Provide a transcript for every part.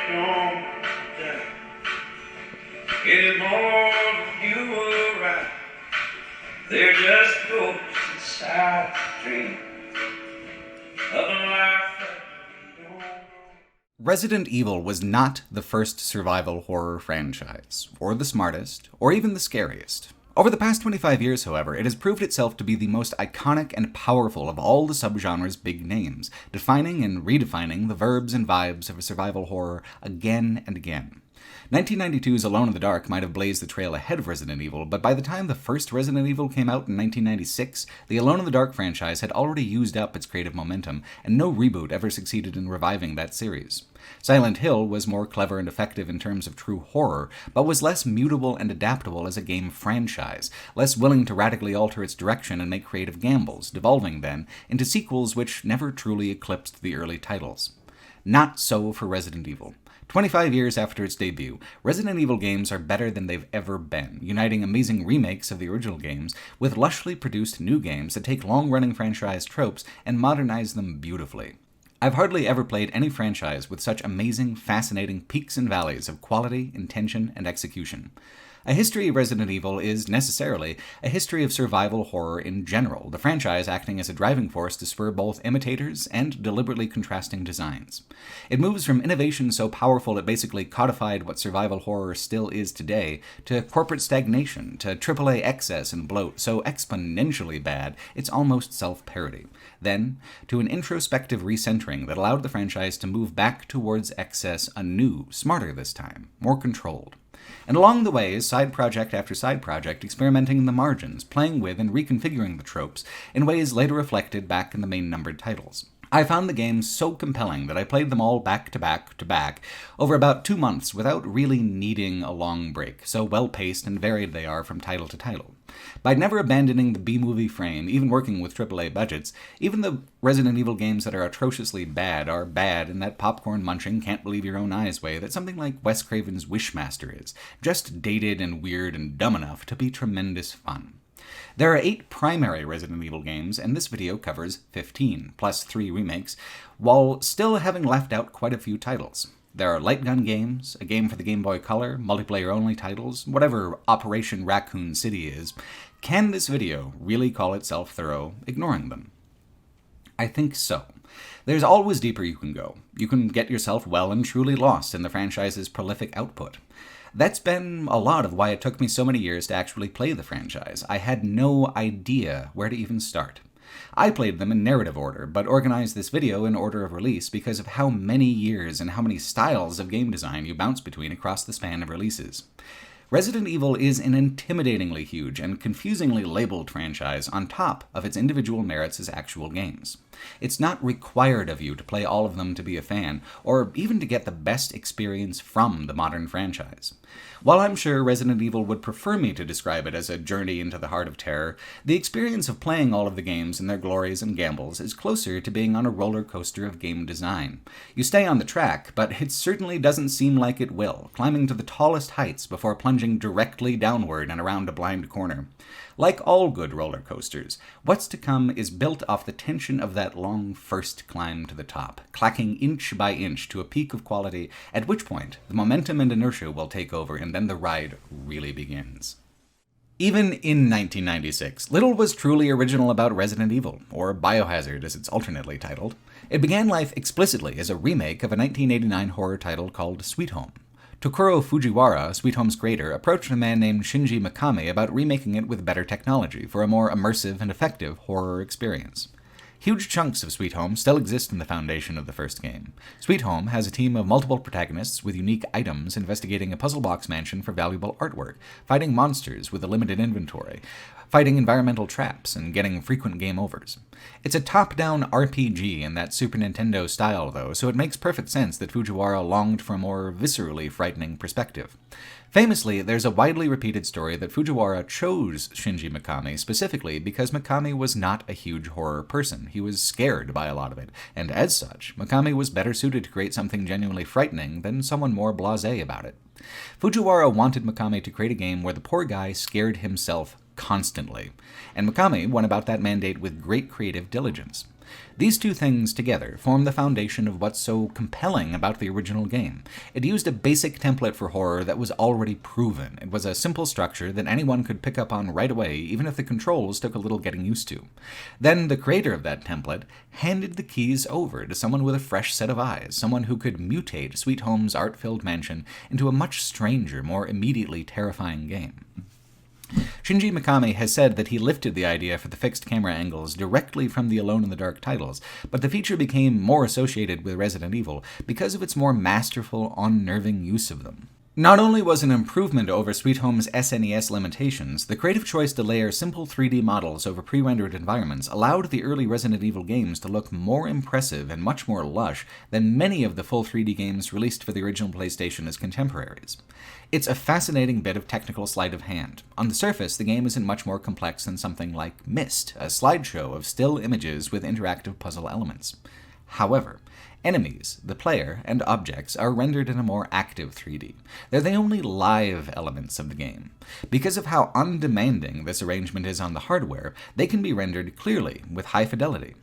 don't die. Anymore than you were right. They're just ghosts inside the dream of a life that we don't know. Resident Evil was not the first survival horror franchise, or the smartest, or even the scariest. Over the past 25 years, however, it has proved itself to be the most iconic and powerful of all the subgenre's big names, defining and redefining the verbs and vibes of a survival horror again and again. 1992's Alone in the Dark might have blazed the trail ahead of Resident Evil, but by the time the first Resident Evil came out in 1996, the Alone in the Dark franchise had already used up its creative momentum, and no reboot ever succeeded in reviving that series. Silent Hill was more clever and effective in terms of true horror, but was less mutable and adaptable as a game franchise, less willing to radically alter its direction and make creative gambles, devolving then into sequels which never truly eclipsed the early titles. Not so for Resident Evil. 25 years after its debut, Resident Evil games are better than they've ever been, uniting amazing remakes of the original games with lushly produced new games that take long-running franchise tropes and modernize them beautifully. I've hardly ever played any franchise with such amazing, fascinating peaks and valleys of quality, intention, and execution. A history of Resident Evil is necessarily a history of survival horror in general, the franchise acting as a driving force to spur both imitators and deliberately contrasting designs. It moves from innovation so powerful it basically codified what survival horror still is today, to corporate stagnation, to AAA excess and bloat so exponentially bad it's almost self-parody. Then, to an introspective recentering that allowed the franchise to move back towards excess anew, smarter this time, more controlled. And along the way is side project after side project experimenting in the margins, playing with and reconfiguring the tropes in ways later reflected back in the main numbered titles. I found the games so compelling that I played them all back to back to back over about 2 months without really needing a long break, so well-paced and varied they are from title to title. By never abandoning the B-movie frame, even working with AAA budgets, even the Resident Evil games that are atrociously bad are bad in that popcorn-munching, can't-believe-your-own-eyes way that something like Wes Craven's Wishmaster is, just dated and weird and dumb enough to be tremendous fun. There are 8 primary Resident Evil games, and this video covers 15, plus 3 remakes, while still having left out quite a few titles. There are light gun games, a game for the Game Boy Color, multiplayer-only titles, whatever Operation Raccoon City is. Can this video really call itself thorough, ignoring them? I think so. There's always deeper you can go. You can get yourself well and truly lost in the franchise's prolific output. That's been a lot of why it took me so many years to actually play the franchise. I had no idea where to even start. I played them in narrative order, but organized this video in order of release because of how many years and how many styles of game design you bounce between across the span of releases. Resident Evil is an intimidatingly huge and confusingly labeled franchise on top of its individual merits as actual games. It's not required of you to play all of them to be a fan, or even to get the best experience from the modern franchise. While I'm sure Resident Evil would prefer me to describe it as a journey into the heart of terror, the experience of playing all of the games and their glories and gambles is closer to being on a roller coaster of game design. You stay on the track, but it certainly doesn't seem like it will, climbing to the tallest heights before plunging directly downward and around a blind corner. Like all good roller coasters, what's to come is built off the tension of that long first climb to the top, clacking inch by inch to a peak of quality, at which point the momentum and inertia will take over and then the ride really begins. Even in 1996, little was truly original about Resident Evil, or Biohazard as it's alternately titled. It began life explicitly as a remake of a 1989 horror title called Sweet Home. Tokuro Fujiwara, Sweet Home's creator, approached a man named Shinji Mikami about remaking it with better technology for a more immersive and effective horror experience. Huge chunks of Sweet Home still exist in the foundation of the first game. Sweet Home has a team of multiple protagonists with unique items investigating a puzzle box mansion for valuable artwork, fighting monsters with a limited inventory, fighting environmental traps, and getting frequent game overs. It's a top-down RPG in that Super Nintendo style, though, so it makes perfect sense that Fujiwara longed for a more viscerally frightening perspective. Famously, there's a widely repeated story that Fujiwara chose Shinji Mikami specifically because Mikami was not a huge horror person. He was scared by a lot of it, and as such, Mikami was better suited to create something genuinely frightening than someone more blasé about it. Fujiwara wanted Mikami to create a game where the poor guy scared himself constantly, and Mikami went about that mandate with great creative diligence. These two things together form the foundation of what's so compelling about the original game. It used a basic template for horror that was already proven. It was a simple structure that anyone could pick up on right away, even if the controls took a little getting used to. Then the creator of that template handed the keys over to someone with a fresh set of eyes, someone who could mutate Sweet Home's art-filled mansion into a much stranger, more immediately terrifying game. Shinji Mikami has said that he lifted the idea for the fixed camera angles directly from the Alone in the Dark titles, but the feature became more associated with Resident Evil because of its more masterful, unnerving use of them. Not only was an improvement over Sweet Home's SNES limitations, the creative choice to layer simple 3D models over pre-rendered environments allowed the early Resident Evil games to look more impressive and much more lush than many of the full 3D games released for the original PlayStation as contemporaries. It's a fascinating bit of technical sleight of hand. On the surface, the game isn't much more complex than something like Myst, a slideshow of still images with interactive puzzle elements. However, enemies, the player, and objects are rendered in a more active 3D. They're the only live elements of the game. Because of how undemanding this arrangement is on the hardware, they can be rendered clearly, with high fidelity.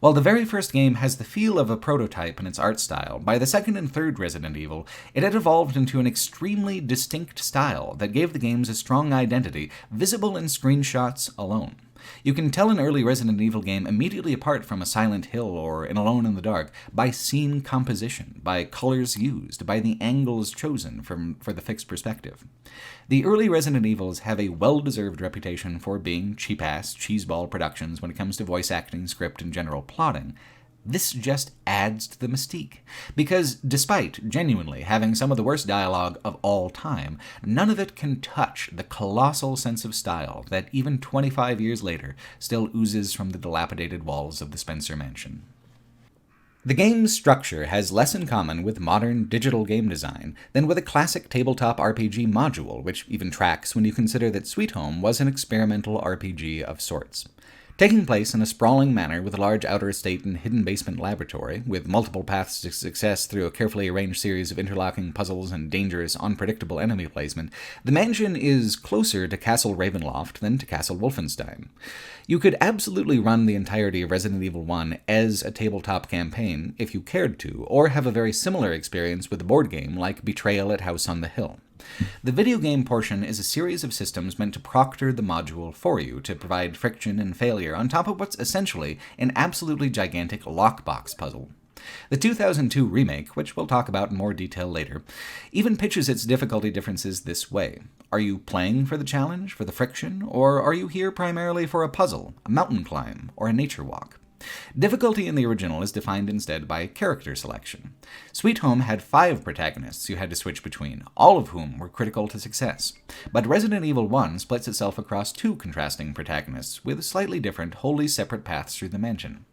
While the very first game has the feel of a prototype in its art style, by the second and third Resident Evil, it had evolved into an extremely distinct style that gave the games a strong identity, visible in screenshots alone. You can tell an early Resident Evil game immediately apart from a Silent Hill or an Alone in the Dark by scene composition, by colors used, by the angles chosen for the fixed perspective. The early Resident Evils have a well-deserved reputation for being cheap-ass, cheeseball productions when it comes to voice acting, script, and general plotting. This just adds to the mystique, because despite genuinely having some of the worst dialogue of all time, none of it can touch the colossal sense of style that even 25 years later still oozes from the dilapidated walls of the Spencer Mansion. The game's structure has less in common with modern digital game design than with a classic tabletop RPG module, which even tracks when you consider that Sweet Home was an experimental RPG of sorts. Taking place in a sprawling manor with a large outer estate and hidden basement laboratory, with multiple paths to success through a carefully arranged series of interlocking puzzles and dangerous, unpredictable enemy placement, the mansion is closer to Castle Ravenloft than to Castle Wolfenstein. You could absolutely run the entirety of Resident Evil 1 as a tabletop campaign if you cared to, or have a very similar experience with a board game like Betrayal at House on the Hill. The video game portion is a series of systems meant to proctor the module for you to provide friction and failure on top of what's essentially an absolutely gigantic lockbox puzzle. The 2002 remake, which we'll talk about in more detail later, even pitches its difficulty differences this way. Are you playing for the challenge, for the friction, or are you here primarily for a puzzle, a mountain climb, or a nature walk? Difficulty in the original is defined instead by character selection. Sweet Home had 5 protagonists you had to switch between, all of whom were critical to success. But Resident Evil 1 splits itself across 2 contrasting protagonists, with slightly different, wholly separate paths through the mansion.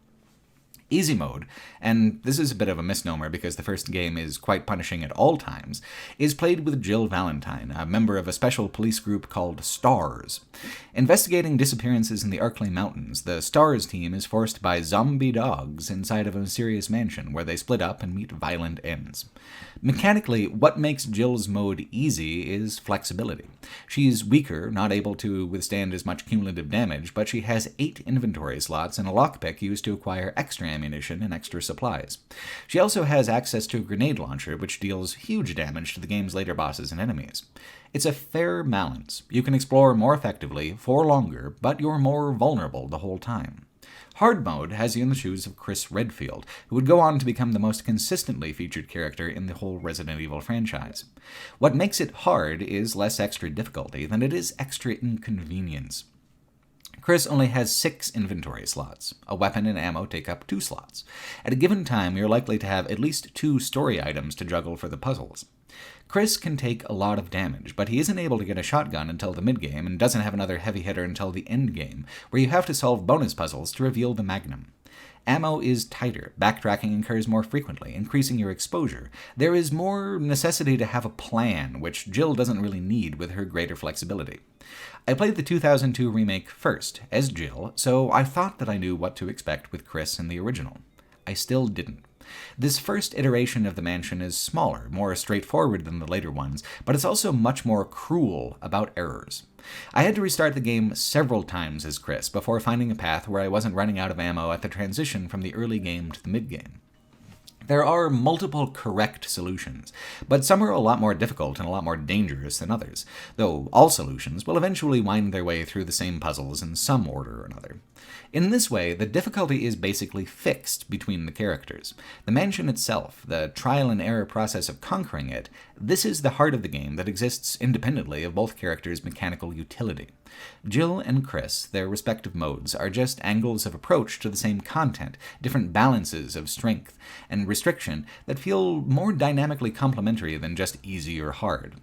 Easy mode, and this is a bit of a misnomer because the first game is quite punishing at all times, is played with Jill Valentine, a member of a special police group called STARS. Investigating disappearances in the Arklay Mountains, the STARS team is forced by zombie dogs inside of a mysterious mansion where they split up and meet violent ends. Mechanically, what makes Jill's mode easy is flexibility. She's weaker, not able to withstand as much cumulative damage, but she has 8 inventory slots and a lockpick used to acquire extra ammunition and extra supplies. She also has access to a grenade launcher, which deals huge damage to the game's later bosses and enemies. It's a fair balance. You can explore more effectively, for longer, but you're more vulnerable the whole time. Hard mode has you in the shoes of Chris Redfield, who would go on to become the most consistently featured character in the whole Resident Evil franchise. What makes it hard is less extra difficulty than it is extra inconvenience. Chris only has 6 inventory slots. A weapon and ammo take up 2 slots. At a given time, you're likely to have at least 2 story items to juggle for the puzzles. Chris can take a lot of damage, but he isn't able to get a shotgun until the mid-game and doesn't have another heavy hitter until the end-game, where you have to solve bonus puzzles to reveal the Magnum. Ammo is tighter, backtracking occurs more frequently, increasing your exposure. There is more necessity to have a plan, which Jill doesn't really need with her greater flexibility. I played the 2002 remake first, as Jill, so I thought that I knew what to expect with Chris in the original. I still didn't. This first iteration of the mansion is smaller, more straightforward than the later ones, but it's also much more cruel about errors. I had to restart the game several times as Chris before finding a path where I wasn't running out of ammo at the transition from the early game to the mid-game. There are multiple correct solutions, but some are a lot more difficult and a lot more dangerous than others, though all solutions will eventually wind their way through the same puzzles in some order or another. In this way, the difficulty is basically fixed between the characters. The mansion itself, the trial and error process of conquering it, this is the heart of the game that exists independently of both characters' mechanical utility. Jill and Chris, their respective modes, are just angles of approach to the same content, different balances of strength and restriction that feel more dynamically complementary than just easy or hard.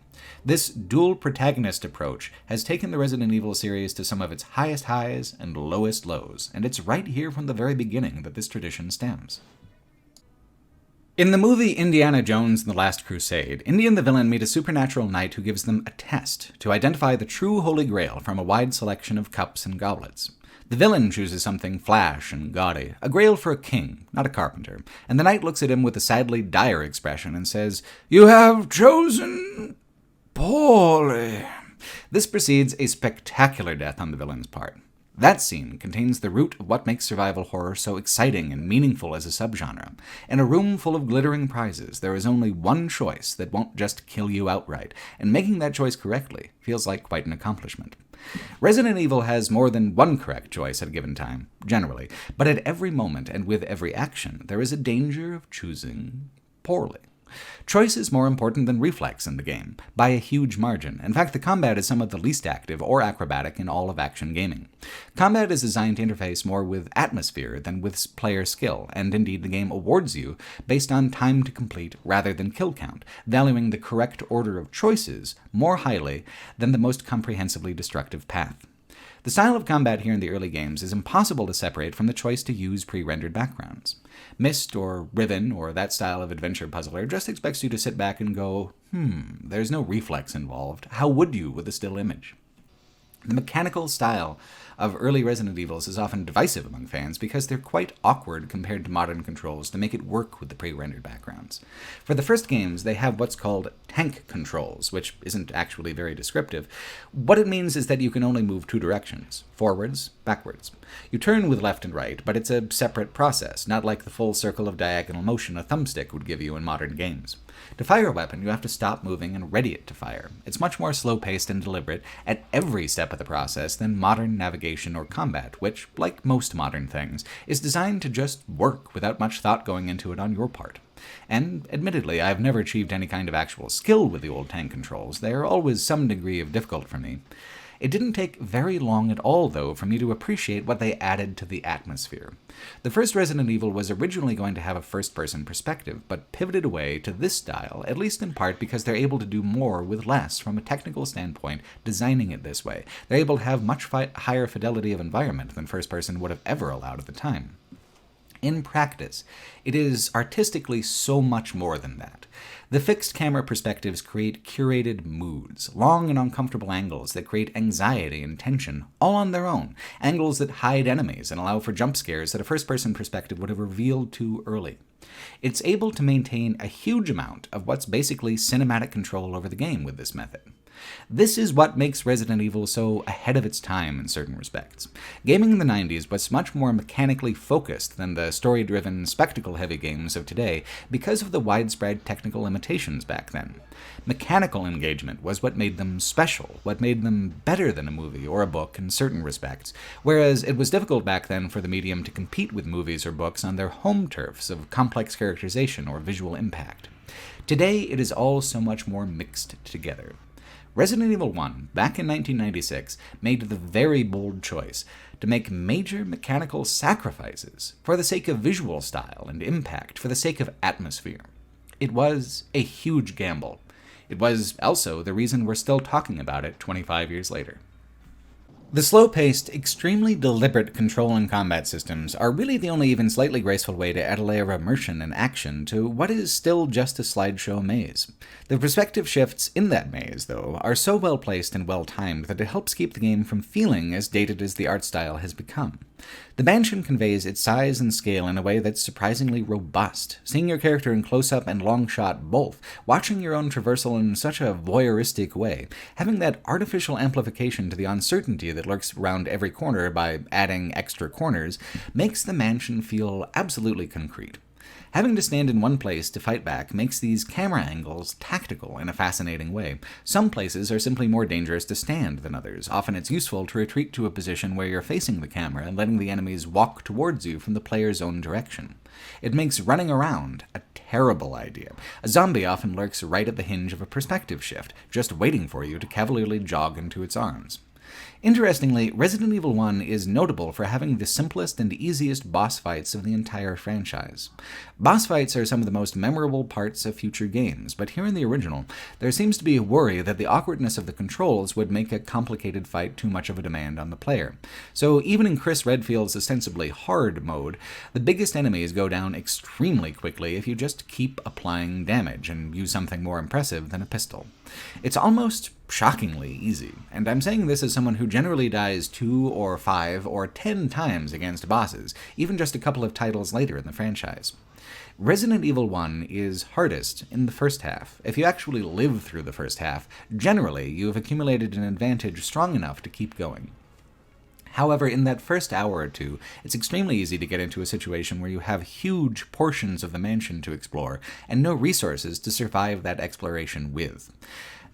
This dual protagonist approach has taken the Resident Evil series to some of its highest highs and lowest lows, and it's right here from the very beginning that this tradition stems. In the movie Indiana Jones and the Last Crusade, Indy and the villain meet a supernatural knight who gives them a test to identify the true Holy Grail from a wide selection of cups and goblets. The villain chooses something flash and gaudy, a grail for a king, not a carpenter, and the knight looks at him with a sadly dire expression and says, "You have chosen poorly." This precedes a spectacular death on the villain's part. That scene contains the root of what makes survival horror so exciting and meaningful as a subgenre. In a room full of glittering prizes, there is only one choice that won't just kill you outright, and making that choice correctly feels like quite an accomplishment. Resident Evil has more than one correct choice at a given time, generally, but at every moment and with every action, there is a danger of choosing poorly. Choice is more important than reflex in the game, by a huge margin. In fact, the combat is some of the least active or acrobatic in all of action gaming. Combat is designed to interface more with atmosphere than with player skill, and indeed the game awards you based on time to complete rather than kill count, valuing the correct order of choices more highly than the most comprehensively destructive path. The style of combat here in the early games is impossible to separate from the choice to use pre-rendered backgrounds. Myst or Riven or that style of adventure puzzler just expects you to sit back and go, there's no reflex involved. How would you with a still image? The mechanical style of early Resident Evils is often divisive among fans because they're quite awkward compared to modern controls to make it work with the pre-rendered backgrounds. For the first games, they have what's called tank controls, which isn't actually very descriptive. What it means is that you can only move two directions, forwards, backwards. You turn with left and right, but it's a separate process, not like the full circle of diagonal motion a thumbstick would give you in modern games. To fire a weapon, you have to stop moving and ready it to fire. It's much more slow-paced and deliberate at every step of the process than modern navigation or combat, which, like most modern things, is designed to just work without much thought going into it on your part. And, admittedly, I've never achieved any kind of actual skill with the old tank controls. They are always some degree of difficult for me. It didn't take very long at all, though, for me to appreciate what they added to the atmosphere. The first Resident Evil was originally going to have a first-person perspective, but pivoted away to this style, at least in part because they're able to do more with less from a technical standpoint, designing it this way. They're able to have much higher fidelity of environment than first-person would have ever allowed at the time. In practice, it is artistically so much more than that. The fixed camera perspectives create curated moods, long and uncomfortable angles that create anxiety and tension, all on their own, angles that hide enemies and allow for jump scares that a first-person perspective would have revealed too early. It's able to maintain a huge amount of what's basically cinematic control over the game with this method. This is what makes Resident Evil so ahead of its time in certain respects. Gaming in the 90s was much more mechanically focused than the story-driven, spectacle-heavy games of today because of the widespread technical limitations back then. Mechanical engagement was what made them special, what made them better than a movie or a book in certain respects, whereas it was difficult back then for the medium to compete with movies or books on their home turfs of complex characterization or visual impact. Today, it is all so much more mixed together. Resident Evil 1, back in 1996, made the very bold choice to make major mechanical sacrifices for the sake of visual style and impact, for the sake of atmosphere. It was a huge gamble. It was also the reason we're still talking about it 25 years later. The slow-paced, extremely deliberate control and combat systems are really the only even slightly graceful way to add a layer of immersion and action to what is still just a slideshow maze. The perspective shifts in that maze, though, are so well-placed and well-timed that it helps keep the game from feeling as dated as the art style has become. The mansion conveys its size and scale in a way that's surprisingly robust. Seeing your character in close-up and long-shot both, watching your own traversal in such a voyeuristic way, having that artificial amplification to the uncertainty that lurks around every corner by adding extra corners, makes the mansion feel absolutely concrete. Having to stand in one place to fight back makes these camera angles tactical in a fascinating way. Some places are simply more dangerous to stand than others. Often it's useful to retreat to a position where you're facing the camera and letting the enemies walk towards you from the player's own direction. It makes running around a terrible idea. A zombie often lurks right at the hinge of a perspective shift, just waiting for you to cavalierly jog into its arms. Interestingly, Resident Evil 1 is notable for having the simplest and easiest boss fights of the entire franchise. Boss fights are some of the most memorable parts of future games, but here in the original, there seems to be a worry that the awkwardness of the controls would make a complicated fight too much of a demand on the player. So even in Chris Redfield's ostensibly hard mode, the biggest enemies go down extremely quickly if you just keep applying damage and use something more impressive than a pistol. It's almost shockingly easy, and I'm saying this as someone who generally dies 2 or 5 or 10 times against bosses, even just a couple of titles later in the franchise. Resident Evil 1 is hardest in the first half. If you actually live through the first half, generally you have accumulated an advantage strong enough to keep going. However, in that first hour or two, it's extremely easy to get into a situation where you have huge portions of the mansion to explore, and no resources to survive that exploration with.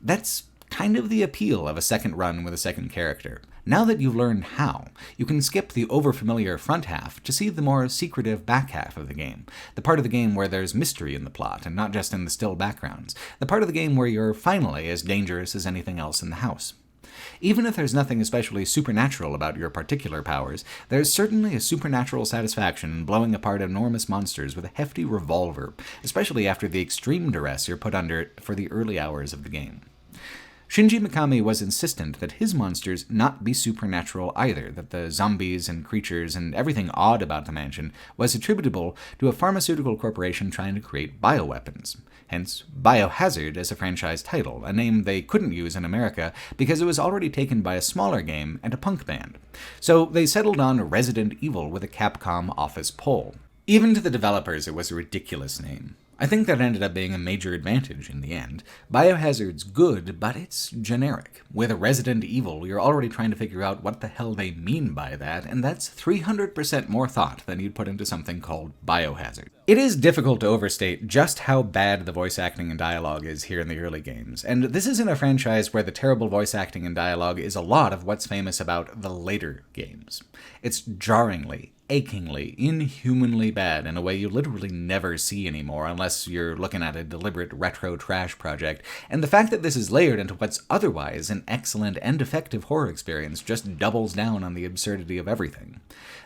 That's kind of the appeal of a second run with a second character. Now that you've learned how, you can skip the overfamiliar front half to see the more secretive back half of the game, the part of the game where there's mystery in the plot and not just in the still backgrounds, the part of the game where you're finally as dangerous as anything else in the house. Even if there's nothing especially supernatural about your particular powers, there's certainly a supernatural satisfaction in blowing apart enormous monsters with a hefty revolver, especially after the extreme duress you're put under for the early hours of the game. Shinji Mikami was insistent that his monsters not be supernatural either, that the zombies and creatures and everything odd about the mansion was attributable to a pharmaceutical corporation trying to create bioweapons. Hence, Biohazard as a franchise title, a name they couldn't use in America because it was already taken by a smaller game and a punk band. So they settled on Resident Evil with a Capcom office poll. Even to the developers, it was a ridiculous name. I think that ended up being a major advantage in the end. Biohazard's good, but it's generic. With a Resident Evil, you're already trying to figure out what the hell they mean by that, and that's 300% more thought than you'd put into something called Biohazard. It is difficult to overstate just how bad the voice acting and dialogue is here in the early games, and this isn't a franchise where the terrible voice acting and dialogue is a lot of what's famous about the later games. It's jarringly, achingly, inhumanly bad in a way you literally never see anymore unless you're looking at a deliberate retro trash project, and the fact that this is layered into what's otherwise an excellent and effective horror experience just doubles down on the absurdity of everything.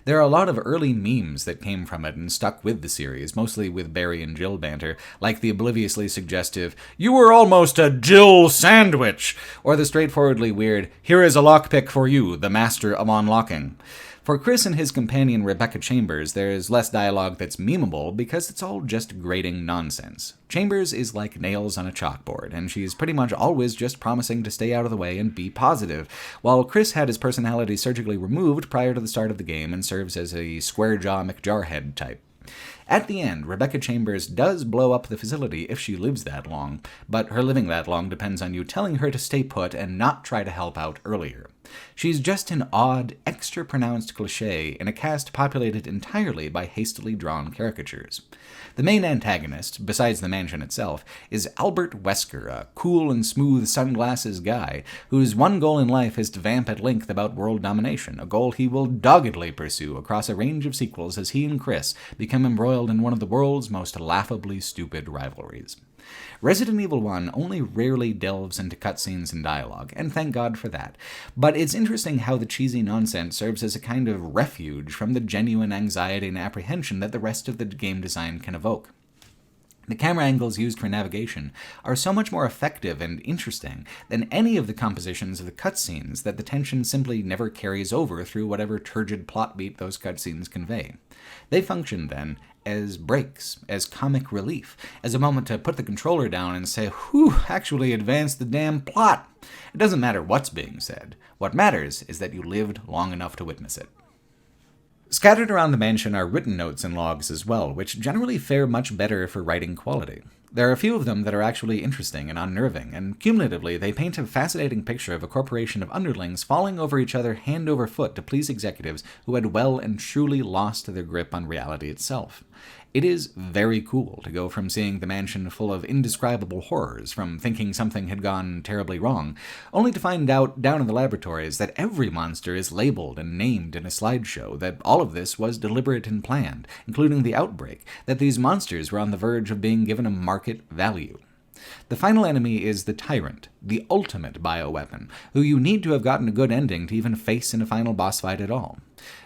There are a lot of early memes that came from it and stuck with the series, mostly with Barry and Jill banter, like the obliviously suggestive, "You were almost a Jill sandwich," or the straightforwardly weird, "Here is a lockpick for you, the master of unlocking." For Chris and his companion Rebecca Chambers, there's less dialogue that's memeable because it's all just grating nonsense. Chambers is like nails on a chalkboard, and she's pretty much always just promising to stay out of the way and be positive, while Chris had his personality surgically removed prior to the start of the game and serves as a square-jaw McJarhead type. At the end, Rebecca Chambers does blow up the facility if she lives that long, but her living that long depends on you telling her to stay put and not try to help out earlier. She's just an odd, extra-pronounced cliché in a cast populated entirely by hastily drawn caricatures. The main antagonist, besides the mansion itself, is Albert Wesker, a cool and smooth sunglasses guy whose one goal in life is to vamp at length about world domination, a goal he will doggedly pursue across a range of sequels as he and Chris become embroiled in one of the world's most laughably stupid rivalries. Resident Evil 1 only rarely delves into cutscenes and dialogue, and thank God for that, but it's interesting how the cheesy nonsense serves as a kind of refuge from the genuine anxiety and apprehension that the rest of the game design can evoke. The camera angles used for navigation are so much more effective and interesting than any of the compositions of the cutscenes that the tension simply never carries over through whatever turgid plot beat those cutscenes convey. They function, then, as breaks, as comic relief, as a moment to put the controller down and say, "Whew, actually advanced the damn plot." It doesn't matter what's being said. What matters is that you lived long enough to witness it. Scattered around the mansion are written notes and logs as well, which generally fare much better for writing quality. There are a few of them that are actually interesting and unnerving, and cumulatively they paint a fascinating picture of a corporation of underlings falling over each other hand over foot to please executives who had well and truly lost their grip on reality itself. It is very cool to go from seeing the mansion full of indescribable horrors, from thinking something had gone terribly wrong, only to find out down in the laboratories that every monster is labeled and named in a slideshow, that all of this was deliberate and planned, including the Outbreak, that these monsters were on the verge of being given a market value. The final enemy is the Tyrant, the ultimate bioweapon, who you need to have gotten a good ending to even face in a final boss fight at all.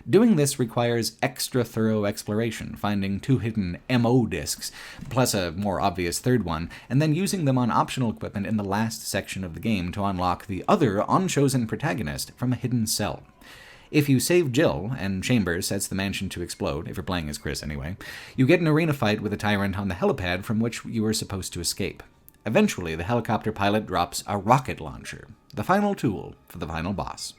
Doing this requires extra thorough exploration, finding 2 hidden MO discs, plus a more obvious third one, and then using them on optional equipment in the last section of the game to unlock the other unchosen protagonist from a hidden cell. If you save Jill, and Chambers sets the mansion to explode, if you're playing as Chris anyway, you get an arena fight with a Tyrant on the helipad from which you were supposed to escape. Eventually, the helicopter pilot drops a rocket launcher, the final tool for the final boss.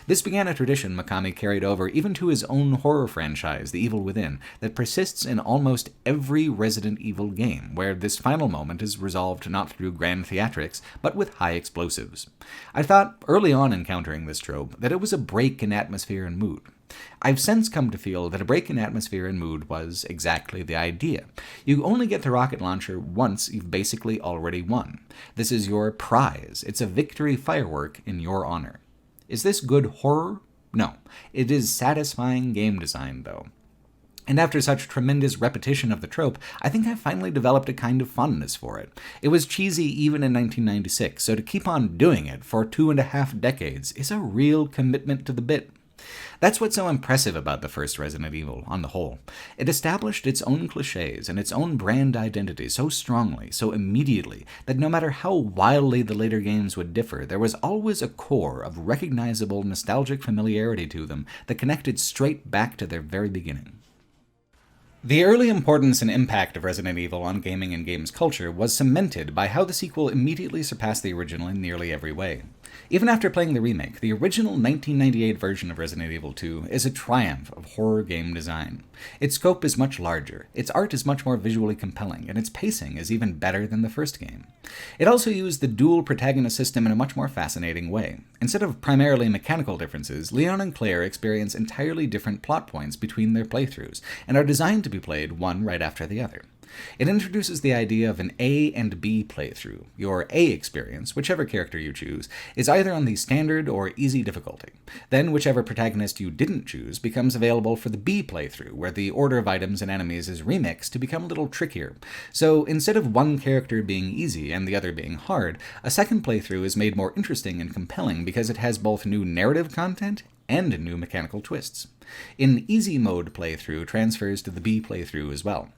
This began a tradition Mikami carried over even to his own horror franchise, The Evil Within, that persists in almost every Resident Evil game, where this final moment is resolved not through grand theatrics, but with high explosives. I thought, early on encountering this trope, that it was a break in atmosphere and mood. I've since come to feel that a break in atmosphere and mood was exactly the idea. You only get the rocket launcher once you've basically already won. This is your prize. It's a victory firework in your honor. Is this good horror? No. It is satisfying game design, though. And after such tremendous repetition of the trope, I think I finally developed a kind of fondness for it. It was cheesy even in 1996, so to keep on doing it for 2.5 decades is a real commitment to the bit. That's what's so impressive about the first Resident Evil, on the whole. It established its own cliches and its own brand identity so strongly, so immediately, that no matter how wildly the later games would differ, there was always a core of recognizable nostalgic familiarity to them that connected straight back to their very beginning. The early importance and impact of Resident Evil on gaming and games culture was cemented by how the sequel immediately surpassed the original in nearly every way. Even after playing the remake, the original 1998 version of Resident Evil 2 is a triumph of horror game design. Its scope is much larger, its art is much more visually compelling, and its pacing is even better than the first game. It also used the dual protagonist system in a much more fascinating way. Instead of primarily mechanical differences, Leon and Claire experience entirely different plot points between their playthroughs, and are designed to be played one right after the other. It introduces the idea of an A and B playthrough. Your A experience, whichever character you choose, is either on the standard or easy difficulty. Then whichever protagonist you didn't choose becomes available for the B playthrough, where the order of items and enemies is remixed to become a little trickier. So instead of one character being easy and the other being hard, a second playthrough is made more interesting and compelling because it has both new narrative content and new mechanical twists. An easy mode playthrough transfers to the B playthrough as well.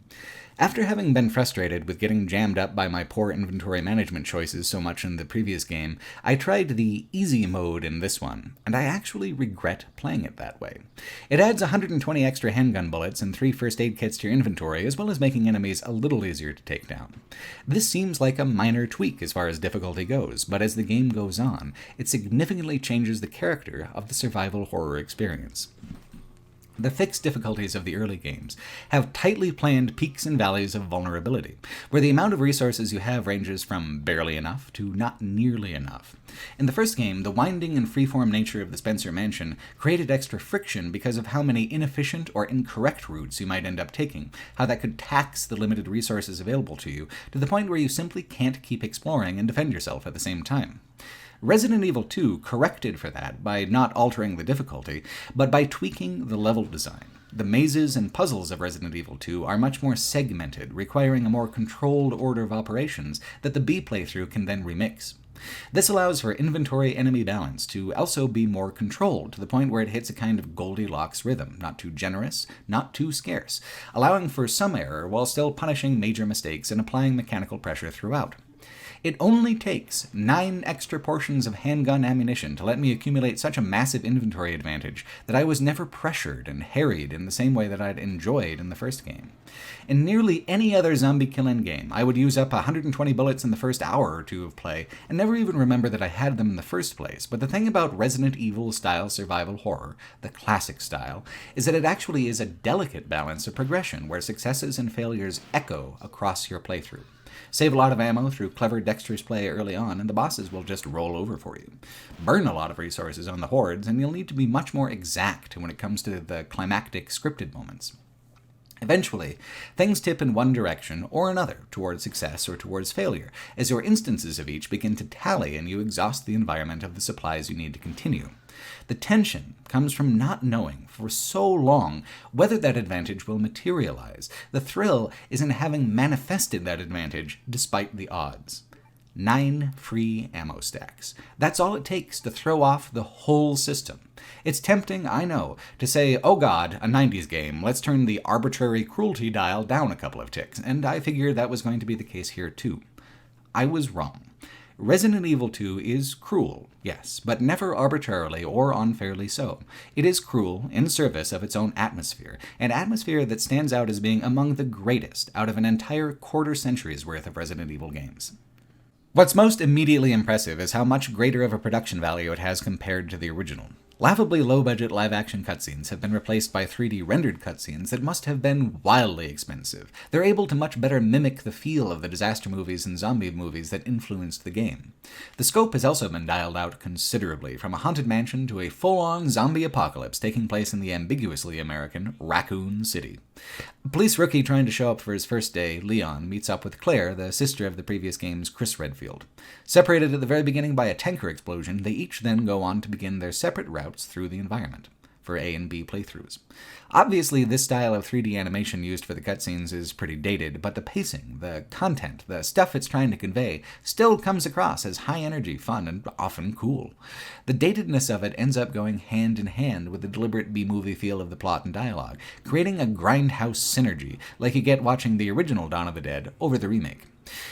After having been frustrated with getting jammed up by my poor inventory management choices so much in the previous game, I tried the easy mode in this one, and I actually regret playing it that way. It adds 120 extra handgun bullets and 3 first aid kits to your inventory, as well as making enemies a little easier to take down. This seems like a minor tweak as far as difficulty goes, but as the game goes on, it significantly changes the character of the survival horror experience. The fixed difficulties of the early games have tightly planned peaks and valleys of vulnerability, where the amount of resources you have ranges from barely enough to not nearly enough. In the first game, the winding and freeform nature of the Spencer Mansion created extra friction because of how many inefficient or incorrect routes you might end up taking, how that could tax the limited resources available to you, to the point where you simply can't keep exploring and defend yourself at the same time. Resident Evil 2 corrected for that by not altering the difficulty, but by tweaking the level design. The mazes and puzzles of Resident Evil 2 are much more segmented, requiring a more controlled order of operations that the B playthrough can then remix. This allows for inventory enemy balance to also be more controlled, to the point where it hits a kind of Goldilocks rhythm, not too generous, not too scarce, allowing for some error while still punishing major mistakes and applying mechanical pressure throughout. It only takes 9 extra portions of handgun ammunition to let me accumulate such a massive inventory advantage that I was never pressured and harried in the same way that I'd enjoyed in the first game. In nearly any other zombie-killing game, I would use up 120 bullets in the first hour or two of play and never even remember that I had them in the first place. But the thing about Resident Evil-style survival horror, the classic style, is that it actually is a delicate balance of progression where successes and failures echo across your playthrough. Save a lot of ammo through clever dexterous play early on, and the bosses will just roll over for you. Burn a lot of resources on the hordes, and you'll need to be much more exact when it comes to the climactic scripted moments. Eventually, things tip in one direction or another towards success or towards failure, as your instances of each begin to tally and you exhaust the environment of the supplies you need to continue. The tension comes from not knowing for so long whether that advantage will materialize. The thrill is in having manifested that advantage despite the odds. 9 free ammo stacks. That's all it takes to throw off the whole system. It's tempting, I know, to say, oh god, a 90s game, let's turn the arbitrary cruelty dial down a couple of ticks, and I figured that was going to be the case here too. I was wrong. Resident Evil 2 is cruel, yes, but never arbitrarily or unfairly so. It is cruel in service of its own atmosphere, an atmosphere that stands out as being among the greatest out of an entire quarter century's worth of Resident Evil games. What's most immediately impressive is how much greater of a production value it has compared to the original. Laughably low-budget live-action cutscenes have been replaced by 3D rendered cutscenes that must have been wildly expensive. They're able to much better mimic the feel of the disaster movies and zombie movies that influenced the game. The scope has also been dialed out considerably, from a haunted mansion to a full-on zombie apocalypse taking place in the ambiguously American Raccoon City. Police rookie trying to show up for his first day, Leon, meets up with Claire, the sister of the previous game's Chris Redfield. Separated at the very beginning by a tanker explosion, they each then go on to begin their separate routes through the environment, for A and B playthroughs. Obviously, this style of 3D animation used for the cutscenes is pretty dated, but the pacing, the content, the stuff it's trying to convey, still comes across as high-energy, fun, and often cool. The datedness of it ends up going hand in hand with the deliberate B-movie feel of the plot and dialogue, creating a grindhouse synergy, like you get watching the original Dawn of the Dead over the remake.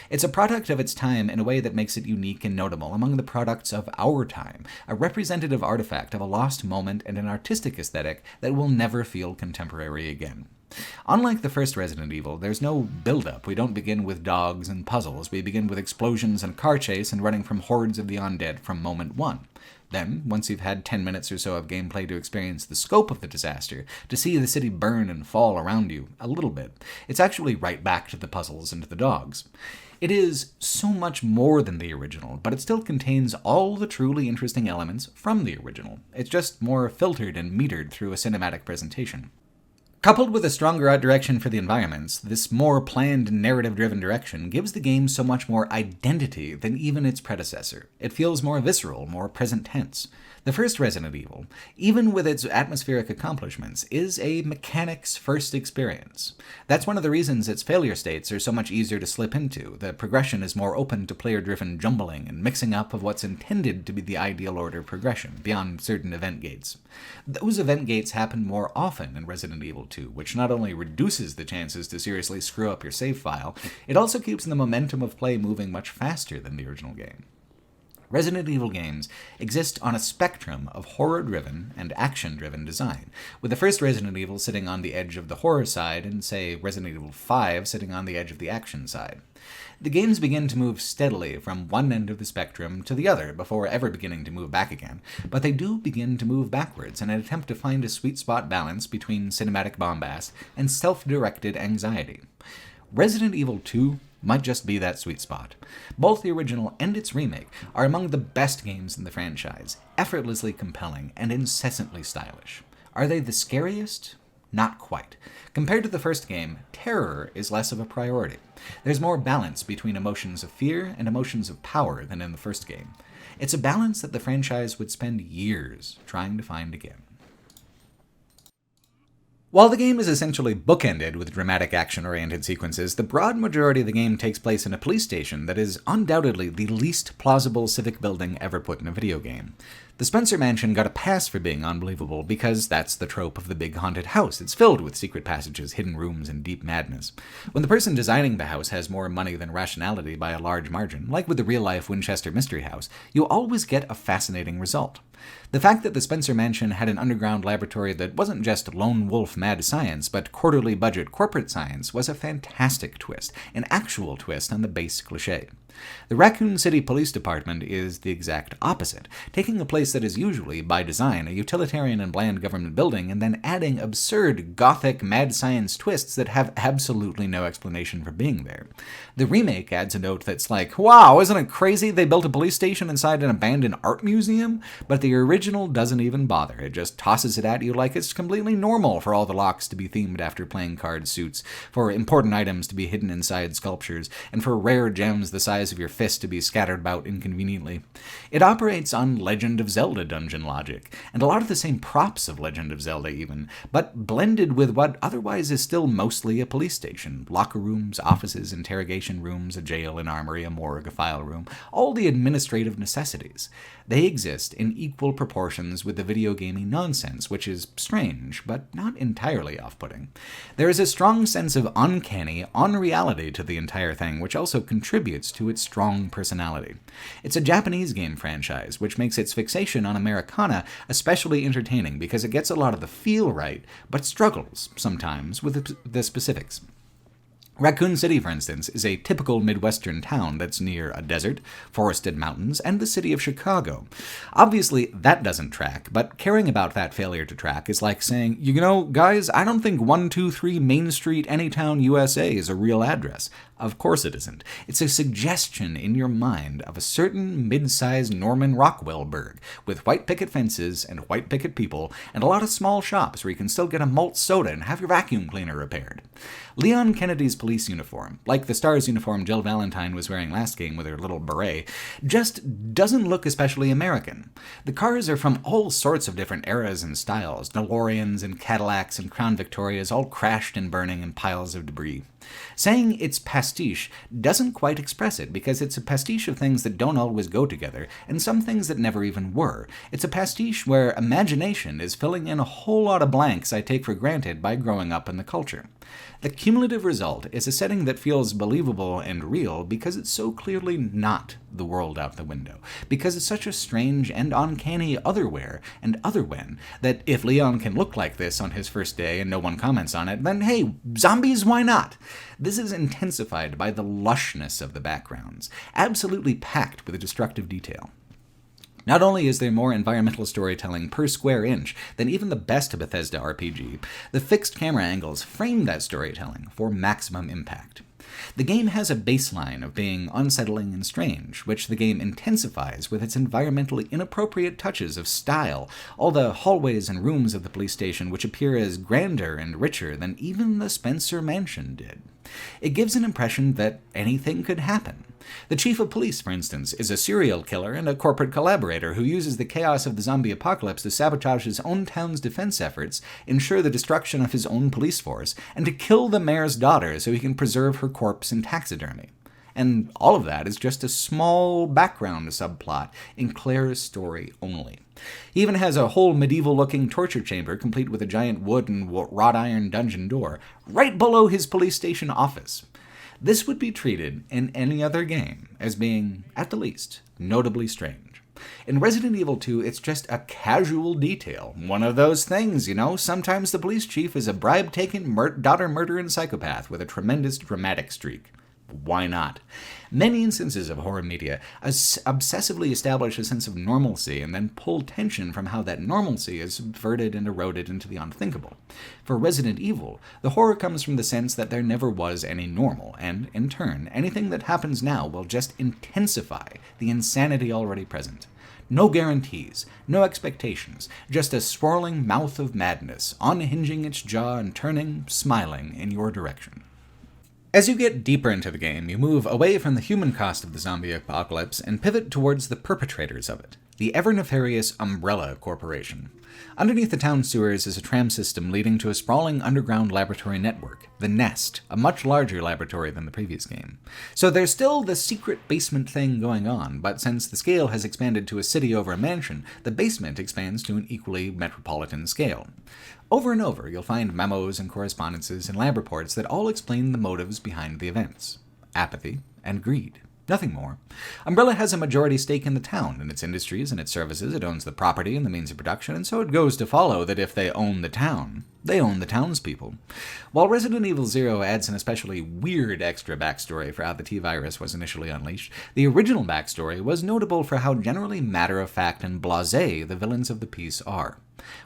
It's a product of its time in a way that makes it unique and notable among the products of our time, a representative artifact of a lost moment and an artistic aesthetic that will never feel contemporary again. Unlike the first Resident Evil, there's no build-up. We don't begin with dogs and puzzles. We begin with explosions and car chase and running from hordes of the undead from moment one. Then, once you've had 10 minutes or so of gameplay to experience the scope of the disaster, to see the city burn and fall around you a little bit, it's actually right back to the puzzles and to the dogs. It is so much more than the original, but it still contains all the truly interesting elements from the original. It's just more filtered and metered through a cinematic presentation. Coupled with a stronger art direction for the environments, this more planned narrative-driven direction gives the game so much more identity than even its predecessor. It feels more visceral, more present tense. The first Resident Evil, even with its atmospheric accomplishments, is a mechanic's first experience. That's one of the reasons its failure states are so much easier to slip into. The progression is more open to player-driven jumbling and mixing up of what's intended to be the ideal order of progression, beyond certain event gates. Those event gates happen more often in Resident Evil 2, which not only reduces the chances to seriously screw up your save file, it also keeps the momentum of play moving much faster than the original game. Resident Evil games exist on a spectrum of horror-driven and action-driven design, with the first Resident Evil sitting on the edge of the horror side and, say, Resident Evil 5 sitting on the edge of the action side. The games begin to move steadily from one end of the spectrum to the other before ever beginning to move back again, but they do begin to move backwards in an attempt to find a sweet spot balance between cinematic bombast and self-directed anxiety. Resident Evil 2 might just be that sweet spot. Both the original and its remake are among the best games in the franchise, effortlessly compelling and incessantly stylish. Are they the scariest? Not quite. Compared to the first game, terror is less of a priority. There's more balance between emotions of fear and emotions of power than in the first game. It's a balance that the franchise would spend years trying to find again. While the game is essentially bookended with dramatic action-oriented sequences, the broad majority of the game takes place in a police station that is undoubtedly the least plausible civic building ever put in a video game. The Spencer Mansion got a pass for being unbelievable because that's the trope of the big haunted house. It's filled with secret passages, hidden rooms, and deep madness. When the person designing the house has more money than rationality by a large margin, like with the real-life Winchester Mystery House, you always get a fascinating result. The fact that the Spencer Mansion had an underground laboratory that wasn't just lone wolf mad science, but quarterly budget corporate science was a fantastic twist, an actual twist on the base cliché. The Raccoon City Police Department is the exact opposite, taking a place that is usually, by design, a utilitarian and bland government building, and then adding absurd, gothic, mad science twists that have absolutely no explanation for being there. The remake adds a note that's like, wow, isn't it crazy they built a police station inside an abandoned art museum? But the original doesn't even bother. It just tosses it at you like it's completely normal for all the locks to be themed after playing card suits, for important items to be hidden inside sculptures, and for rare gems the size of your fist to be scattered about inconveniently. It operates on Legend of Zelda dungeon logic, and a lot of the same props of Legend of Zelda even, but blended with what otherwise is still mostly a police station. Locker rooms, offices, interrogation rooms, a jail, an armory, a morgue, a file room, all the administrative necessities. They exist in equal proportions with the video gamey nonsense, which is strange, but not entirely off-putting. There is a strong sense of uncanny, unreality to the entire thing, which also contributes to its strong personality. It's a Japanese game franchise, which makes its fixation on Americana especially entertaining because it gets a lot of the feel right, but struggles, sometimes, with the specifics. Raccoon City, for instance, is a typical Midwestern town that's near a desert, forested mountains, and the city of Chicago. Obviously, that doesn't track, but caring about that failure to track is like saying, you know, guys, I don't think 123 Main Street, Anytown, USA is a real address. Of course it isn't. It's a suggestion in your mind of a certain mid-sized Norman Rockwell-burg, with white picket fences and white picket people, and a lot of small shops where you can still get a malt soda and have your vacuum cleaner repaired. Leon Kennedy's police uniform, like the STARS uniform Jill Valentine was wearing last game with her little beret, just doesn't look especially American. The cars are from all sorts of different eras and styles, DeLoreans and Cadillacs and Crown Victorias, all crashed and burning in piles of debris. Saying it's pastiche doesn't quite express it, because it's a pastiche of things that don't always go together, and some things that never even were. It's a pastiche where imagination is filling in a whole lot of blanks I take for granted by growing up in the culture. The cumulative result is a setting that feels believable and real because it's so clearly not the world out the window, because it's such a strange and uncanny otherwhere and otherwhen that if Leon can look like this on his first day and no one comments on it, then hey, zombies, why not? This is intensified by the lushness of the backgrounds, absolutely packed with destructive detail. Not only is there more environmental storytelling per square inch than even the best Bethesda RPG, the fixed camera angles frame that storytelling for maximum impact. The game has a baseline of being unsettling and strange, which the game intensifies with its environmentally inappropriate touches of style, all the hallways and rooms of the police station which appear as grander and richer than even the Spencer Mansion did. It gives an impression that anything could happen. The chief of police, for instance, is a serial killer and a corporate collaborator who uses the chaos of the zombie apocalypse to sabotage his own town's defense efforts, ensure the destruction of his own police force, and to kill the mayor's daughter so he can preserve her corpse in taxidermy. And all of that is just a small background subplot in Claire's story only. He even has a whole medieval-looking torture chamber complete with a giant wood and wrought iron dungeon door right below his police station office. This would be treated in any other game as being, at the least, notably strange. In Resident Evil 2, it's just a casual detail. One of those things, you know, sometimes the police chief is a bribe-taking, daughter-murdering psychopath with a tremendous dramatic streak. Why not? Many instances of horror media obsessively establish a sense of normalcy and then pull tension from how that normalcy is subverted and eroded into the unthinkable. For Resident Evil, the horror comes from the sense that there never was any normal, and, in turn, anything that happens now will just intensify the insanity already present. No guarantees, no expectations, just a swirling mouth of madness, unhinging its jaw and turning, smiling, in your direction. As you get deeper into the game, you move away from the human cost of the zombie apocalypse and pivot towards the perpetrators of it. the ever-nefarious Umbrella Corporation. Underneath the town sewers is a tram system leading to a sprawling underground laboratory network, the Nest, a much larger laboratory than the previous game. So there's still the secret basement thing going on, but since the scale has expanded to a city over a mansion, the basement expands to an equally metropolitan scale. Over and over, you'll find memos and correspondences and lab reports that all explain the motives behind the events. Apathy and greed. Nothing more. Umbrella has a majority stake in the town, in its industries and its services. It owns the property and the means of production, and so it goes to follow that if they own the town, they own the townspeople. While Resident Evil 0 adds an especially weird extra backstory for how the T-Virus was initially unleashed, the original backstory was notable for how generally matter-of-fact and blasé the villains of the piece are.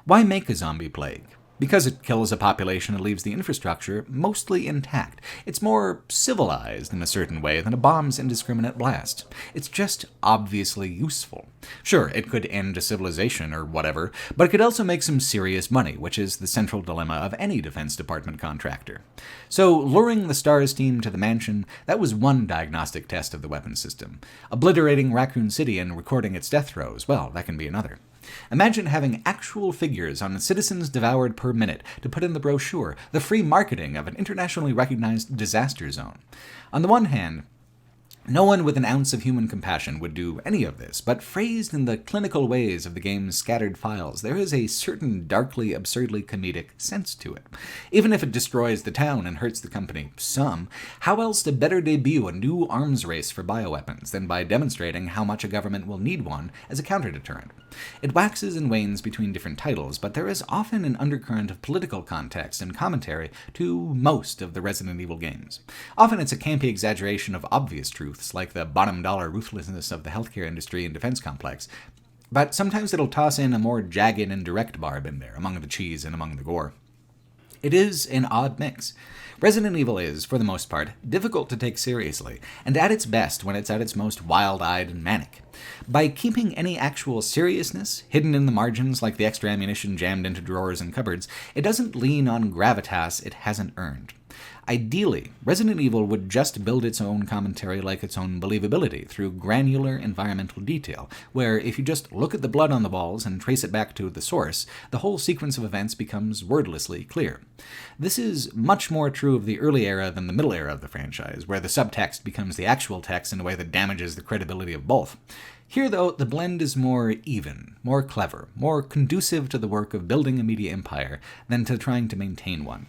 Why make a zombie plague? Because it kills a population and leaves the infrastructure mostly intact. It's more civilized in a certain way than a bomb's indiscriminate blast. It's just obviously useful. Sure, it could end a civilization or whatever, but it could also make some serious money, which is the central dilemma of any Defense Department contractor. So, luring the STARS team to the mansion, that was one diagnostic test of the weapon system. Obliterating Raccoon City and recording its death throes, well, that can be another. Imagine having actual figures on citizens devoured per minute to put in the brochure, the free marketing of an internationally recognized disaster zone. On the one hand, no one with an ounce of human compassion would do any of this, but phrased in the clinical ways of the game's scattered files, there is a certain darkly, absurdly comedic sense to it. Even if it destroys the town and hurts the company some, how else to better debut a new arms race for bioweapons than by demonstrating how much a government will need one as a counter-deterrent? It waxes and wanes between different titles, but there is often an undercurrent of political context and commentary to most of the Resident Evil games. Often it's a campy exaggeration of obvious truths, like the bottom-dollar ruthlessness of the healthcare industry and defense complex, but sometimes it'll toss in a more jagged and direct barb in there, among the cheese and among the gore. It is an odd mix. Resident Evil is, for the most part, difficult to take seriously, and at its best when it's at its most wild-eyed and manic. By keeping any actual seriousness hidden in the margins like the extra ammunition jammed into drawers and cupboards, it doesn't lean on gravitas it hasn't earned. Ideally, Resident Evil would just build its own commentary like its own believability through granular environmental detail, where if you just look at the blood on the walls and trace it back to the source, the whole sequence of events becomes wordlessly clear. This is much more true of the early era than the middle era of the franchise, where the subtext becomes the actual text in a way that damages the credibility of both. Here, though, the blend is more even, more clever, more conducive to the work of building a media empire than to trying to maintain one.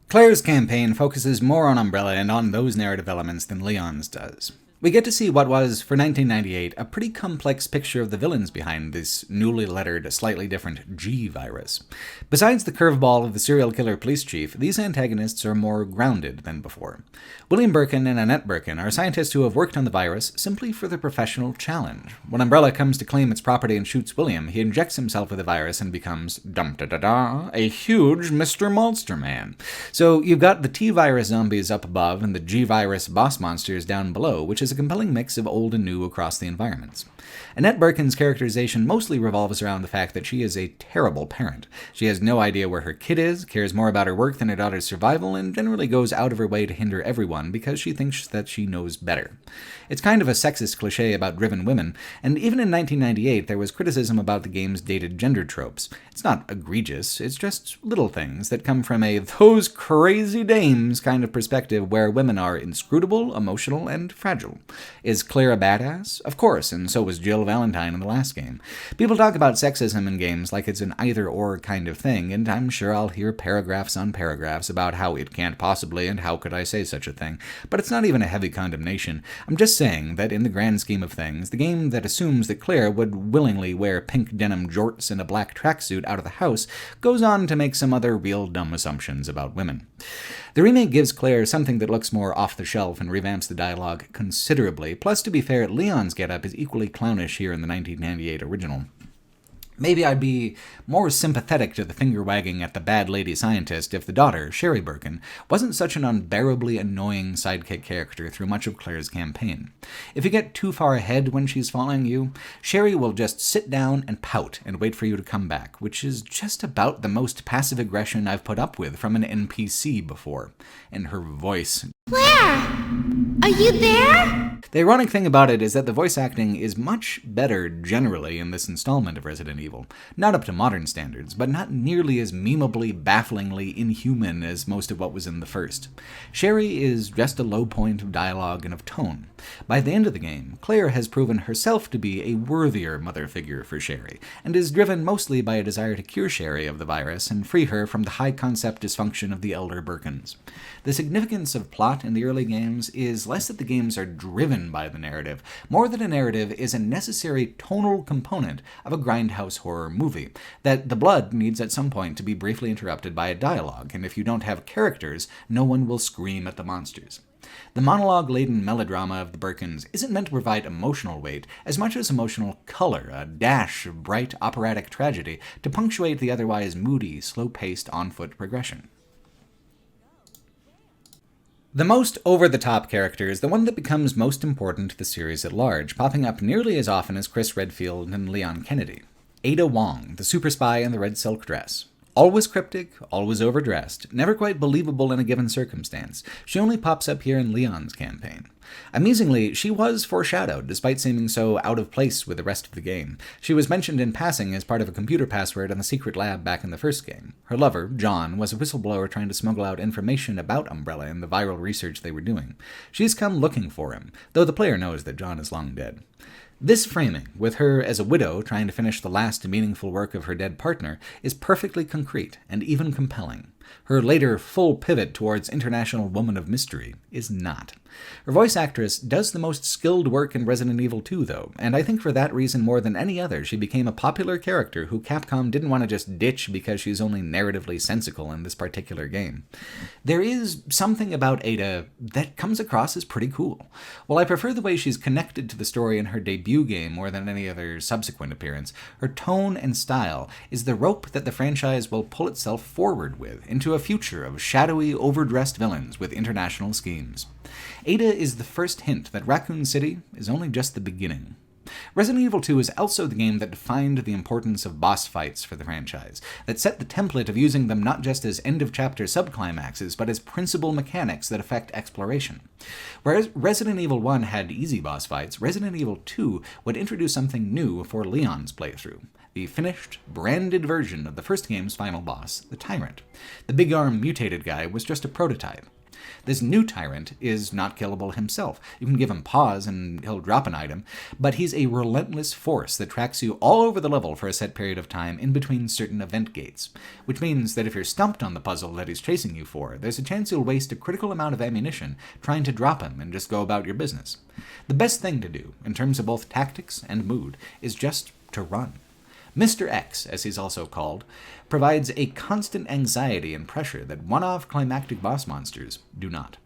Claire's campaign focuses more on Umbrella and on those narrative elements than Leon's does. We get to see what was, for 1998, a pretty complex picture of the villains behind this newly lettered, slightly different G-Virus. Besides the curveball of the serial killer police chief, these antagonists are more grounded than before. William Birkin and Annette Birkin are scientists who have worked on the virus simply for the professional challenge. When Umbrella comes to claim its property and shoots William, he injects himself with the virus and becomes, dum-da-da-da, a huge Mr. Monster Man. So you've got the T-Virus zombies up above and the G-Virus boss monsters down below, which is a compelling mix of old and new across the environments. Annette Birkin's characterization mostly revolves around the fact that she is a terrible parent. She has no idea where her kid is, cares more about her work than her daughter's survival, and generally goes out of her way to hinder everyone because she thinks that she knows better. It's kind of a sexist cliche about driven women, and even in 1998 there was criticism about the game's dated gender tropes. It's not egregious, it's just little things that come from a those crazy dames kind of perspective where women are inscrutable, emotional, and fragile. Is Claire a badass? Of course, and so was Jill Valentine in the last game. People talk about sexism in games like it's an either-or kind of thing, and I'm sure I'll hear paragraphs on paragraphs about how it can't possibly and how could I say such a thing, but it's not even a heavy condemnation. I'm just saying that in the grand scheme of things, the game that assumes that Claire would willingly wear pink denim jorts and a black tracksuit out of the house goes on to make some other real dumb assumptions about women. The remake gives Claire something that looks more off-the-shelf and revamps the dialogue considerably, plus to be fair, Leon's getup is equally clownish here in the 1998 original. Maybe I'd be more sympathetic to the finger-wagging at the bad lady scientist if the daughter, Sherry Birkin, wasn't such an unbearably annoying sidekick character through much of Claire's campaign. If you get too far ahead when she's following you, Sherry will just sit down and pout and wait for you to come back, which is just about the most passive aggression I've put up with from an NPC before. And her voice... Claire! Are you there? The ironic thing about it is that the voice acting is much better generally in this installment of Resident Evil. Not up to modern standards, but not nearly as memeably, bafflingly inhuman as most of what was in the first. Sherry is just a low point of dialogue and of tone. By the end of the game, Claire has proven herself to be a worthier mother figure for Sherry, and is driven mostly by a desire to cure Sherry of the virus and free her from the high-concept dysfunction of the elder Birkins. The significance of plot in the early games is less that the games are driven by the narrative, more that a narrative is a necessary tonal component of a grindhouse horror movie, that the blood needs at some point to be briefly interrupted by a dialogue, and if you don't have characters, no one will scream at the monsters. The monologue-laden melodrama of the Birkins isn't meant to provide emotional weight as much as emotional color, a dash of bright operatic tragedy to punctuate the otherwise moody, slow-paced on-foot progression. The most over-the-top character is the one that becomes most important to the series at large, popping up nearly as often as Chris Redfield and Leon Kennedy. Ada Wong, the super spy in the red silk dress. Always cryptic, always overdressed, never quite believable in a given circumstance. She only pops up here in Leon's campaign. Amusingly, she was foreshadowed, despite seeming so out of place with the rest of the game. She was mentioned in passing as part of a computer password in the secret lab back in the first game. Her lover, John, was a whistleblower trying to smuggle out information about Umbrella and the viral research they were doing. She's come looking for him, though the player knows that John is long dead. This framing, with her as a widow trying to finish the last meaningful work of her dead partner, is perfectly concrete and even compelling. Her later full pivot towards international woman of mystery is not. Her voice actress does the most skilled work in Resident Evil 2, though, and I think for that reason more than any other she became a popular character who Capcom didn't want to just ditch because she's only narratively sensical in this particular game. There is something about Ada that comes across as pretty cool. While I prefer the way she's connected to the story in her debut game more than any other subsequent appearance, her tone and style is the rope that the franchise will pull itself forward with into a future of shadowy, overdressed villains with international schemes. Ada is the first hint that Raccoon City is only just the beginning. Resident Evil 2 is also the game that defined the importance of boss fights for the franchise, that set the template of using them not just as end-of-chapter subclimaxes, but as principal mechanics that affect exploration. Whereas Resident Evil 1 had easy boss fights, Resident Evil 2 would introduce something new for Leon's playthrough. The finished, branded version of the first game's final boss, the Tyrant. The big-arm mutated guy was just a prototype. This new Tyrant is not killable himself. You can give him pause and he'll drop an item, but he's a relentless force that tracks you all over the level for a set period of time in between certain event gates, which means that if you're stumped on the puzzle that he's chasing you for, there's a chance you'll waste a critical amount of ammunition trying to drop him and just go about your business. The best thing to do, in terms of both tactics and mood, is just to run. Mr. X, as he's also called, provides a constant anxiety and pressure that one-off climactic boss monsters do not.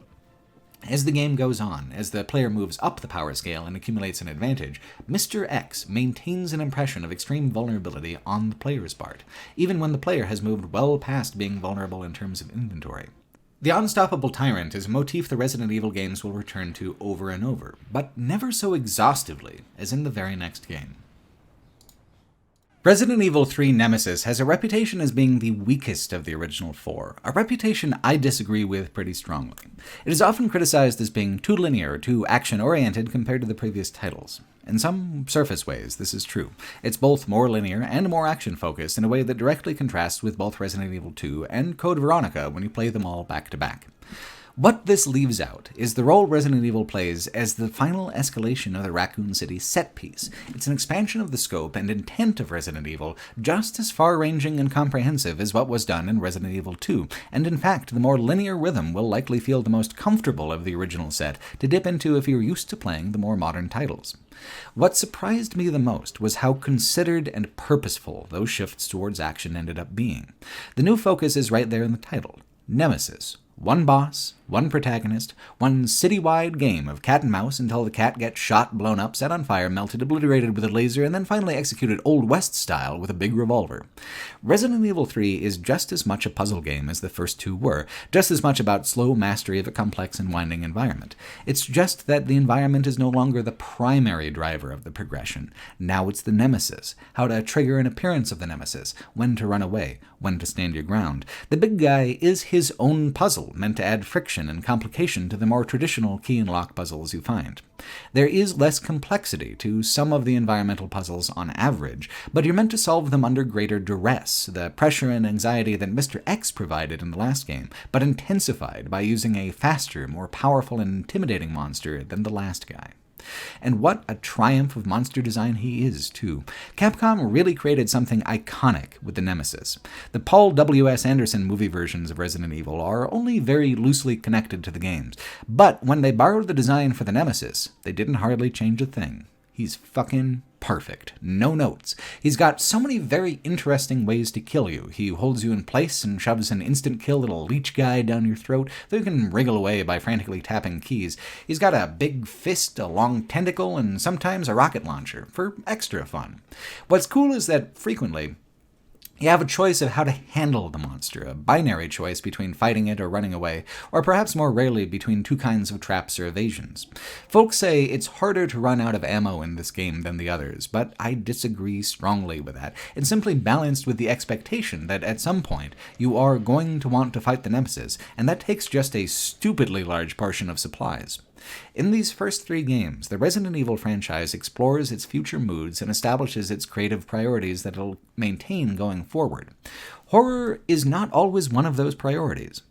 As the game goes on, as the player moves up the power scale and accumulates an advantage, Mr. X maintains an impression of extreme vulnerability on the player's part, even when the player has moved well past being vulnerable in terms of inventory. The unstoppable tyrant is a motif the Resident Evil games will return to over and over, but never so exhaustively as in the very next game. Resident Evil 3 Nemesis has a reputation as being the weakest of the original four, a reputation I disagree with pretty strongly. It is often criticized as being too linear, too action-oriented compared to the previous titles. In some surface ways, this is true. It's both more linear and more action-focused in a way that directly contrasts with both Resident Evil 2 and Code Veronica when you play them all back-to-back. What this leaves out is the role Resident Evil plays as the final escalation of the Raccoon City set piece. It's an expansion of the scope and intent of Resident Evil, just as far-ranging and comprehensive as what was done in Resident Evil 2, and in fact, the more linear rhythm will likely feel the most comfortable of the original set to dip into if you're used to playing the more modern titles. What surprised me the most was how considered and purposeful those shifts towards action ended up being. The new focus is right there in the title, Nemesis. One boss, one protagonist, one citywide game of cat and mouse until the cat gets shot, blown up, set on fire, melted, obliterated with a laser, and then finally executed Old West style with a big revolver. Resident Evil 3 is just as much a puzzle game as the first two were, just as much about slow mastery of a complex and winding environment. It's just that the environment is no longer the primary driver of the progression. Now it's the nemesis, how to trigger an appearance of the nemesis, when to run away, when to stand your ground. The big guy is his own puzzle, meant to add friction action and complication to the more traditional key and lock puzzles you find. There is less complexity to some of the environmental puzzles on average, but you're meant to solve them under greater duress, the pressure and anxiety that Mr. X provided in the last game, but intensified by using a faster, more powerful and intimidating monster than the last guy. And what a triumph of monster design he is, too. Capcom really created something iconic with the Nemesis. The Paul W.S. Anderson movie versions of Resident Evil are only very loosely connected to the games, but when they borrowed the design for the Nemesis, they didn't hardly change a thing. He's fucking perfect. No notes. He's got so many very interesting ways to kill you. He holds you in place and shoves an instant kill little leech guy down your throat that you can wriggle away by frantically tapping keys. He's got a big fist, a long tentacle, and sometimes a rocket launcher for extra fun. What's cool is that frequently you have a choice of how to handle the monster, a binary choice between fighting it or running away, or perhaps more rarely between two kinds of traps or evasions. Folks say it's harder to run out of ammo in this game than the others, but I disagree strongly with that. It's simply balanced with the expectation that at some point you are going to want to fight the Nemesis, and that takes just a stupidly large portion of supplies. In these first 3 games, the Resident Evil franchise explores its future moods and establishes its creative priorities that it'll maintain going forward. Horror is not always one of those priorities.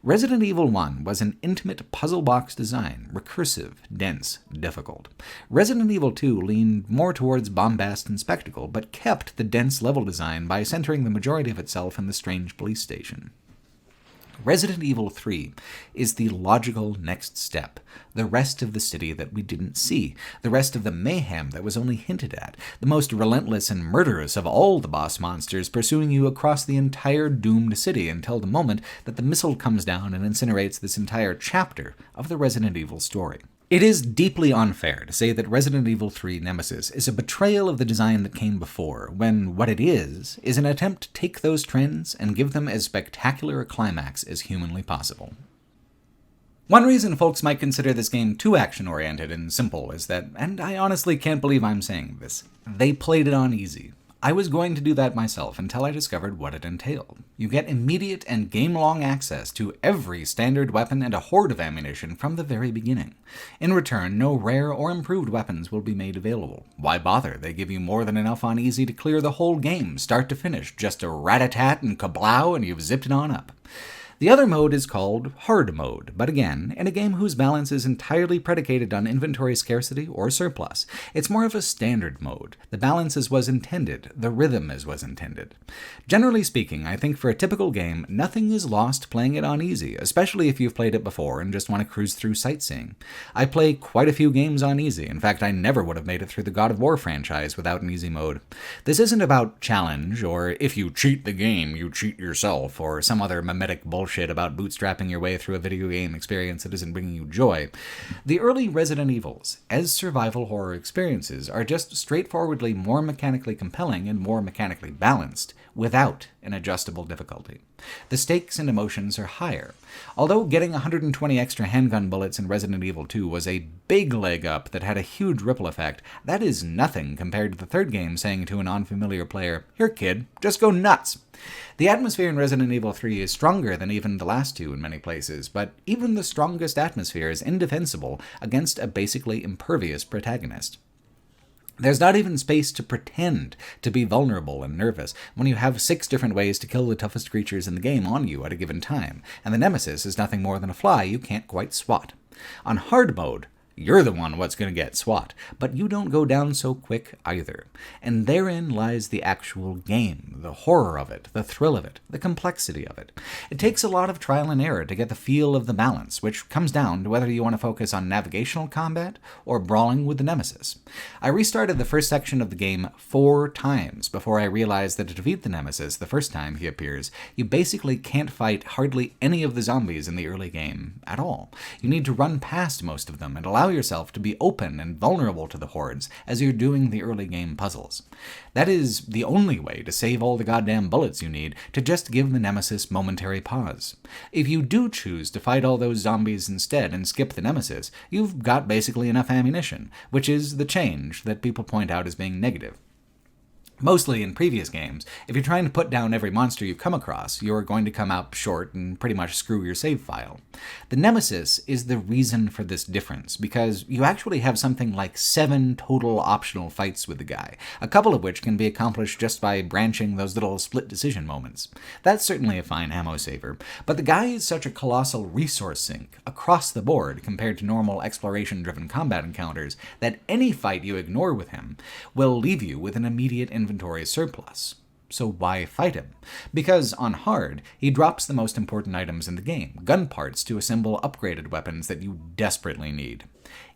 Resident Evil 1 was an intimate puzzle box design, recursive, dense, difficult. Resident Evil 2 leaned more towards bombast and spectacle, but kept the dense level design by centering the majority of itself in the strange police station. Resident Evil 3 is the logical next step, the rest of the city that we didn't see, the rest of the mayhem that was only hinted at, the most relentless and murderous of all the boss monsters pursuing you across the entire doomed city until the moment that the missile comes down and incinerates this entire chapter of the Resident Evil story. It is deeply unfair to say that Resident Evil 3 Nemesis is a betrayal of the design that came before, when what it is an attempt to take those trends and give them as spectacular a climax as humanly possible. One reason folks might consider this game too action-oriented and simple is that, and I honestly can't believe I'm saying this, they played it on easy. I was going to do that myself until I discovered what it entailed. You get immediate and game-long access to every standard weapon and a horde of ammunition from the very beginning. In return, no rare or improved weapons will be made available. Why bother? They give you more than enough on easy to clear the whole game, start to finish. Just a rat-a-tat and kablow and you've zipped it on up. The other mode is called Hard Mode, but again, in a game whose balance is entirely predicated on inventory scarcity or surplus, it's more of a standard mode. The balance as was intended, the rhythm as was intended. Generally speaking, I think for a typical game, nothing is lost playing it on easy, especially if you've played it before and just want to cruise through sightseeing. I play quite a few games on easy. In fact, I never would have made it through the God of War franchise without an easy mode. This isn't about challenge, or if you cheat the game, you cheat yourself, or some other mimetic bullshit about bootstrapping your way through a video game experience that isn't bringing you joy. The early Resident Evils, as survival horror experiences, are just straightforwardly more mechanically compelling and more mechanically balanced, without an adjustable difficulty. The stakes and emotions are higher. Although getting 120 extra handgun bullets in Resident Evil 2 was a big leg up that had a huge ripple effect, that is nothing compared to the third game saying to an unfamiliar player, "Here kid, just go nuts." The atmosphere in Resident Evil 3 is stronger than even the last two in many places, but even the strongest atmosphere is indefensible against a basically impervious protagonist. There's not even space to pretend to be vulnerable and nervous when you have 6 different ways to kill the toughest creatures in the game on you at a given time, and the Nemesis is nothing more than a fly you can't quite swat. On hard mode, you're the one what's going to get swat, but you don't go down so quick either. And therein lies the actual game, the horror of it, the thrill of it, the complexity of it. It takes a lot of trial and error to get the feel of the balance, which comes down to whether you want to focus on navigational combat or brawling with the Nemesis. I restarted the first section of the game 4 times before I realized that to defeat the Nemesis the first time he appears, you basically can't fight hardly any of the zombies in the early game at all. You need to run past most of them and allow yourself to be open and vulnerable to the hordes as you're doing the early game puzzles. That is the only way to save all the goddamn bullets you need to just give the Nemesis momentary pause. If you do choose to fight all those zombies instead and skip the Nemesis, you've got basically enough ammunition, which is the change that people point out as being negative. Mostly in previous games, if you're trying to put down every monster you come across, you're going to come out short and pretty much screw your save file. The Nemesis is the reason for this difference, because you actually have something like 7 total optional fights with the guy, a couple of which can be accomplished just by branching those little split decision moments. That's certainly a fine ammo saver, but the guy is such a colossal resource sink across the board compared to normal exploration-driven combat encounters that any fight you ignore with him will leave you with an immediate inventory surplus. So why fight him? Because on hard, he drops the most important items in the game, gun parts to assemble upgraded weapons that you desperately need.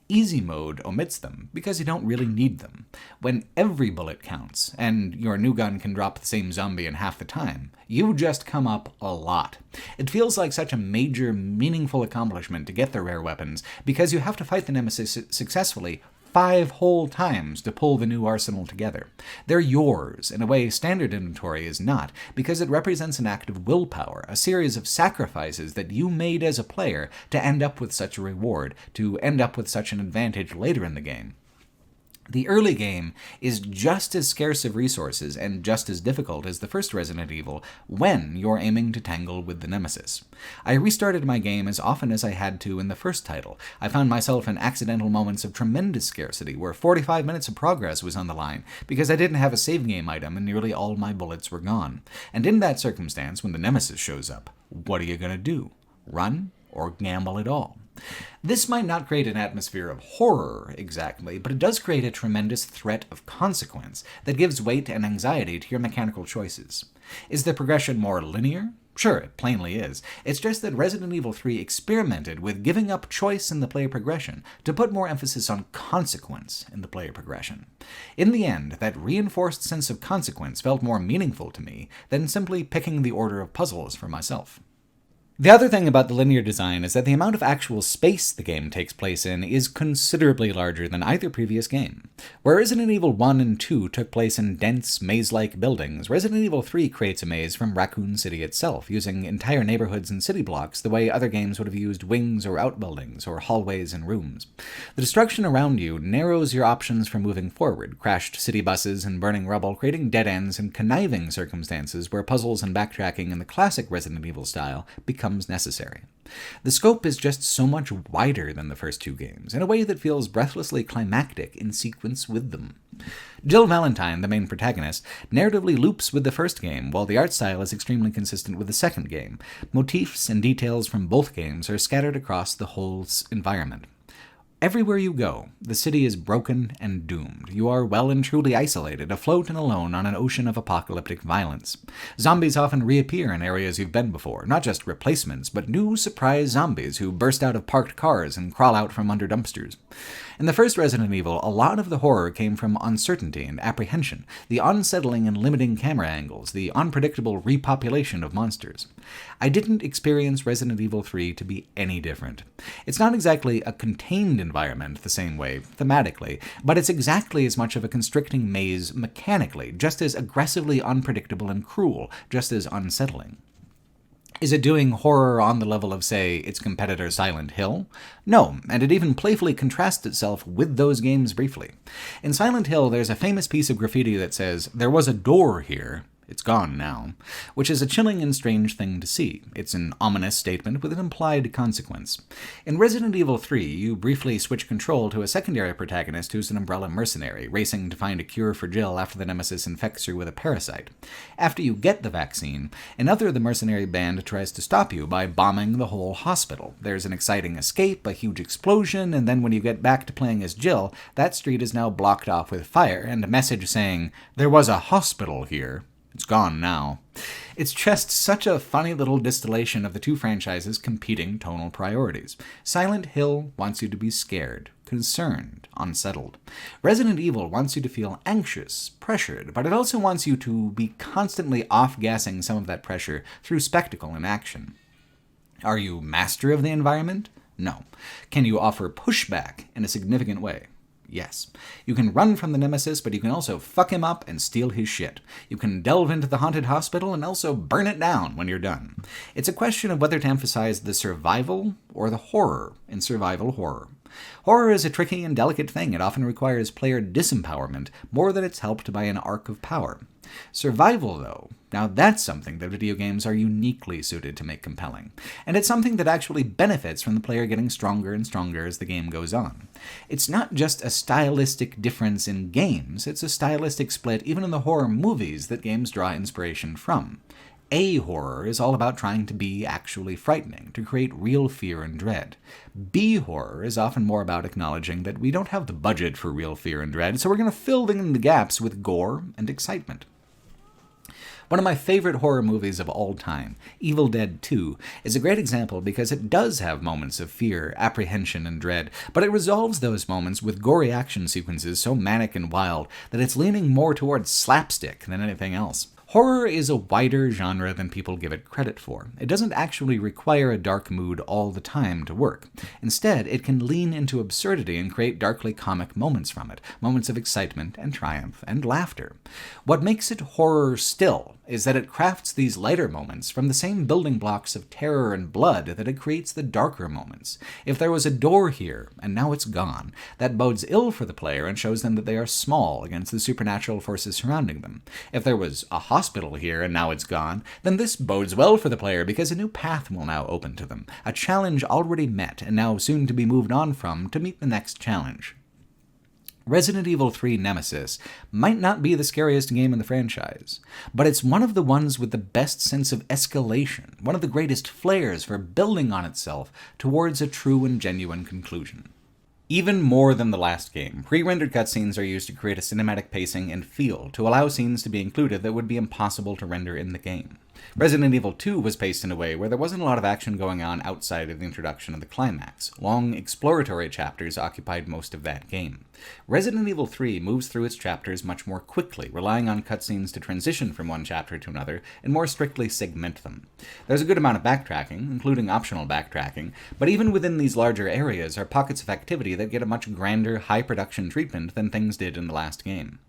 Easy mode omits them, because you don't really need them. When every bullet counts, and your new gun can drop the same zombie in half the time, you just come up a lot. It feels like such a major, meaningful accomplishment to get the rare weapons, because you have to fight the Nemesis successfully 5 whole times to pull the new arsenal together. They're yours, in a way standard inventory is not, because it represents an act of willpower, a series of sacrifices that you made as a player to end up with such a reward, to end up with such an advantage later in the game. The early game is just as scarce of resources and just as difficult as the first Resident Evil when you're aiming to tangle with the Nemesis. I restarted my game as often as I had to in the first title. I found myself in accidental moments of tremendous scarcity where 45 minutes of progress was on the line because I didn't have a save game item and nearly all my bullets were gone. And in that circumstance, when the Nemesis shows up, what are you going to do? Run or gamble at all? This might not create an atmosphere of horror exactly, but it does create a tremendous threat of consequence that gives weight and anxiety to your mechanical choices. Is the progression more linear? Sure, it plainly is. It's just that Resident Evil 3 experimented with giving up choice in the player progression to put more emphasis on consequence in the player progression. In the end, that reinforced sense of consequence felt more meaningful to me than simply picking the order of puzzles for myself. The other thing about the linear design is that the amount of actual space the game takes place in is considerably larger than either previous game. Where Resident Evil 1 and 2 took place in dense, maze-like buildings, Resident Evil 3 creates a maze from Raccoon City itself, using entire neighborhoods and city blocks the way other games would have used wings or outbuildings, or hallways and rooms. The destruction around you narrows your options for moving forward, crashed city buses and burning rubble creating dead ends and conniving circumstances where puzzles and backtracking in the classic Resident Evil style becomes necessary. The scope is just so much wider than the first 2 games, in a way that feels breathlessly climactic in sequence with them. Jill Valentine, the main protagonist, narratively loops with the first game, while the art style is extremely consistent with the second game. Motifs and details from both games are scattered across the whole environment. Everywhere you go, the city is broken and doomed. You are well and truly isolated, afloat and alone on an ocean of apocalyptic violence. Zombies often reappear in areas you've been before, not just replacements, but new surprise zombies who burst out of parked cars and crawl out from under dumpsters. In the first Resident Evil, a lot of the horror came from uncertainty and apprehension, the unsettling and limiting camera angles, the unpredictable repopulation of monsters. I didn't experience Resident Evil 3 to be any different. It's not exactly a contained environment the same way, thematically, but it's exactly as much of a constricting maze mechanically, just as aggressively unpredictable and cruel, just as unsettling. Is it doing horror on the level of, say, its competitor Silent Hill? No, and it even playfully contrasts itself with those games briefly. In Silent Hill, there's a famous piece of graffiti that says, "There was a door here. It's gone now," which is a chilling and strange thing to see. It's an ominous statement with an implied consequence. In Resident Evil 3, you briefly switch control to a secondary protagonist who's an Umbrella mercenary, racing to find a cure for Jill after the Nemesis infects her with a parasite. After you get the vaccine, another of the mercenary band tries to stop you by bombing the whole hospital. There's an exciting escape, a huge explosion, and then when you get back to playing as Jill, that street is now blocked off with fire, and a message saying, "There was a hospital here. It's gone now." It's just such a funny little distillation of the 2 franchises' competing tonal priorities. Silent Hill wants you to be scared, concerned, unsettled. Resident Evil wants you to feel anxious, pressured, but it also wants you to be constantly off-gassing some of that pressure through spectacle and action. Are you master of the environment? No. Can you offer pushback in a significant way? Yes. You can run from the Nemesis, but you can also fuck him up and steal his shit. You can delve into the haunted hospital and also burn it down when you're done. It's a question of whether to emphasize the survival or the horror in survival horror. Horror is a tricky and delicate thing. It often requires player disempowerment more than it's helped by an arc of power. Survival, though, now that's something that video games are uniquely suited to make compelling, and it's something that actually benefits from the player getting stronger and stronger as the game goes on. It's not just a stylistic difference in games, it's a stylistic split even in the horror movies that games draw inspiration from. A horror is all about trying to be actually frightening, to create real fear and dread. B horror is often more about acknowledging that we don't have the budget for real fear and dread, so we're going to fill in the gaps with gore and excitement. One of my favorite horror movies of all time, Evil Dead 2, is a great example because it does have moments of fear, apprehension, and dread, but it resolves those moments with gory action sequences so manic and wild that it's leaning more towards slapstick than anything else. Horror is a wider genre than people give it credit for. It doesn't actually require a dark mood all the time to work. Instead, it can lean into absurdity and create darkly comic moments from it, moments of excitement and triumph and laughter. What makes it horror still is that it crafts these lighter moments from the same building blocks of terror and blood that it creates the darker moments. If there was a door here, and now it's gone, that bodes ill for the player and shows them that they are small against the supernatural forces surrounding them. If there was a hospital here and now it's gone, then this bodes well for the player because a new path will now open to them, a challenge already met and now soon to be moved on from to meet the next challenge. Resident Evil 3 Nemesis might not be the scariest game in the franchise, but it's one of the ones with the best sense of escalation, one of the greatest flares for building on itself towards a true and genuine conclusion. Even more than the last game, pre-rendered cutscenes are used to create a cinematic pacing and feel to allow scenes to be included that would be impossible to render in the game. Resident Evil 2 was paced in a way where there wasn't a lot of action going on outside of the introduction of the climax. Long, exploratory chapters occupied most of that game. Resident Evil 3 moves through its chapters much more quickly, relying on cutscenes to transition from one chapter to another and more strictly segment them. There's a good amount of backtracking, including optional backtracking, but even within these larger areas are pockets of activity that get a much grander, high-production treatment than things did in the last game.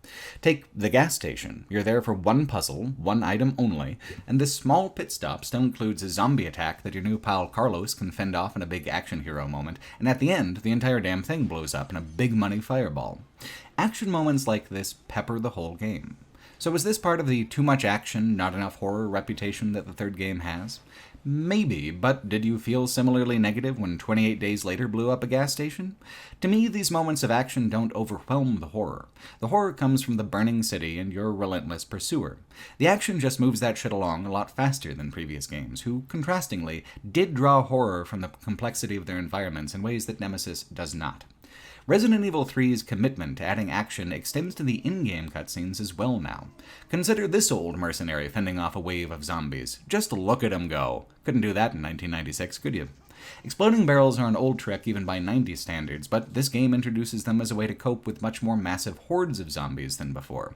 Take the gas station. You're there for one puzzle, one item only, and this small pit stop still includes a zombie attack that your new pal Carlos can fend off in a big action hero moment, and at the end, the entire damn thing blows up in a big money fireball. Action moments like this pepper the whole game. So is this part of the too much action, not enough horror reputation that the third game has? Maybe, but did you feel similarly negative when 28 Days Later blew up a gas station? To me, these moments of action don't overwhelm the horror. The horror comes from the burning city and your relentless pursuer. The action just moves that shit along a lot faster than previous games, who, contrastingly, did draw horror from the complexity of their environments in ways that Nemesis does not. Resident Evil 3's commitment to adding action extends to the in-game cutscenes as well now. Consider this old mercenary fending off a wave of zombies. Just look at him go. Couldn't do that in 1996, could you? Exploding barrels are an old trick even by 90s standards, but this game introduces them as a way to cope with much more massive hordes of zombies than before.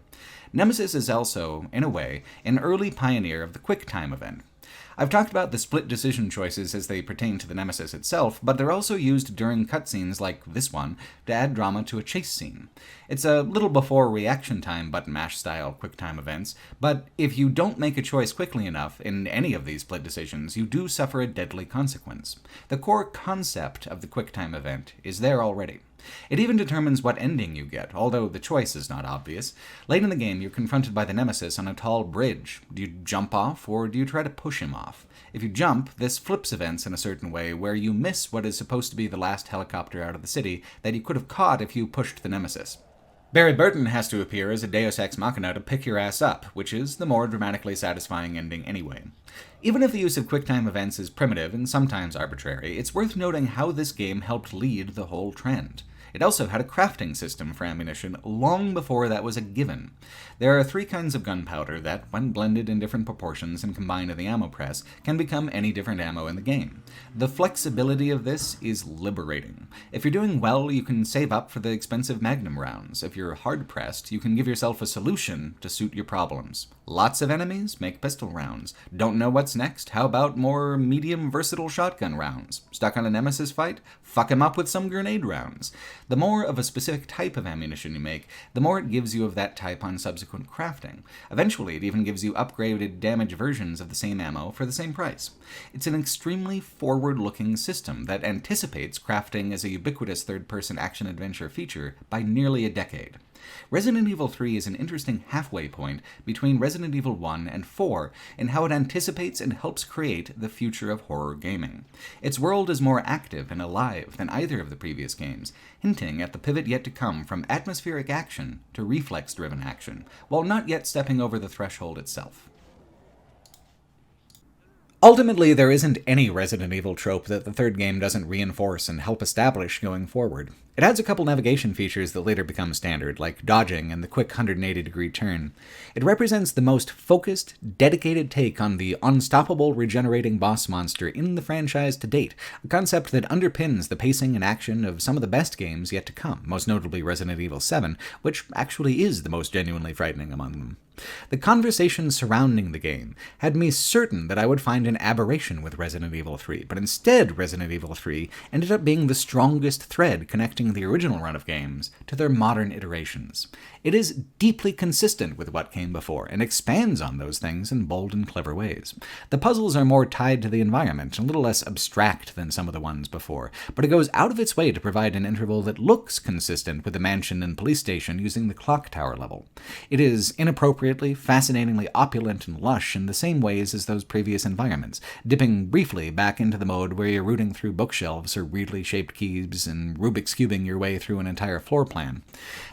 Nemesis is also, in a way, an early pioneer of the QuickTime event. I've talked about the split decision choices as they pertain to the Nemesis itself, but they're also used during cutscenes like this one to add drama to a chase scene. It's a little before reaction time button mash style QuickTime events, but if you don't make a choice quickly enough in any of these split decisions, you do suffer a deadly consequence. The core concept of the QuickTime event is there already. It even determines what ending you get, although the choice is not obvious. Late in the game, you're confronted by the Nemesis on a tall bridge. Do you jump off, or do you try to push him off? If you jump, this flips events in a certain way where you miss what is supposed to be the last helicopter out of the city that you could have caught if you pushed the Nemesis. Barry Burton has to appear as a Deus Ex Machina to pick your ass up, which is the more dramatically satisfying ending anyway. Even if the use of QuickTime events is primitive and sometimes arbitrary, it's worth noting how this game helped lead the whole trend. It also had a crafting system for ammunition long before that was a given. There are 3 kinds of gunpowder that, when blended in different proportions and combined in the ammo press, can become any different ammo in the game. The flexibility of this is liberating. If you're doing well, you can save up for the expensive Magnum rounds. If you're hard-pressed, you can give yourself a solution to suit your problems. Lots of enemies? Make pistol rounds. Don't know what's next? How about more medium versatile shotgun rounds? Stuck on a Nemesis fight? Fuck him up with some grenade rounds. The more of a specific type of ammunition you make, the more it gives you of that type on subsequent crafting. Eventually, it even gives you upgraded damage versions of the same ammo for the same price. It's an extremely forward-looking system that anticipates crafting as a ubiquitous third-person action-adventure feature by nearly a decade. Resident Evil 3 is an interesting halfway point between Resident Evil 1 and 4 in how it anticipates and helps create the future of horror gaming. Its world is more active and alive than either of the previous games, hinting at the pivot yet to come from atmospheric action to reflex-driven action, while not yet stepping over the threshold itself. Ultimately, there isn't any Resident Evil trope that the third game doesn't reinforce and help establish going forward. It adds a couple navigation features that later become standard, like dodging and the quick 180-degree turn. It represents the most focused, dedicated take on the unstoppable regenerating boss monster in the franchise to date, a concept that underpins the pacing and action of some of the best games yet to come, most notably Resident Evil 7, which actually is the most genuinely frightening among them. The conversation surrounding the game had me certain that I would find an aberration with Resident Evil 3, but instead Resident Evil 3 ended up being the strongest thread connecting the original run of games to their modern iterations. It is deeply consistent with what came before, and expands on those things in bold and clever ways. The puzzles are more tied to the environment, a little less abstract than some of the ones before, but it goes out of its way to provide an interval that looks consistent with the mansion and police station using the clock tower level. It is inappropriately, fascinatingly opulent and lush in the same ways as those previous environments, dipping briefly back into the mode where you're rooting through bookshelves or weirdly shaped keys and Rubik's cubing your way through an entire floor plan.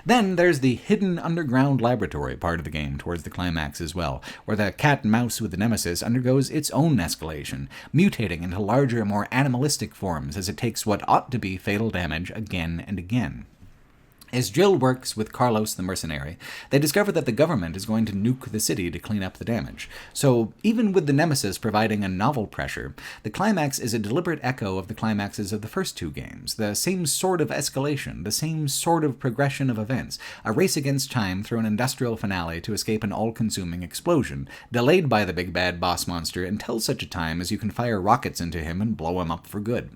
Then there's the hidden underground laboratory part of the game towards the climax as well, where the cat and mouse with the Nemesis undergoes its own escalation, mutating into larger, more animalistic forms as it takes what ought to be fatal damage again and again. As Jill works with Carlos the mercenary, they discover that the government is going to nuke the city to clean up the damage. So, even with the Nemesis providing a novel pressure, the climax is a deliberate echo of the climaxes of the first two games, the same sort of escalation, the same sort of progression of events, a race against time through an industrial finale to escape an all-consuming explosion, delayed by the big bad boss monster until such a time as you can fire rockets into him and blow him up for good.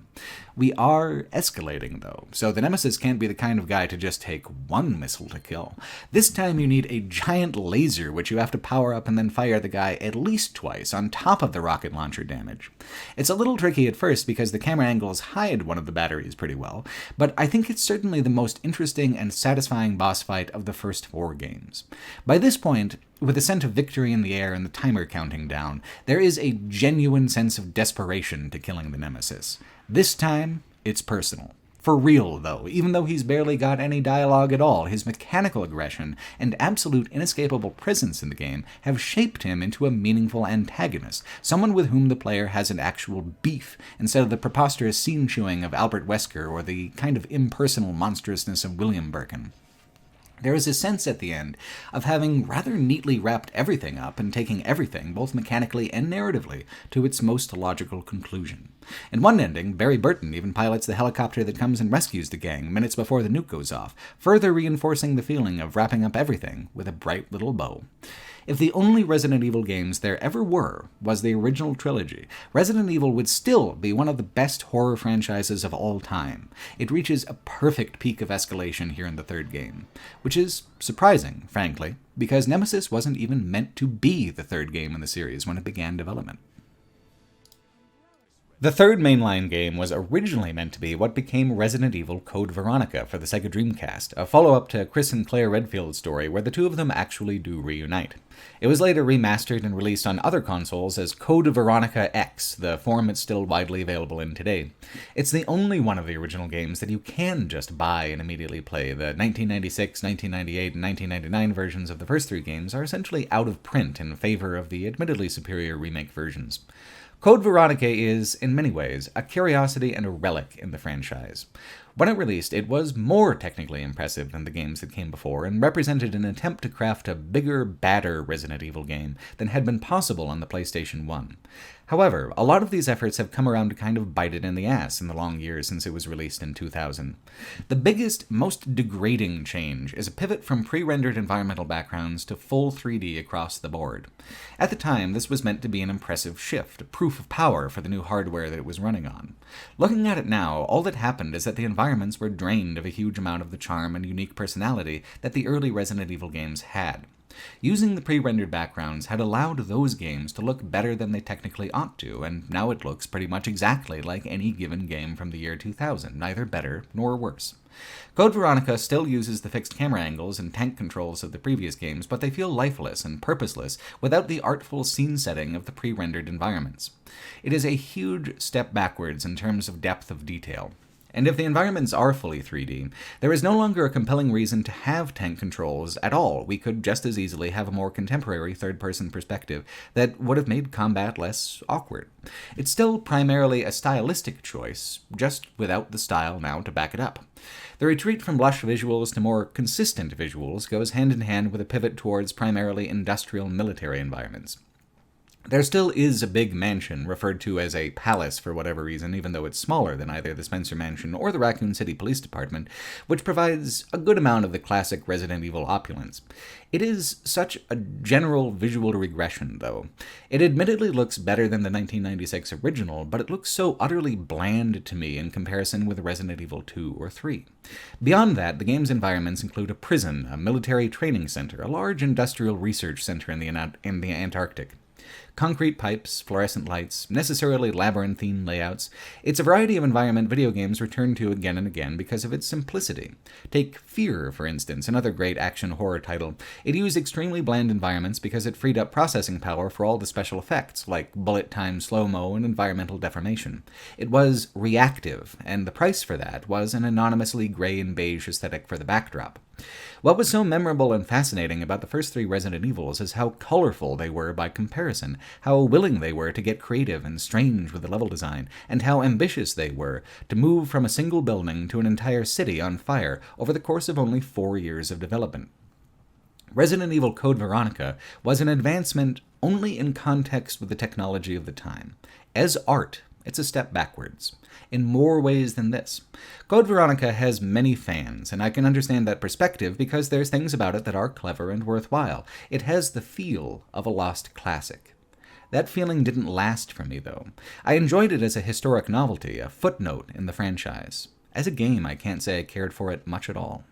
We are escalating, though, so the Nemesis can't be the kind of guy to just take one missile to kill. This time you need a giant laser, which you have to power up and then fire the guy at least twice, on top of the rocket launcher damage. It's a little tricky at first because the camera angles hide one of the batteries pretty well, but I think it's certainly the most interesting and satisfying boss fight of the first four games. By this point, with the scent of victory in the air and the timer counting down, there is a genuine sense of desperation to killing the Nemesis. This time, it's personal. For real, though, even though he's barely got any dialogue at all, his mechanical aggression and absolute inescapable presence in the game have shaped him into a meaningful antagonist, someone with whom the player has an actual beef, instead of the preposterous scene-chewing of Albert Wesker or the kind of impersonal monstrousness of William Birkin. There is a sense at the end of having rather neatly wrapped everything up and taking everything, both mechanically and narratively, to its most logical conclusion. In one ending, Barry Burton even pilots the helicopter that comes and rescues the gang minutes before the nuke goes off, further reinforcing the feeling of wrapping up everything with a bright little bow. If the only Resident Evil games there ever were was the original trilogy, Resident Evil would still be one of the best horror franchises of all time. It reaches a perfect peak of escalation here in the third game, which is surprising, frankly, because Nemesis wasn't even meant to be the third game in the series when it began development. The third mainline game was originally meant to be what became Resident Evil Code Veronica for the Sega Dreamcast, a follow-up to Chris and Claire Redfield's story where the two of them actually do reunite. It was later remastered and released on other consoles as Code Veronica X, the form it's still widely available in today. It's the only one of the original games that you can just buy and immediately play. The 1996, 1998, and 1999 versions of the first three games are essentially out of print in favor of the admittedly superior remake versions. Code Veronica is, in many ways, a curiosity and a relic in the franchise. When it released, it was more technically impressive than the games that came before, and represented an attempt to craft a bigger, badder Resident Evil game than had been possible on the PlayStation 1. However, a lot of these efforts have come around to kind of bite it in the ass in the long years since it was released in 2000. The biggest, most degrading change is a pivot from pre-rendered environmental backgrounds to full 3D across the board. At the time, this was meant to be an impressive shift, a proof of power for the new hardware that it was running on. Looking at it now, all that happened is that the environment environments were drained of a huge amount of the charm and unique personality that the early Resident Evil games had. Using the pre-rendered backgrounds had allowed those games to look better than they technically ought to, and now it looks pretty much exactly like any given game from the year 2000, neither better nor worse. Code Veronica still uses the fixed camera angles and tank controls of the previous games, but they feel lifeless and purposeless without the artful scene setting of the pre-rendered environments. It is a huge step backwards in terms of depth of detail. And if the environments are fully 3D, there is no longer a compelling reason to have tank controls at all. We could just as easily have a more contemporary third-person perspective that would have made combat less awkward. It's still primarily a stylistic choice, just without the style now to back it up. The retreat from lush visuals to more consistent visuals goes hand in hand with a pivot towards primarily industrial military environments. There still is a big mansion, referred to as a palace for whatever reason, even though it's smaller than either the Spencer Mansion or the Raccoon City Police Department, which provides a good amount of the classic Resident Evil opulence. It is such a general visual regression, though. It admittedly looks better than the 1996 original, but it looks so utterly bland to me in comparison with Resident Evil 2 or 3. Beyond that, the game's environments include a prison, a military training center, a large industrial research center in the Antarctic. Concrete pipes, fluorescent lights, necessarily labyrinthine layouts. It's a variety of environment video games return to again and again because of its simplicity. Take Fear, for instance, another great action horror title. It used extremely bland environments because it freed up processing power for all the special effects, like bullet time slow-mo and environmental deformation. It was reactive, and the price for that was an anonymously gray and beige aesthetic for the backdrop. What was so memorable and fascinating about the first three Resident Evils is how colorful they were by comparison, how willing they were to get creative and strange with the level design, and how ambitious they were to move from a single building to an entire city on fire over the course of only 4 years of development. Resident Evil Code Veronica was an advancement only in context with the technology of the time. As art, it's a step backwards, in more ways than this. Code Veronica has many fans, and I can understand that perspective because there's things about it that are clever and worthwhile. It has the feel of a lost classic. That feeling didn't last for me, though. I enjoyed it as a historic novelty, a footnote in the franchise. As a game, I can't say I cared for it much at all.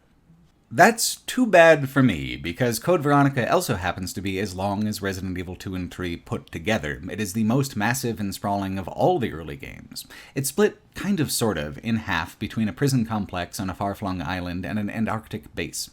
That's too bad for me, because Code Veronica also happens to be as long as Resident Evil 2 and 3 put together. It is the most massive and sprawling of all the early games. It's split, kind of sort of, in half between a prison complex on a far-flung island and an Antarctic base.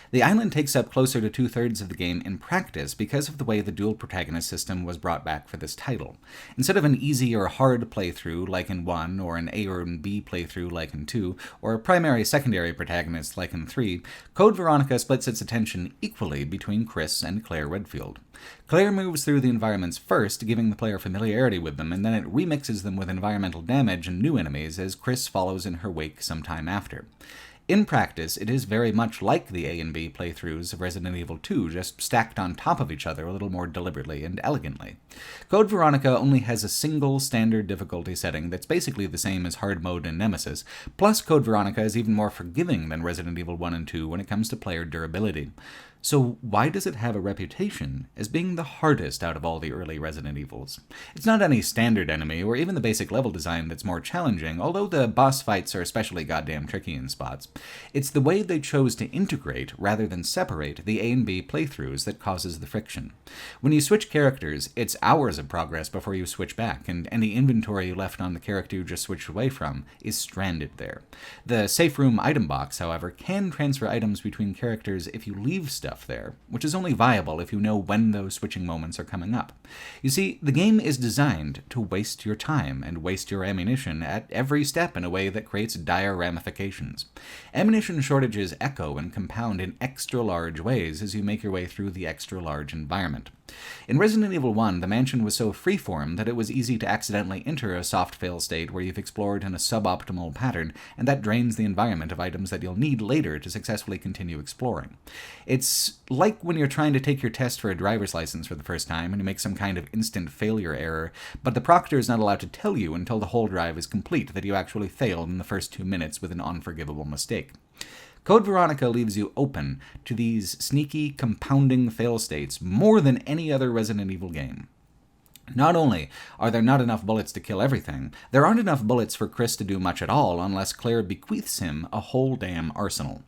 The island takes up closer to 2/3 of the game in practice because of the way the dual protagonist system was brought back for this title. Instead of an easy or hard playthrough like in 1, or an A or an B playthrough like in 2, or a primary-secondary protagonist like in 3, Code Veronica splits its attention equally between Chris and Claire Redfield. Claire moves through the environments first, giving the player familiarity with them, and then it remixes them with environmental damage and new enemies as Chris follows in her wake sometime after. In practice, it is very much like the A and B playthroughs of Resident Evil 2, just stacked on top of each other a little more deliberately and elegantly. Code Veronica only has a single standard difficulty setting that's basically the same as hard mode in Nemesis, plus Code Veronica is even more forgiving than Resident Evil 1 and 2 when it comes to player durability. So why does it have a reputation as being the hardest out of all the early Resident Evils? It's not any standard enemy, or even the basic level design that's more challenging, although the boss fights are especially goddamn tricky in spots. It's the way they chose to integrate, rather than separate, the A and B playthroughs that causes the friction. When you switch characters, it's hours of progress before you switch back, and any inventory you left on the character you just switched away from is stranded there. The safe room item box, however, can transfer items between characters if you leave stuff there, which is only viable if you know when those switching moments are coming up. You see, the game is designed to waste your time and waste your ammunition at every step in a way that creates dire ramifications. Ammunition shortages echo and compound in extra-large ways as you make your way through the extra-large environment. In Resident Evil 1, the mansion was so freeform that it was easy to accidentally enter a soft fail state where you've explored in a suboptimal pattern, and that drains the environment of items that you'll need later to successfully continue exploring. It's like when you're trying to take your test for a driver's license for the first time and you make some kind of instant failure error, but the proctor is not allowed to tell you until the whole drive is complete that you actually failed in the first 2 minutes with an unforgivable mistake. Code Veronica leaves you open to these sneaky, compounding fail states more than any other Resident Evil game. Not only are there not enough bullets to kill everything, there aren't enough bullets for Chris to do much at all unless Claire bequeaths him a whole damn arsenal.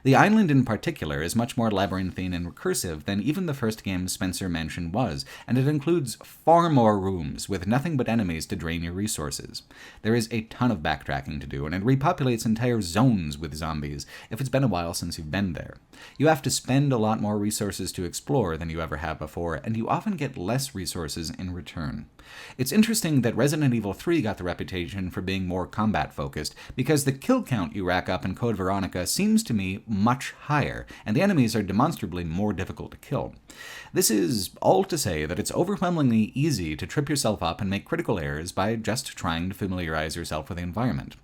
The island in particular is much more labyrinthine and recursive than even the first game Spencer mentioned was, and it includes far more rooms with nothing but enemies to drain your resources. There is a ton of backtracking to do, and it repopulates entire zones with zombies if it's been a while since you've been there. You have to spend a lot more resources to explore than you ever have before, and you often get less resources in return. It's interesting that Resident Evil 3 got the reputation for being more combat-focused, because the kill count you rack up in Code Veronica seems to me much higher, and the enemies are demonstrably more difficult to kill. This is all to say that it's overwhelmingly easy to trip yourself up and make critical errors by just trying to familiarize yourself with the environment.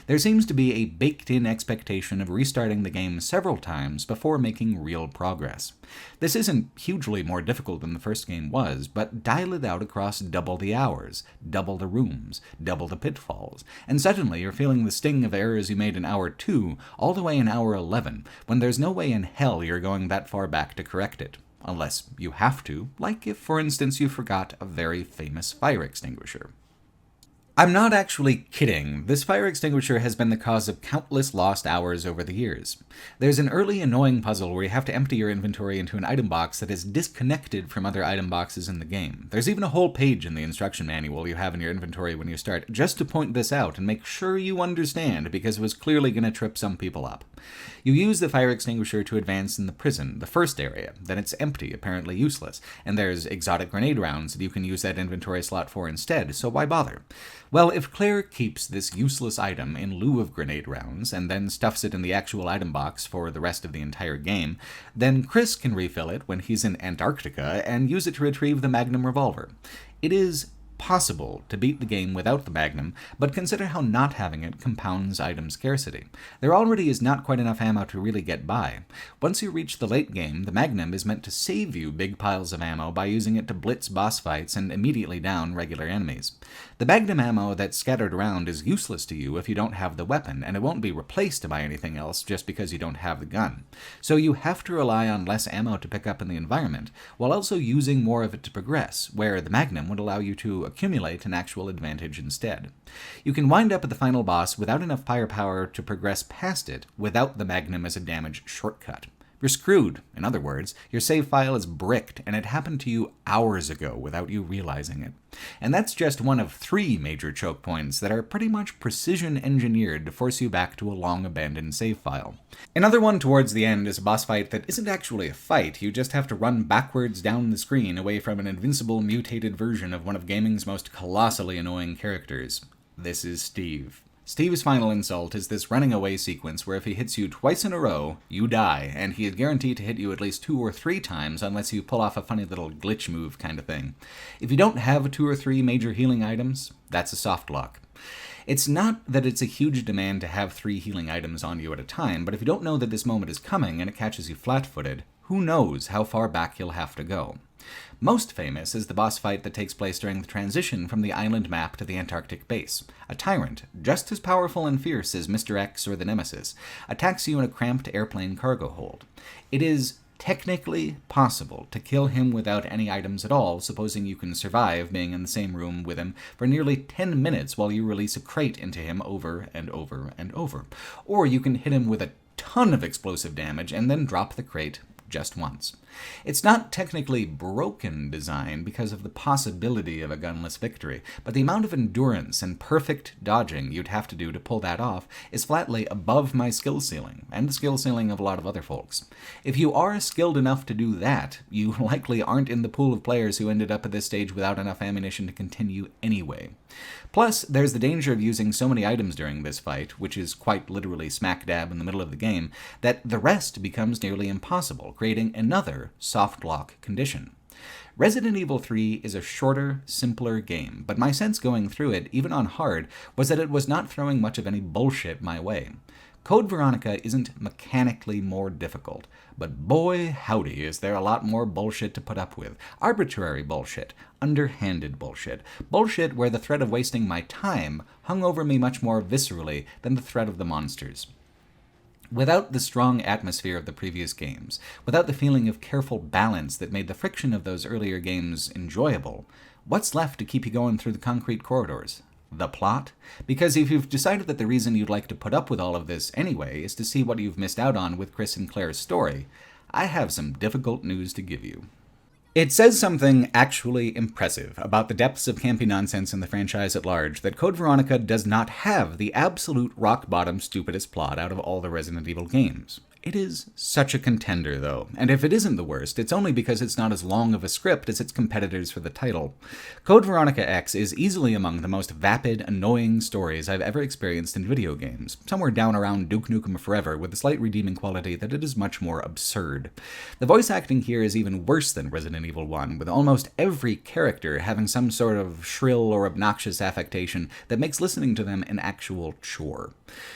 There seems to be a baked-in expectation of restarting the game several times before making real progress. This isn't hugely more difficult than the first game was, but dial it out across double the hours, double the rooms, double the pitfalls, and suddenly you're feeling the sting of errors you made in hour 2 all the way in hour 11, when there's no way in hell you're going that far back to correct it. Unless you have to, like if, for instance, you forgot a very famous fire extinguisher. I'm not actually kidding. This fire extinguisher has been the cause of countless lost hours over the years. There's an early annoying puzzle where you have to empty your inventory into an item box that is disconnected from other item boxes in the game. There's even a whole page in the instruction manual you have in your inventory when you start, just to point this out and make sure you understand, because it was clearly going to trip some people up. You use the fire extinguisher to advance in the prison, the first area, then it's empty, apparently useless, and there's exotic grenade rounds that you can use that inventory slot for instead, so why bother? Well, if Claire keeps this useless item in lieu of grenade rounds, and then stuffs it in the actual item box for the rest of the entire game, then Chris can refill it when he's in Antarctica and use it to retrieve the Magnum revolver. It is possible to beat the game without the Magnum, but consider how not having it compounds item scarcity. There already is not quite enough ammo to really get by. Once you reach the late game, the Magnum is meant to save you big piles of ammo by using it to blitz boss fights and immediately down regular enemies. The Magnum ammo that's scattered around is useless to you if you don't have the weapon, and it won't be replaced by anything else just because you don't have the gun. So you have to rely on less ammo to pick up in the environment, while also using more of it to progress, where the Magnum would allow you to accumulate an actual advantage instead. You can wind up at the final boss without enough firepower to progress past it without the Magnum as a damage shortcut. You're screwed. In other words, your save file is bricked, and it happened to you hours ago without you realizing it. And that's just one of 3 major choke points that are pretty much precision engineered to force you back to a long-abandoned save file. Another one towards the end is a boss fight that isn't actually a fight. You just have to run backwards down the screen away from an invincible mutated version of one of gaming's most colossally annoying characters. This is Steve. Steve's final insult is this running away sequence where if he hits you twice in a row, you die, and he is guaranteed to hit you at least 2 or 3 times unless you pull off a funny little glitch move kind of thing. If you don't have 2 or 3 major healing items, that's a soft lock. It's not that it's a huge demand to have 3 healing items on you at a time, but if you don't know that this moment is coming and it catches you flat-footed, who knows how far back you'll have to go. Most famous is the boss fight that takes place during the transition from the island map to the Antarctic base. A tyrant, just as powerful and fierce as Mr. X or the Nemesis, attacks you in a cramped airplane cargo hold. It is technically possible to kill him without any items at all, supposing you can survive being in the same room with him for nearly 10 minutes while you release a crate into him over and over and over. Or you can hit him with a ton of explosive damage and then drop the crate just once. It's not technically broken design because of the possibility of a gunless victory, but the amount of endurance and perfect dodging you'd have to do to pull that off is flatly above my skill ceiling, and the skill ceiling of a lot of other folks. If you are skilled enough to do that, you likely aren't in the pool of players who ended up at this stage without enough ammunition to continue anyway. Plus, there's the danger of using so many items during this fight, which is quite literally smack dab in the middle of the game, that the rest becomes nearly impossible, creating another soft lock condition. Resident Evil 3 is a shorter, simpler game, but my sense going through it, even on hard, was that it was not throwing much of any bullshit my way. Code Veronica isn't mechanically more difficult, but boy howdy is there a lot more bullshit to put up with. Arbitrary bullshit, underhanded bullshit, bullshit where the threat of wasting my time hung over me much more viscerally than the threat of the monsters. Without the strong atmosphere of the previous games, without the feeling of careful balance that made the friction of those earlier games enjoyable, What's left to keep you going through the concrete corridors? The plot? Because if you've decided that the reason you'd like to put up with all of this anyway is to see what you've missed out on with Chris and Claire's story, I have some difficult news to give you. It says something actually impressive about the depths of campy nonsense in the franchise at large that Code Veronica does not have the absolute rock-bottom stupidest plot out of all the Resident Evil games. It is such a contender, though, and if it isn't the worst, it's only because it's not as long of a script as its competitors for the title. Code Veronica X is easily among the most vapid, annoying stories I've ever experienced in video games, somewhere down around Duke Nukem Forever, with the slight redeeming quality that it is much more absurd. The voice acting here is even worse than Resident Evil 1, with almost every character having some sort of shrill or obnoxious affectation that makes listening to them an actual chore.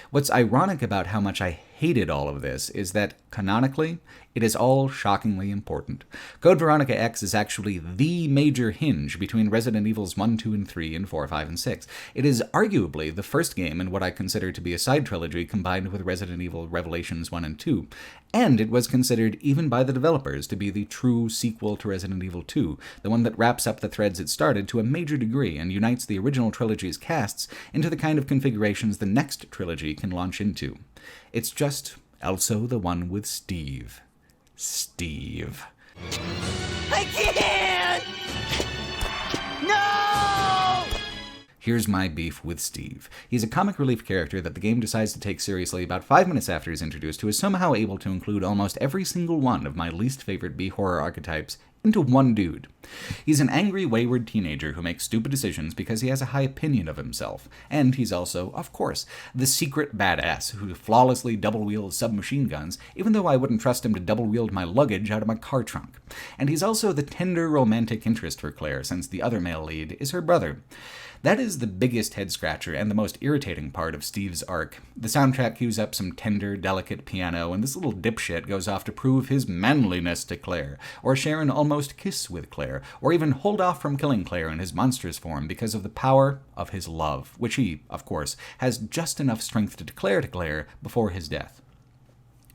What's ironic about how much I hated all of this is that, canonically, it is all shockingly important. Code Veronica X is actually the major hinge between Resident Evils 1, 2, and 3, and 4, 5, and 6. It is arguably the first game in what I consider to be a side trilogy combined with Resident Evil Revelations 1 and 2, and it was considered, even by the developers, to be the true sequel to Resident Evil 2, the one that wraps up the threads it started to a major degree and unites the original trilogy's casts into the kind of configurations the next trilogy can launch into. It's just also the one with Steve. Steve. I can't! No! Here's my beef with Steve. He's a comic relief character that the game decides to take seriously about 5 minutes after he's introduced, who is somehow able to include almost every single one of my least favorite B-horror archetypes into one dude. He's an angry, wayward teenager who makes stupid decisions because he has a high opinion of himself. And he's also, of course, the secret badass who flawlessly double-wields submachine guns, even though I wouldn't trust him to double-wield my luggage out of my car trunk. And he's also the tender romantic interest for Claire, since the other male lead is her brother. That is the biggest head-scratcher and the most irritating part of Steve's arc. The soundtrack cues up some tender, delicate piano, and this little dipshit goes off to prove his manliness to Claire, or share an almost kiss with Claire, or even hold off from killing Claire in his monstrous form because of the power of his love, which he, of course, has just enough strength to declare to Claire before his death.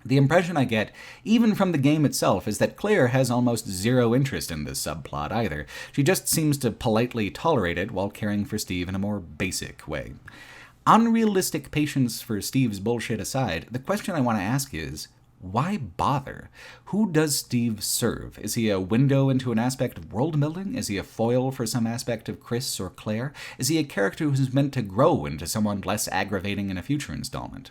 The impression I get, even from the game itself, is that Claire has almost zero interest in this subplot either. She just seems to politely tolerate it while caring for Steve in a more basic way. Unrealistic patience for Steve's bullshit aside, the question I want to ask is, why bother? Who does Steve serve? Is he a window into an aspect of world building? Is he a foil for some aspect of Chris or Claire? Is he a character who's meant to grow into someone less aggravating in a future installment?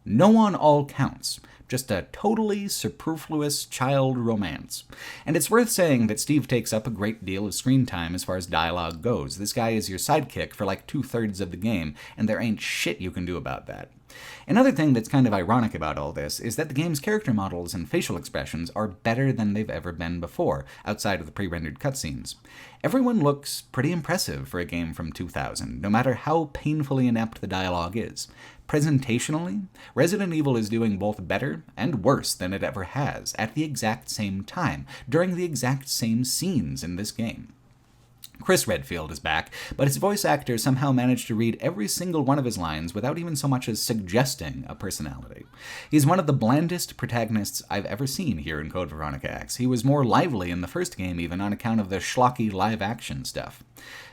No one all counts. Just a totally superfluous child romance. And it's worth saying that Steve takes up a great deal of screen time as far as dialogue goes. This guy is your sidekick for like 2/3 of the game, and there ain't shit you can do about that. Another thing that's kind of ironic about all this is that the game's character models and facial expressions are better than they've ever been before, outside of the pre-rendered cutscenes. Everyone looks pretty impressive for a game from 2000, no matter how painfully inept the dialogue is. Presentationally, Resident Evil is doing both better and worse than it ever has, at the exact same time, during the exact same scenes in this game. Chris Redfield is back, but his voice actor somehow managed to read every single one of his lines without even so much as suggesting a personality. He's one of the blandest protagonists I've ever seen here in Code Veronica X. He was more lively in the first game even on account of the schlocky live-action stuff.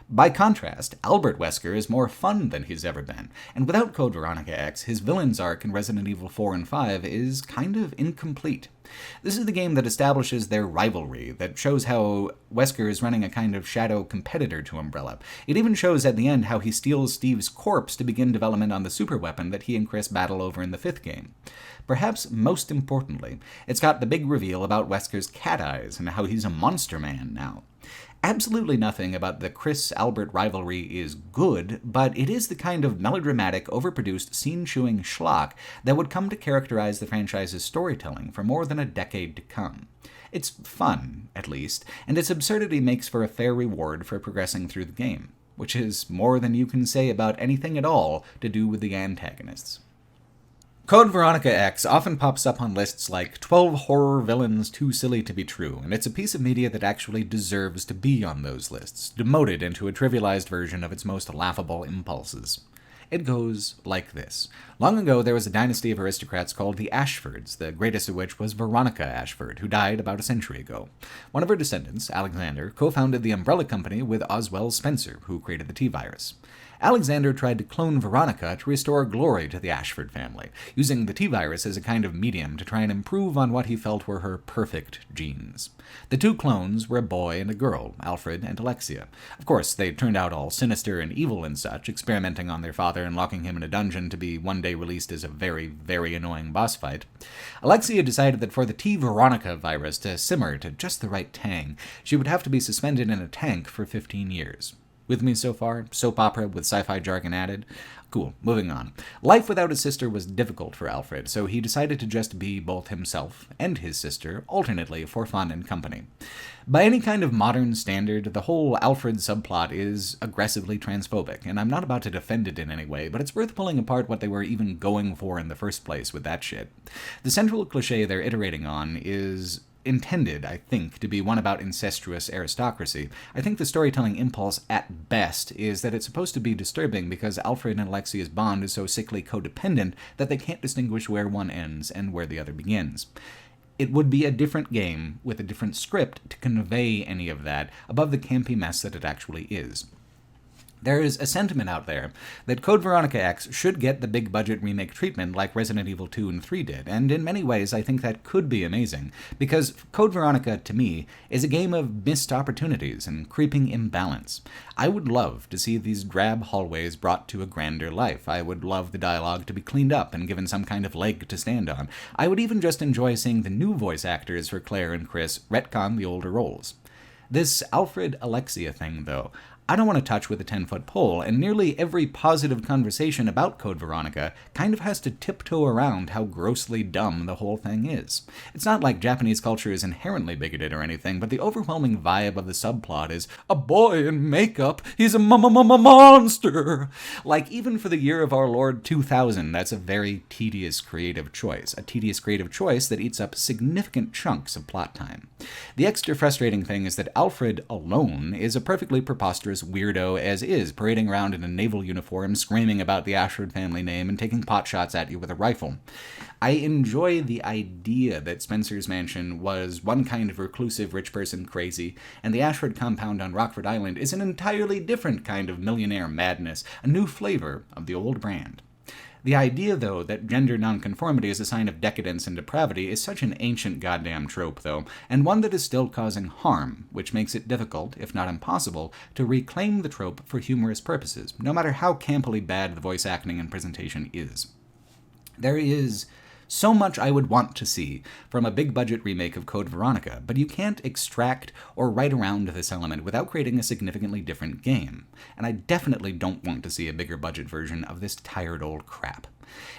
By contrast, Albert Wesker is more fun than he's ever been, and without Code Veronica X, his villain's arc in Resident Evil 4 and 5 is kind of incomplete. This is the game that establishes their rivalry, that shows how Wesker is running a kind of shadow competitor to Umbrella. It even shows at the end how he steals Steve's corpse to begin development on the superweapon that he and Chris battle over in the 5th game. Perhaps most importantly, it's got the big reveal about Wesker's cat eyes and how he's a monster man now. Absolutely nothing about the Chris-Albert rivalry is good, but it is the kind of melodramatic, overproduced, scene-chewing schlock that would come to characterize the franchise's storytelling for more than a decade to come. It's fun, at least, and its absurdity makes for a fair reward for progressing through the game, which is more than you can say about anything at all to do with the antagonists. Code Veronica X often pops up on lists like 12 horror villains too silly to be true, and it's a piece of media that actually deserves to be on those lists, demoted into a trivialized version of its most laughable impulses. It goes like this. Long ago, there was a dynasty of aristocrats called the Ashfords, the greatest of which was Veronica Ashford, who died about a century ago. One of her descendants, Alexander, co-founded the umbrella company with Oswell Spencer, who created the T-virus. Alexander tried to clone Veronica to restore glory to the Ashford family, using the T-virus as a kind of medium to try and improve on what he felt were her perfect genes. The two clones were a boy and a girl, Alfred and Alexia. Of course, they turned out all sinister and evil and such, experimenting on their father and locking him in a dungeon to be one day released as a very, very annoying boss fight. Alexia decided that for the T-Veronica virus to simmer to just the right tang, she would have to be suspended in a tank for 15 years. With me so far? Soap opera with sci-fi jargon added? Cool, moving on. Life without a sister was difficult for Alfred, so he decided to just be both himself and his sister, alternately, for fun and company. By any kind of modern standard, the whole Alfred subplot is aggressively transphobic, and I'm not about to defend it in any way, but it's worth pulling apart what they were even going for in the first place with that shit. The central cliché they're iterating on is intended, I think, to be one about incestuous aristocracy. I think the storytelling impulse, at best, is that it's supposed to be disturbing because Alfred and Alexia's bond is so sickly codependent that they can't distinguish where one ends and where the other begins. It would be a different game with a different script to convey any of that above the campy mess that it actually is. There is a sentiment out there that Code Veronica X should get the big-budget remake treatment like Resident Evil 2 and 3 did, and in many ways I think that could be amazing, because Code Veronica, to me, is a game of missed opportunities and creeping imbalance. I would love to see these drab hallways brought to a grander life. I would love the dialogue to be cleaned up and given some kind of leg to stand on. I would even just enjoy seeing the new voice actors for Claire and Chris retcon the older roles. This Alfred-Alexia thing, though, I don't want to touch with a 10-foot pole, and nearly every positive conversation about Code Veronica kind of has to tiptoe around how grossly dumb the whole thing is. It's not like Japanese culture is inherently bigoted or anything, but the overwhelming vibe of the subplot is, a boy in makeup, he's a monster! Like, even for the year of our Lord 2000, that's a very tedious creative choice. A tedious creative choice that eats up significant chunks of plot time. The extra frustrating thing is that Alfred alone is a perfectly preposterous weirdo as is, parading around in a naval uniform, screaming about the Ashford family name, and taking pot shots at you with a rifle. I enjoy the idea that Spencer's mansion was one kind of reclusive rich person crazy, and the Ashford compound on Rockford Island is an entirely different kind of millionaire madness, a new flavor of the old brand. The idea, though, that gender nonconformity is a sign of decadence and depravity is such an ancient goddamn trope, though, and one that is still causing harm, which makes it difficult, if not impossible, to reclaim the trope for humorous purposes, no matter how campily bad the voice acting and presentation is. There is so much I would want to see from a big-budget remake of Code Veronica, but you can't extract or write around this element without creating a significantly different game, and I definitely don't want to see a bigger-budget version of this tired old crap.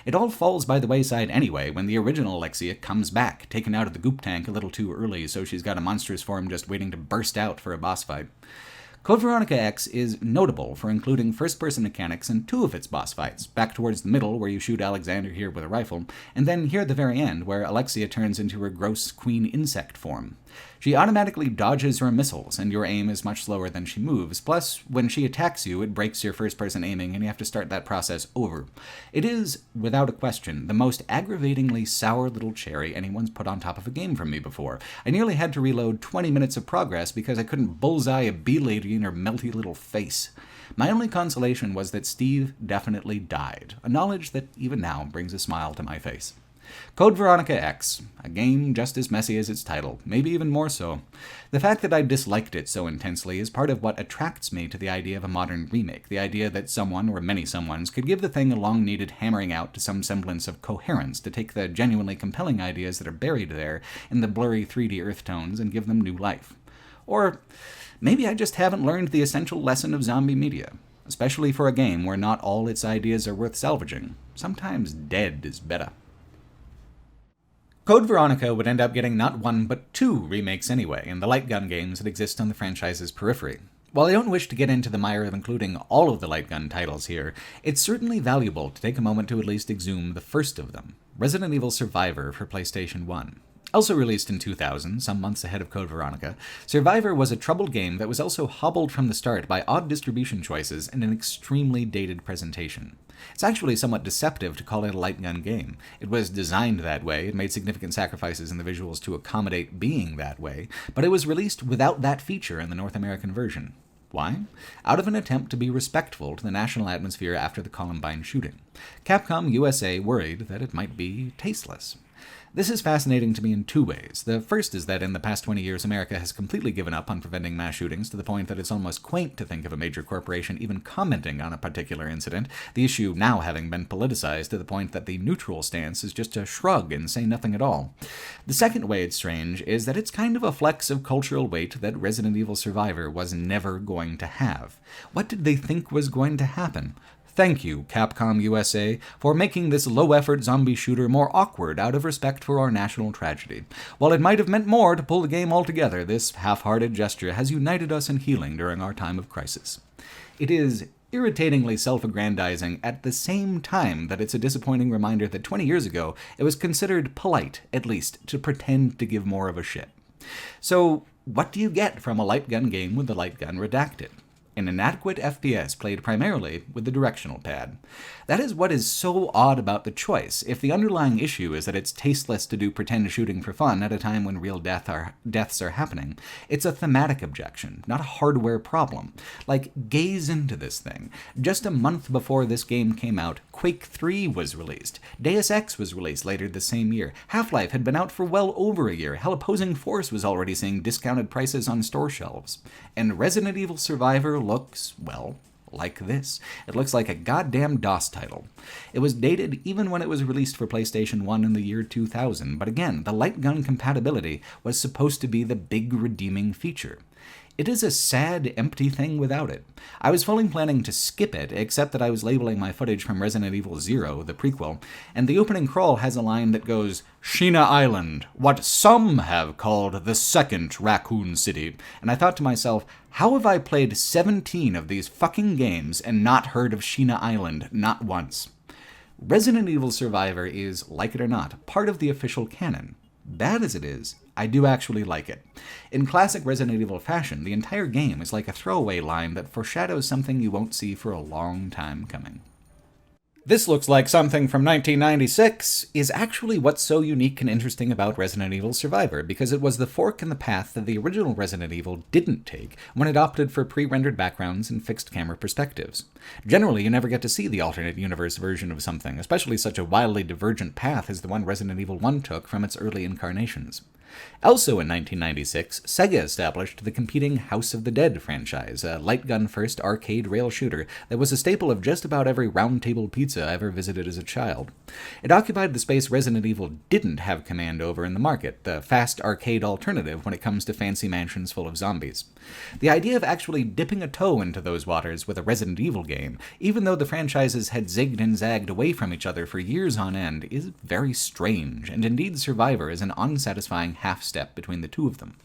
It all falls by the wayside anyway when the original Alexia comes back, taken out of the goop tank a little too early, so she's got a monstrous form just waiting to burst out for a boss fight. Code Veronica X is notable for including first-person mechanics in two of its boss fights, back towards the middle where you shoot Alexander here with a rifle, and then here at the very end where Alexia turns into her gross queen insect form. She automatically dodges your missiles, and your aim is much slower than she moves, plus, when she attacks you, it breaks your first-person aiming, and you have to start that process over. It is, without a question, the most aggravatingly sour little cherry anyone's put on top of a game from me before. I nearly had to reload 20 minutes of progress because I couldn't bullseye a bee lady in her melty little face. My only consolation was that Steve definitely died, a knowledge that even now brings a smile to my face. Code Veronica X, a game just as messy as its title, maybe even more so. The fact that I disliked it so intensely is part of what attracts me to the idea of a modern remake, the idea that someone, or many someones, could give the thing a long-needed hammering out to some semblance of coherence, to take the genuinely compelling ideas that are buried there in the blurry 3D earth tones and give them new life. Or maybe I just haven't learned the essential lesson of zombie media, especially for a game where not all its ideas are worth salvaging. Sometimes dead is better. Code Veronica would end up getting not one, but two remakes anyway, in the light gun games that exist on the franchise's periphery. While I don't wish to get into the mire of including all of the light gun titles here, it's certainly valuable to take a moment to at least exhume the first of them, Resident Evil Survivor for PlayStation 1. Also released in 2000, some months ahead of Code Veronica, Survivor was a troubled game that was also hobbled from the start by odd distribution choices and an extremely dated presentation. It's actually somewhat deceptive to call it a light gun game. It was designed that way, it made significant sacrifices in the visuals to accommodate being that way, but it was released without that feature in the North American version. Why? Out of an attempt to be respectful to the national atmosphere after the Columbine shooting. Capcom USA worried that it might be tasteless. This is fascinating to me in two ways. The first is that in the past 20 years, America has completely given up on preventing mass shootings to the point that it's almost quaint to think of a major corporation even commenting on a particular incident, the issue now having been politicized to the point that the neutral stance is just to shrug and say nothing at all. The second way it's strange is that it's kind of a flex of cultural weight that Resident Evil Survivor was never going to have. What did they think was going to happen? Thank you, Capcom USA, for making this low-effort zombie shooter more awkward out of respect for our national tragedy. While it might have meant more to pull the game all together, this half-hearted gesture has united us in healing during our time of crisis. It is irritatingly self-aggrandizing at the same time that it's a disappointing reminder that 20 years ago it was considered polite, at least, to pretend to give more of a shit. So, what do you get from a light gun game with the light gun redacted? An inadequate FPS played primarily with the directional pad. That is what is so odd about the choice. If the underlying issue is that it's tasteless to do pretend shooting for fun at a time when real deaths are happening, it's a thematic objection, not a hardware problem. Like, gaze into this thing. Just a month before this game came out, Quake 3 was released. Deus Ex was released later the same year. Half-Life had been out for well over a year. Hell, Opposing Force was already seeing discounted prices on store shelves. And Resident Evil Survivor looks, well, like this. It looks like a goddamn DOS title. It was dated even when it was released for PlayStation 1 in the year 2000, but again, the light gun compatibility was supposed to be the big redeeming feature. It is a sad, empty thing without it. I was fully planning to skip it, except that I was labeling my footage from Resident Evil 0, the prequel, and the opening crawl has a line that goes, "Sheena Island, what some have called the second Raccoon City," and I thought to myself, how have I played 17 of these fucking games and not heard of Sheena Island, not once? Resident Evil Survivor is, like it or not, part of the official canon. Bad as it is, I do actually like it. In classic Resident Evil fashion, the entire game is like a throwaway line that foreshadows something you won't see for a long time coming. This looks like something from 1996 is actually what's so unique and interesting about Resident Evil Survivor, because it was the fork in the path that the original Resident Evil didn't take when it opted for pre-rendered backgrounds and fixed camera perspectives. Generally, you never get to see the alternate universe version of something, especially such a wildly divergent path as the one Resident Evil 1 took from its early incarnations. Also in 1996, Sega established the competing House of the Dead franchise, a light gun-first arcade rail shooter that was a staple of just about every Round Table Pizza I ever visited as a child. It occupied the space Resident Evil didn't have command over in the market, the fast arcade alternative when it comes to fancy mansions full of zombies. The idea of actually dipping a toe into those waters with a Resident Evil game, even though the franchises had zigged and zagged away from each other for years on end, is very strange, and indeed Survivor is an unsatisfying half-step between the two of them.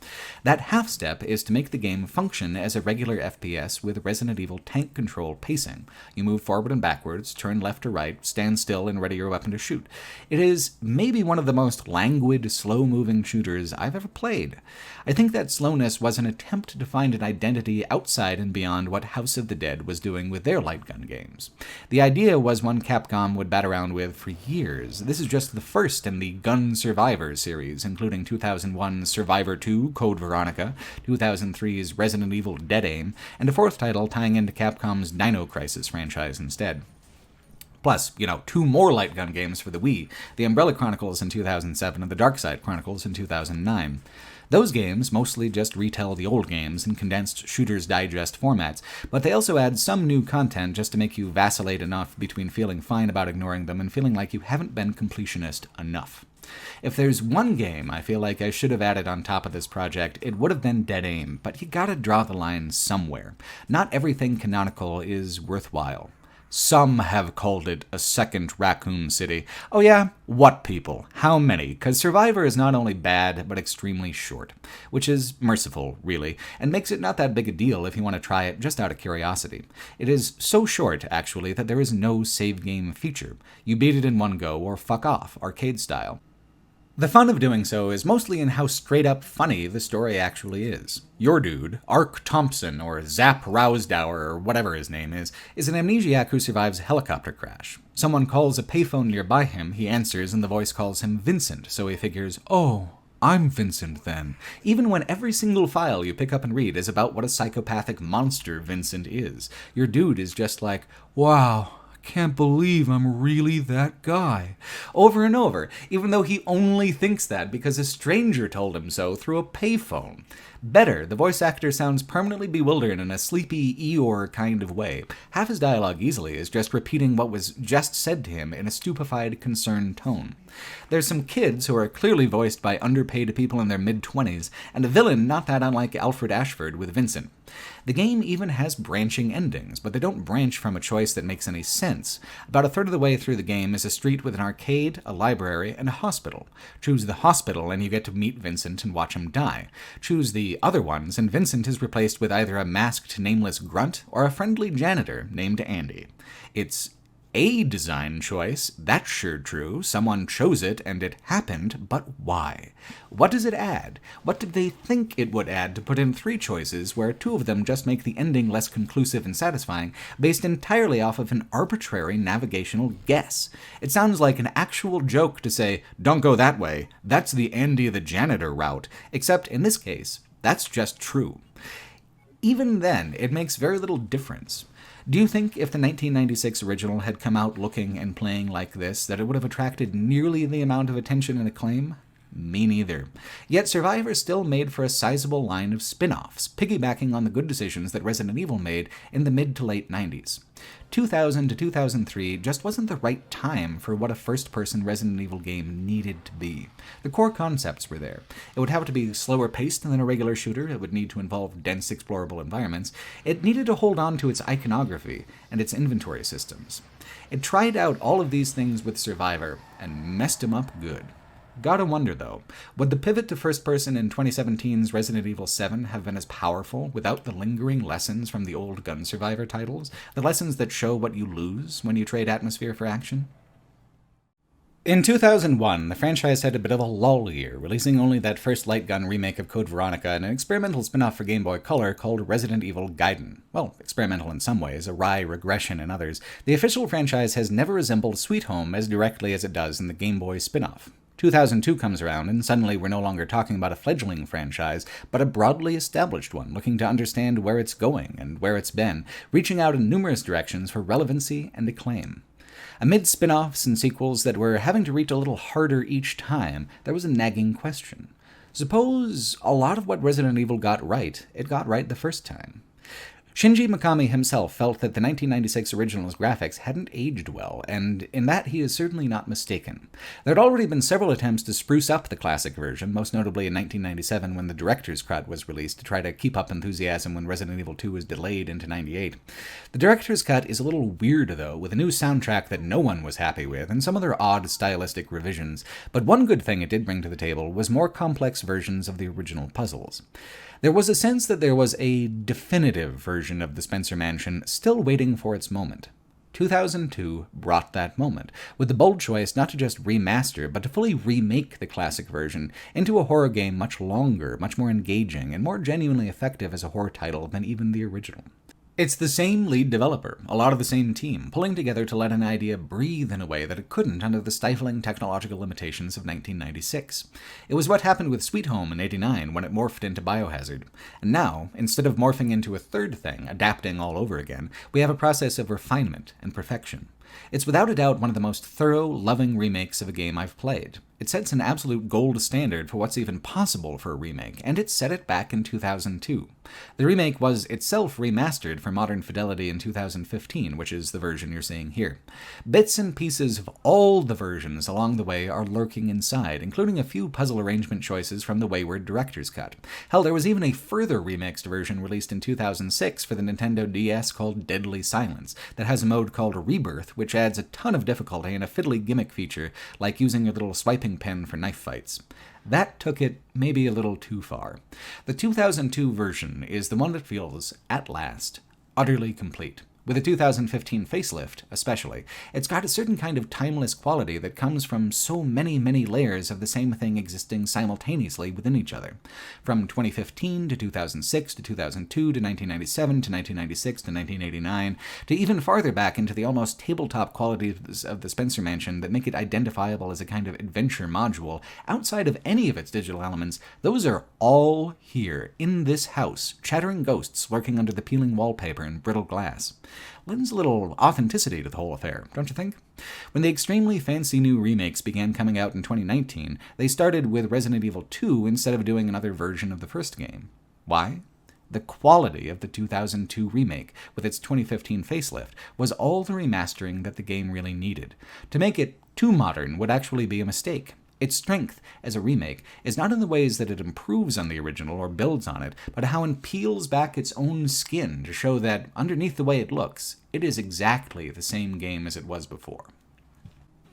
That half-step is to make the game function as a regular FPS with Resident Evil tank control pacing. You move forward and backwards, turn left or right, stand still, and ready your weapon to shoot. It is maybe one of the most languid, slow-moving shooters I've ever played. I think that slowness was an attempt to find an identity outside and beyond what House of the Dead was doing with their light gun games. The idea was one Capcom would bat around with for years. This is just the first in the Gun Survivor series, including 2001's Survivor 2, Code Veronica, 2003's Resident Evil Dead Aim, and a fourth title tying into Capcom's Dino Crisis franchise instead. Plus, two more light gun games for the Wii, the Umbrella Chronicles in 2007 and the Darkside Chronicles in 2009. Those games mostly just retell the old games in condensed Shooter's Digest formats, but they also add some new content just to make you vacillate enough between feeling fine about ignoring them and feeling like you haven't been completionist enough. If there's one game I feel like I should have added on top of this project, it would have been Dead Aim, but you gotta draw the line somewhere. Not everything canonical is worthwhile. Some have called it a second Raccoon City. Oh yeah? What people? How many? Because Survivor is not only bad, but extremely short. Which is merciful, really, and makes it not that big a deal if you want to try it just out of curiosity. It is so short, actually, that there is no save game feature. You beat it in one go, or fuck off, arcade style. The fun of doing so is mostly in how straight-up funny the story actually is. Your dude, Ark Thompson, or Zap Rousdower, or whatever his name is an amnesiac who survives a helicopter crash. Someone calls a payphone nearby him, he answers, and the voice calls him Vincent, so he figures, oh, I'm Vincent then. Even when every single file you pick up and read is about what a psychopathic monster Vincent is. Your dude is just like, wow, can't believe I'm really that guy. Over and over, even though he only thinks that because a stranger told him so through a payphone. Better, the voice actor sounds permanently bewildered in a sleepy Eeyore kind of way. Half his dialogue easily is just repeating what was just said to him in a stupefied, concerned tone. There's some kids who are clearly voiced by underpaid people in their mid-20s, and a villain not that unlike Alfred Ashford with Vincent. The game even has branching endings, but they don't branch from a choice that makes any sense. About a third of the way through the game is a street with an arcade, a library, and a hospital. Choose the hospital and you get to meet Vincent and watch him die. Choose the other ones and Vincent is replaced with either a masked nameless grunt or a friendly janitor named Andy. It's a design choice, that's sure true, someone chose it and it happened, but why? What does it add? What did they think it would add to put in 3 choices where 2 of them just make the ending less conclusive and satisfying, based entirely off of an arbitrary navigational guess? It sounds like an actual joke to say, don't go that way, that's the Andy the janitor route, except in this case, that's just true. Even then, it makes very little difference. Do you think if the 1996 original had come out looking and playing like this, that it would have attracted nearly the amount of attention and acclaim? Me neither. Yet Survivor still made for a sizable line of spin-offs, piggybacking on the good decisions that Resident Evil made in the mid to late 90s. 2000 to 2003 just wasn't the right time for what a first-person Resident Evil game needed to be. The core concepts were there. It would have to be slower paced than a regular shooter, it would need to involve dense explorable environments, it needed to hold on to its iconography and its inventory systems. It tried out all of these things with Survivor and messed him up good. Gotta wonder, though, would the pivot to first-person in 2017's Resident Evil 7 have been as powerful without the lingering lessons from the old Gun Survivor titles? The lessons that show what you lose when you trade atmosphere for action? In 2001, the franchise had a bit of a lull year, releasing only that first light gun remake of Code Veronica and an experimental spin-off for Game Boy Color called Resident Evil Gaiden. Well, experimental in some ways, a wry regression in others. The official franchise has never resembled Sweet Home as directly as it does in the Game Boy spin-off. 2002 comes around, and suddenly we're no longer talking about a fledgling franchise, but a broadly established one, looking to understand where it's going and where it's been, reaching out in numerous directions for relevancy and acclaim. Amid spin-offs and sequels that were having to reach a little harder each time, there was a nagging question. Suppose a lot of what Resident Evil got right, it got right the first time. Shinji Mikami himself felt that the 1996 original's graphics hadn't aged well, and in that he is certainly not mistaken. There had already been several attempts to spruce up the classic version, most notably in 1997 when the director's cut was released to try to keep up enthusiasm when Resident Evil 2 was delayed into 98. The director's cut is a little weird, though, with a new soundtrack that no one was happy with, and some other odd stylistic revisions, but one good thing it did bring to the table was more complex versions of the original puzzles. There was a sense that there was a definitive version of the Spencer Mansion still waiting for its moment. 2002 brought that moment, with the bold choice not to just remaster, but to fully remake the classic version into a horror game much longer, much more engaging, and more genuinely effective as a horror title than even the original. It's the same lead developer, a lot of the same team, pulling together to let an idea breathe in a way that it couldn't under the stifling technological limitations of 1996. It was what happened with Sweet Home in '89 when it morphed into Biohazard. And now, instead of morphing into a third thing, adapting all over again, we have a process of refinement and perfection. It's without a doubt one of the most thorough, loving remakes of a game I've played. It sets an absolute gold standard for what's even possible for a remake, and it set it back in 2002. The remake was itself remastered for modern fidelity in 2015, which is the version you're seeing here. Bits and pieces of all the versions along the way are lurking inside, including a few puzzle arrangement choices from the Wayward Director's Cut. Hell, there was even a further remixed version released in 2006 for the Nintendo DS called Deadly Silence, that has a mode called Rebirth, which adds a ton of difficulty and a fiddly gimmick feature, like using a little swiping pen for knife fights. That took it maybe a little too far. The 2002 version is the one that feels, at last, utterly complete. With a 2015 facelift, especially, it's got a certain kind of timeless quality that comes from so many, many layers of the same thing existing simultaneously within each other. From 2015 to 2006 to 2002 to 1997 to 1996 to 1989, to even farther back into the almost tabletop qualities of the Spencer Mansion that make it identifiable as a kind of adventure module, outside of any of its digital elements, those are all here, in this house, chattering ghosts lurking under the peeling wallpaper and brittle glass. Lends a little authenticity to the whole affair, don't you think? When the extremely fancy new remakes began coming out in 2019, they started with Resident Evil 2 instead of doing another version of the first game. Why? The quality of the 2002 remake, with its 2015 facelift, was all the remastering that the game really needed. To make it too modern would actually be a mistake. Its strength as a remake is not in the ways that it improves on the original or builds on it, but how it peels back its own skin to show that, underneath the way it looks, it is exactly the same game as it was before.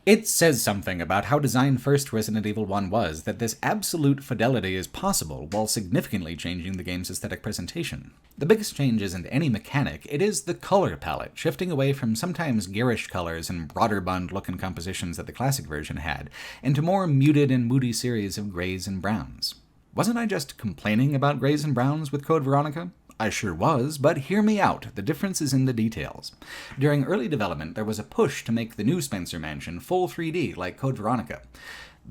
It says something about how design-first Resident Evil 1 was that this absolute fidelity is possible while significantly changing the game's aesthetic presentation. The biggest change isn't any mechanic, it is the color palette, shifting away from sometimes garish colors and broader-bund look and compositions that the classic version had, into more muted and moody series of grays and browns. Wasn't I just complaining about grays and browns with Code Veronica? I sure was, but hear me out, the difference is in the details. During early development, there was a push to make the new Spencer Mansion full 3D like Code Veronica.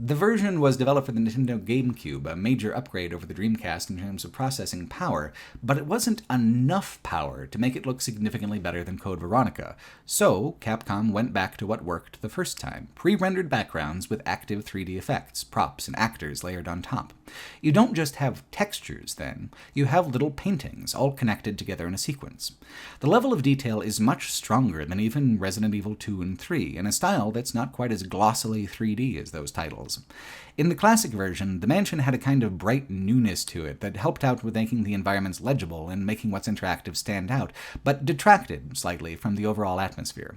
The version was developed for the Nintendo GameCube, a major upgrade over the Dreamcast in terms of processing power, but it wasn't enough power to make it look significantly better than Code Veronica. So, Capcom went back to what worked the first time, pre-rendered backgrounds with active 3D effects, props, and actors layered on top. You don't just have textures, then. You have little paintings, all connected together in a sequence. The level of detail is much stronger than even Resident Evil 2 and 3, in a style that's not quite as glossily 3D as those titles. In the classic version, the mansion had a kind of bright newness to it that helped out with making the environments legible and making what's interactive stand out, but detracted slightly from the overall atmosphere.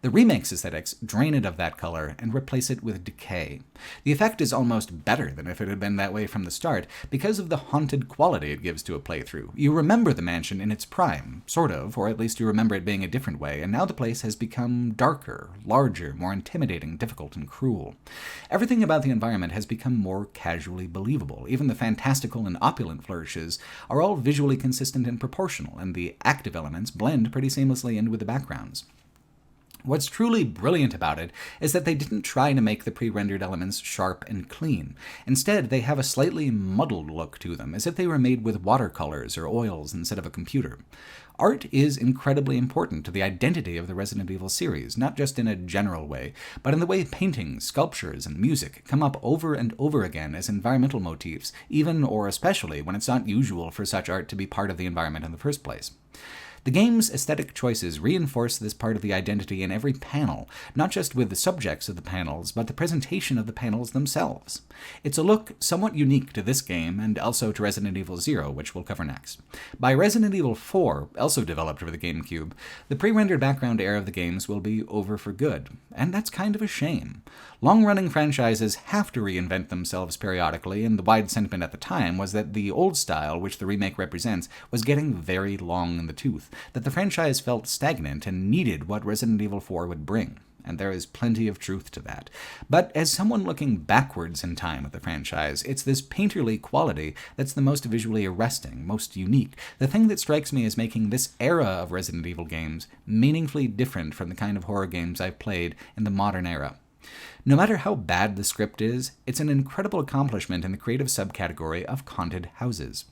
The remake's aesthetics drain it of that color and replace it with decay. The effect is almost better than if it had been that way from the start, because of the haunted quality it gives to a playthrough. You remember the mansion in its prime, sort of, or at least you remember it being a different way, and now the place has become darker, larger, more intimidating, difficult, and cruel. Everything about the environment has become more casually believable. Even the fantastical and opulent flourishes are all visually consistent and proportional, and the active elements blend pretty seamlessly in with the backgrounds. What's truly brilliant about it is that they didn't try to make the pre-rendered elements sharp and clean. Instead, they have a slightly muddled look to them, as if they were made with watercolors or oils instead of a computer. Art is incredibly important to the identity of the Resident Evil series, not just in a general way, but in the way paintings, sculptures, and music come up over and over again as environmental motifs, even or especially when it's not usual for such art to be part of the environment in the first place. The game's aesthetic choices reinforce this part of the identity in every panel, not just with the subjects of the panels, but the presentation of the panels themselves. It's a look somewhat unique to this game, and also to Resident Evil 0, which we'll cover next. By Resident Evil 4, also developed for the GameCube, the pre-rendered background era of the games will be over for good, and that's kind of a shame. Long-running franchises have to reinvent themselves periodically, and the wide sentiment at the time was that the old style, which the remake represents, was getting very long in the tooth, that the franchise felt stagnant and needed what Resident Evil 4 would bring. And there is plenty of truth to that. But as someone looking backwards in time at the franchise, it's this painterly quality that's the most visually arresting, most unique, the thing that strikes me as making this era of Resident Evil games meaningfully different from the kind of horror games I've played in the modern era. No matter how bad the script is, it's an incredible accomplishment in the creative subcategory of haunted houses.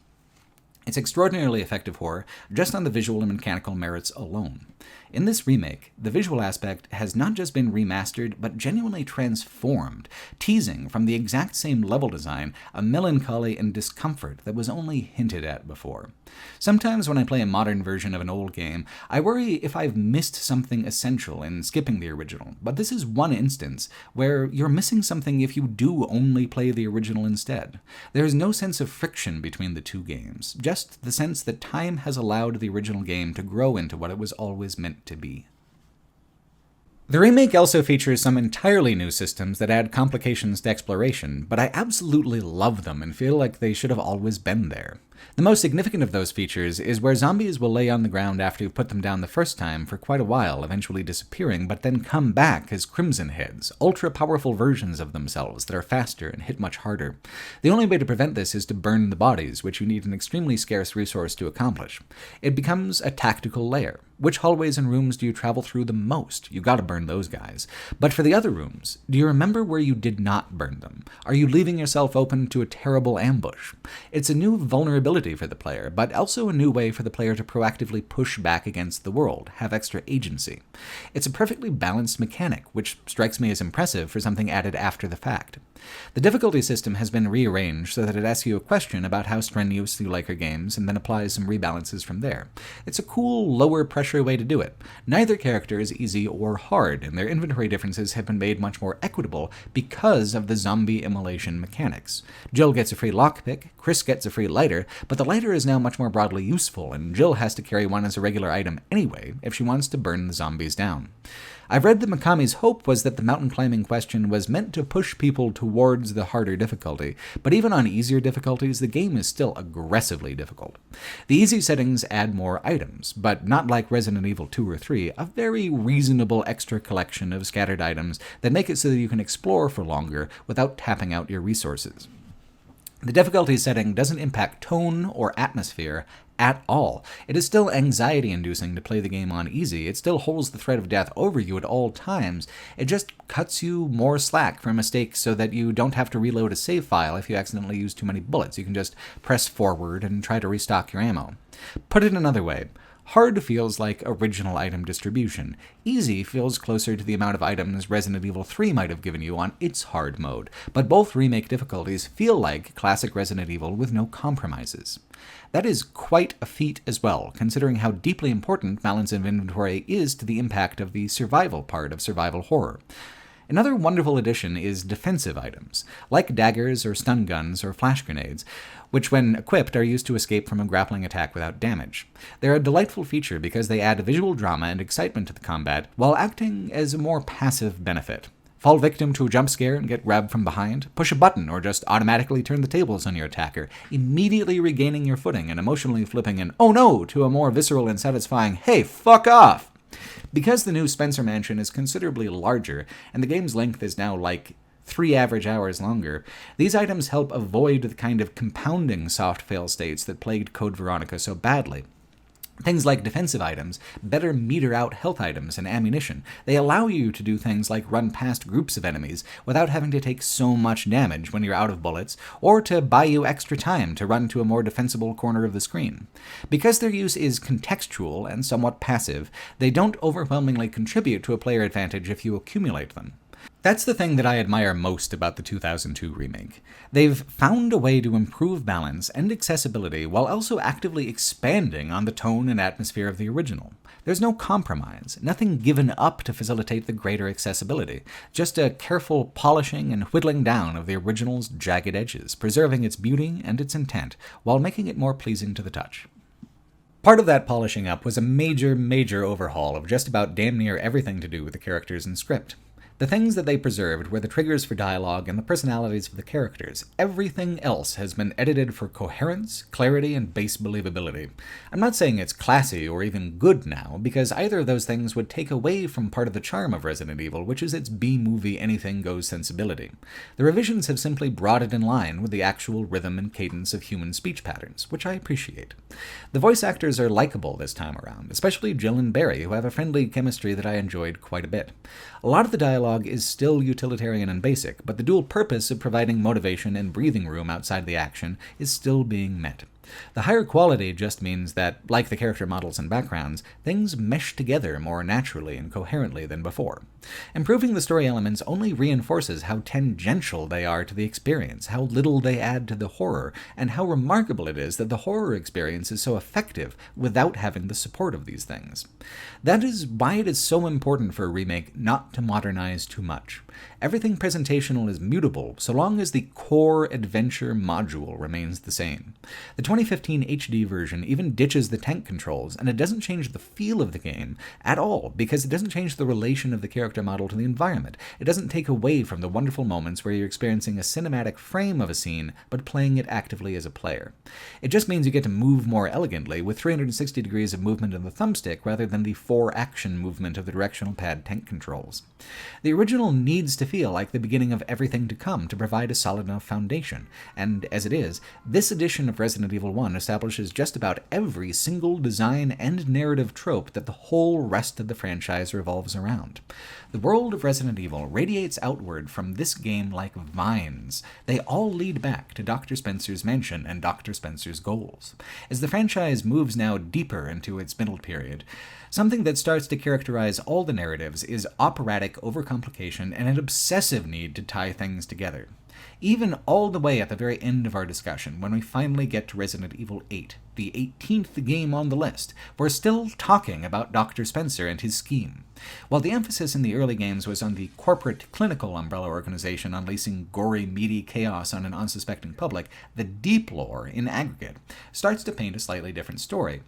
It's extraordinarily effective horror just on the visual and mechanical merits alone. In this remake, the visual aspect has not just been remastered, but genuinely transformed, teasing from the exact same level design a melancholy and discomfort that was only hinted at before. Sometimes when I play a modern version of an old game, I worry if I've missed something essential in skipping the original, but this is one instance where you're missing something if you do only play the original instead. There is no sense of friction between the two games, just the sense that time has allowed the original game to grow into what it was always meant to be. The remake also features some entirely new systems that add complications to exploration, but I absolutely love them and feel like they should have always been there. The most significant of those features is where zombies will lay on the ground after you've put them down the first time for quite a while, eventually disappearing, but then come back as Crimson Heads, ultra-powerful versions of themselves that are faster and hit much harder. The only way to prevent this is to burn the bodies, which you need an extremely scarce resource to accomplish. It becomes a tactical lair. Which hallways and rooms do you travel through the most? You gotta burn those guys. But for the other rooms, do you remember where you did not burn them? Are you leaving yourself open to a terrible ambush? It's a new vulnerability for the player, but also a new way for the player to proactively push back against the world, have extra agency. It's a perfectly balanced mechanic, which strikes me as impressive for something added after the fact. The difficulty system has been rearranged so that it asks you a question about how strenuous you like your games and then applies some rebalances from there. It's a cool, lower pressure way to do it. Neither character is easy or hard, and their inventory differences have been made much more equitable because of the zombie immolation mechanics. Jill gets a free lockpick, Chris gets a free lighter, but the lighter is now much more broadly useful, and Jill has to carry one as a regular item anyway if she wants to burn the zombies down. I've read that Mikami's hope was that the mountain climbing question was meant to push people towards the harder difficulty, but even on easier difficulties, the game is still aggressively difficult. The easy settings add more items, but not like Resident Evil 2 or 3, a very reasonable extra collection of scattered items that make it so that you can explore for longer without tapping out your resources. The difficulty setting doesn't impact tone or atmosphere at all. It is still anxiety-inducing to play the game on easy. It still holds the threat of death over you at all times. It just cuts you more slack for mistakes so that you don't have to reload a save file if you accidentally use too many bullets. You can just press forward and try to restock your ammo. Put it another way. Hard feels like original item distribution. Easy feels closer to the amount of items Resident Evil 3 might have given you on its hard mode, but both remake difficulties feel like classic Resident Evil with no compromises. That is quite a feat as well, considering how deeply important balance of inventory is to the impact of the survival part of survival horror. Another wonderful addition is defensive items, like daggers or stun guns or flash grenades, which when equipped are used to escape from a grappling attack without damage. They're a delightful feature because they add visual drama and excitement to the combat while acting as a more passive benefit. Fall victim to a jump scare and get grabbed from behind, push a button or just automatically turn the tables on your attacker, immediately regaining your footing and emotionally flipping an "oh no" to a more visceral and satisfying "hey, fuck off." Because the new Spencer Mansion is considerably larger, and the game's length is now like 3 average hours longer, these items help avoid the kind of compounding soft fail states that plagued Code Veronica so badly. Things like defensive items better meter out health items and ammunition. They allow you to do things like run past groups of enemies without having to take so much damage when you're out of bullets, or to buy you extra time to run to a more defensible corner of the screen. Because their use is contextual and somewhat passive, they don't overwhelmingly contribute to a player advantage if you accumulate them. That's the thing that I admire most about the 2002 remake. They've found a way to improve balance and accessibility while also actively expanding on the tone and atmosphere of the original. There's no compromise, nothing given up to facilitate the greater accessibility, just a careful polishing and whittling down of the original's jagged edges, preserving its beauty and its intent, while making it more pleasing to the touch. Part of that polishing up was a major overhaul of just about damn near everything to do with the characters and script. The things that they preserved were the triggers for dialogue and the personalities of the characters. Everything else has been edited for coherence, clarity, and base believability. I'm not saying it's classy or even good now, because either of those things would take away from part of the charm of Resident Evil, which is its B-movie anything-goes sensibility. The revisions have simply brought it in line with the actual rhythm and cadence of human speech patterns, which I appreciate. The voice actors are likable this time around, especially Jill and Barry, who have a friendly chemistry that I enjoyed quite a bit. A lot of the dialogue is still utilitarian and basic, but the dual purpose of providing motivation and breathing room outside the action is still being met. The higher quality just means that, like the character models and backgrounds, things mesh together more naturally and coherently than before. Improving the story elements only reinforces how tangential they are to the experience, how little they add to the horror, and how remarkable it is that the horror experience is so effective without having the support of these things. That is why it is so important for a remake not to modernize too much. Everything presentational is mutable so long as the core adventure module remains the same. The 2015 HD version even ditches the tank controls, and it doesn't change the feel of the game at all because it doesn't change the relation of the character model to the environment. It doesn't take away from the wonderful moments where you're experiencing a cinematic frame of a scene but playing it actively as a player. It just means you get to move more elegantly with 360 degrees of movement in the thumbstick rather than the 4-action movement of the directional pad tank controls. The original needs to feel like the beginning of everything to come to provide a solid enough foundation, and as it is, this edition of Resident Evil 1 establishes just about every single design and narrative trope that the whole rest of the franchise revolves around. The world of Resident Evil radiates outward from this game like vines. They all lead back to Dr. Spencer's mansion and Dr. Spencer's goals. As the franchise moves now deeper into its middle period, something that starts to characterize all the narratives is operatic overcomplication and an obsessive need to tie things together. Even all the way at the very end of our discussion, when we finally get to Resident Evil 8, the 18th game on the list, we're still talking about Dr. Spencer and his scheme. While the emphasis in the early games was on the corporate clinical umbrella organization unleashing gory, meaty chaos on an unsuspecting public, the deep lore, in aggregate, starts to paint a slightly different story,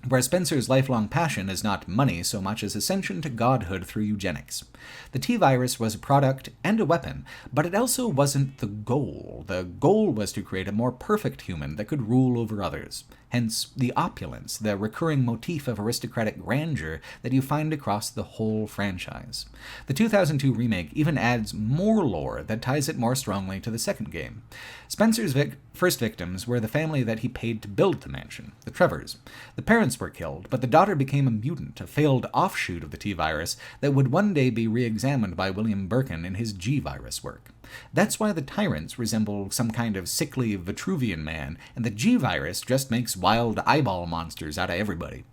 where Spencer's lifelong passion is not money so much as ascension to godhood through eugenics. The T-virus was a product and a weapon, but it also wasn't the goal. The goal was to create a more perfect human that could rule over others. Hence, the opulence, the recurring motif of aristocratic grandeur that you find across the whole franchise. The 2002 remake even adds more lore that ties it more strongly to the second game. Spencer's first victims were the family that he paid to build the mansion, the Trevors. The parents were killed, but the daughter became a mutant, a failed offshoot of the T-virus that would one day be re-examined by William Birkin in his G-virus work. That's why the tyrants resemble some kind of sickly Vitruvian man, and the G-virus just makes wild eyeball monsters out of everybody.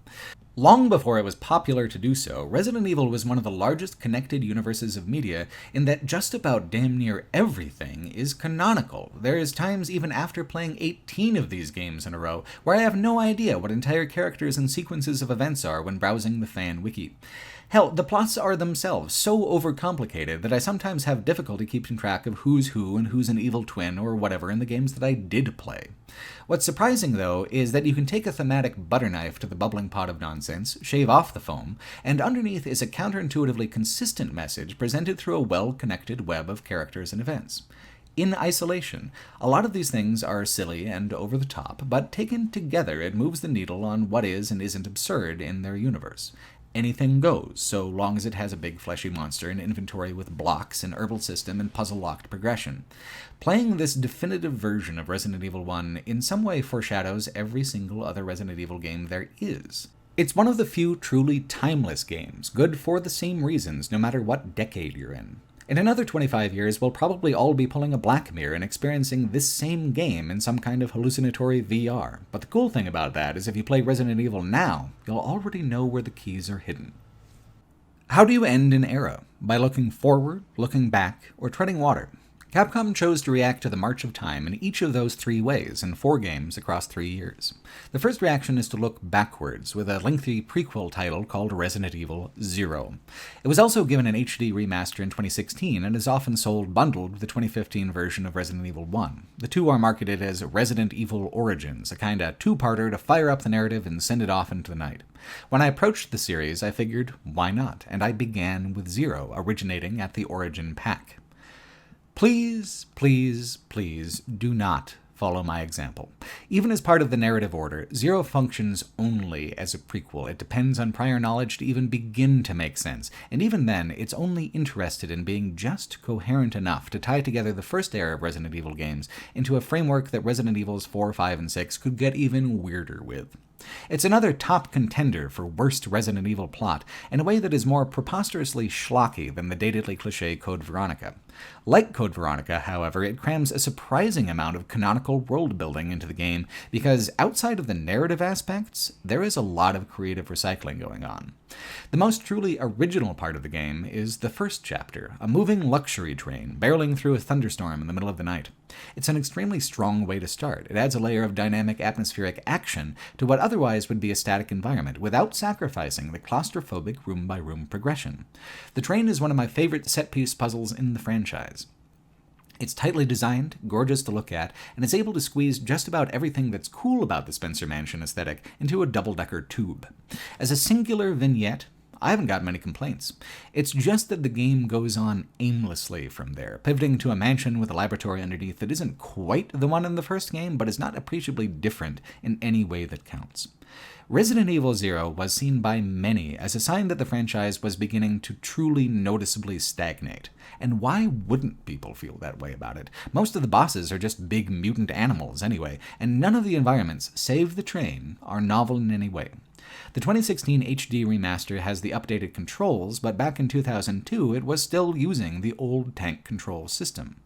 Long before it was popular to do so, Resident Evil was one of the largest connected universes of media in that just about damn near everything is canonical. There is times even after playing 18 of these games in a row where I have no idea what entire characters and sequences of events are when browsing the fan wiki. Hell, the plots are themselves so overcomplicated that I sometimes have difficulty keeping track of who's who and who's an evil twin or whatever in the games that I did play. What's surprising, though, is that you can take a thematic butter knife to the bubbling pot of nonsense, shave off the foam, and underneath is a counterintuitively consistent message presented through a well-connected web of characters and events. In isolation, a lot of these things are silly and over the top, but taken together it moves the needle on what is and isn't absurd in their universe. Anything goes, so long as it has a big fleshy monster and inventory with blocks, an herbal system, and puzzle-locked progression. Playing this definitive version of Resident Evil 1 in some way foreshadows every single other Resident Evil game there is. It's one of the few truly timeless games, good for the same reasons no matter what decade you're in. In another 25 years, we'll probably all be pulling a Black Mirror and experiencing this same game in some kind of hallucinatory VR. But the cool thing about that is if you play Resident Evil now, you'll already know where the keys are hidden. How do you end an era? By looking forward, looking back, or treading water? Capcom chose to react to the march of time in each of those 3 ways in 4 games across 3 years. The first reaction is to look backwards with a lengthy prequel title called Resident Evil 0. It was also given an HD remaster in 2016 and is often sold bundled with the 2015 version of Resident Evil 1. The two are marketed as Resident Evil Origins, a kinda 2-parter to fire up the narrative and send it off into the night. When I approached the series, I figured, why not? And I began with 0, originating at the Origin pack. Please, please, please do not follow my example. Even as part of the narrative order, 0 functions only as a prequel. It depends on prior knowledge to even begin to make sense, and even then, it's only interested in being just coherent enough to tie together the first era of Resident Evil games into a framework that Resident Evils 4, 5, and 6 could get even weirder with. It's another top contender for worst Resident Evil plot in a way that is more preposterously schlocky than the datedly cliché Code Veronica. Like Code Veronica, however, it crams a surprising amount of canonical world-building into the game because outside of the narrative aspects, there is a lot of creative recycling going on. The most truly original part of the game is the first chapter, a moving luxury train barreling through a thunderstorm in the middle of the night. It's an extremely strong way to start. It adds a layer of dynamic atmospheric action to what otherwise would be a static environment, without sacrificing the claustrophobic room-by-room progression. The train is one of my favorite set-piece puzzles in the franchise. It's tightly designed, gorgeous to look at, and is able to squeeze just about everything that's cool about the Spencer Mansion aesthetic into a double-decker tube. As a singular vignette, I haven't got many complaints. It's just that the game goes on aimlessly from there, pivoting to a mansion with a laboratory underneath that isn't quite the one in the first game, but is not appreciably different in any way that counts. Resident Evil 0 was seen by many as a sign that the franchise was beginning to truly noticeably stagnate. And why wouldn't people feel that way about it? Most of the bosses are just big mutant animals anyway, and none of the environments, save the train, are novel in any way. The 2016 HD remaster has the updated controls, but back in 2002 it was still using the old tank control system.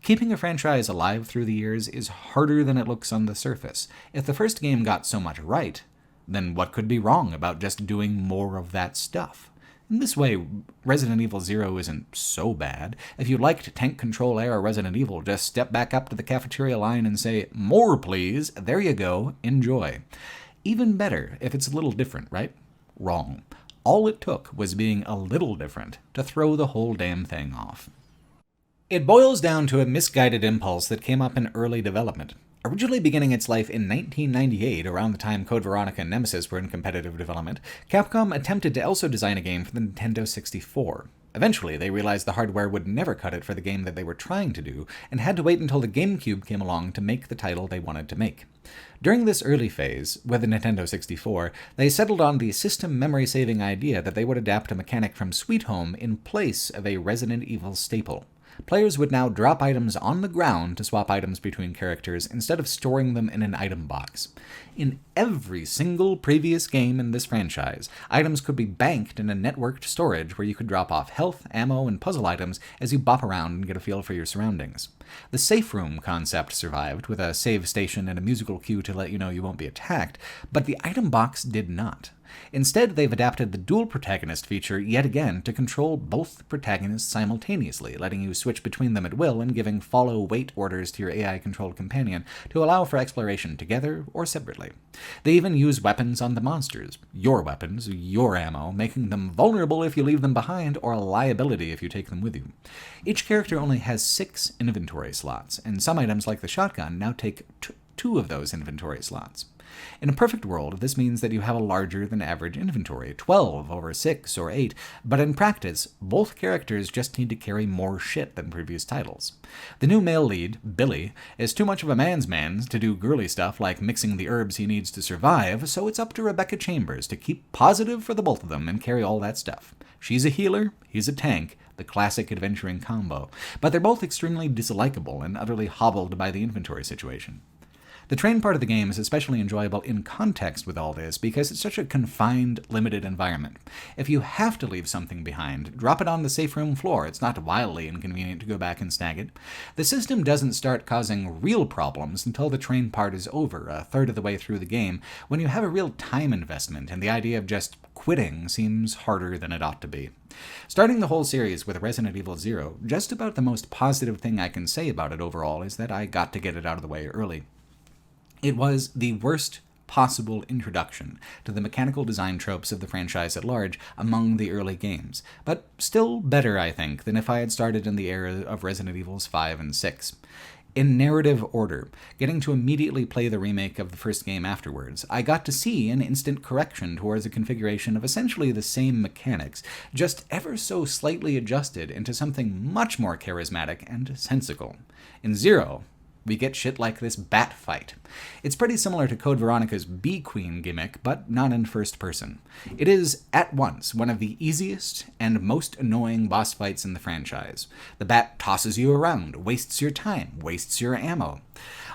Keeping a franchise alive through the years is harder than it looks on the surface. If the first game got so much right, then what could be wrong about just doing more of that stuff? In this way, Resident Evil 0 isn't so bad. If you liked tank control era Resident Evil, just step back up to the cafeteria line and say, "More, please." There you go. Enjoy. Even better if it's a little different, right? Wrong. All it took was being a little different to throw the whole damn thing off. It boils down to a misguided impulse that came up in early development. Originally beginning its life in 1998, around the time Code Veronica and Nemesis were in competitive development, Capcom attempted to also design a game for the Nintendo 64. Eventually, they realized the hardware would never cut it for the game that they were trying to do, and had to wait until the GameCube came along to make the title they wanted to make. During this early phase, with the Nintendo 64, they settled on the system memory-saving idea that they would adapt a mechanic from Sweet Home in place of a Resident Evil staple. Players would now drop items on the ground to swap items between characters instead of storing them in an item box. In every single previous game in this franchise, items could be banked in a networked storage where you could drop off health, ammo, and puzzle items as you bop around and get a feel for your surroundings. The safe room concept survived, with a save station and a musical cue to let you know you won't be attacked, but the item box did not. Instead, they've adapted the dual protagonist feature yet again to control both protagonists simultaneously, letting you switch between them at will and giving follow-wait orders to your AI-controlled companion to allow for exploration together or separately. They even use weapons on the monsters, your weapons, your ammo, making them vulnerable if you leave them behind or a liability if you take them with you. Each character only has 6 inventory slots, and some items like the shotgun now take 2 of those inventory slots. In a perfect world, this means that you have a larger than average inventory, 12 over 6 or 8, but in practice, both characters just need to carry more shit than previous titles. The new male lead, Billy, is too much of a man's man to do girly stuff like mixing the herbs he needs to survive, so it's up to Rebecca Chambers to keep positive for the both of them and carry all that stuff. She's a healer, he's a tank, the classic adventuring combo, but they're both extremely dislikable and utterly hobbled by the inventory situation. The train part of the game is especially enjoyable in context with all this because it's such a confined, limited environment. If you have to leave something behind, drop it on the safe room floor. It's not wildly inconvenient to go back and snag it. The system doesn't start causing real problems until the train part is over, a third of the way through the game, when you have a real time investment and the idea of just quitting seems harder than it ought to be. Starting the whole series with Resident Evil 0, just about the most positive thing I can say about it overall is that I got to get it out of the way early. It was the worst possible introduction to the mechanical design tropes of the franchise at large among the early games, but still better, I think, than if I had started in the era of Resident Evils 5 and 6. In narrative order, getting to immediately play the remake of the first game afterwards, I got to see an instant correction towards a configuration of essentially the same mechanics, just ever so slightly adjusted into something much more charismatic and sensical. In 0, we get shit like this bat fight. It's pretty similar to Code Veronica's Bee Queen gimmick, but not in first person. It is, at once, one of the easiest and most annoying boss fights in the franchise. The bat tosses you around, wastes your time, wastes your ammo.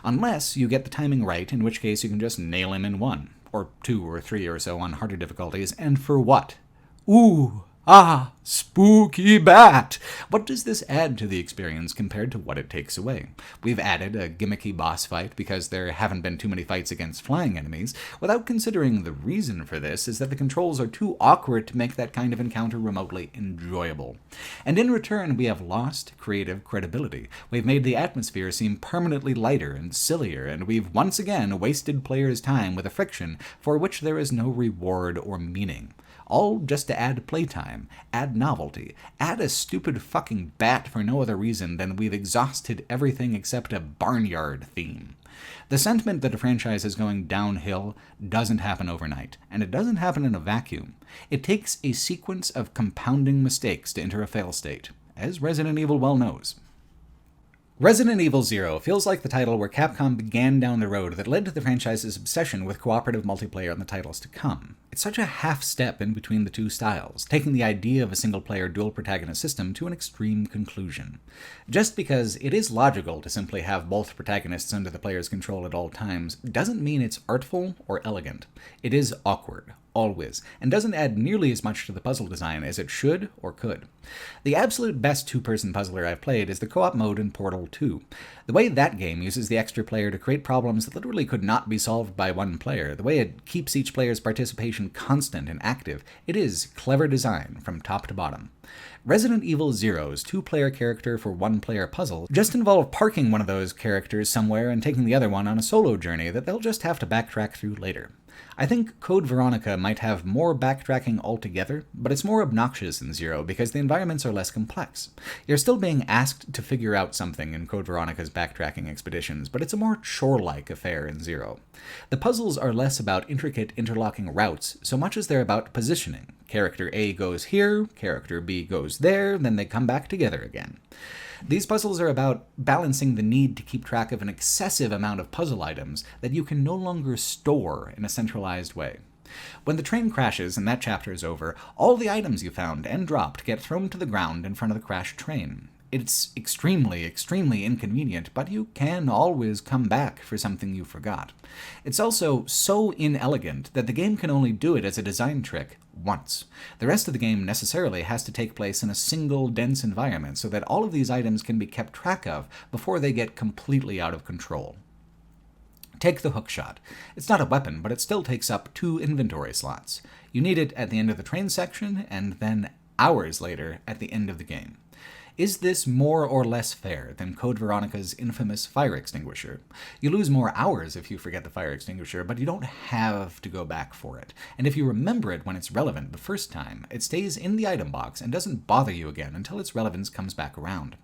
Unless you get the timing right, in which case you can just nail him in 1, or 2 or 3 or so on harder difficulties, and for what? Ooh! Ah! Spooky bat! What does this add to the experience compared to what it takes away? We've added a gimmicky boss fight because there haven't been too many fights against flying enemies, without considering the reason for this is that the controls are too awkward to make that kind of encounter remotely enjoyable. And in return, we have lost creative credibility. We've made the atmosphere seem permanently lighter and sillier, and we've once again wasted players' time with a friction for which there is no reward or meaning. All just to add playtime, add novelty, add a stupid fucking bat for no other reason than we've exhausted everything except a barnyard theme. The sentiment that a franchise is going downhill doesn't happen overnight, and it doesn't happen in a vacuum. It takes a sequence of compounding mistakes to enter a fail state, as Resident Evil well knows. Resident Evil 0 feels like the title where Capcom began down the road that led to the franchise's obsession with cooperative multiplayer in the titles to come. It's such a half step in between the two styles, taking the idea of a single-player dual-protagonist system to an extreme conclusion. Just because it is logical to simply have both protagonists under the player's control at all times doesn't mean it's artful or elegant. It is awkward, always, and doesn't add nearly as much to the puzzle design as it should or could. The absolute best two-person puzzler I've played is the co-op mode in Portal 2. The way that game uses the extra player to create problems that literally could not be solved by one player, the way it keeps each player's participation constant and active, it is clever design from top to bottom. Resident Evil 0's two-player character for one-player puzzle just involve parking one of those characters somewhere and taking the other one on a solo journey that they'll just have to backtrack through later. I think Code Veronica might have more backtracking altogether, but it's more obnoxious in Zero because the environments are less complex. You're still being asked to figure out something in Code Veronica's backtracking expeditions, but it's a more chore-like affair in Zero. The puzzles are less about intricate interlocking routes so much as they're about positioning. Character A goes here, character B goes there, then they come back together again. These puzzles are about balancing the need to keep track of an excessive amount of puzzle items that you can no longer store in a centralized way. When the train crashes and that chapter is over, all the items you found and dropped get thrown to the ground in front of the crashed train. It's extremely, extremely inconvenient, but you can always come back for something you forgot. It's also so inelegant that the game can only do it as a design trick once. The rest of the game necessarily has to take place in a single dense environment so that all of these items can be kept track of before they get completely out of control. Take the hookshot. It's not a weapon, but it still takes up 2 inventory slots. You need it at the end of the train section, and then hours later at the end of the game. Is this more or less fair than Code Veronica's infamous fire extinguisher? You lose more hours if you forget the fire extinguisher, but you don't have to go back for it. And if you remember it when it's relevant the first time, it stays in the item box and doesn't bother you again until its relevance comes back around.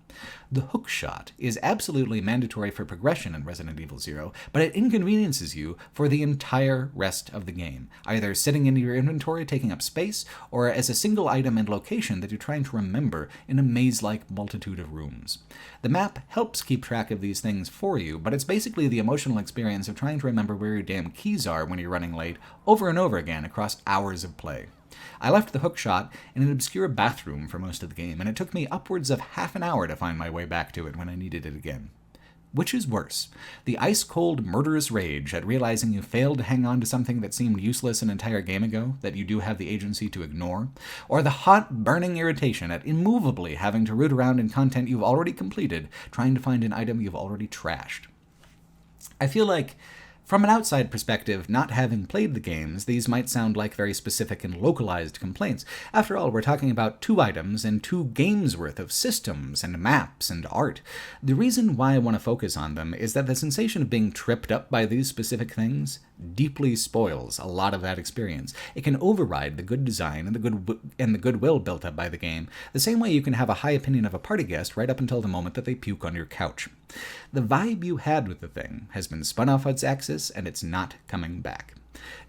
The hookshot is absolutely mandatory for progression in Resident Evil 0, but it inconveniences you for the entire rest of the game, either sitting in your inventory taking up space, or as a single item and location that you're trying to remember in a maze-like multitude of rooms. The map helps keep track of these things for you, but it's basically the emotional experience of trying to remember where your damn keys are when you're running late over and over again across hours of play. I left the hookshot in an obscure bathroom for most of the game, and it took me upwards of half an hour to find my way back to it when I needed it again. Which is worse, the ice-cold, murderous rage at realizing you failed to hang on to something that seemed useless an entire game ago, that you do have the agency to ignore, or the hot, burning irritation at immovably having to root around in content you've already completed, trying to find an item you've already trashed? I feel like, from an outside perspective, not having played the games, these might sound like very specific and localized complaints. After all, we're talking about 2 items and 2 games worth of systems and maps and art. The reason why I want to focus on them is that the sensation of being tripped up by these specific things deeply spoils a lot of that experience. It can override the good design and the goodwill built up by the game, the same way you can have a high opinion of a party guest right up until the moment that they puke on your couch. The vibe you had with the thing has been spun off its axis, and it's not coming back.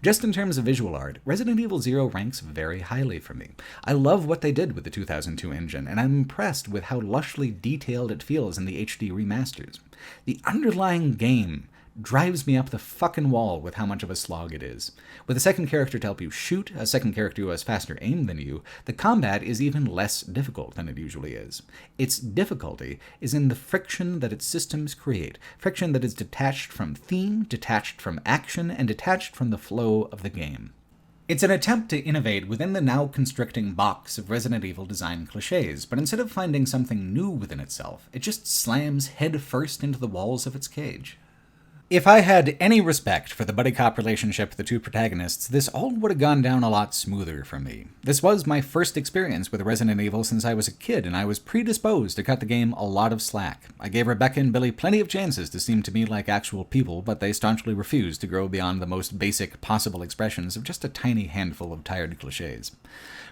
Just in terms of visual art, Resident Evil 0 ranks very highly for me. I love what they did with the 2002 engine, and I'm impressed with how lushly detailed it feels in the HD remasters. The underlying game drives me up the fucking wall with how much of a slog it is. With a second character to help you shoot, a second character who has faster aim than you, the combat is even less difficult than it usually is. Its difficulty is in the friction that its systems create, friction that is detached from theme, detached from action, and detached from the flow of the game. It's an attempt to innovate within the now constricting box of Resident Evil design cliches, but instead of finding something new within itself, it just slams head first into the walls of its cage. If I had any respect for the buddy cop relationship of the two protagonists, this all would have gone down a lot smoother for me. This was my first experience with Resident Evil since I was a kid, and I was predisposed to cut the game a lot of slack. I gave Rebecca and Billy plenty of chances to seem to me like actual people, but they staunchly refused to grow beyond the most basic possible expressions of just a tiny handful of tired cliches.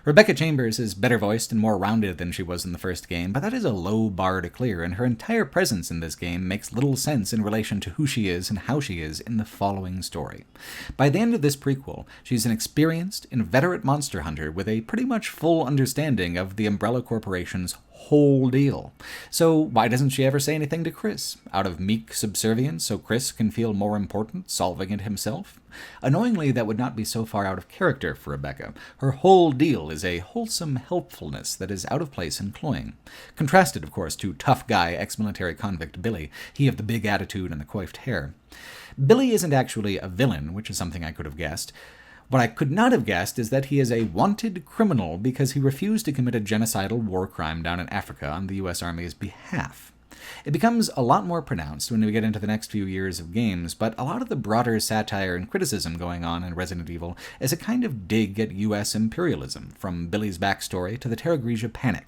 Rebecca Chambers is better voiced and more rounded than she was in the first game, but that is a low bar to clear, and her entire presence in this game makes little sense in relation to who she is and how she is in the following story. By the end of this prequel, she's an experienced, inveterate monster hunter with a pretty much full understanding of the Umbrella Corporation's whole deal. So why doesn't she ever say anything to Chris? Out of meek subservience so Chris can feel more important solving it himself? Annoyingly, that would not be so far out of character for Rebecca. Her whole deal is a wholesome helpfulness that is out of place and cloying. Contrasted, of course, to tough guy ex-military convict Billy, he of the big attitude and the coiffed hair. Billy isn't actually a villain, which is something I could have guessed. What I could not have guessed is that he is a wanted criminal because he refused to commit a genocidal war crime down in Africa on the U.S. Army's behalf. It becomes a lot more pronounced when we get into the next few years of games, but a lot of the broader satire and criticism going on in Resident Evil is a kind of dig at U.S. imperialism, from Billy's backstory to the Terra Grigia panic.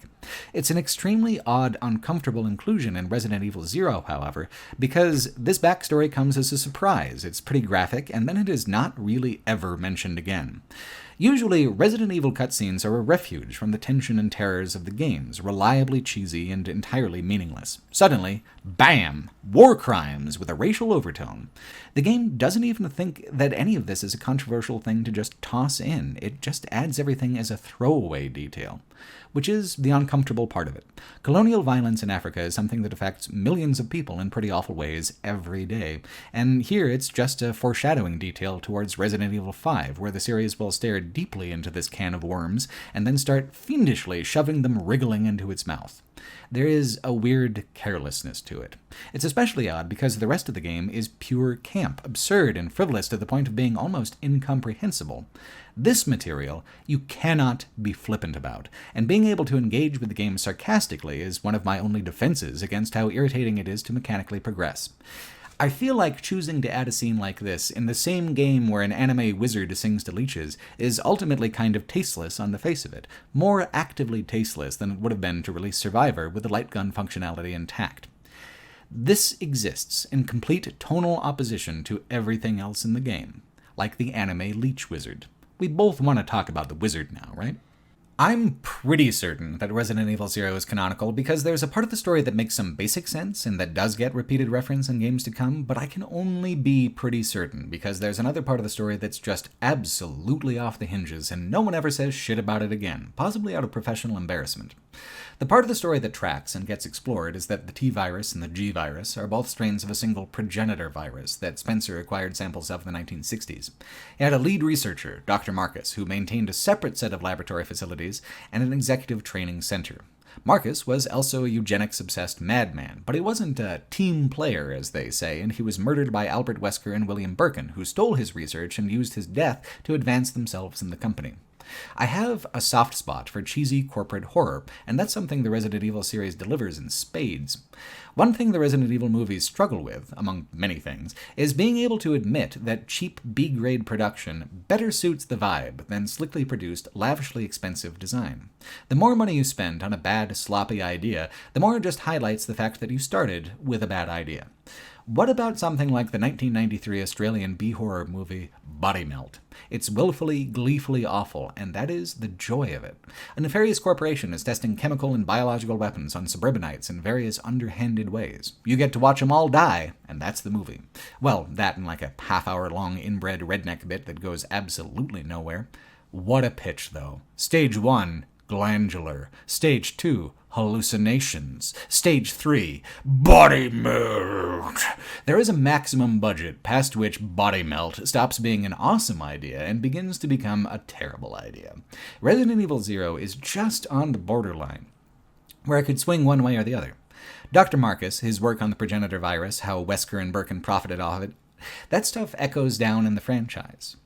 It's an extremely odd, uncomfortable inclusion in Resident Evil 0, however, because this backstory comes as a surprise. It's pretty graphic, and then it is not really ever mentioned again. Usually, Resident Evil cutscenes are a refuge from the tension and terrors of the games, reliably cheesy and entirely meaningless. Suddenly, bam! War crimes with a racial overtone. The game doesn't even think that any of this is a controversial thing to just toss in. It just adds everything as a throwaway detail, which is the uncomfortable part of it. Colonial violence in Africa is something that affects millions of people in pretty awful ways every day, and here it's just a foreshadowing detail towards Resident Evil 5, where the series will stare deeply into this can of worms and then start fiendishly shoving them wriggling into its mouth. There is a weird carelessness to it. It's especially odd because the rest of the game is pure camp, absurd and frivolous to the point of being almost incomprehensible. This material you cannot be flippant about, and being able to engage with the game sarcastically is one of my only defenses against how irritating it is to mechanically progress. I feel like choosing to add a scene like this in the same game where an anime wizard sings to leeches is ultimately kind of tasteless on the face of it, more actively tasteless than it would have been to release Survivor with the light gun functionality intact. This exists in complete tonal opposition to everything else in the game, like the anime leech wizard. We both want to talk about the wizard now, right? I'm pretty certain that Resident Evil 0 is canonical because there's a part of the story that makes some basic sense and that does get repeated reference in games to come, but I can only be pretty certain because there's another part of the story that's just absolutely off the hinges and no one ever says shit about it again, possibly out of professional embarrassment. The part of the story that tracks and gets explored is that the T-virus and the G-virus are both strains of a single progenitor virus that Spencer acquired samples of in the 1960s. He had a lead researcher, Dr. Marcus, who maintained a separate set of laboratory facilities and an executive training center. Marcus was also a eugenics-obsessed madman, but he wasn't a team player, as they say, and he was murdered by Albert Wesker and William Birkin, who stole his research and used his death to advance themselves in the company. I have a soft spot for cheesy corporate horror, and that's something the Resident Evil series delivers in spades. One thing the Resident Evil movies struggle with, among many things, is being able to admit that cheap B-grade production better suits the vibe than slickly produced, lavishly expensive design. The more money you spend on a bad, sloppy idea, the more it just highlights the fact that you started with a bad idea. What about something like the 1993 Australian B-horror movie Body Melt? It's willfully, gleefully awful, and that is the joy of it. A nefarious corporation is testing chemical and biological weapons on suburbanites in various underhanded ways. You get to watch them all die, and that's the movie. Well, that and like a half-hour-long inbred redneck bit that goes absolutely nowhere. What a pitch, though. Stage 1, glandular. Stage 2, hallucinations. Stage 3, body melt. There is a maximum budget past which body melt stops being an awesome idea and begins to become a terrible idea. Resident Evil 0 is just on the borderline, where it could swing one way or the other. Dr. Marcus, his work on the progenitor virus, how Wesker and Birkin profited off it, that stuff echoes down in the franchise.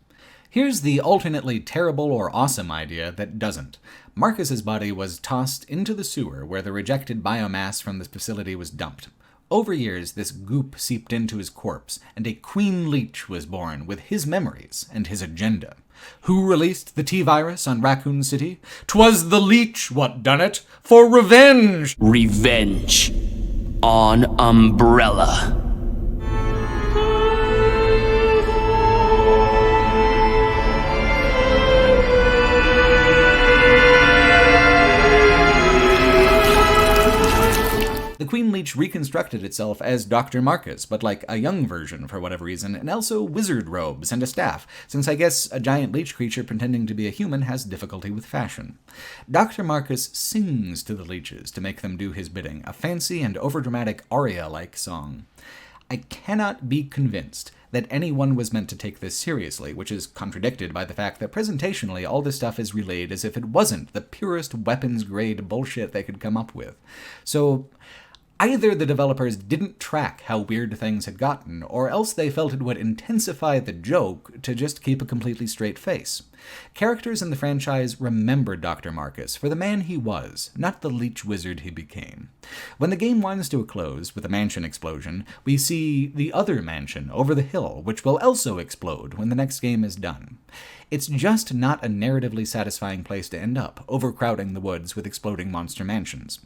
Here's the alternately terrible or awesome idea that doesn't. Marcus's body was tossed into the sewer where the rejected biomass from the facility was dumped. Over years, this goop seeped into his corpse, and a Queen Leech was born with his memories and his agenda. Who released the T-virus on Raccoon City? 'Twas the Leech what done it, for revenge! Revenge on Umbrella. The Queen Leech reconstructed itself as Dr. Marcus, but like a young version for whatever reason, and also wizard robes and a staff, since I guess a giant leech creature pretending to be a human has difficulty with fashion. Dr. Marcus sings to the leeches to make them do his bidding, a fancy and overdramatic aria-like song. I cannot be convinced that anyone was meant to take this seriously, which is contradicted by the fact that presentationally all this stuff is relayed as if it wasn't the purest weapons-grade bullshit they could come up with. So either the developers didn't track how weird things had gotten, or else they felt it would intensify the joke to just keep a completely straight face. Characters in the franchise remember Dr. Marcus for the man he was, not the leech wizard he became. When the game winds to a close with a mansion explosion, we see the other mansion over the hill, which will also explode when the next game is done. It's just not a narratively satisfying place to end up, overcrowding the woods with exploding monster mansions.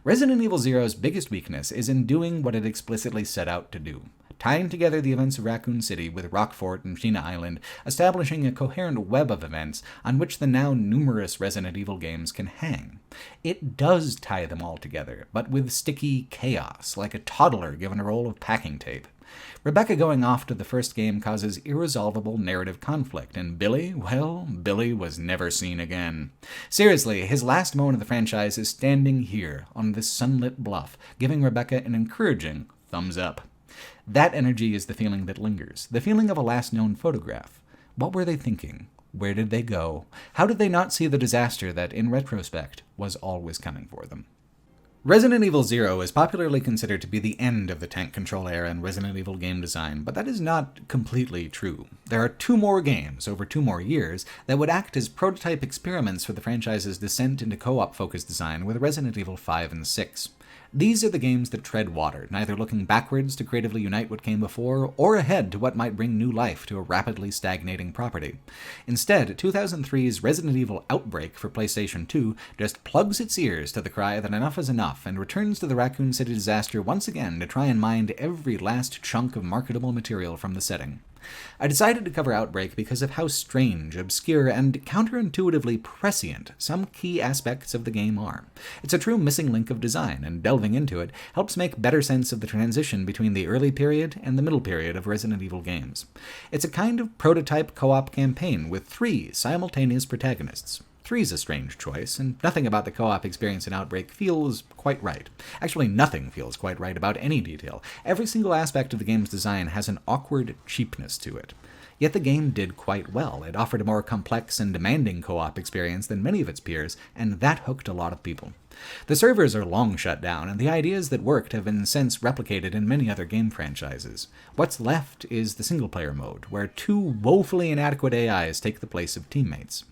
Resident Evil Zero's biggest weakness is in doing what it explicitly set out to do, tying together the events of Raccoon City with Rockfort and Sheena Island, establishing a coherent web of events on which the now numerous Resident Evil games can hang. It does tie them all together, but with sticky chaos, like a toddler given a roll of packing tape. Rebecca going off to the first game causes irresolvable narrative conflict, and Billy, well, Billy was never seen again. Seriously, his last moment of the franchise is standing here on this sunlit bluff, giving Rebecca an encouraging thumbs up. That energy is the feeling that lingers, the feeling of a last known photograph. What were they thinking? Where did they go? How did they not see the disaster that, in retrospect, was always coming for them? Resident Evil Zero is popularly considered to be the end of the tank control era in Resident Evil game design, but that is not completely true. There are 2 more games, over 2 more years, that would act as prototype experiments for the franchise's descent into co-op focused design with Resident Evil 5 and 6. These are the games that tread water, neither looking backwards to creatively unite what came before, or ahead to what might bring new life to a rapidly stagnating property. Instead, 2003's Resident Evil Outbreak for PlayStation 2 just plugs its ears to the cry that enough is enough, and returns to the Raccoon City disaster once again to try and mine every last chunk of marketable material from the setting. I decided to cover Outbreak because of how strange, obscure, and counterintuitively prescient some key aspects of the game are. It's a true missing link of design, and delving into it helps make better sense of the transition between the early period and the middle period of Resident Evil games. It's a kind of prototype co-op campaign with 3 simultaneous protagonists. 3 is a strange choice, and nothing about the co-op experience in Outbreak feels quite right. Actually, nothing feels quite right about any detail. Every single aspect of the game's design has an awkward cheapness to it. Yet the game did quite well. It offered a more complex and demanding co-op experience than many of its peers, and that hooked a lot of people. The servers are long shut down, and the ideas that worked have been since replicated in many other game franchises. What's left is the single-player mode, where 2 woefully inadequate AIs take the place of teammates.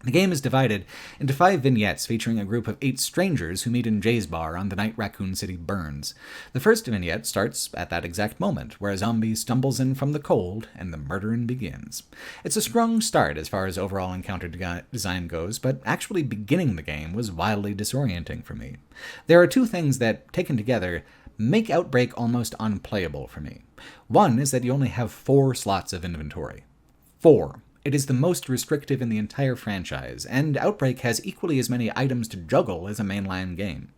The game is divided into 5 vignettes featuring a group of 8 strangers who meet in Jay's bar on the night Raccoon City burns. The first vignette starts at that exact moment, where a zombie stumbles in from the cold and the murdering begins. It's a strong start as far as overall encounter design goes, but actually beginning the game was wildly disorienting for me. There are 2 things that, taken together, make Outbreak almost unplayable for me. One is that you only have 4 slots of inventory. 4. It is the most restrictive in the entire franchise, and Outbreak has equally as many items to juggle as a mainline game.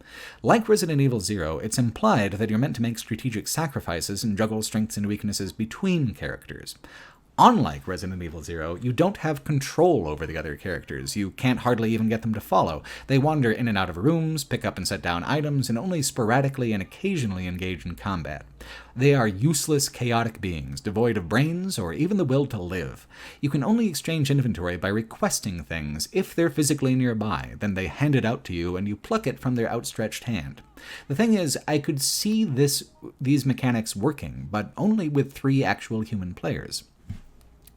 Like Resident Evil Zero, it's implied that you're meant to make strategic sacrifices and juggle strengths and weaknesses between characters. Unlike Resident Evil Zero, you don't have control over the other characters. You can't hardly even get them to follow. They wander in and out of rooms, pick up and set down items, and only sporadically and occasionally engage in combat. They are useless, chaotic beings, devoid of brains or even the will to live. You can only exchange inventory by requesting things if they're physically nearby, then they hand it out to you and you pluck it from their outstretched hand. The thing is, I could see these mechanics working, but only with 3 actual human players.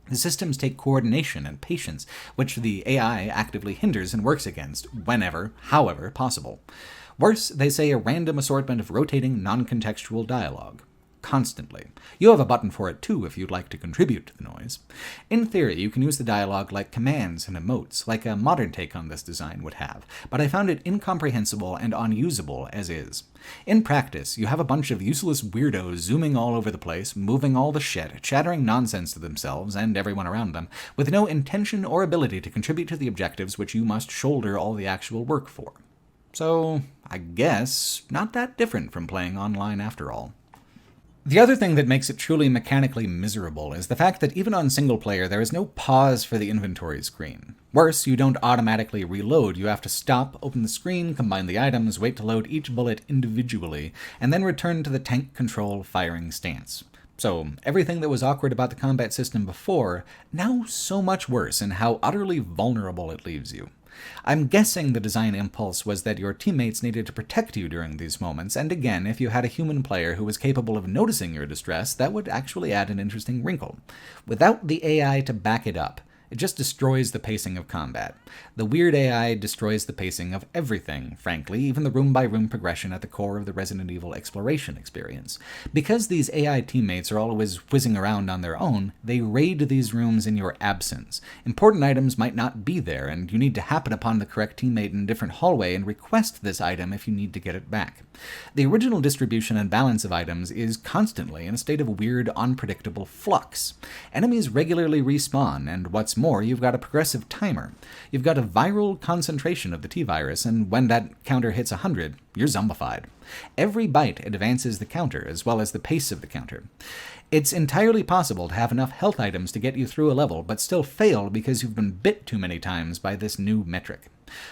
The systems take coordination and patience, which the AI actively hinders and works against, whenever, however possible. Worse, they say a random assortment of rotating, non-contextual dialogue. Constantly. You have a button for it too if you'd like to contribute to the noise. In theory, you can use the dialogue like commands and emotes, like a modern take on this design would have, but I found it incomprehensible and unusable as is. In practice, you have a bunch of useless weirdos zooming all over the place, moving all the shit, chattering nonsense to themselves and everyone around them, with no intention or ability to contribute to the objectives which you must shoulder all the actual work for. So, I guess, not that different from playing online after all. The other thing that makes it truly mechanically miserable is the fact that even on single player there is no pause for the inventory screen. Worse, you don't automatically reload, you have to stop, open the screen, combine the items, wait to load each bullet individually, and then return to the tank control firing stance. So, everything that was awkward about the combat system before, now so much worse in how utterly vulnerable it leaves you. I'm guessing the design impulse was that your teammates needed to protect you during these moments, and again, if you had a human player who was capable of noticing your distress, that would actually add an interesting wrinkle. Without the AI to back it up, it just destroys the pacing of combat. The weird AI destroys the pacing of everything, frankly, even the room-by-room progression at the core of the Resident Evil exploration experience. Because these AI teammates are always whizzing around on their own, they raid these rooms in your absence. Important items might not be there, and you need to happen upon the correct teammate in a different hallway and request this item if you need to get it back. The original distribution and balance of items is constantly in a state of weird, unpredictable flux. Enemies regularly respawn, and what's more, you've got a progressive timer. You've got a viral concentration of the T-virus, and when that counter hits 100, you're zombified. Every bite advances the counter, as well as the pace of the counter. It's entirely possible to have enough health items to get you through a level, but still fail because you've been bit too many times by this new metric.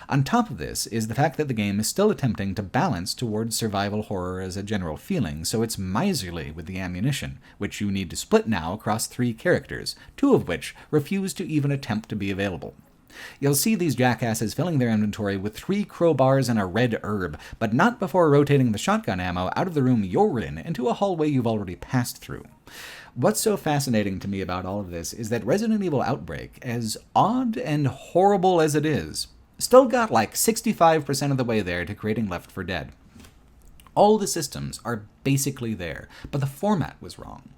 On top of this is the fact that the game is still attempting to balance towards survival horror as a general feeling, so it's miserly with the ammunition, which you need to split now across 3 characters, 2 of which refuse to even attempt to be available. You'll see these jackasses filling their inventory with 3 crowbars and a red herb, but not before rotating the shotgun ammo out of the room you're in into a hallway you've already passed through. What's so fascinating to me about all of this is that Resident Evil Outbreak, as odd and horrible as it is, still got like 65% of the way there to creating Left 4 Dead. All the systems are basically there, but the format was wrong.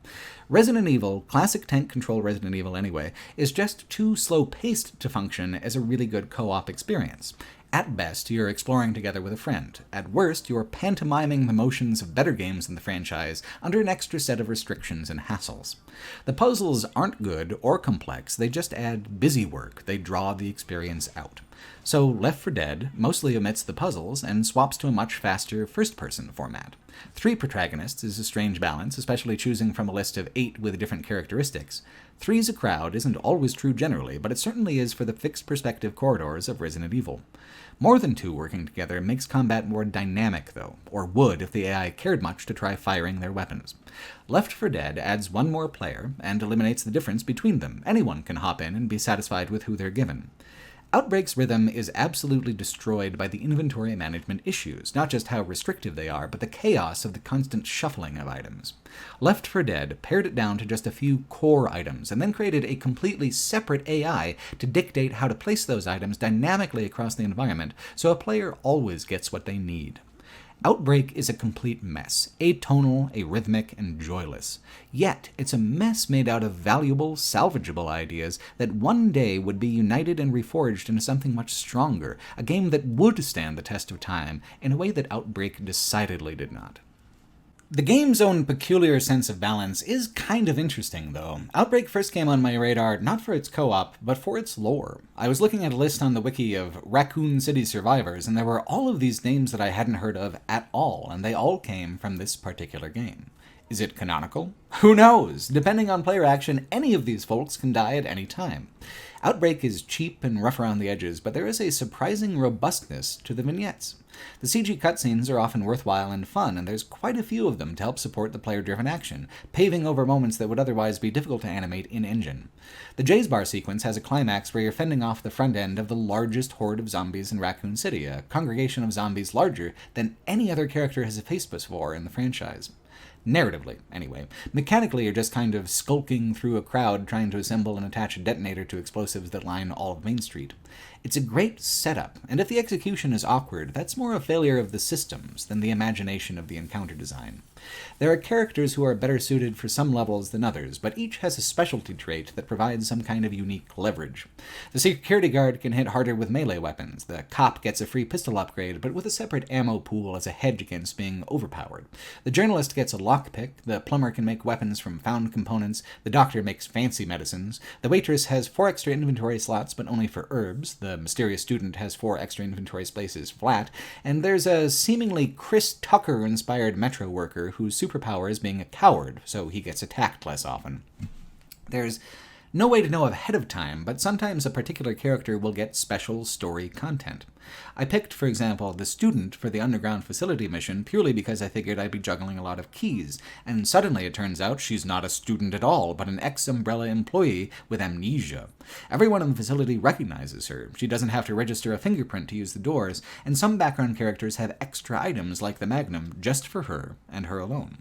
Resident Evil, classic tank control Resident Evil anyway, is just too slow-paced to function as a really good co-op experience. At best, you're exploring together with a friend. At worst, you're pantomiming the motions of better games in the franchise under an extra set of restrictions and hassles. The puzzles aren't good or complex, they just add busy work, they draw the experience out. So Left 4 Dead mostly omits the puzzles and swaps to a much faster first-person format. 3 protagonists is a strange balance, especially choosing from a list of 8 with different characteristics. 3's a crowd isn't always true generally, but it certainly is for the fixed perspective corridors of Resident Evil. More than 2 working together makes combat more dynamic, though, or would if the AI cared much to try firing their weapons. Left 4 Dead adds 1 more player and eliminates the difference between them. Anyone can hop in and be satisfied with who they're given. Outbreak's rhythm is absolutely destroyed by the inventory management issues, not just how restrictive they are, but the chaos of the constant shuffling of items. Left 4 Dead pared it down to just a few core items, and then created a completely separate AI to dictate how to place those items dynamically across the environment, so a player always gets what they need. Outbreak is a complete mess, atonal, arrhythmic, and joyless. Yet, it's a mess made out of valuable, salvageable ideas that one day would be united and reforged into something much stronger, a game that would stand the test of time in a way that Outbreak decidedly did not. The game's own peculiar sense of balance is kind of interesting, though. Outbreak first came on my radar not for its co-op, but for its lore. I was looking at a list on the wiki of Raccoon City survivors, and there were all of these names that I hadn't heard of at all, and they all came from this particular game. Is it canonical? Who knows? Depending on player action, any of these folks can die at any time. Outbreak is cheap and rough around the edges, but there is a surprising robustness to the vignettes. The CG cutscenes are often worthwhile and fun, and there's quite a few of them to help support the player-driven action, paving over moments that would otherwise be difficult to animate in-engine. The Jay's Bar sequence has a climax where you're fending off the front end of the largest horde of zombies in Raccoon City, a congregation of zombies larger than any other character has faced before in the franchise. Narratively, anyway. Mechanically, you're just kind of skulking through a crowd trying to assemble and attach a detonator to explosives that line all of Main Street. It's a great setup, and if the execution is awkward, that's more a failure of the systems than the imagination of the encounter design. There are characters who are better suited for some levels than others, but each has a specialty trait that provides some kind of unique leverage. The security guard can hit harder with melee weapons, the cop gets a free pistol upgrade, but with a separate ammo pool as a hedge against being overpowered. The journalist gets a lockpick, the plumber can make weapons from found components, the doctor makes fancy medicines, the waitress has 4 extra inventory slots but only for herbs, the mysterious student has 4 extra inventory spaces flat, and there's a seemingly Chris Tucker-inspired metro worker whose superpower is being a coward, so he gets attacked less often. There's no way to know ahead of time, but sometimes a particular character will get special story content. I picked, for example, the student for the underground facility mission purely because I figured I'd be juggling a lot of keys, and suddenly it turns out she's not a student at all, but an ex-Umbrella employee with amnesia. Everyone in the facility recognizes her, she doesn't have to register a fingerprint to use the doors, and some background characters have extra items like the Magnum just for her, and her alone.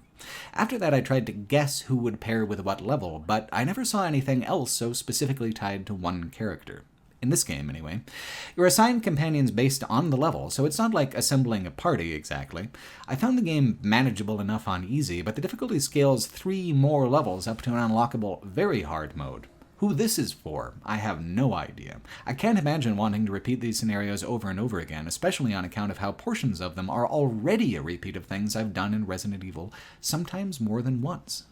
After that I tried to guess who would pair with what level, but I never saw anything else so specifically tied to one character. In this game, anyway. You're assigned companions based on the level, so it's not like assembling a party, exactly. I found the game manageable enough on easy, but the difficulty scales 3 more levels up to an unlockable very hard mode. Who this is for, I have no idea. I can't imagine wanting to repeat these scenarios over and over again, especially on account of how portions of them are already a repeat of things I've done in Resident Evil, sometimes more than once.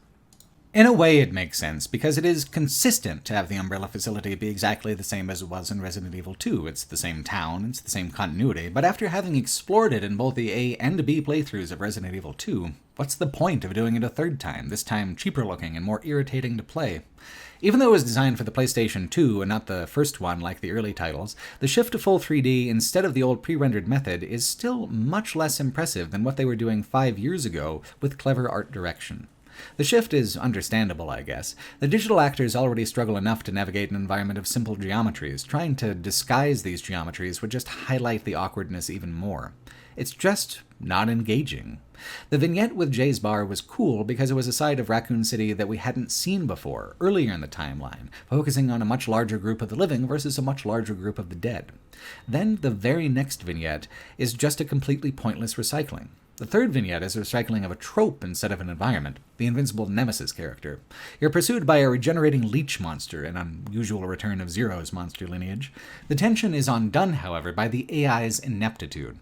In a way, it makes sense, because it is consistent to have the Umbrella facility be exactly the same as it was in Resident Evil 2. It's the same town, it's the same continuity, but after having explored it in both the A and B playthroughs of Resident Evil 2, what's the point of doing it a third time, this time cheaper looking and more irritating to play? Even though it was designed for the PlayStation 2 and not the first one like the early titles, the shift to full 3D instead of the old pre-rendered method is still much less impressive than what they were doing 5 years ago with clever art direction. The shift is understandable, I guess. The digital actors already struggle enough to navigate an environment of simple geometries. Trying to disguise these geometries would just highlight the awkwardness even more. It's just not engaging. The vignette with Jay's bar was cool because it was a side of Raccoon City that we hadn't seen before, earlier in the timeline, focusing on a much larger group of the living versus a much larger group of the dead. Then the very next vignette is just a completely pointless recycling. The third vignette is a recycling of a trope instead of an environment, the invincible Nemesis character. You're pursued by a regenerating leech monster, an unusual return of Zero's monster lineage. The tension is undone, however, by the AI's ineptitude.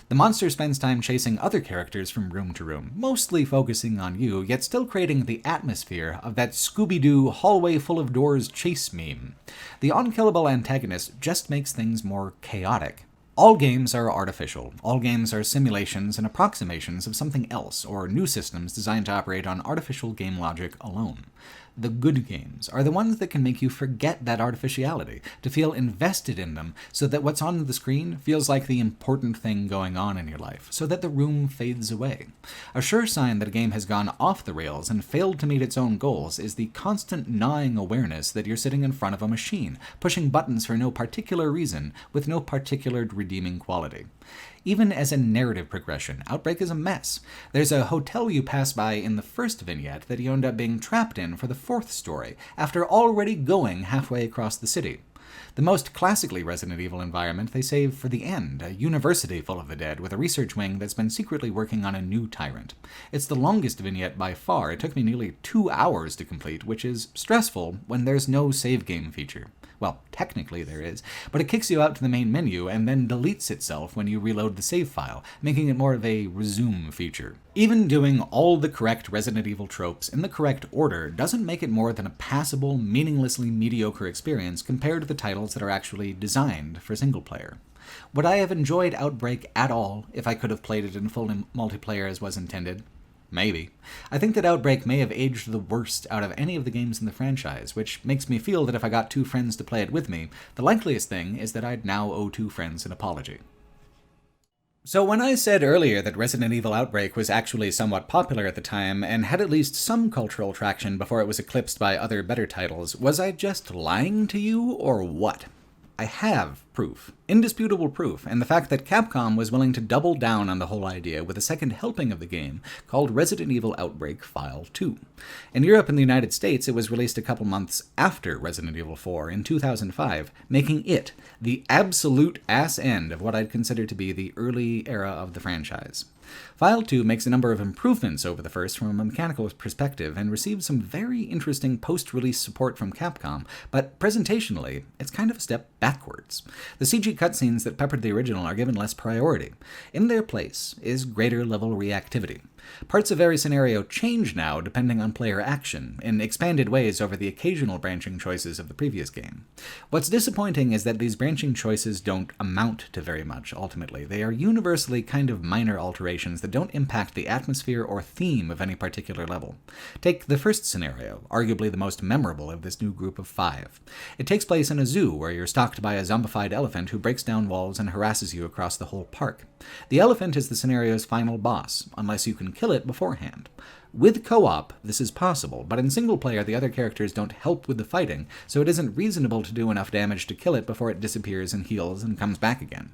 The monster spends time chasing other characters from room to room, mostly focusing on you, yet still creating the atmosphere of that Scooby-Doo hallway full of doors chase meme. The unkillable antagonist just makes things more chaotic. All games are artificial. All games are simulations and approximations of something else, or new systems designed to operate on artificial game logic alone. The good games are the ones that can make you forget that artificiality, to feel invested in them, so that what's on the screen feels like the important thing going on in your life, so that the room fades away. A sure sign that a game has gone off the rails and failed to meet its own goals is the constant gnawing awareness that you're sitting in front of a machine, pushing buttons for no particular reason, with no particular redeeming quality. Even as a narrative progression, Outbreak is a mess. There's a hotel you pass by in the first vignette that you end up being trapped in for the fourth story, after already going halfway across the city. The most classically Resident Evil environment they save for the end, a university full of the dead with a research wing that's been secretly working on a new tyrant. It's the longest vignette by far. It took me nearly 2 hours to complete, which is stressful when there's no save game feature. Well, technically there is, but it kicks you out to the main menu and then deletes itself when you reload the save file, making it more of a resume feature. Even doing all the correct Resident Evil tropes in the correct order doesn't make it more than a passable, meaninglessly mediocre experience compared to the titles that are actually designed for single player. Would I have enjoyed Outbreak at all if I could have played it in full multiplayer as was intended? Maybe. I think that Outbreak may have aged the worst out of any of the games in the franchise, which makes me feel that if I got 2 friends to play it with me, the likeliest thing is that I'd now owe 2 friends an apology. So when I said earlier that Resident Evil Outbreak was actually somewhat popular at the time, and had at least some cultural traction before it was eclipsed by other better titles, was I just lying to you, or what? I have proof, indisputable proof, and the fact that Capcom was willing to double down on the whole idea with a second helping of the game called Resident Evil Outbreak File 2. In Europe and the United States, it was released a couple months after Resident Evil 4 in 2005, making it the absolute ass end of what I'd consider to be the early era of the franchise. File 2 makes a number of improvements over the first from a mechanical perspective and receives some very interesting post-release support from Capcom, but presentationally, it's kind of a step backwards. The CG cutscenes that peppered the original are given less priority. In their place is greater level reactivity. Parts of every scenario change now depending on player action, in expanded ways over the occasional branching choices of the previous game. What's disappointing is that these branching choices don't amount to very much, ultimately. They are universally kind of minor alterations that don't impact the atmosphere or theme of any particular level. Take the first scenario, arguably the most memorable of this new group of 5. It takes place in a zoo where you're stalked by a zombified elephant who breaks down walls and harasses you across the whole park. The elephant is the scenario's final boss, unless you can kill it beforehand. With co-op, this is possible, but in single player the other characters don't help with the fighting, so it isn't reasonable to do enough damage to kill it before it disappears and heals and comes back again.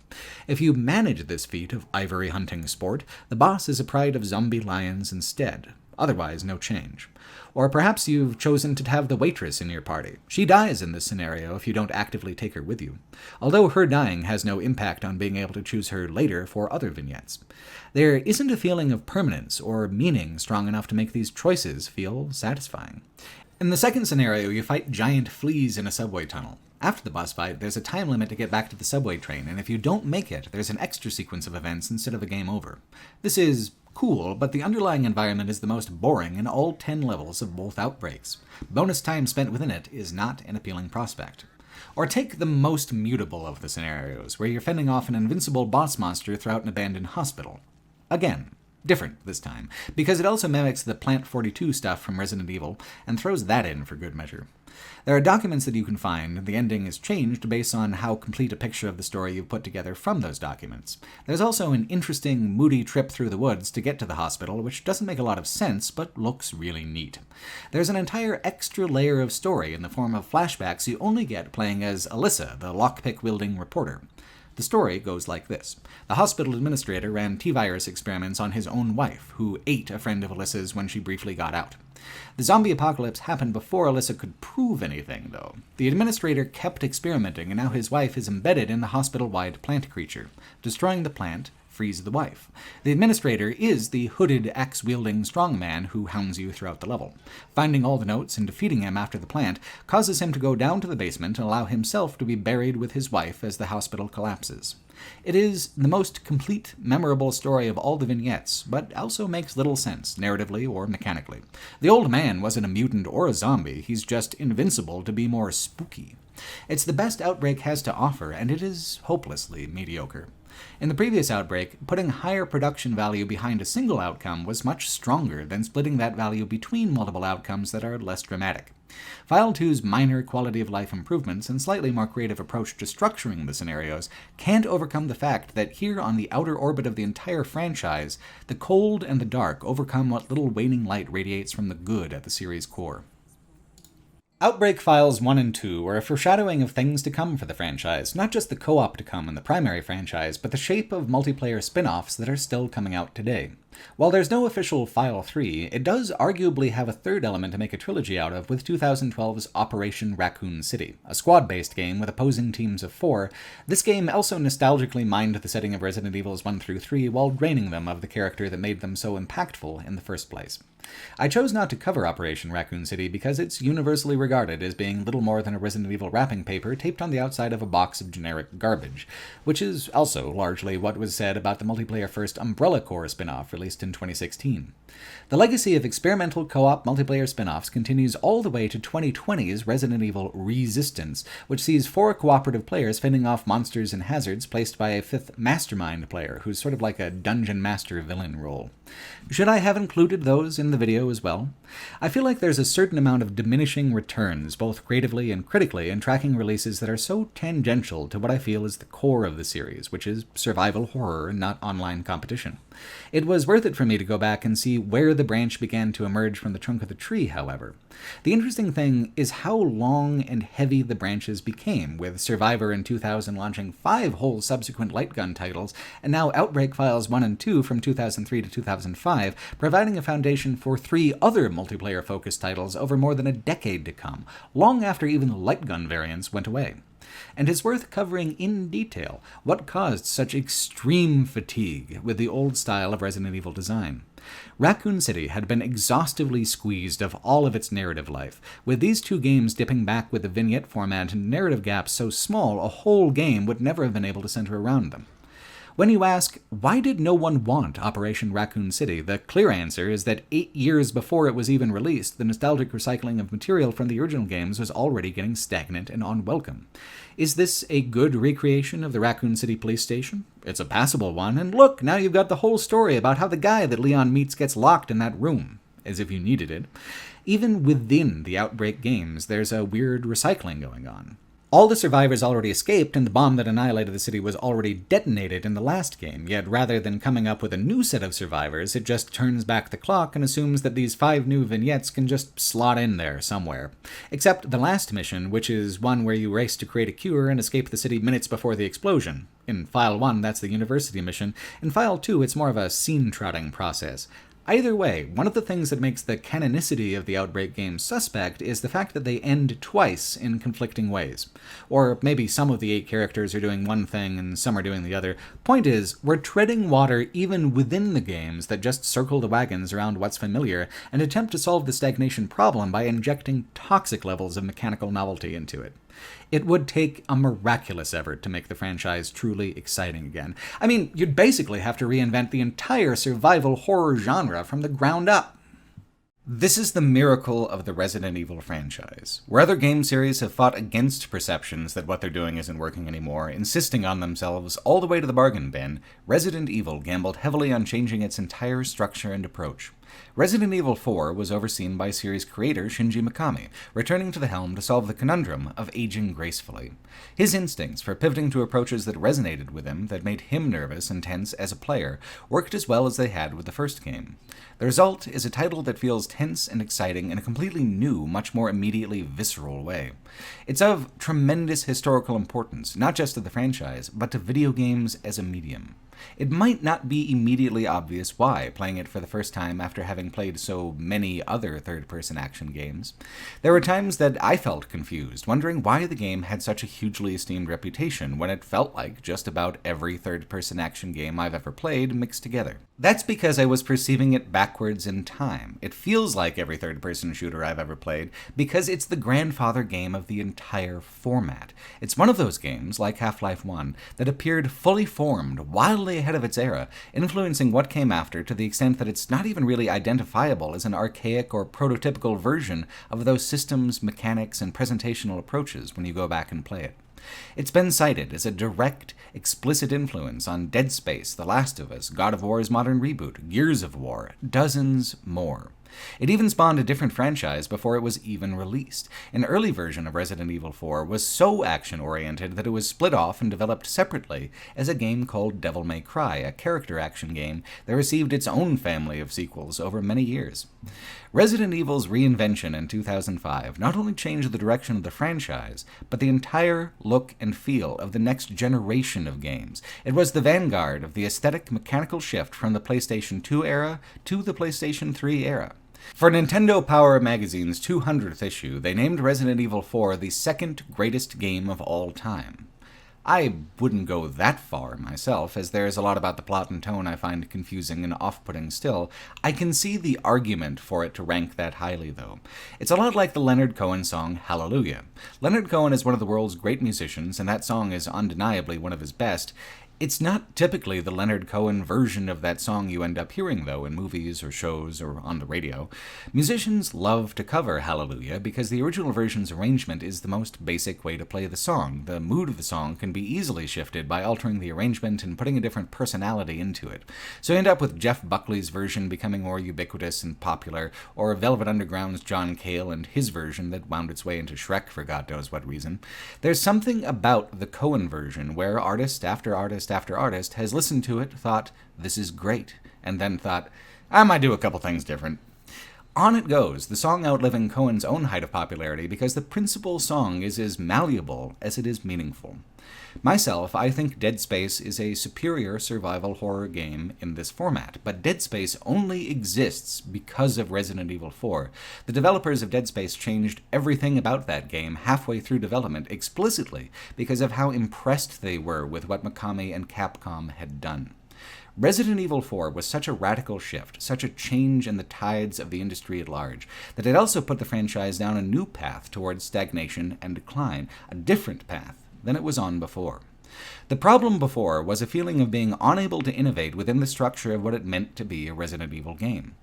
If you manage this feat of ivory hunting sport, the boss is a pride of zombie lions instead. Otherwise, no change. Or perhaps you've chosen to have the waitress in your party. She dies in this scenario if you don't actively take her with you, although her dying has no impact on being able to choose her later for other vignettes. There isn't a feeling of permanence or meaning strong enough to make these choices feel satisfying. In the second scenario, you fight giant fleas in a subway tunnel. After the boss fight, there's a time limit to get back to the subway train, and if you don't make it, there's an extra sequence of events instead of a game over. This is cool, but the underlying environment is the most boring in all 10 levels of both Outbreaks. Bonus time spent within it is not an appealing prospect. Or take the most mutable of the scenarios, where you're fending off an invincible boss monster throughout an abandoned hospital. Again, different this time, because it also mimics the Plant 42 stuff from Resident Evil, and throws that in for good measure. There are documents that you can find, and the ending is changed based on how complete a picture of the story you've put together from those documents. There's also an interesting, moody trip through the woods to get to the hospital, which doesn't make a lot of sense, but looks really neat. There's an entire extra layer of story in the form of flashbacks you only get playing as Alyssa, the lockpick-wielding reporter. The story goes like this. The hospital administrator ran T-virus experiments on his own wife, who ate a friend of Alyssa's when she briefly got out. The zombie apocalypse happened before Alyssa could prove anything, though. The administrator kept experimenting, and now his wife is embedded in the hospital-wide plant creature. Destroying the plant frees the wife. The administrator is the hooded, axe-wielding strongman who hounds you throughout the level. Finding all the notes and defeating him after the plant causes him to go down to the basement and allow himself to be buried with his wife as the hospital collapses. It is the most complete, memorable story of all the vignettes, but also makes little sense, narratively or mechanically. The old man wasn't a mutant or a zombie, he's just invincible to be more spooky. It's the best Outbreak has to offer, and it is hopelessly mediocre. In the previous Outbreak, putting higher production value behind a single outcome was much stronger than splitting that value between multiple outcomes that are less dramatic. File 2's minor quality-of-life improvements and slightly more creative approach to structuring the scenarios can't overcome the fact that here on the outer orbit of the entire franchise, the cold and the dark overcome what little waning light radiates from the good at the series' core. Outbreak Files 1 and 2 are a foreshadowing of things to come for the franchise, not just the co-op to come in the primary franchise, but the shape of multiplayer spin-offs that are still coming out today. While there's no official File 3, it does arguably have a third element to make a trilogy out of with 2012's Operation Raccoon City, a squad-based game with opposing teams of 4. This game also nostalgically mined the setting of Resident Evils 1 through 3 while draining them of the character that made them so impactful in the first place. I chose not to cover Operation Raccoon City because it's universally regarded as being little more than a Resident Evil wrapping paper taped on the outside of a box of generic garbage, which is also largely what was said about the multiplayer first Umbrella Corps spin-off released in 2016. The legacy of experimental co-op multiplayer spin-offs continues all the way to 2020's Resident Evil Reisdent, which sees 4 cooperative players fending off monsters and hazards placed by a 5th mastermind player, who's sort of like a dungeon master villain role. Should I have included those in the video as well. I feel like there's a certain amount of diminishing returns, both creatively and critically, in tracking releases that are so tangential to what I feel is the core of the series, which is survival horror, not online competition. It was worth it for me to go back and see where the branch began to emerge from the trunk of the tree, however. The interesting thing is how long and heavy the branches became, with Survivor in 2000 launching 5 whole subsequent light gun titles, and now Outbreak Files 1 and 2 from 2003 to 2005, providing a foundation for 3 other multiplayer-focused titles over more than a decade to come, long after even the light gun variants went away. And it's worth covering in detail what caused such extreme fatigue with the old style of Resident Evil design. Raccoon City had been exhaustively squeezed of all of its narrative life, with these 2 games dipping back with the vignette format and narrative gaps so small a whole game would never have been able to center around them. When you ask, why did no one want Operation Raccoon City, the clear answer is that 8 years before it was even released, the nostalgic recycling of material from the original games was already getting stagnant and unwelcome. Is this a good recreation of the Raccoon City police station? It's a passable one, and look, now you've got the whole story about how the guy that Leon meets gets locked in that room, as if you needed it. Even within the Outbreak games, there's a weird recycling going on. All the survivors already escaped, and the bomb that annihilated the city was already detonated in the last game, yet rather than coming up with a new set of survivors, it just turns back the clock and assumes that these 5 new vignettes can just slot in there somewhere. Except the last mission, which is one where you race to create a cure and escape the city minutes before the explosion. In File 1, that's the university mission. In File 2, it's more of a scene-trotting process. Either way, one of the things that makes the canonicity of the Outbreak games suspect is the fact that they end twice in conflicting ways. Or maybe some of the 8 characters are doing one thing and some are doing the other. Point is, we're treading water even within the games that just circle the wagons around what's familiar and attempt to solve the stagnation problem by injecting toxic levels of mechanical novelty into it. It would take a miraculous effort to make the franchise truly exciting again. I mean, you'd basically have to reinvent the entire survival horror genre from the ground up. This is the miracle of the Resident Evil franchise. Where other game series have fought against perceptions that what they're doing isn't working anymore, insisting on themselves all the way to the bargain bin, Resident Evil gambled heavily on changing its entire structure and approach. Resident Evil 4 was overseen by series creator Shinji Mikami, returning to the helm to solve the conundrum of aging gracefully. His instincts for pivoting to approaches that resonated with him, that made him nervous and tense as a player, worked as well as they had with the first game. The result is a title that feels tense and exciting in a completely new, much more immediately visceral way. It's of tremendous historical importance, not just to the franchise, but to video games as a medium. It might not be immediately obvious why, playing it for the first time after having played so many other third-person action games. There were times that I felt confused, wondering why the game had such a hugely esteemed reputation when it felt like just about every third-person action game I've ever played mixed together. That's because I was perceiving it backwards in time. It feels like every third-person shooter I've ever played because it's the grandfather game of the entire format. It's one of those games, like Half-Life 1, that appeared fully formed, wildly ahead of its era, influencing what came after to the extent that it's not even really identifiable as an archaic or prototypical version of those systems, mechanics, and presentational approaches when you go back and play it. It's been cited as a direct, explicit influence on Dead Space, The Last of Us, God of War's modern reboot, Gears of War, dozens more. It even spawned a different franchise before it was even released. An early version of Resident Evil 4 was so action-oriented that it was split off and developed separately as a game called Devil May Cry, a character action game that received its own family of sequels over many years. Resident Evil's reinvention in 2005 not only changed the direction of the franchise, but the entire look and feel of the next generation of games. It was the vanguard of the aesthetic mechanical shift from the PlayStation 2 era to the PlayStation 3 era. For Nintendo Power Magazine's 200th issue, they named Resident Evil 4 the second greatest game of all time. I wouldn't go that far myself, as there's a lot about the plot and tone I find confusing and off-putting still. I can see the argument for it to rank that highly, though. It's a lot like the Leonard Cohen song Hallelujah. Leonard Cohen is one of the world's great musicians, and that song is undeniably one of his best. It's not typically the Leonard Cohen version of that song you end up hearing, though, in movies or shows or on the radio. Musicians love to cover Hallelujah because the original version's arrangement is the most basic way to play the song. The mood of the song can be easily shifted by altering the arrangement and putting a different personality into it. So you end up with Jeff Buckley's version becoming more ubiquitous and popular, or Velvet Underground's John Cale and his version that wound its way into Shrek for God knows what reason. There's something about the Cohen version where artist after artist after artist has listened to it, thought, this is great, and then thought, I might do a couple things different. On it goes, the song outliving Cohen's own height of popularity because the principal song is as malleable as it is meaningful. Myself, I think Dead Space is a superior survival horror game in this format, but Dead Space only exists because of Resident Evil 4. The developers of Dead Space changed everything about that game halfway through development explicitly because of how impressed they were with what Mikami and Capcom had done. Resident Evil 4 was such a radical shift, such a change in the tides of the industry at large, that it also put the franchise down a new path towards stagnation and decline, a different path than it was on before. The problem before was a feeling of being unable to innovate within the structure of what it meant to be a Resident Evil game.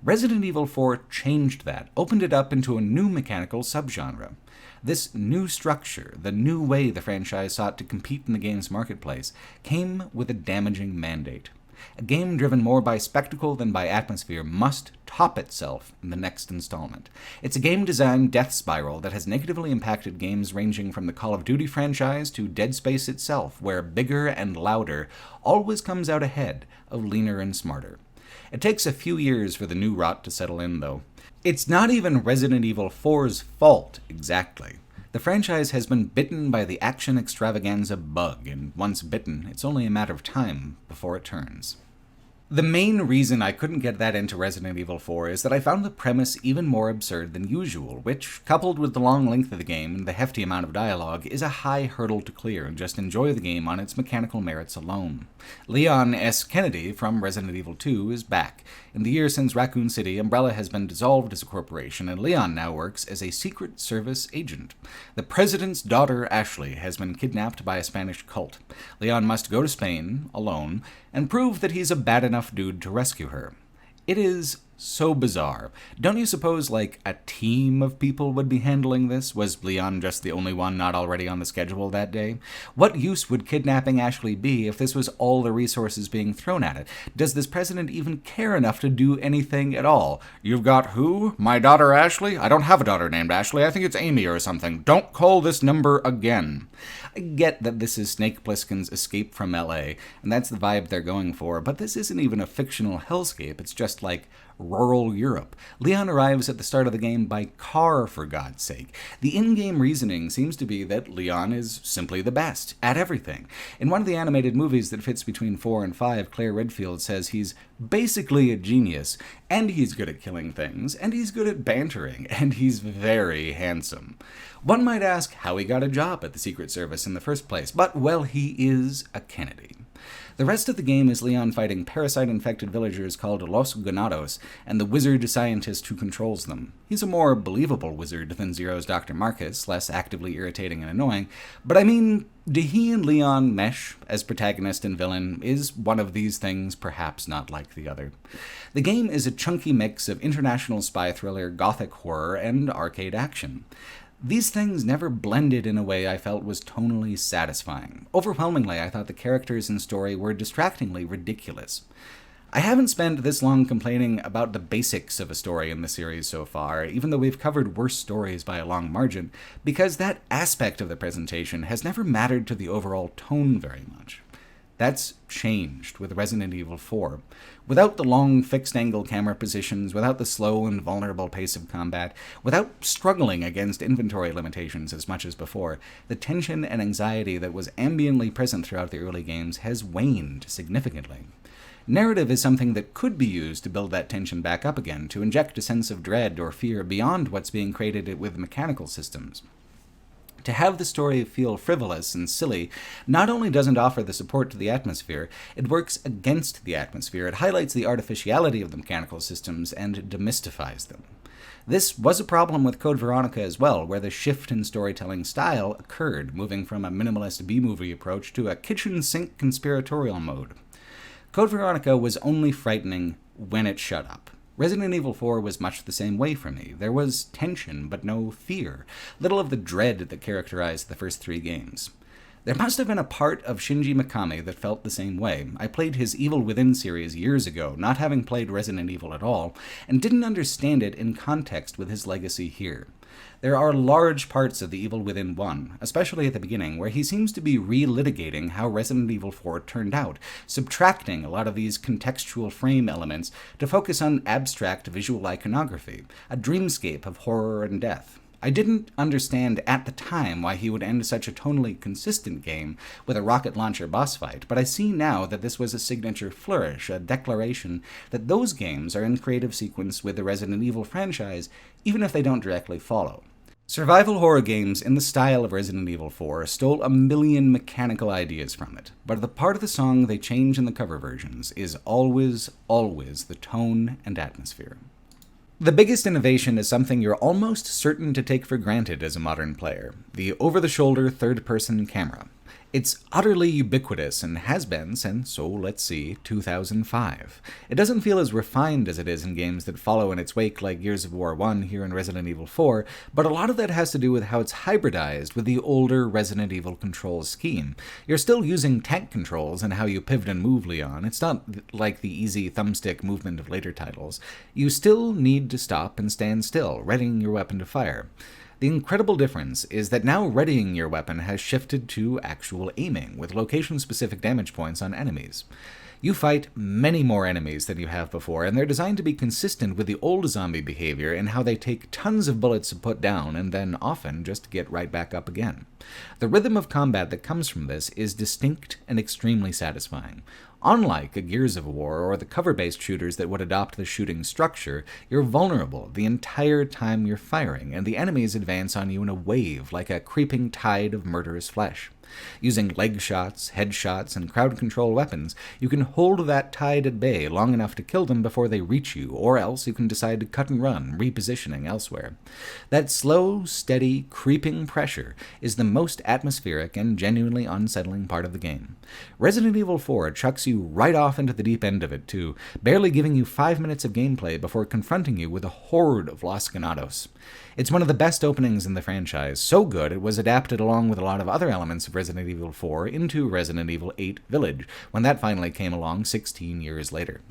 Resident Evil 4 changed that, opened it up into a new mechanical subgenre. This new structure, the new way the franchise sought to compete in the game's marketplace, came with a damaging mandate. A game driven more by spectacle than by atmosphere must top itself in the next installment. It's a game design death spiral that has negatively impacted games ranging from the Call of Duty franchise to Dead Space itself, where bigger and louder always comes out ahead of leaner and smarter. It takes a few years for the new rot to settle in, though. It's not even Resident Evil 4's fault, exactly. The franchise has been bitten by the action extravaganza bug, and once bitten, it's only a matter of time before it turns. The main reason I couldn't get that into Resident Evil 4 is that I found the premise even more absurd than usual, which, coupled with the long length of the game and the hefty amount of dialogue, is a high hurdle to clear and just enjoy the game on its mechanical merits alone. Leon S. Kennedy from Resident Evil 2 is back. In the year since Raccoon City, Umbrella has been dissolved as a corporation, and Leon now works as a Secret Service agent. The president's daughter, Ashley, has been kidnapped by a Spanish cult. Leon must go to Spain, alone, and prove that he's a bad enough dude to rescue her. It is so bizarre. Don't you suppose, a team of people would be handling this? Was Leon just the only one not already on the schedule that day? What use would kidnapping Ashley be if this was all the resources being thrown at it? Does this president even care enough to do anything at all? You've got who? My daughter Ashley? I don't have a daughter named Ashley. I think it's Amy or something. Don't call this number again. I get that this is Snake Plissken's escape from LA, and that's the vibe they're going for, but this isn't even a fictional hellscape. It's just rural Europe. Leon arrives at the start of the game by car, for God's sake. The in-game reasoning seems to be that Leon is simply the best at everything. In one of the animated movies that fits between 4 and 5, Claire Redfield says he's basically a genius, and he's good at killing things, and he's good at bantering, and he's very handsome. One might ask how he got a job at the Secret Service in the first place, but, well, he is a Kennedy. The rest of the game is Leon fighting parasite-infected villagers called Los Ganados, and the wizard scientist who controls them. He's a more believable wizard than Zero's Dr. Marcus, less actively irritating and annoying, but do he and Leon mesh as protagonist and villain? Is one of these things perhaps not like the other? The game is a chunky mix of international spy thriller, gothic horror, and arcade action. These things never blended in a way I felt was tonally satisfying. Overwhelmingly, I thought the characters and story were distractingly ridiculous. I haven't spent this long complaining about the basics of a story in the series so far, even though we've covered worse stories by a long margin, because that aspect of the presentation has never mattered to the overall tone very much. That's changed with Resident Evil 4. Without the long fixed-angle camera positions, without the slow and vulnerable pace of combat, without struggling against inventory limitations as much as before, the tension and anxiety that was ambiently present throughout the early games has waned significantly. Narrative is something that could be used to build that tension back up again, to inject a sense of dread or fear beyond what's being created with mechanical systems. To have the story feel frivolous and silly not only doesn't offer the support to the atmosphere, it works against the atmosphere. It highlights the artificiality of the mechanical systems and demystifies them. This was a problem with Code Veronica as well, where the shift in storytelling style occurred, moving from a minimalist B-movie approach to a kitchen sink conspiratorial mode. Code Veronica was only frightening when it shut up. Resident Evil 4 was much the same way for me. There was tension, but no fear. Little of the dread that characterized the first 3 games. There must have been a part of Shinji Mikami that felt the same way. I played his Evil Within series years ago, not having played Resident Evil at all, and didn't understand it in context with his legacy here. There are large parts of the Evil Within 1, especially at the beginning, where he seems to be relitigating how Resident Evil 4 turned out, subtracting a lot of these contextual frame elements to focus on abstract visual iconography, a dreamscape of horror and death. I didn't understand at the time why he would end such a tonally consistent game with a rocket launcher boss fight, but I see now that this was a signature flourish, a declaration that those games are in creative sequence with the Resident Evil franchise, even if they don't directly follow. Survival horror games in the style of Resident Evil 4 stole a million mechanical ideas from it, but the part of the song they change in the cover versions is always the tone and atmosphere. The biggest innovation is something you're almost certain to take for granted as a modern player: the over-the-shoulder third-person camera. It's utterly ubiquitous and has been since, 2005. It doesn't feel as refined as it is in games that follow in its wake like Gears of War 1 here in Resident Evil 4, but a lot of that has to do with how it's hybridized with the older Resident Evil control scheme. You're still using tank controls and how you pivot and move Leon. It's not like the easy thumbstick movement of later titles. You still need to stop and stand still, readying your weapon to fire. The incredible difference is that now readying your weapon has shifted to actual aiming, with location-specific damage points on enemies. You fight many more enemies than you have before, and they're designed to be consistent with the old zombie behavior in how they take tons of bullets to put down and then often just get right back up again. The rhythm of combat that comes from this is distinct and extremely satisfying. Unlike a Gears of War or the cover-based shooters that would adopt the shooting structure, you're vulnerable the entire time you're firing, and the enemies advance on you in a wave like a creeping tide of murderous flesh. Using leg shots, headshots, and crowd control weapons, you can hold that tide at bay long enough to kill them before they reach you, or else you can decide to cut and run, repositioning elsewhere. That slow, steady, creeping pressure is the most atmospheric and genuinely unsettling part of the game. Resident Evil 4 chucks you right off into the deep end of it, too, barely giving you 5 minutes of gameplay before confronting you with a horde of Los Ganados. It's one of the best openings in the franchise, so good it was adapted along with a lot of other elements of Resident Evil 4 into Resident Evil 8 Village, when that finally came along 16 years later.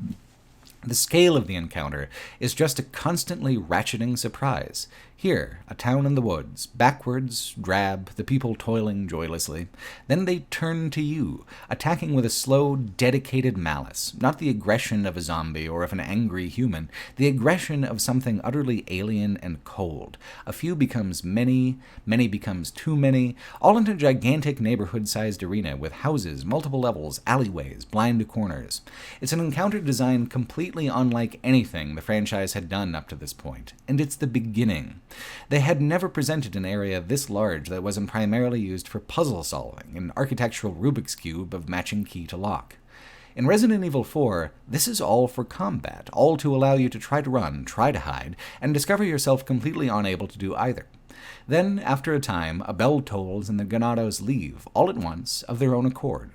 The scale of the encounter is just a constantly ratcheting surprise. Here, a town in the woods, backwards, drab, the people toiling joylessly. Then they turn to you, attacking with a slow, dedicated malice. Not the aggression of a zombie or of an angry human, the aggression of something utterly alien and cold. A few becomes many, many becomes too many, all into a gigantic neighborhood-sized arena with houses, multiple levels, alleyways, blind corners. It's an encounter design completely unlike anything the franchise had done up to this point, and it's the beginning. They had never presented an area this large that wasn't primarily used for puzzle solving, an architectural Rubik's Cube of matching key to lock. In Resident Evil 4, this is all for combat, all to allow you to try to run, try to hide, and discover yourself completely unable to do either. Then, after a time, a bell tolls and the Ganados leave, all at once, of their own accord.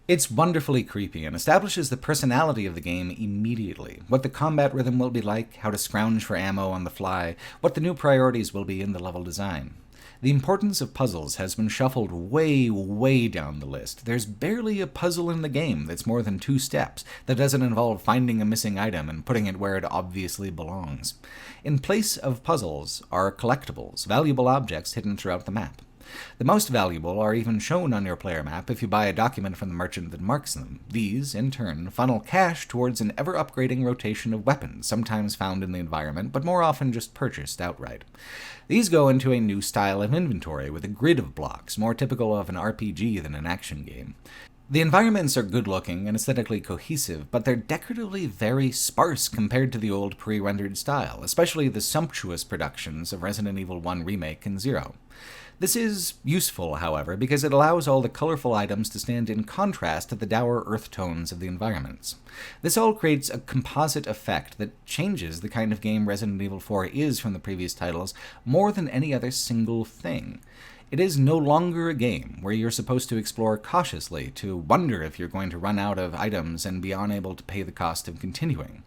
It's wonderfully creepy and establishes the personality of the game immediately, what the combat rhythm will be like, how to scrounge for ammo on the fly, what the new priorities will be in the level design. The importance of puzzles has been shuffled way, way down the list. There's barely a puzzle in the game that's more than 2 steps, that doesn't involve finding a missing item and putting it where it obviously belongs. In place of puzzles are collectibles, valuable objects hidden throughout the map. The most valuable are even shown on your player map if you buy a document from the merchant that marks them. These, in turn, funnel cash towards an ever-upgrading rotation of weapons, sometimes found in the environment, but more often just purchased outright. These go into a new style of inventory with a grid of blocks, more typical of an RPG than an action game. The environments are good-looking and aesthetically cohesive, but they're decoratively very sparse compared to the old pre-rendered style, especially the sumptuous productions of Resident Evil 1 Remake and Zero. This is useful, however, because it allows all the colorful items to stand in contrast to the dour earth tones of the environments. This all creates a composite effect that changes the kind of game Resident Evil 4 is from the previous titles more than any other single thing. It is no longer a game where you're supposed to explore cautiously, to wonder if you're going to run out of items and be unable to pay the cost of continuing.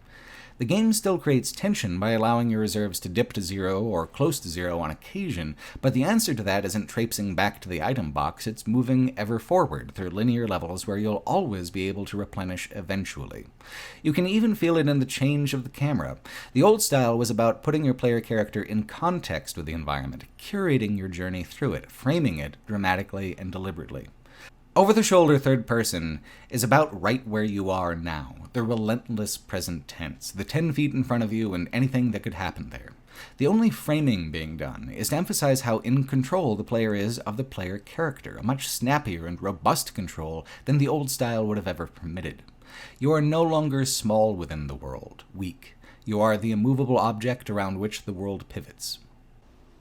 The game still creates tension by allowing your reserves to dip to zero or close to zero on occasion, but the answer to that isn't traipsing back to the item box, it's moving ever forward through linear levels where you'll always be able to replenish eventually. You can even feel it in the change of the camera. The old style was about putting your player character in context with the environment, curating your journey through it, framing it dramatically and deliberately. Over-the-shoulder third person is about right where you are now, the relentless present tense, the 10 feet in front of you and anything that could happen there. The only framing being done is to emphasize how in control the player is of the player character, a much snappier and robust control than the old style would have ever permitted. You are no longer small within the world, weak. You are the immovable object around which the world pivots.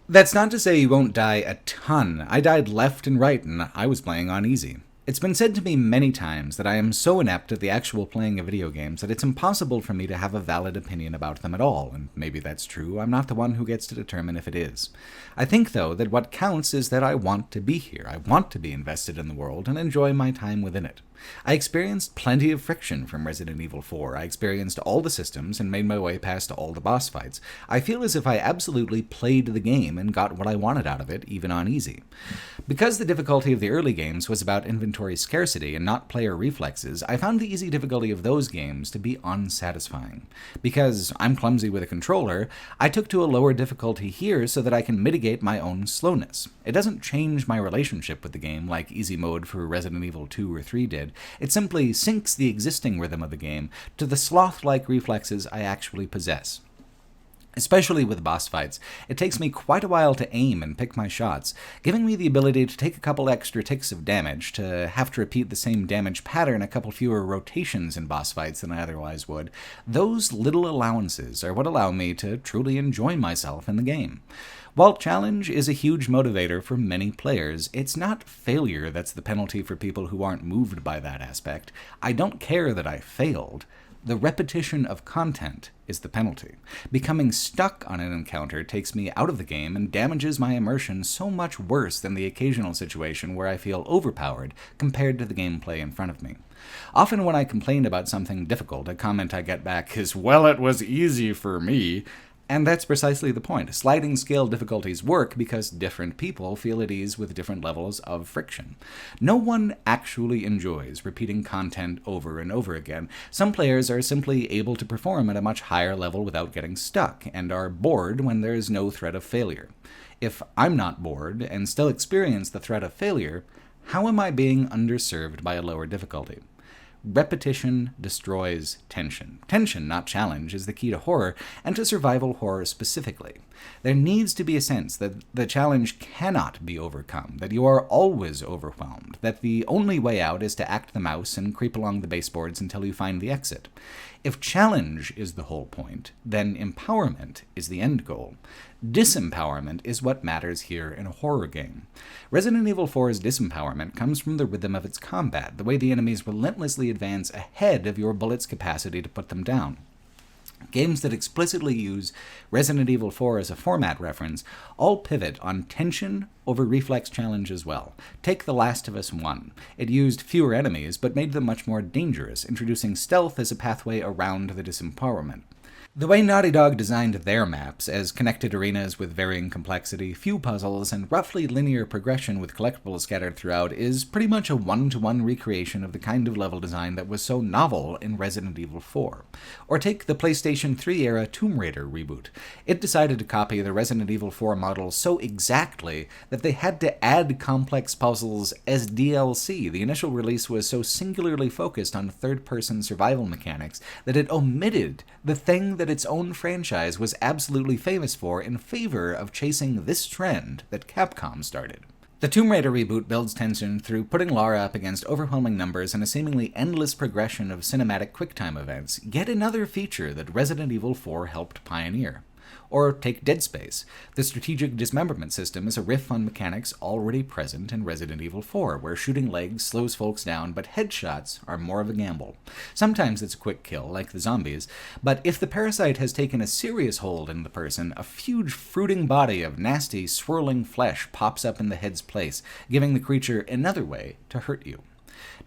That's not to say you won't die a ton. I died left and right, and I was playing on easy. It's been said to me many times that I am so inept at the actual playing of video games that it's impossible for me to have a valid opinion about them at all, and maybe that's true. I'm not the one who gets to determine if it is. I think, though, that what counts is that I want to be here. I want to be invested in the world and enjoy my time within it. I experienced plenty of friction from Resident Evil 4. I experienced all the systems and made my way past all the boss fights. I feel as if I absolutely played the game and got what I wanted out of it, even on easy. Because the difficulty of the early games was about inventory scarcity and not player reflexes, I found the easy difficulty of those games to be unsatisfying. Because I'm clumsy with a controller, I took to a lower difficulty here so that I can mitigate my own slowness. It doesn't change my relationship with the game like easy mode for Resident Evil 2 or 3 did. It simply syncs the existing rhythm of the game to the sloth-like reflexes I actually possess. Especially with boss fights, it takes me quite a while to aim and pick my shots, giving me the ability to take a couple extra ticks of damage, to have to repeat the same damage pattern a couple fewer rotations in boss fights than I otherwise would. Those little allowances are what allow me to truly enjoy myself in the game. While challenge is a huge motivator for many players, it's not failure that's the penalty for people who aren't moved by that aspect. I don't care that I failed. The repetition of content is the penalty. Becoming stuck on an encounter takes me out of the game and damages my immersion so much worse than the occasional situation where I feel overpowered compared to the gameplay in front of me. Often when I complain about something difficult, a comment I get back is, "Well, it was easy for me." And that's precisely the point. Sliding scale difficulties work because different people feel at ease with different levels of friction. No one actually enjoys repeating content over and over again. Some players are simply able to perform at a much higher level without getting stuck, and are bored when there is no threat of failure. If I'm not bored and still experience the threat of failure, how am I being underserved by a lower difficulty? Repetition destroys tension. Tension, not challenge, is the key to horror, and to survival horror specifically. There needs to be a sense that the challenge cannot be overcome, that you are always overwhelmed, that the only way out is to act the mouse and creep along the baseboards until you find the exit. If challenge is the whole point, then empowerment is the end goal. Disempowerment is what matters here in a horror game. Resident Evil 4's disempowerment comes from the rhythm of its combat, the way the enemies relentlessly advance ahead of your bullet's capacity to put them down. Games that explicitly use Resident Evil 4 as a format reference all pivot on tension over reflex challenge as well. Take The Last of Us 1. It used fewer enemies, but made them much more dangerous, introducing stealth as a pathway around the disempowerment. The way Naughty Dog designed their maps, as connected arenas with varying complexity, few puzzles, and roughly linear progression with collectibles scattered throughout, is pretty much a one-to-one recreation of the kind of level design that was so novel in Resident Evil 4. Or take the PlayStation 3-era Tomb Raider reboot. It decided to copy the Resident Evil 4 model so exactly that they had to add complex puzzles as DLC. The initial release was so singularly focused on third-person survival mechanics that it omitted the thing that its own franchise was absolutely famous for in favor of chasing this trend that Capcom started. The Tomb Raider reboot builds tension through putting Lara up against overwhelming numbers and a seemingly endless progression of cinematic QuickTime events, yet another feature that Resident Evil 4 helped pioneer. Or take Dead Space. The strategic dismemberment system is a riff on mechanics already present in Resident Evil 4, where shooting legs slows folks down, but headshots are more of a gamble. Sometimes it's a quick kill, like the zombies, but if the parasite has taken a serious hold in the person, a huge fruiting body of nasty, swirling flesh pops up in the head's place, giving the creature another way to hurt you.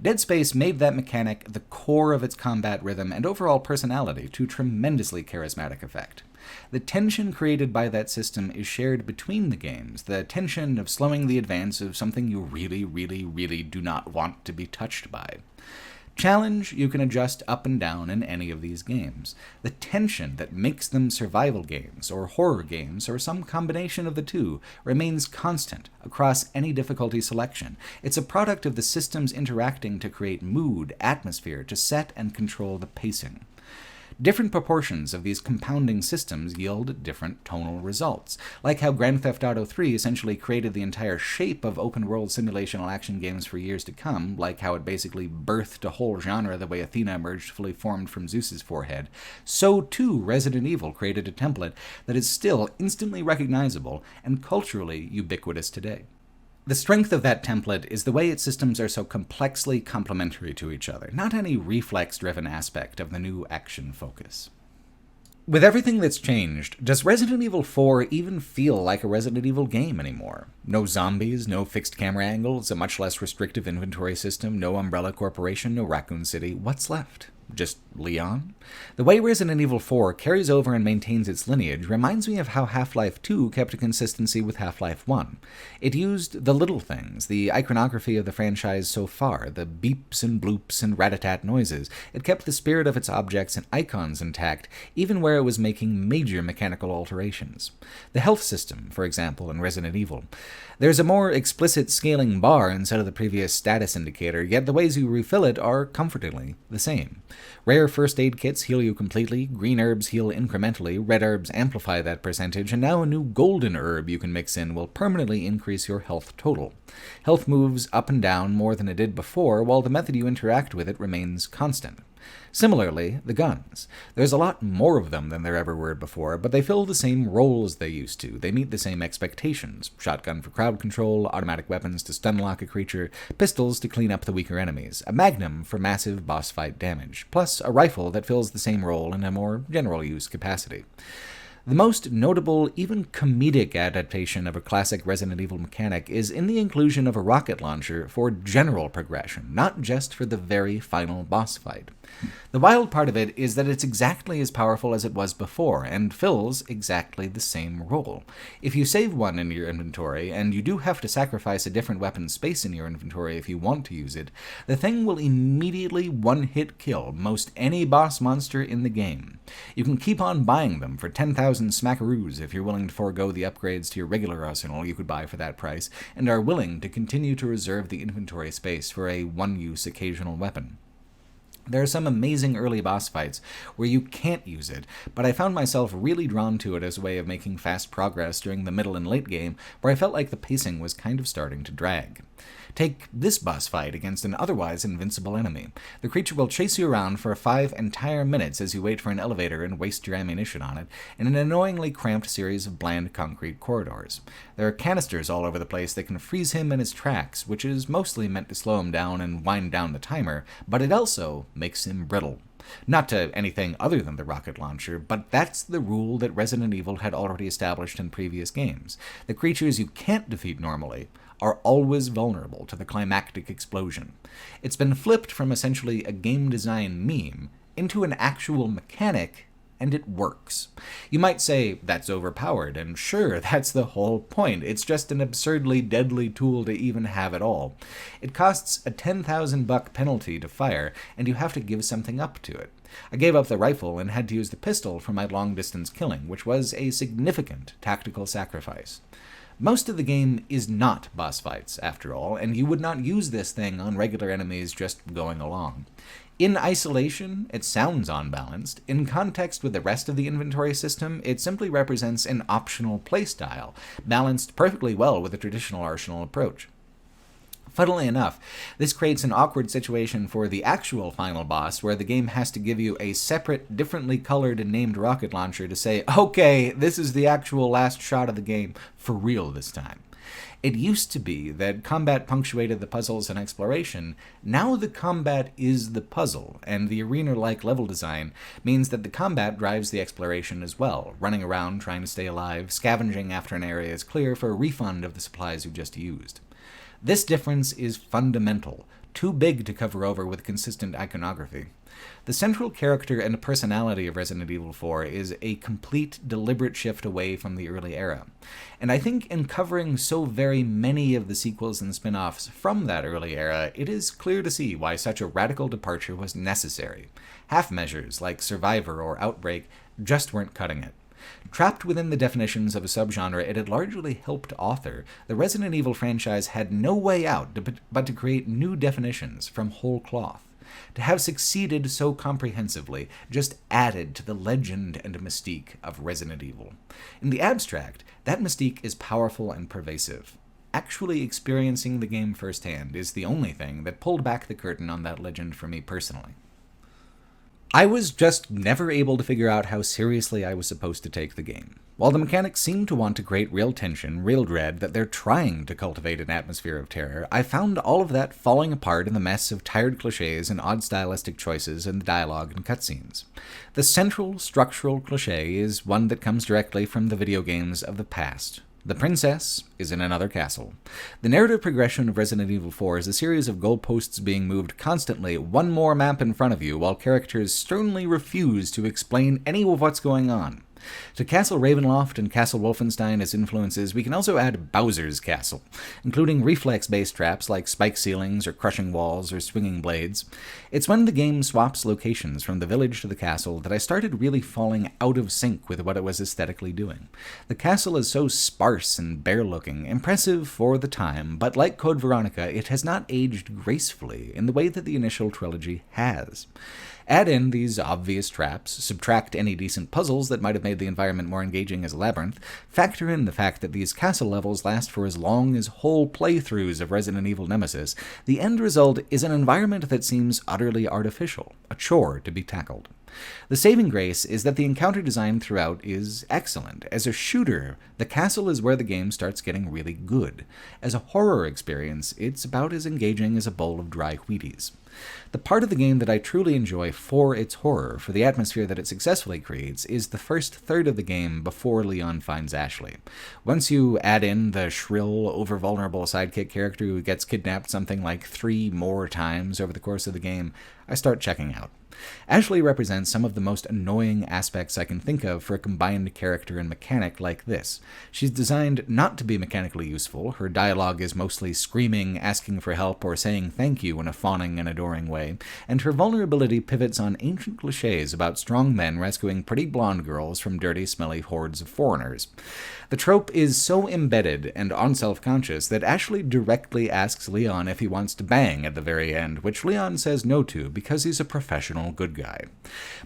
Dead Space made that mechanic the core of its combat rhythm and overall personality to tremendously charismatic effect. The tension created by that system is shared between the games, the tension of slowing the advance of something you really, really, really do not want to be touched by. Challenge you can adjust up and down in any of these games. The tension that makes them survival games, or horror games, or some combination of the two, remains constant across any difficulty selection. It's a product of the systems interacting to create mood, atmosphere, to set and control the pacing. Different proportions of these compounding systems yield different tonal results, like how Grand Theft Auto 3 essentially created the entire shape of open-world simulational action games for years to come, like how it basically birthed a whole genre the way Athena emerged fully formed from Zeus's forehead. So too Resident Evil created a template that is still instantly recognizable and culturally ubiquitous today. The strength of that template is the way its systems are so complexly complementary to each other, not any reflex-driven aspect of the new action focus. With everything that's changed, does Resident Evil 4 even feel like a Resident Evil game anymore? No zombies, no fixed camera angles, a much less restrictive inventory system, no Umbrella Corporation, no Raccoon City. What's left? Just Leon? The way Resident Evil 4 carries over and maintains its lineage reminds me of how Half-Life 2 kept a consistency with Half-Life 1. It used the little things, the iconography of the franchise so far, the beeps and bloops and rat-a-tat noises. It kept the spirit of its objects and icons intact, even where it was making major mechanical alterations. The health system, for example, in Resident Evil. There's a more explicit scaling bar instead of the previous status indicator, yet the ways you refill it are comfortingly the same. Rare first aid kits heal you completely, green herbs heal incrementally, red herbs amplify that percentage, and now a new golden herb you can mix in will permanently increase your health total. Health moves up and down more than it did before, while the method you interact with it remains constant. Similarly, the guns. There's a lot more of them than there ever were before, but they fill the same role as they used to. They meet the same expectations. Shotgun for crowd control, automatic weapons to stun-lock a creature, pistols to clean up the weaker enemies, a magnum for massive boss fight damage, plus a rifle that fills the same role in a more general use capacity. The most notable, even comedic adaptation of a classic Resident Evil mechanic is in the inclusion of a rocket launcher for general progression, not just for the very final boss fight. The wild part of it is that it's exactly as powerful as it was before, and fills exactly the same role. If you save one in your inventory, and you do have to sacrifice a different weapon space in your inventory if you want to use it, the thing will immediately one-hit kill most any boss monster in the game. You can keep on buying them for 10,000 smackaroos if you're willing to forego the upgrades to your regular arsenal you could buy for that price, and are willing to continue to reserve the inventory space for a one-use occasional weapon. There are some amazing early boss fights where you can't use it, but I found myself really drawn to it as a way of making fast progress during the middle and late game, where I felt like the pacing was kind of starting to drag. Take this boss fight against an otherwise invincible enemy. The creature will chase you around for 5 entire minutes as you wait for an elevator and waste your ammunition on it, in an annoyingly cramped series of bland concrete corridors. There are canisters all over the place that can freeze him in his tracks, which is mostly meant to slow him down and wind down the timer, but it also makes him brittle. Not to anything other than the rocket launcher, but that's the rule that Resident Evil had already established in previous games. The creatures you can't defeat normally are always vulnerable to the climactic explosion. It's been flipped from essentially a game design meme into an actual mechanic, and it works. You might say that's overpowered, and sure, that's the whole point. It's just an absurdly deadly tool to even have at all. It costs a $10,000 penalty to fire, and you have to give something up to it. I gave up the rifle and had to use the pistol for my long-distance killing, which was a significant tactical sacrifice. Most of the game is not boss fights, after all, and you would not use this thing on regular enemies just going along. In isolation, it sounds unbalanced. In context with the rest of the inventory system, it simply represents an optional playstyle, balanced perfectly well with the traditional arsenal approach. Funnily enough, this creates an awkward situation for the actual final boss, where the game has to give you a separate, differently colored and named rocket launcher to say, okay, this is the actual last shot of the game, for real this time. It used to be that combat punctuated the puzzles and exploration. Now the combat is the puzzle, and the arena-like level design means that the combat drives the exploration as well, running around trying to stay alive, scavenging after an area is clear for a refund of the supplies you just used. This difference is fundamental, too big to cover over with consistent iconography. The central character and personality of Resident Evil 4 is a complete, deliberate shift away from the early era. And I think in covering so very many of the sequels and spin-offs from that early era, it is clear to see why such a radical departure was necessary. Half measures like Survivor or Outbreak just weren't cutting it. Trapped within the definitions of a subgenre it had largely helped author, the Resident Evil franchise had no way out but to create new definitions from whole cloth. To have succeeded so comprehensively just added to the legend and mystique of Resident Evil. In the abstract, that mystique is powerful and pervasive. Actually experiencing the game firsthand is the only thing that pulled back the curtain on that legend for me personally. I was just never able to figure out how seriously I was supposed to take the game. While the mechanics seem to want to create real tension, real dread, that they're trying to cultivate an atmosphere of terror, I found all of that falling apart in the mess of tired cliches and odd stylistic choices in the dialogue and cutscenes. The central structural cliche is one that comes directly from the video games of the past. The princess is in another castle. The narrative progression of Resident Evil 4 is a series of goalposts being moved constantly, one more map in front of you, while characters sternly refuse to explain any of what's going on. To Castle Ravenloft and Castle Wolfenstein as influences, we can also add Bowser's Castle, including reflex-based traps like spike ceilings or crushing walls or swinging blades. It's when the game swaps locations from the village to the castle that I started really falling out of sync with what it was aesthetically doing. The castle is so sparse and bare-looking, impressive for the time, but like Code Veronica, it has not aged gracefully in the way that the initial trilogy has. Add in these obvious traps, subtract any decent puzzles that might have made the environment more engaging as a labyrinth, factor in the fact that these castle levels last for as long as whole playthroughs of Resident Evil Nemesis, the end result is an environment that seems utterly artificial, a chore to be tackled. The saving grace is that the encounter design throughout is excellent. As a shooter, the castle is where the game starts getting really good. As a horror experience, it's about as engaging as a bowl of dry Wheaties. The part of the game that I truly enjoy for its horror, for the atmosphere that it successfully creates, is the first third of the game before Leon finds Ashley. Once you add in the shrill, over-vulnerable sidekick character who gets kidnapped something like 3 more times over the course of the game, I start checking out. Ashley represents some of the most annoying aspects I can think of for a combined character and mechanic like this. She's designed not to be mechanically useful. Her dialogue is mostly screaming, asking for help, or saying thank you in a fawning and adoring way, and her vulnerability pivots on ancient cliches about strong men rescuing pretty blonde girls from dirty, smelly hordes of foreigners. The trope is so embedded and unself-conscious that Ashley directly asks Leon if he wants to bang at the very end, which Leon says no to because he's a professional good guy.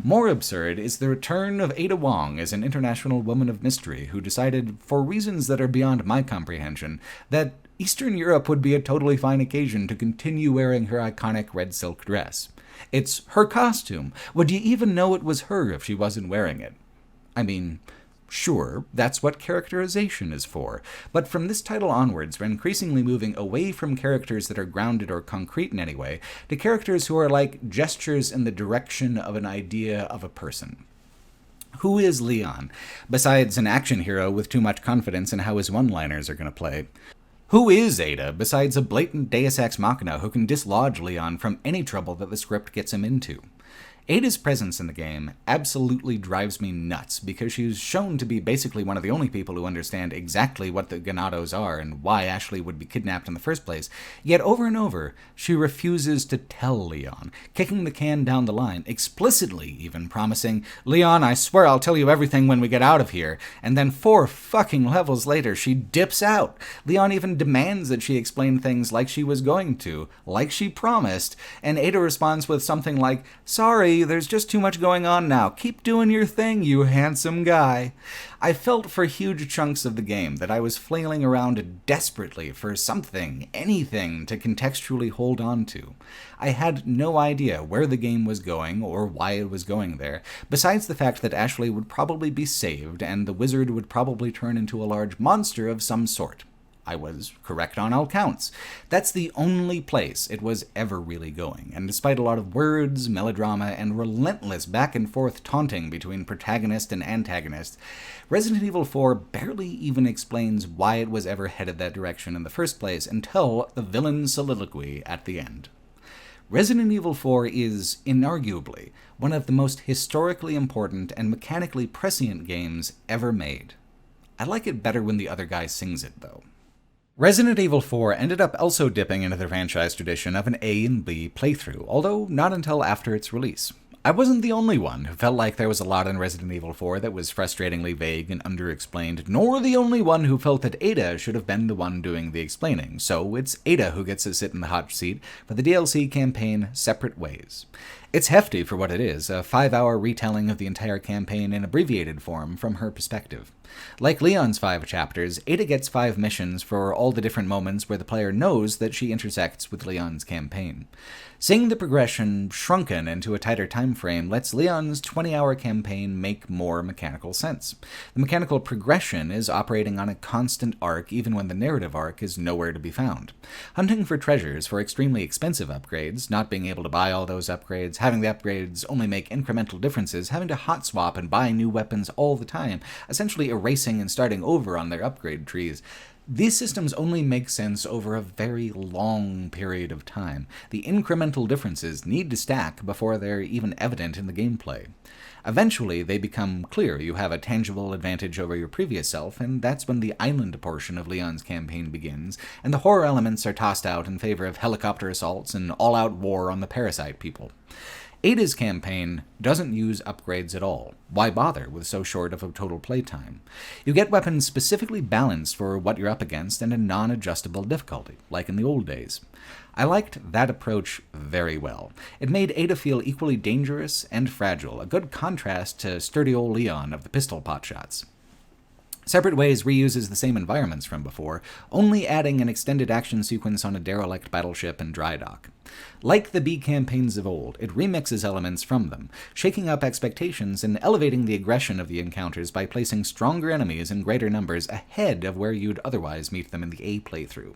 More absurd is the return of Ada Wong as an international woman of mystery who decided, for reasons that are beyond my comprehension, that Eastern Europe would be a totally fine occasion to continue wearing her iconic red silk dress. It's her costume. Would you even know it was her if she wasn't wearing it? I mean, sure, that's what characterization is for, but from this title onwards, we're increasingly moving away from characters that are grounded or concrete in any way, to characters who are like gestures in the direction of an idea of a person. Who is Leon, besides an action hero with too much confidence in how his one-liners are going to play? Who is Ada, besides a blatant deus ex machina who can dislodge Leon from any trouble that the script gets him into? Ada's presence in the game absolutely drives me nuts because she's shown to be basically one of the only people who understand exactly what the Ganados are and why Ashley would be kidnapped in the first place, yet over and over, she refuses to tell Leon, kicking the can down the line, explicitly even promising, "Leon, I swear I'll tell you everything when we get out of here," and then 4 fucking levels later, she dips out. Leon even demands that she explain things like she was going to, like she promised, and Ada responds with something like, "Sorry, there's just too much going on now. Keep doing your thing, you handsome guy." I felt for huge chunks of the game that I was flailing around desperately for something, anything, to contextually hold on to. I had no idea where the game was going or why it was going there, besides the fact that Ashley would probably be saved and the wizard would probably turn into a large monster of some sort. I was correct on all counts. That's the only place it was ever really going, and despite a lot of words, melodrama, and relentless back-and-forth taunting between protagonist and antagonist, Resident Evil 4 barely even explains why it was ever headed that direction in the first place until the villain's soliloquy at the end. Resident Evil 4 is, inarguably, one of the most historically important and mechanically prescient games ever made. I like it better when the other guy sings it, though. Resident Evil 4 ended up also dipping into the franchise tradition of an A and B playthrough, although not until after its release. I wasn't the only one who felt like there was a lot in Resident Evil 4 that was frustratingly vague and underexplained, nor the only one who felt that Ada should have been the one doing the explaining, so it's Ada who gets to sit in the hot seat for the DLC campaign Separate Ways. It's hefty for what it is, a 5-hour retelling of the entire campaign in abbreviated form from her perspective. Like Leon's 5 chapters, Ada gets 5 missions for all the different moments where the player knows that she intersects with Leon's campaign. Seeing the progression shrunken into a tighter time frame lets Leon's 20-hour campaign make more mechanical sense. The mechanical progression is operating on a constant arc even when the narrative arc is nowhere to be found. Hunting for treasures for extremely expensive upgrades, not being able to buy all those upgrades, having the upgrades only make incremental differences, having to hot swap and buy new weapons all the time, essentially erasing and starting over on their upgrade trees. These systems only make sense over a very long period of time. The incremental differences need to stack before they're even evident in the gameplay. Eventually, they become clear. You have a tangible advantage over your previous self, and that's when the island portion of Leon's campaign begins, and the horror elements are tossed out in favor of helicopter assaults and all-out war on the parasite people. Ada's campaign doesn't use upgrades at all. Why bother with so short of a total playtime? You get weapons specifically balanced for what you're up against and a non-adjustable difficulty, like in the old days. I liked that approach very well. It made Ada feel equally dangerous and fragile, a good contrast to sturdy old Leon of the pistol potshots. Separate Ways reuses the same environments from before, only adding an extended action sequence on a derelict battleship and dry dock. Like the B campaigns of old, it remixes elements from them, shaking up expectations and elevating the aggression of the encounters by placing stronger enemies in greater numbers ahead of where you'd otherwise meet them in the A playthrough.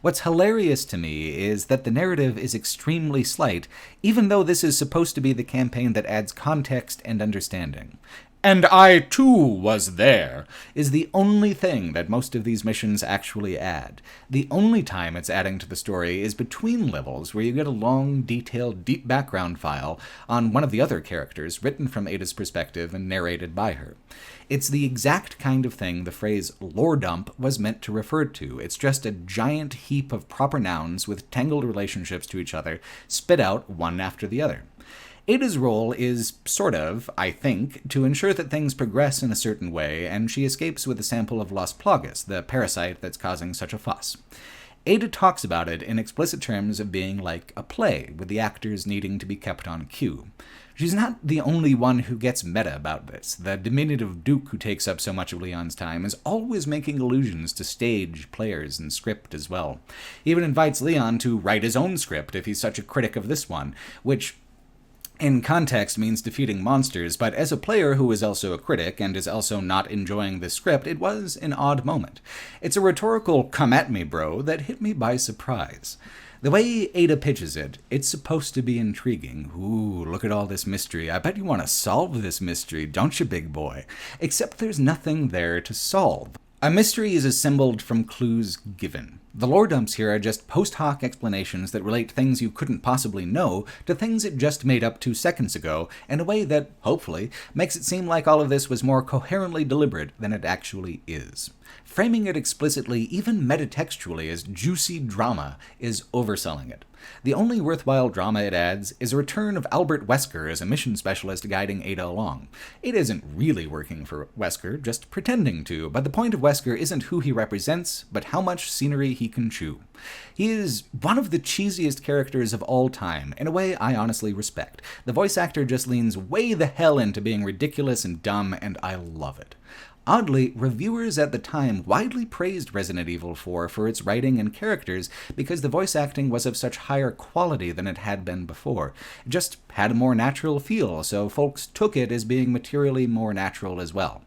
What's hilarious to me is that the narrative is extremely slight, even though this is supposed to be the campaign that adds context and understanding. "And I too was there," is the only thing that most of these missions actually add. The only time it's adding to the story is between levels, where you get a long, detailed, deep background file on one of the other characters, written from Ada's perspective and narrated by her. It's the exact kind of thing the phrase lore dump was meant to refer to. It's just a giant heap of proper nouns with tangled relationships to each other, spit out one after the other. Ada's role is, sort of, I think, to ensure that things progress in a certain way, and she escapes with a sample of Las Plagas, the parasite that's causing such a fuss. Ada talks about it in explicit terms of being like a play, with the actors needing to be kept on cue. She's not the only one who gets meta about this. The diminutive Duke who takes up so much of Leon's time is always making allusions to stage, players, and script as well. He even invites Leon to write his own script if he's such a critic of this one, which in context means defeating monsters, but as a player who is also a critic and is also not enjoying the script, it was an odd moment. It's a rhetorical come at me bro that hit me by surprise. The way Ada pitches it, it's supposed to be intriguing. Ooh, look at all this mystery. I bet you want to solve this mystery, don't you, big boy? Except there's nothing there to solve. A mystery is assembled from clues given. The lore dumps here are just post hoc explanations that relate things you couldn't possibly know to things it just made up 2 seconds ago in a way that, hopefully, makes it seem like all of this was more coherently deliberate than it actually is. Framing it explicitly, even metatextually, as juicy drama is overselling it. The only worthwhile drama it adds is a return of Albert Wesker as a mission specialist guiding Ada along. Ada isn't really working for Wesker, just pretending to, but the point of Wesker isn't who he represents, but how much scenery he can chew. He is one of the cheesiest characters of all time, in a way I honestly respect. The voice actor just leans way the hell into being ridiculous and dumb, and I love it. Oddly, reviewers at the time widely praised Resident Evil 4 for its writing and characters because the voice acting was of such higher quality than it had been before. It just had a more natural feel, so folks took it as being materially more natural as well.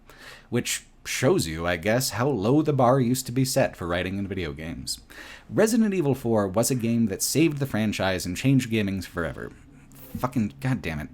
Which shows you, I guess, how low the bar used to be set for writing in video games. Resident Evil 4 was a game that saved the franchise and changed gaming forever. Fucking goddammit.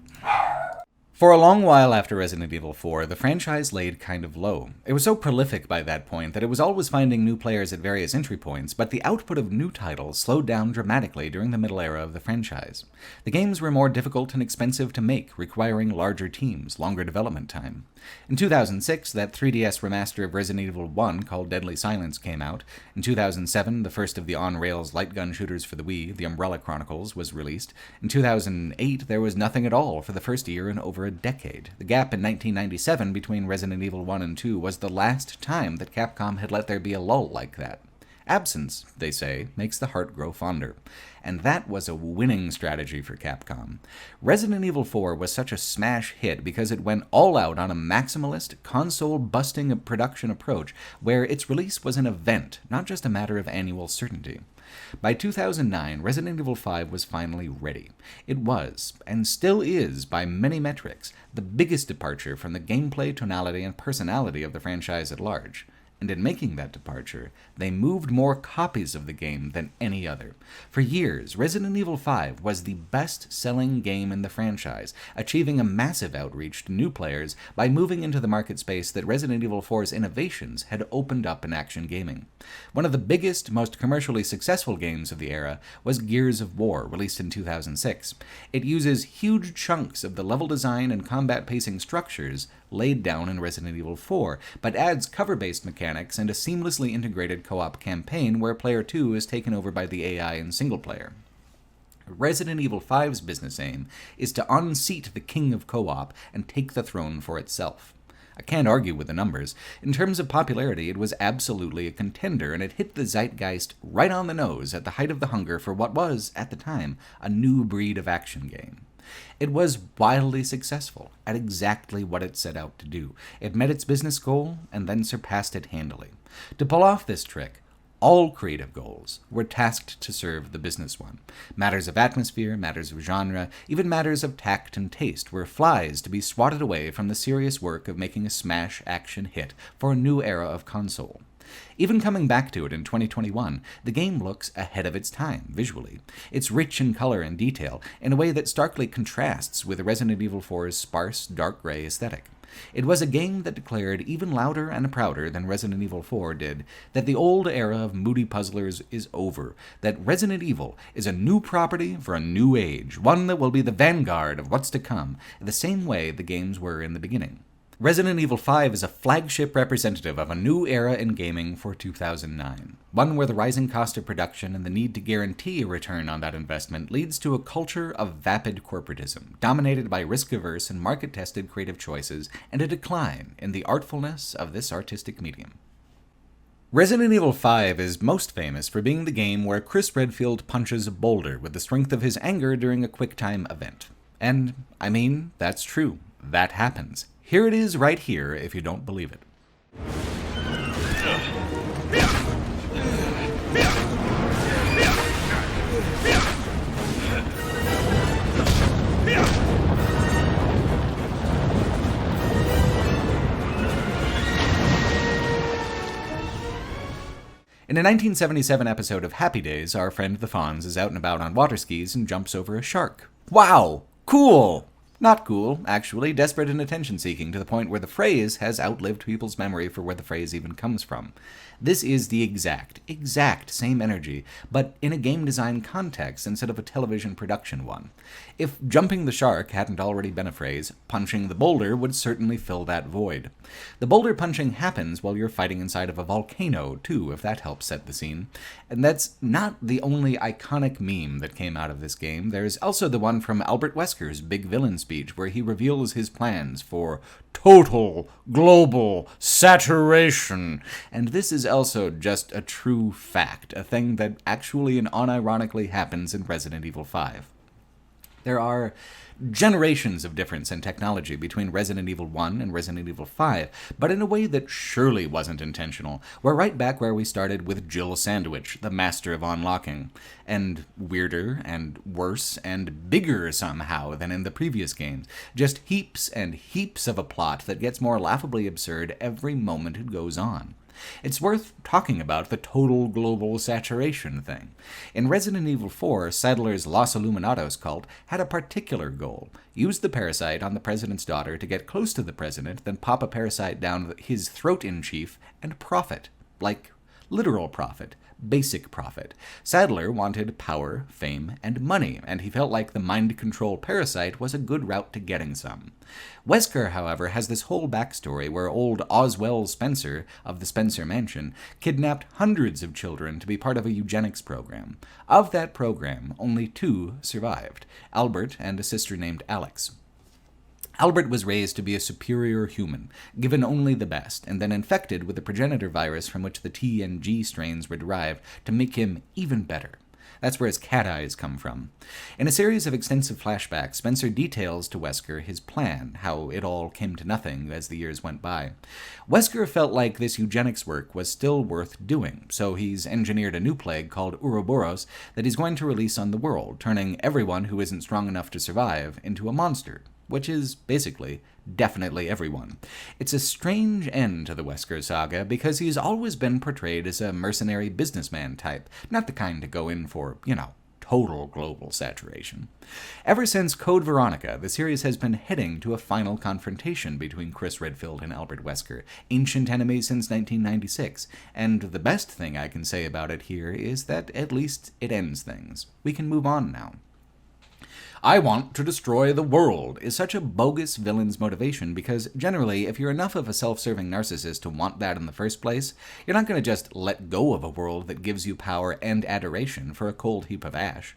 For a long while after Resident Evil 4, the franchise laid kind of low. It was so prolific by that point that it was always finding new players at various entry points, but the output of new titles slowed down dramatically during the middle era of the franchise. The games were more difficult and expensive to make, requiring larger teams, longer development time. In 2006, that 3DS remaster of Resident Evil 1 called Deadly Silence came out. In 2007, the first of the on-rails light gun shooters for the Wii, The Umbrella Chronicles, was released. In 2008, there was nothing at all for the first year in over a decade. The gap in 1997 between Resident Evil 1 and 2 was the last time that Capcom had let there be a lull like that. Absence, they say, makes the heart grow fonder. And that was a winning strategy for Capcom. Resident Evil 4 was such a smash hit because it went all out on a maximalist, console-busting production approach where its release was an event, not just a matter of annual certainty. By 2009, Resident Evil 5 was finally ready. It was, and still is by many metrics, the biggest departure from the gameplay, tonality, and personality of the franchise at large. And in making that departure, they moved more copies of the game than any other. For years, Resident Evil 5 was the best-selling game in the franchise, achieving a massive outreach to new players by moving into the market space that Resident Evil 4's innovations had opened up in action gaming. One of the biggest, most commercially successful games of the era was Gears of War, released in 2006. It uses huge chunks of the level design and combat pacing structures laid down in Resident Evil 4, but adds cover-based mechanics and a seamlessly integrated co-op campaign where Player 2 is taken over by the AI in single-player. Resident Evil 5's business aim is to unseat the king of co-op and take the throne for itself. I can't argue with the numbers. In terms of popularity, it was absolutely a contender, and it hit the zeitgeist right on the nose at the height of the hunger for what was, at the time, a new breed of action game. It was wildly successful at exactly what it set out to do. It met its business goal and then surpassed it handily. To pull off this trick, all creative goals were tasked to serve the business one. Matters of atmosphere, matters of genre, even matters of tact and taste were flies to be swatted away from the serious work of making a smash action hit for a new era of console. Even coming back to it in 2021, the game looks ahead of its time, visually. It's rich in color and detail, in a way that starkly contrasts with Resident Evil 4's sparse, dark gray aesthetic. It was a game that declared, even louder and prouder than Resident Evil 4 did, that the old era of moody puzzlers is over, that Resident Evil is a new property for a new age, one that will be the vanguard of what's to come, the same way the games were in the beginning. Resident Evil 5 is a flagship representative of a new era in gaming for 2009, one where the rising cost of production and the need to guarantee a return on that investment leads to a culture of vapid corporatism, dominated by risk-averse and market-tested creative choices, and a decline in the artfulness of this artistic medium. Resident Evil 5 is most famous for being the game where Chris Redfield punches a boulder with the strength of his anger during a QuickTime event. And, I mean, that's true. That happens. Here it is right here if you don't believe it. In a 1977 episode of Happy Days, our friend the Fonz is out and about on water skis and jumps over a shark. Wow! Cool! Not cool, actually, desperate and attention-seeking to the point where the phrase has outlived people's memory for where the phrase even comes from. This is the exact same energy, but in a game design context instead of a television production one. If jumping the shark hadn't already been a phrase, punching the boulder would certainly fill that void. The boulder punching happens while you're fighting inside of a volcano, too, if that helps set the scene. And that's not the only iconic meme that came out of this game. There's also the one from Albert Wesker's big villain speech, where he reveals his plans for total global saturation. And this is also just a true fact, a thing that actually and unironically happens in Resident Evil 5. There are generations of difference in technology between Resident Evil 1 and Resident Evil 5, but in a way that surely wasn't intentional. We're right back where we started with Jill Sandwich, the master of unlocking, and weirder and worse and bigger somehow than in the previous games. Just heaps and heaps of a plot that gets more laughably absurd every moment it goes on. It's worth talking about the total global saturation thing. In Resident Evil 4, Sadler's Los Illuminados cult had a particular goal. Use the parasite on the president's daughter to get close to the president, then pop a parasite down his throat-in-chief and profit. Like, literal profit. Basic profit. Sadler wanted power, fame, and money, and he felt like the mind control parasite was a good route to getting some. Wesker, however, has this whole backstory where old Oswell Spencer of the Spencer Mansion kidnapped hundreds of children to be part of a eugenics program. Of that program, only 2 survived, Albert and a sister named Alex. Albert was raised to be a superior human, given only the best, and then infected with the progenitor virus from which the T and G strains were derived to make him even better. That's where his cat eyes come from. In a series of extensive flashbacks, Spencer details to Wesker his plan, how it all came to nothing as the years went by. Wesker felt like this eugenics work was still worth doing, so he's engineered a new plague called Ouroboros that he's going to release on the world, turning everyone who isn't strong enough to survive into a monster. Which is, basically, definitely everyone. It's a strange end to the Wesker saga, because he's always been portrayed as a mercenary businessman type, not the kind to go in for, total global saturation. Ever since Code Veronica, the series has been heading to a final confrontation between Chris Redfield and Albert Wesker, ancient enemies since 1996, and the best thing I can say about it here is that at least it ends things. We can move on now. I want to destroy the world is such a bogus villain's motivation because generally, if you're enough of a self-serving narcissist to want that in the first place, you're not going to just let go of a world that gives you power and adoration for a cold heap of ash.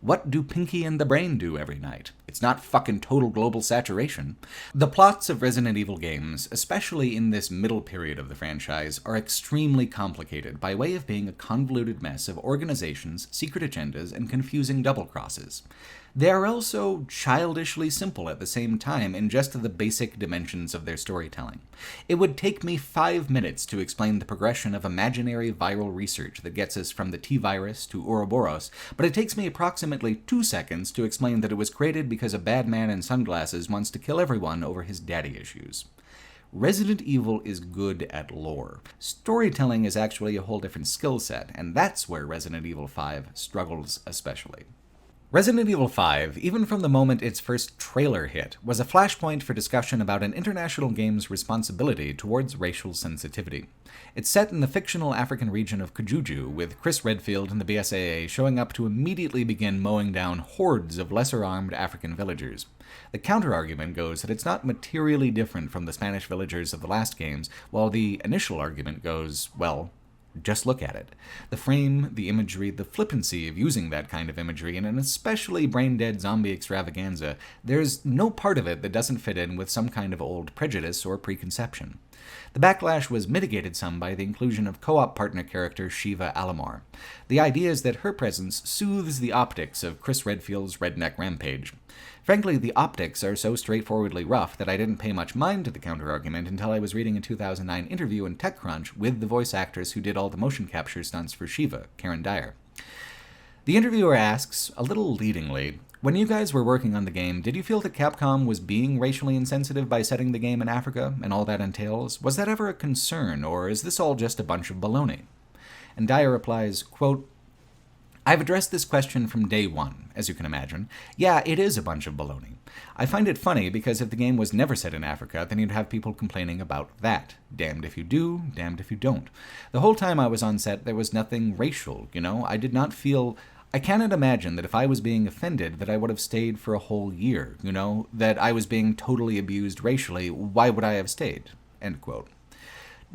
What do Pinky and the Brain do every night? It's not fucking total global saturation. The plots of Resident Evil games, especially in this middle period of the franchise, are extremely complicated by way of being a convoluted mess of organizations, secret agendas, and confusing double-crosses. They are also childishly simple at the same time in just the basic dimensions of their storytelling. It would take me 5 minutes to explain the progression of imaginary viral research that gets us from the T-virus to Ouroboros, but it takes me approximately 2 seconds to explain that it was created because a bad man in sunglasses wants to kill everyone over his daddy issues. Resident Evil is good at lore. Storytelling is actually a whole different skill set, and that's where Resident Evil 5 struggles especially. Resident Evil 5, even from the moment its first trailer hit, was a flashpoint for discussion about an international game's responsibility towards racial sensitivity. It's set in the fictional African region of Kajuju, with Chris Redfield and the BSAA showing up to immediately begin mowing down hordes of lesser-armed African villagers. The counter-argument goes that it's not materially different from the Spanish villagers of the last games, while the initial argument goes, well, just look at it. The frame, the imagery, the flippancy of using that kind of imagery in an especially brain-dead zombie extravaganza, there's no part of it that doesn't fit in with some kind of old prejudice or preconception. The backlash was mitigated some by the inclusion of co-op partner character Shiva Alomar. The idea is that her presence soothes the optics of Chris Redfield's redneck rampage. Frankly, the optics are so straightforwardly rough that I didn't pay much mind to the counter-argument until I was reading a 2009 interview in TechCrunch with the voice actress who did all the motion capture stunts for Shiva, Karen Dyer. The interviewer asks, a little leadingly, when you guys were working on the game, did you feel that Capcom was being racially insensitive by setting the game in Africa and all that entails? Was that ever a concern, or is this all just a bunch of baloney? And Dyer replies, quote, I've addressed this question from day one, as you can imagine. Yeah, it is a bunch of baloney. I find it funny because if the game was never set in Africa, then you'd have people complaining about that. Damned if you do, damned if you don't. The whole time I was on set, there was nothing racial, I did not feel... I cannot imagine that if I was being offended that I would have stayed for a whole year, that I was being totally abused racially. Why would I have stayed? End quote.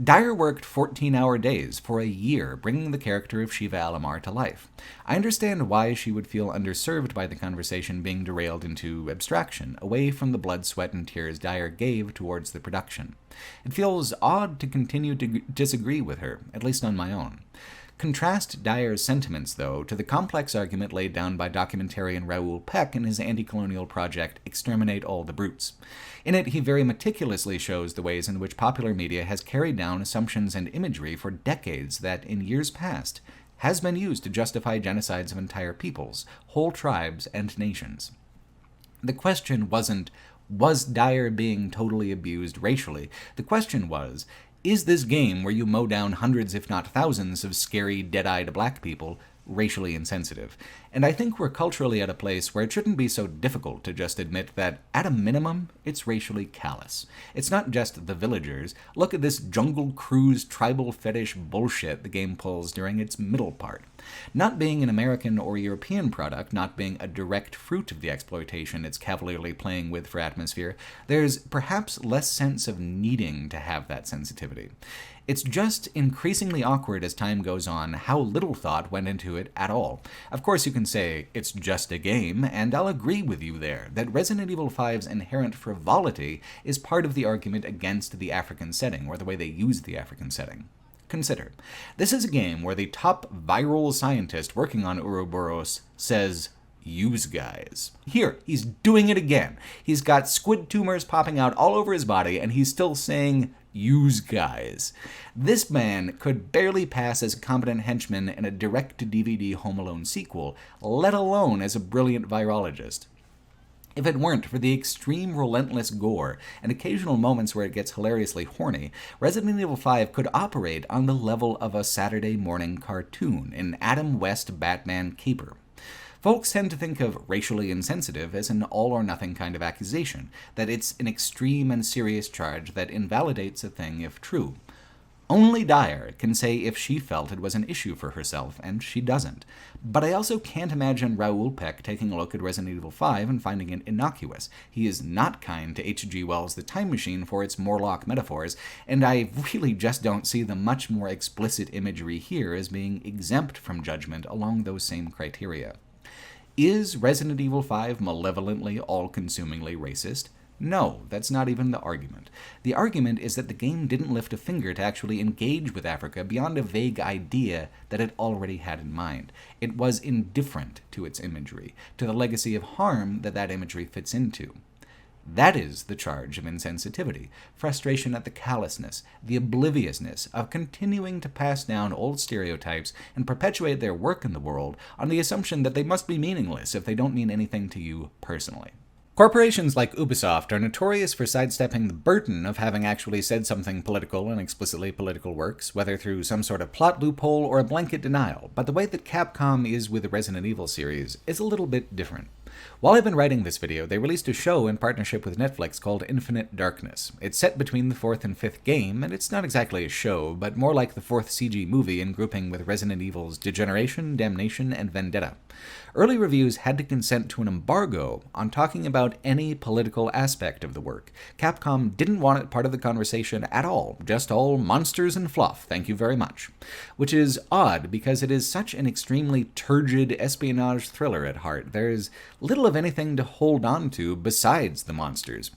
Dyer worked 14-hour days for a year, bringing the character of Shiva Alamar to life. I understand why she would feel underserved by the conversation being derailed into abstraction, away from the blood, sweat, and tears Dyer gave towards the production. It feels odd to continue to disagree with her, at least on my own. Contrast Dyer's sentiments, though, to the complex argument laid down by documentarian Raoul Peck in his anti-colonial project Exterminate All the Brutes. In it, he very meticulously shows the ways in which popular media has carried down assumptions and imagery for decades that, in years past, has been used to justify genocides of entire peoples, whole tribes, and nations. The question wasn't, was Dyer being totally abused racially? The question was, is this game where you mow down hundreds if not thousands of scary, dead-eyed black people racially insensitive? And I think we're culturally at a place where it shouldn't be so difficult to just admit that, at a minimum, it's racially callous. It's not just the villagers. Look at this Jungle Cruise tribal fetish bullshit the game pulls during its middle part. Not being an American or European product, not being a direct fruit of the exploitation it's cavalierly playing with for atmosphere, there's perhaps less sense of needing to have that sensitivity. It's just increasingly awkward as time goes on how little thought went into it at all. Of course you can say, it's just a game, and I'll agree with you there, that Resident Evil 5's inherent frivolity is part of the argument against the African setting, or the way they use the African setting. Consider, this is a game where the top viral scientist working on Ouroboros says, "Use guys." Here, he's doing it again. He's got squid tumors popping out all over his body, and he's still saying, "Use guys." This man could barely pass as a competent henchman in a direct-to-DVD Home Alone sequel, let alone as a brilliant virologist. If it weren't for the extreme relentless gore and occasional moments where it gets hilariously horny, Resident Evil 5 could operate on the level of a Saturday morning cartoon, an Adam West Batman caper. Folks tend to think of racially insensitive as an all-or-nothing kind of accusation, that it's an extreme and serious charge that invalidates a thing if true. Only Dyer can say if she felt it was an issue for herself, and she doesn't. But I also can't imagine Raoul Peck taking a look at Resident Evil 5 and finding it innocuous. He is not kind to H.G. Wells' The Time Machine for its Morlock metaphors, and I really just don't see the much more explicit imagery here as being exempt from judgment along those same criteria. Is Resident Evil 5 malevolently, all-consumingly racist? No, that's not even the argument. The argument is that the game didn't lift a finger to actually engage with Africa beyond a vague idea that it already had in mind. It was indifferent to its imagery, to the legacy of harm that that imagery fits into. That is the charge of insensitivity, frustration at the callousness, the obliviousness of continuing to pass down old stereotypes and perpetuate their work in the world on the assumption that they must be meaningless if they don't mean anything to you personally. Corporations like Ubisoft are notorious for sidestepping the burden of having actually said something political in explicitly political works, whether through some sort of plot loophole or a blanket denial, but the way that Capcom is with the Resident Evil series is a little bit different. While I've been writing this video, they released a show in partnership with Netflix called Infinite Darkness. It's set between the 4th and 5th game, and it's not exactly a show, but more like the 4th CG movie in grouping with Resident Evil's Degeneration, Damnation, and Vendetta. Early reviews had to consent to an embargo on talking about any political aspect of the work. Capcom didn't want it part of the conversation at all, just all monsters and fluff, thank you very much. Which is odd, because it is such an extremely turgid espionage thriller at heart. There's little of anything to hold on to besides the monsters.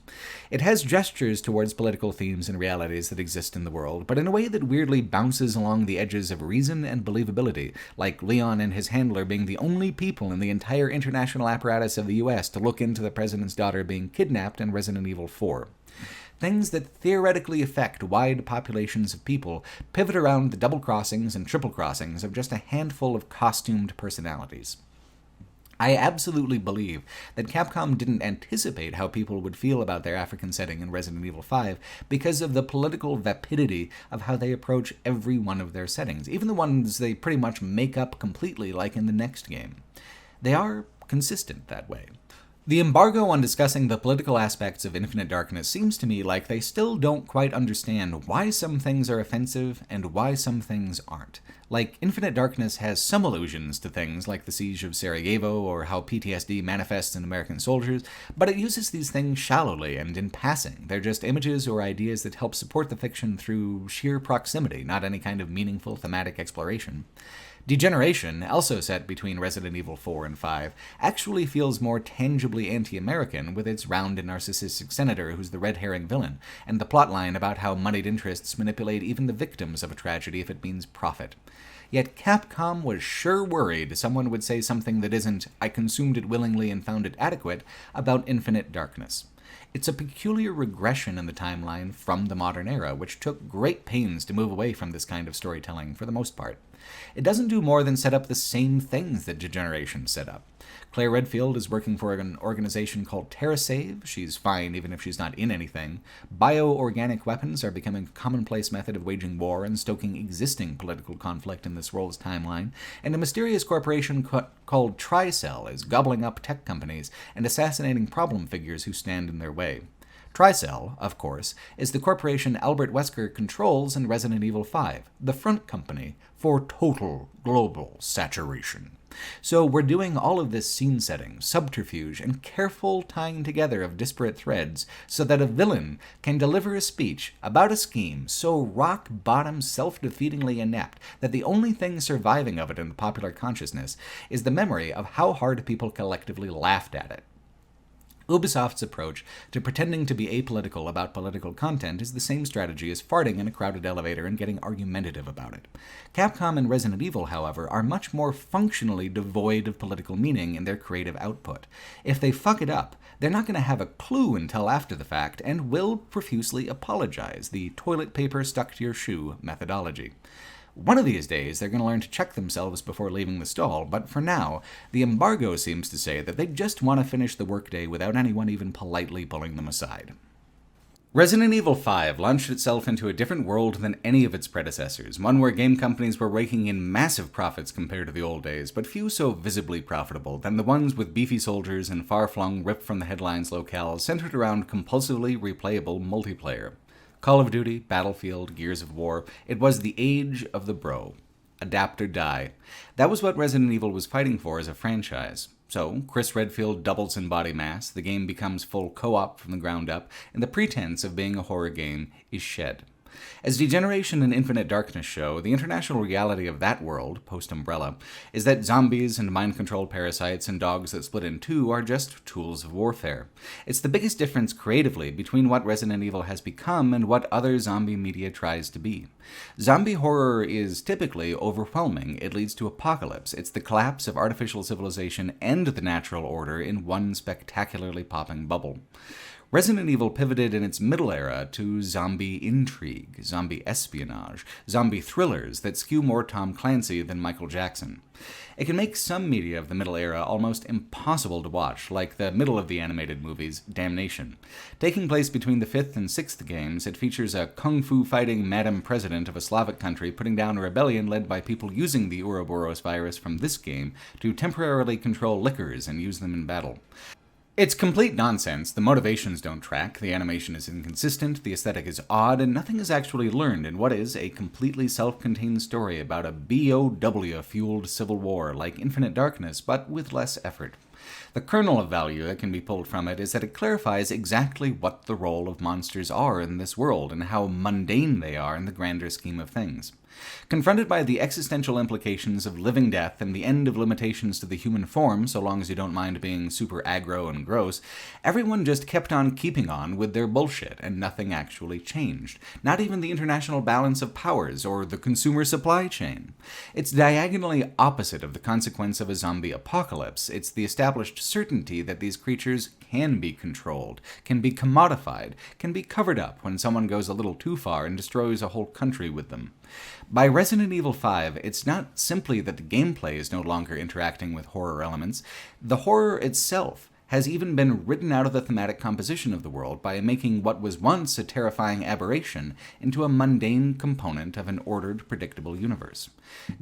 It has gestures towards political themes and realities that exist in the world, but in a way that weirdly bounces along the edges of reason and believability, like Leon and his handler being the only people in the entire international apparatus of the US to look into the president's daughter being kidnapped in Resident Evil 4. Things that theoretically affect wide populations of people pivot around the double crossings and triple crossings of just a handful of costumed personalities. I absolutely believe that Capcom didn't anticipate how people would feel about their African setting in Resident Evil 5 because of the political vapidity of how they approach every one of their settings, even the ones they pretty much make up completely like in the next game. They are consistent that way. The embargo on discussing the political aspects of Infinite Darkness seems to me like they still don't quite understand why some things are offensive and why some things aren't. Like, Infinite Darkness has some allusions to things like the siege of Sarajevo or how PTSD manifests in American soldiers, but it uses these things shallowly and in passing. They're just images or ideas that help support the fiction through sheer proximity, not any kind of meaningful thematic exploration. Degeneration, also set between Resident Evil 4 and 5, actually feels more tangibly anti-American with its round and narcissistic senator who's the red herring villain, and the plotline about how moneyed interests manipulate even the victims of a tragedy if it means profit. Yet Capcom was sure worried someone would say something that isn't, "I consumed it willingly and found it adequate," about Infinite Darkness. It's a peculiar regression in the timeline from the modern era, which took great pains to move away from this kind of storytelling for the most part. It doesn't do more than set up the same things that Degeneration set up. Claire Redfield is working for an organization called TerraSave. She's fine even if she's not in anything. Bioorganic weapons are becoming a commonplace method of waging war and stoking existing political conflict in this world's timeline. And a mysterious corporation called Tricell is gobbling up tech companies and assassinating problem figures who stand in their way. Tricell, of course, is the corporation Albert Wesker controls in Resident Evil 5, the front company for total global saturation. So we're doing all of this scene setting, subterfuge, and careful tying together of disparate threads so that a villain can deliver a speech about a scheme so rock-bottom, self-defeatingly inept that the only thing surviving of it in the popular consciousness is the memory of how hard people collectively laughed at it. Ubisoft's approach to pretending to be apolitical about political content is the same strategy as farting in a crowded elevator and getting argumentative about it. Capcom and Resident Evil, however, are much more functionally devoid of political meaning in their creative output. If they fuck it up, they're not going to have a clue until after the fact and will profusely apologize, the toilet paper stuck to your shoe methodology. One of these days, they're going to learn to check themselves before leaving the stall, but for now, the embargo seems to say that they just want to finish the workday without anyone even politely pulling them aside. Resident Evil 5 launched itself into a different world than any of its predecessors, one where game companies were raking in massive profits compared to the old days, but few so visibly profitable than the ones with beefy soldiers and far-flung, ripped-from-the-headlines locales centered around compulsively replayable multiplayer. Call of Duty, Battlefield, Gears of War, it was the age of the bro. Adapt or die. That was what Resident Evil was fighting for as a franchise. So, Chris Redfield doubles in body mass, the game becomes full co-op from the ground up, and the pretense of being a horror game is shed. As Degeneration and Infinite Darkness show, the international reality of that world, post-Umbrella, is that zombies and mind-controlled parasites and dogs that split in two are just tools of warfare. It's the biggest difference creatively between what Resident Evil has become and what other zombie media tries to be. Zombie horror is typically overwhelming. It leads to apocalypse. It's the collapse of artificial civilization and the natural order in one spectacularly popping bubble. Resident Evil pivoted in its middle era to zombie intrigue, zombie espionage, zombie thrillers that skew more Tom Clancy than Michael Jackson. It can make some media of the middle era almost impossible to watch, like the middle of the animated movies, Damnation. Taking place between the 5th and 6th games, it features a kung fu fighting Madam President of a Slavic country putting down a rebellion led by people using the Ouroboros virus from this game to temporarily control liquors and use them in battle. It's complete nonsense, the motivations don't track, the animation is inconsistent, the aesthetic is odd, and nothing is actually learned in what is a completely self-contained story about a BOW-fueled civil war like Infinite Darkness, but with less effort. The kernel of value that can be pulled from it is that it clarifies exactly what the role of monsters are in this world and how mundane they are in the grander scheme of things. Confronted by the existential implications of living death and the end of limitations to the human form, so long as you don't mind being super aggro and gross, everyone just kept on keeping on with their bullshit, and nothing actually changed. Not even the international balance of powers or the consumer supply chain. It's diagonally opposite of the consequence of a zombie apocalypse. It's the established certainty that these creatures can be controlled, can be commodified, can be covered up when someone goes a little too far and destroys a whole country with them. By Resident Evil 5, it's not simply that the gameplay is no longer interacting with horror elements, the horror itself has even been written out of the thematic composition of the world by making what was once a terrifying aberration into a mundane component of an ordered, predictable universe.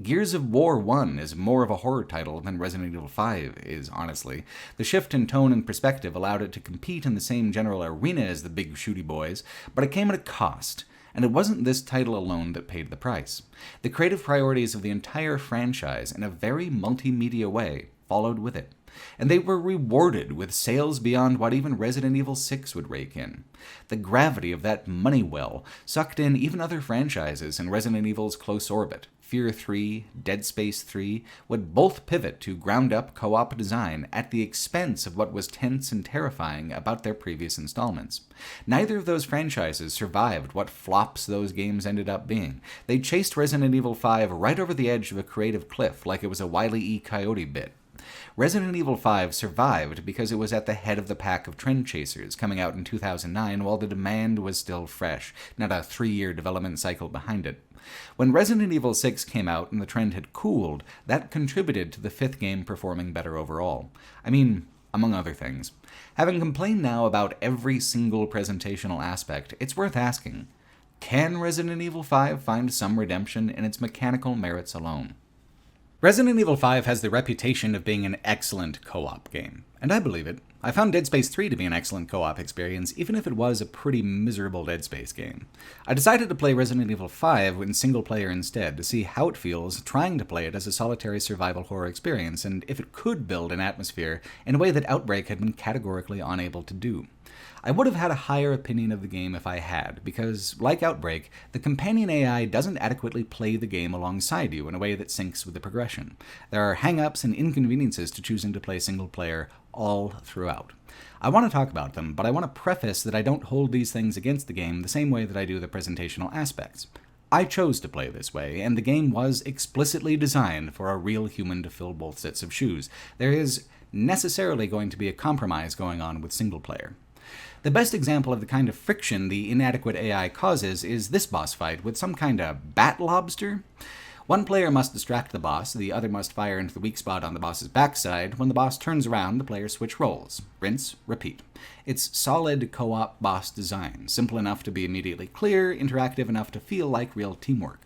Gears of War 1 is more of a horror title than Resident Evil 5 is, honestly. The shift in tone and perspective allowed it to compete in the same general arena as the big shooty boys, but it came at a cost. And it wasn't this title alone that paid the price. The creative priorities of the entire franchise, in a very multimedia way, followed with it. And they were rewarded with sales beyond what even Resident Evil 6 would rake in. The gravity of that money well sucked in even other franchises in Resident Evil's close orbit. Fear 3, Dead Space 3 would both pivot to ground-up co-op design at the expense of what was tense and terrifying about their previous installments. Neither of those franchises survived what flops those games ended up being. They chased Resident Evil 5 right over the edge of a creative cliff like it was a Wile E. Coyote bit. Resident Evil 5 survived because it was at the head of the pack of trend chasers, coming out in 2009 while the demand was still fresh, not a 3-year development cycle behind it. When Resident Evil 6 came out and the trend had cooled, that contributed to the 5th game performing better overall. I mean, among other things. Having complained now about every single presentational aspect, it's worth asking, can Resident Evil 5 find some redemption in its mechanical merits alone? Resident Evil 5 has the reputation of being an excellent co-op game, and I believe it. I found Dead Space 3 to be an excellent co-op experience, even if it was a pretty miserable Dead Space game. I decided to play Resident Evil 5 in single player instead, to see how it feels trying to play it as a solitary survival horror experience, and if it could build an atmosphere in a way that Outbreak had been categorically unable to do. I would have had a higher opinion of the game if I had, because, like Outbreak, the companion AI doesn't adequately play the game alongside you in a way that syncs with the progression. There are hang-ups and inconveniences to choosing to play single player all throughout. I want to talk about them, but I want to preface that I don't hold these things against the game the same way that I do the presentational aspects. I chose to play this way, and the game was explicitly designed for a real human to fill both sets of shoes. There is necessarily going to be a compromise going on with single player. The best example of the kind of friction the inadequate AI causes is this boss fight with some kind of bat lobster. One player must distract the boss, the other must fire into the weak spot on the boss's backside. When the boss turns around, the players switch roles. Rinse, repeat. It's solid co-op boss design, simple enough to be immediately clear, interactive enough to feel like real teamwork.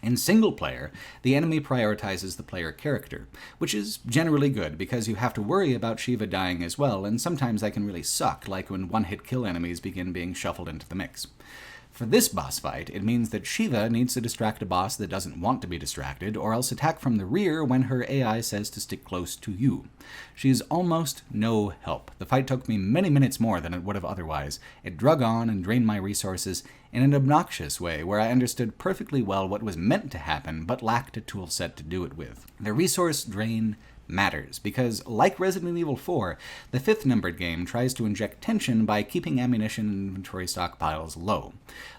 In single player, the enemy prioritizes the player character, which is generally good because you have to worry about Shiva dying as well, and sometimes that can really suck, like when one-hit kill enemies begin being shuffled into the mix. For this boss fight, it means that Shiva needs to distract a boss that doesn't want to be distracted, or else attack from the rear when her AI says to stick close to you. She is almost no help. The fight took me many minutes more than it would have otherwise. It drug on and drained my resources in an obnoxious way where I understood perfectly well what was meant to happen, but lacked a tool set to do it with. The resource drain matters, because, like Resident Evil 4, the 5th numbered game tries to inject tension by keeping ammunition and inventory stockpiles low.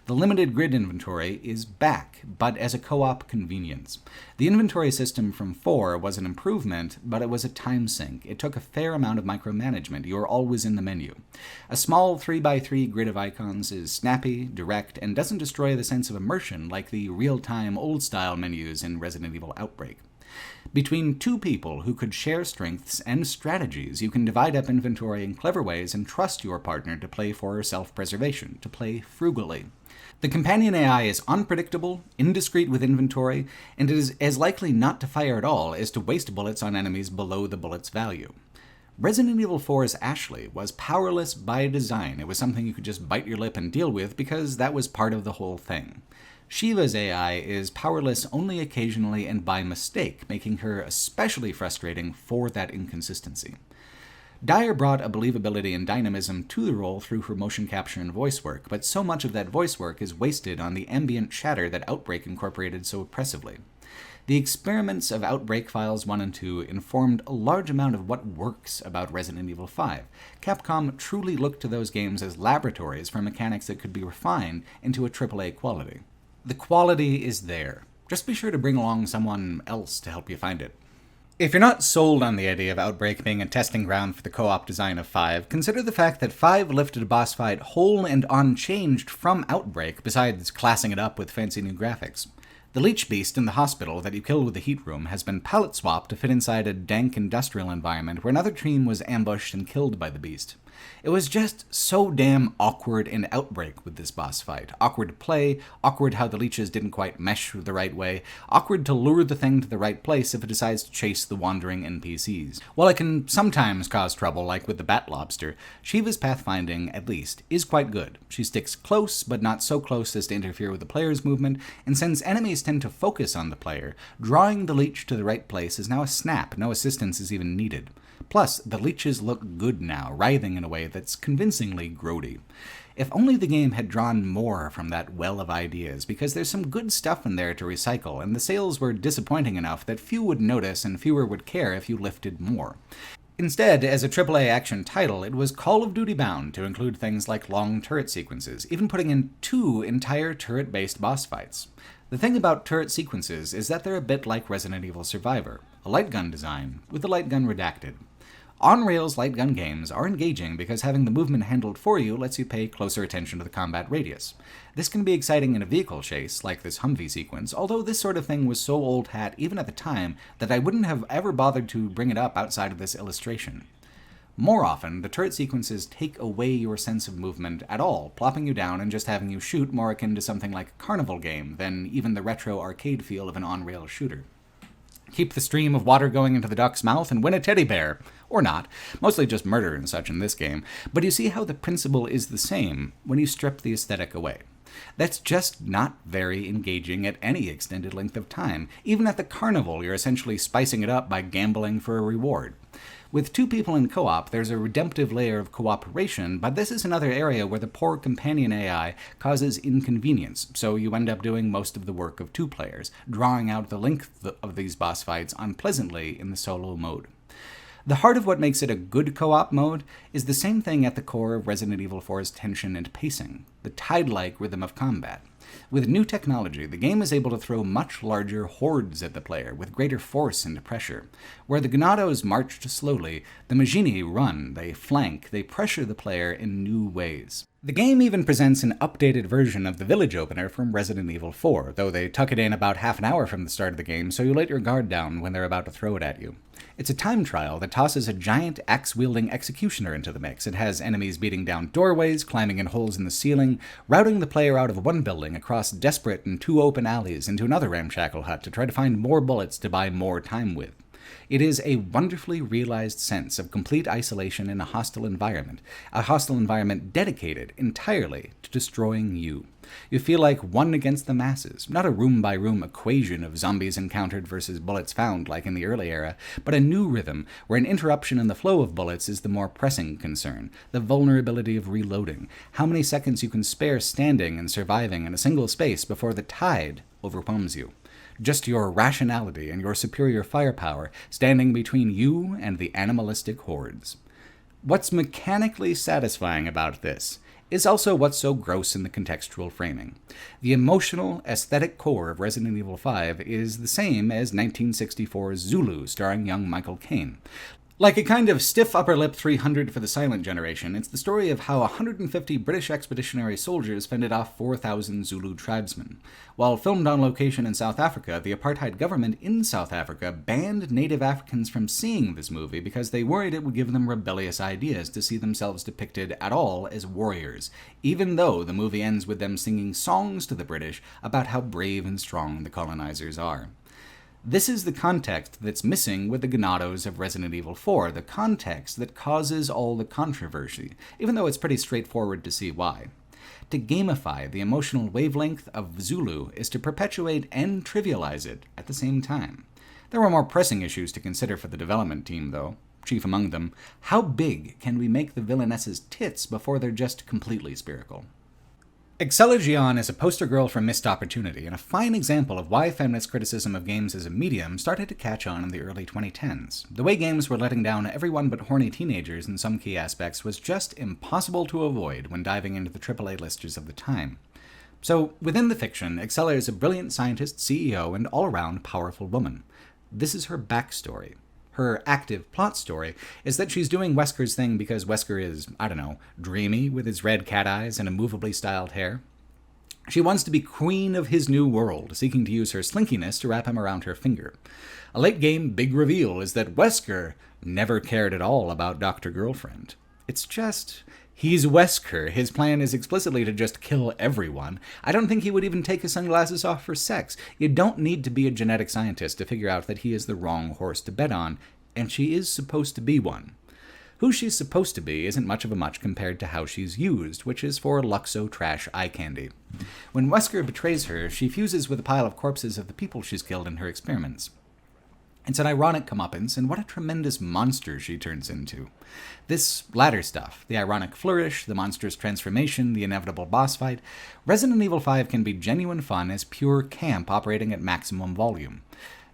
The limited grid inventory is back, but as a co-op convenience. The inventory system from 4 was an improvement, but it was a time sink. It took a fair amount of micromanagement. You are always in the menu. A small 3x3 grid of icons is snappy, direct, and doesn't destroy the sense of immersion like the real-time, old-style menus in Resident Evil Outbreak. Between two people who could share strengths and strategies, you can divide up inventory in clever ways and trust your partner to play for self-preservation, to play frugally. The companion AI is unpredictable, indiscreet with inventory, and it is as likely not to fire at all as to waste bullets on enemies below the bullet's value. Resident Evil 4's Ashley was powerless by design. It was something you could just bite your lip and deal with because that was part of the whole thing. Shiva's AI is powerless only occasionally and by mistake, making her especially frustrating for that inconsistency. Dyer brought a believability and dynamism to the role through her motion capture and voice work, but so much of that voice work is wasted on the ambient chatter that Outbreak incorporated so oppressively. The experiments of Outbreak Files 1 and 2 informed a large amount of what works about Resident Evil 5. Capcom truly looked to those games as laboratories for mechanics that could be refined into a AAA quality. The quality is there. Just be sure to bring along someone else to help you find it. If you're not sold on the idea of Outbreak being a testing ground for the co-op design of 5, consider the fact that 5 lifted a boss fight whole and unchanged from Outbreak, besides classing it up with fancy new graphics. The leech beast in the hospital that you killed with the heat room has been palette swapped to fit inside a dank industrial environment where another team was ambushed and killed by the beast. It was just so damn awkward in Outbreak with this boss fight. Awkward to play, awkward how the leeches didn't quite mesh the right way, awkward to lure the thing to the right place if it decides to chase the wandering NPCs. While it can sometimes cause trouble, like with the bat lobster, Shiva's pathfinding, at least, is quite good. She sticks close, but not so close as to interfere with the player's movement, and since enemies tend to focus on the player, drawing the leech to the right place is now a snap, no assistance is even needed. Plus, the leeches look good now, writhing in a way that's convincingly grody. If only the game had drawn more from that well of ideas, because there's some good stuff in there to recycle, and the sales were disappointing enough that few would notice and fewer would care if you lifted more. Instead, as a AAA action title, it was Call of Duty bound to include things like long turret sequences, even putting in 2 entire turret-based boss fights. The thing about turret sequences is that they're a bit like Resident Evil Survivor, a light gun design, with the light gun redacted. On-rails light gun games are engaging because having the movement handled for you lets you pay closer attention to the combat radius. This can be exciting in a vehicle chase, like this Humvee sequence, although this sort of thing was so old hat even at the time that I wouldn't have ever bothered to bring it up outside of this illustration. More often, the turret sequences take away your sense of movement at all, plopping you down and just having you shoot more akin to something like a carnival game than even the retro arcade feel of an on-rail shooter. Keep the stream of water going into the duck's mouth and win a teddy bear. Or not. Mostly just murder and such in this game. But you see how the principle is the same when you strip the aesthetic away. That's just not very engaging at any extended length of time. Even at the carnival, you're essentially spicing it up by gambling for a reward. With 2 people in co-op, there's a redemptive layer of cooperation, but this is another area where the poor companion AI causes inconvenience, so you end up doing most of the work of 2 players, drawing out the length of these boss fights unpleasantly in the solo mode. The heart of what makes it a good co-op mode is the same thing at the core of Resident Evil 4's tension and pacing, the tide-like rhythm of combat. With new technology, the game is able to throw much larger hordes at the player, with greater force and pressure. Where the Ganados marched slowly, the Magini run, they flank, they pressure the player in new ways. The game even presents an updated version of the village opener from Resident Evil 4, though they tuck it in about half an hour from the start of the game, so you let your guard down when they're about to throw it at you. It's a time trial that tosses a giant axe-wielding executioner into the mix. It has enemies beating down doorways, climbing in holes in the ceiling, routing the player out of one building across desperate and 2 open alleys into another ramshackle hut to try to find more bullets to buy more time with. It is a wonderfully realized sense of complete isolation in a hostile environment dedicated entirely to destroying you. You feel like one against the masses, not a room-by-room equation of zombies encountered versus bullets found like in the early era, but a new rhythm where an interruption in the flow of bullets is the more pressing concern, the vulnerability of reloading, how many seconds you can spare standing and surviving in a single space before the tide overwhelms you. Just your rationality and your superior firepower standing between you and the animalistic hordes. What's mechanically satisfying about this is also what's so gross in the contextual framing. The emotional, aesthetic core of Resident Evil 5 is the same as 1964's Zulu, starring young Michael Caine. Like a kind of stiff upper lip 300 for the silent generation, it's the story of how 150 British expeditionary soldiers fended off 4,000 Zulu tribesmen. While filmed on location in South Africa, the apartheid government in South Africa banned native Africans from seeing this movie because they worried it would give them rebellious ideas to see themselves depicted at all as warriors, even though the movie ends with them singing songs to the British about how brave and strong the colonizers are. This is the context that's missing with the Ganados of Resident Evil 4, the context that causes all the controversy, even though it's pretty straightforward to see why. To gamify the emotional wavelength of Zulu is to perpetuate and trivialize it at the same time. There were more pressing issues to consider for the development team, though. Chief among them, how big can we make the villainess's tits before they're just completely spherical? Excella Gian is a poster girl for missed opportunity, and a fine example of why feminist criticism of games as a medium started to catch on in the early 2010s. The way games were letting down everyone but horny teenagers in some key aspects was just impossible to avoid when diving into the AAA listers of the time. So, within the fiction, Excella is a brilliant scientist, CEO, and all-around powerful woman. This is her backstory. Her active plot story is that she's doing Wesker's thing because Wesker is, I don't know, dreamy with his red cat eyes and immovably styled hair. She wants to be queen of his new world, seeking to use her slinkiness to wrap him around her finger. A late-game big reveal is that Wesker never cared at all about Dr. Girlfriend. It's just, he's Wesker. His plan is explicitly to just kill everyone. I don't think he would even take his sunglasses off for sex. You don't need to be a genetic scientist to figure out that he is the wrong horse to bet on, and she is supposed to be one. Who she's supposed to be isn't much of a much compared to how she's used, which is for Luxo trash eye candy. When Wesker betrays her, she fuses with a pile of corpses of the people she's killed in her experiments. It's an ironic comeuppance, and what a tremendous monster she turns into. This latter stuff, the ironic flourish, the monstrous transformation, the inevitable boss fight, Resident Evil 5 can be genuine fun as pure camp operating at maximum volume.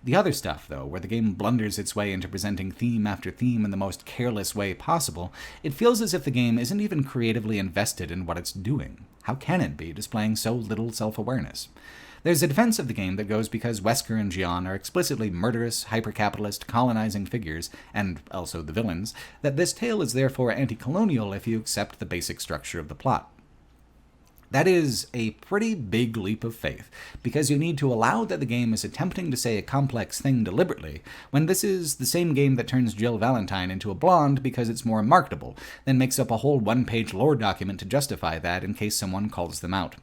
The other stuff, though, where the game blunders its way into presenting theme after theme in the most careless way possible, it feels as if the game isn't even creatively invested in what it's doing. How can it be, displaying so little self-awareness? There's a defense of the game that goes because Wesker and Gian are explicitly murderous, hyper-capitalist, colonizing figures, and also the villains, that this tale is therefore anti-colonial if you accept the basic structure of the plot. That is a pretty big leap of faith, because you need to allow that the game is attempting to say a complex thing deliberately, when this is the same game that turns Jill Valentine into a blonde because it's more marketable, then makes up a whole one-page lore document to justify that in case someone calls them out.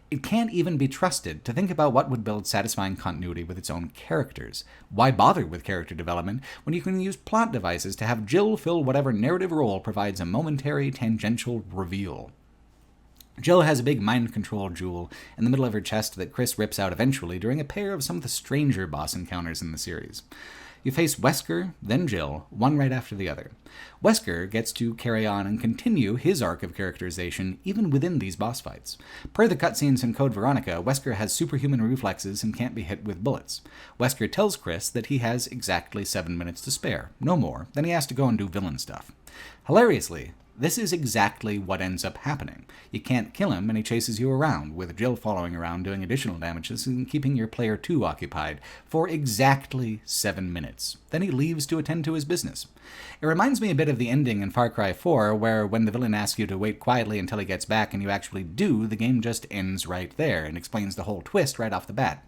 It can't even be trusted to think about what would build satisfying continuity with its own characters. Why bother with character development when you can use plot devices to have Jill fill whatever narrative role provides a momentary, tangential reveal? Jill has a big mind control jewel in the middle of her chest that Chris rips out eventually during a pair of some of the stranger boss encounters in the series. You face Wesker, then Jill, one right after the other. Wesker gets to carry on and continue his arc of characterization even within these boss fights. Per the cutscenes in Code Veronica, Wesker has superhuman reflexes and can't be hit with bullets. Wesker tells Chris that he has exactly 7 minutes to spare, no more, then he has to go and do villain stuff. Hilariously, this is exactly what ends up happening. You can't kill him, and he chases you around, with Jill following around doing additional damages and keeping your player 2 occupied for exactly 7 minutes. Then he leaves to attend to his business. It reminds me a bit of the ending in Far Cry 4, where when the villain asks you to wait quietly until he gets back and you actually do, the game just ends right there and explains the whole twist right off the bat.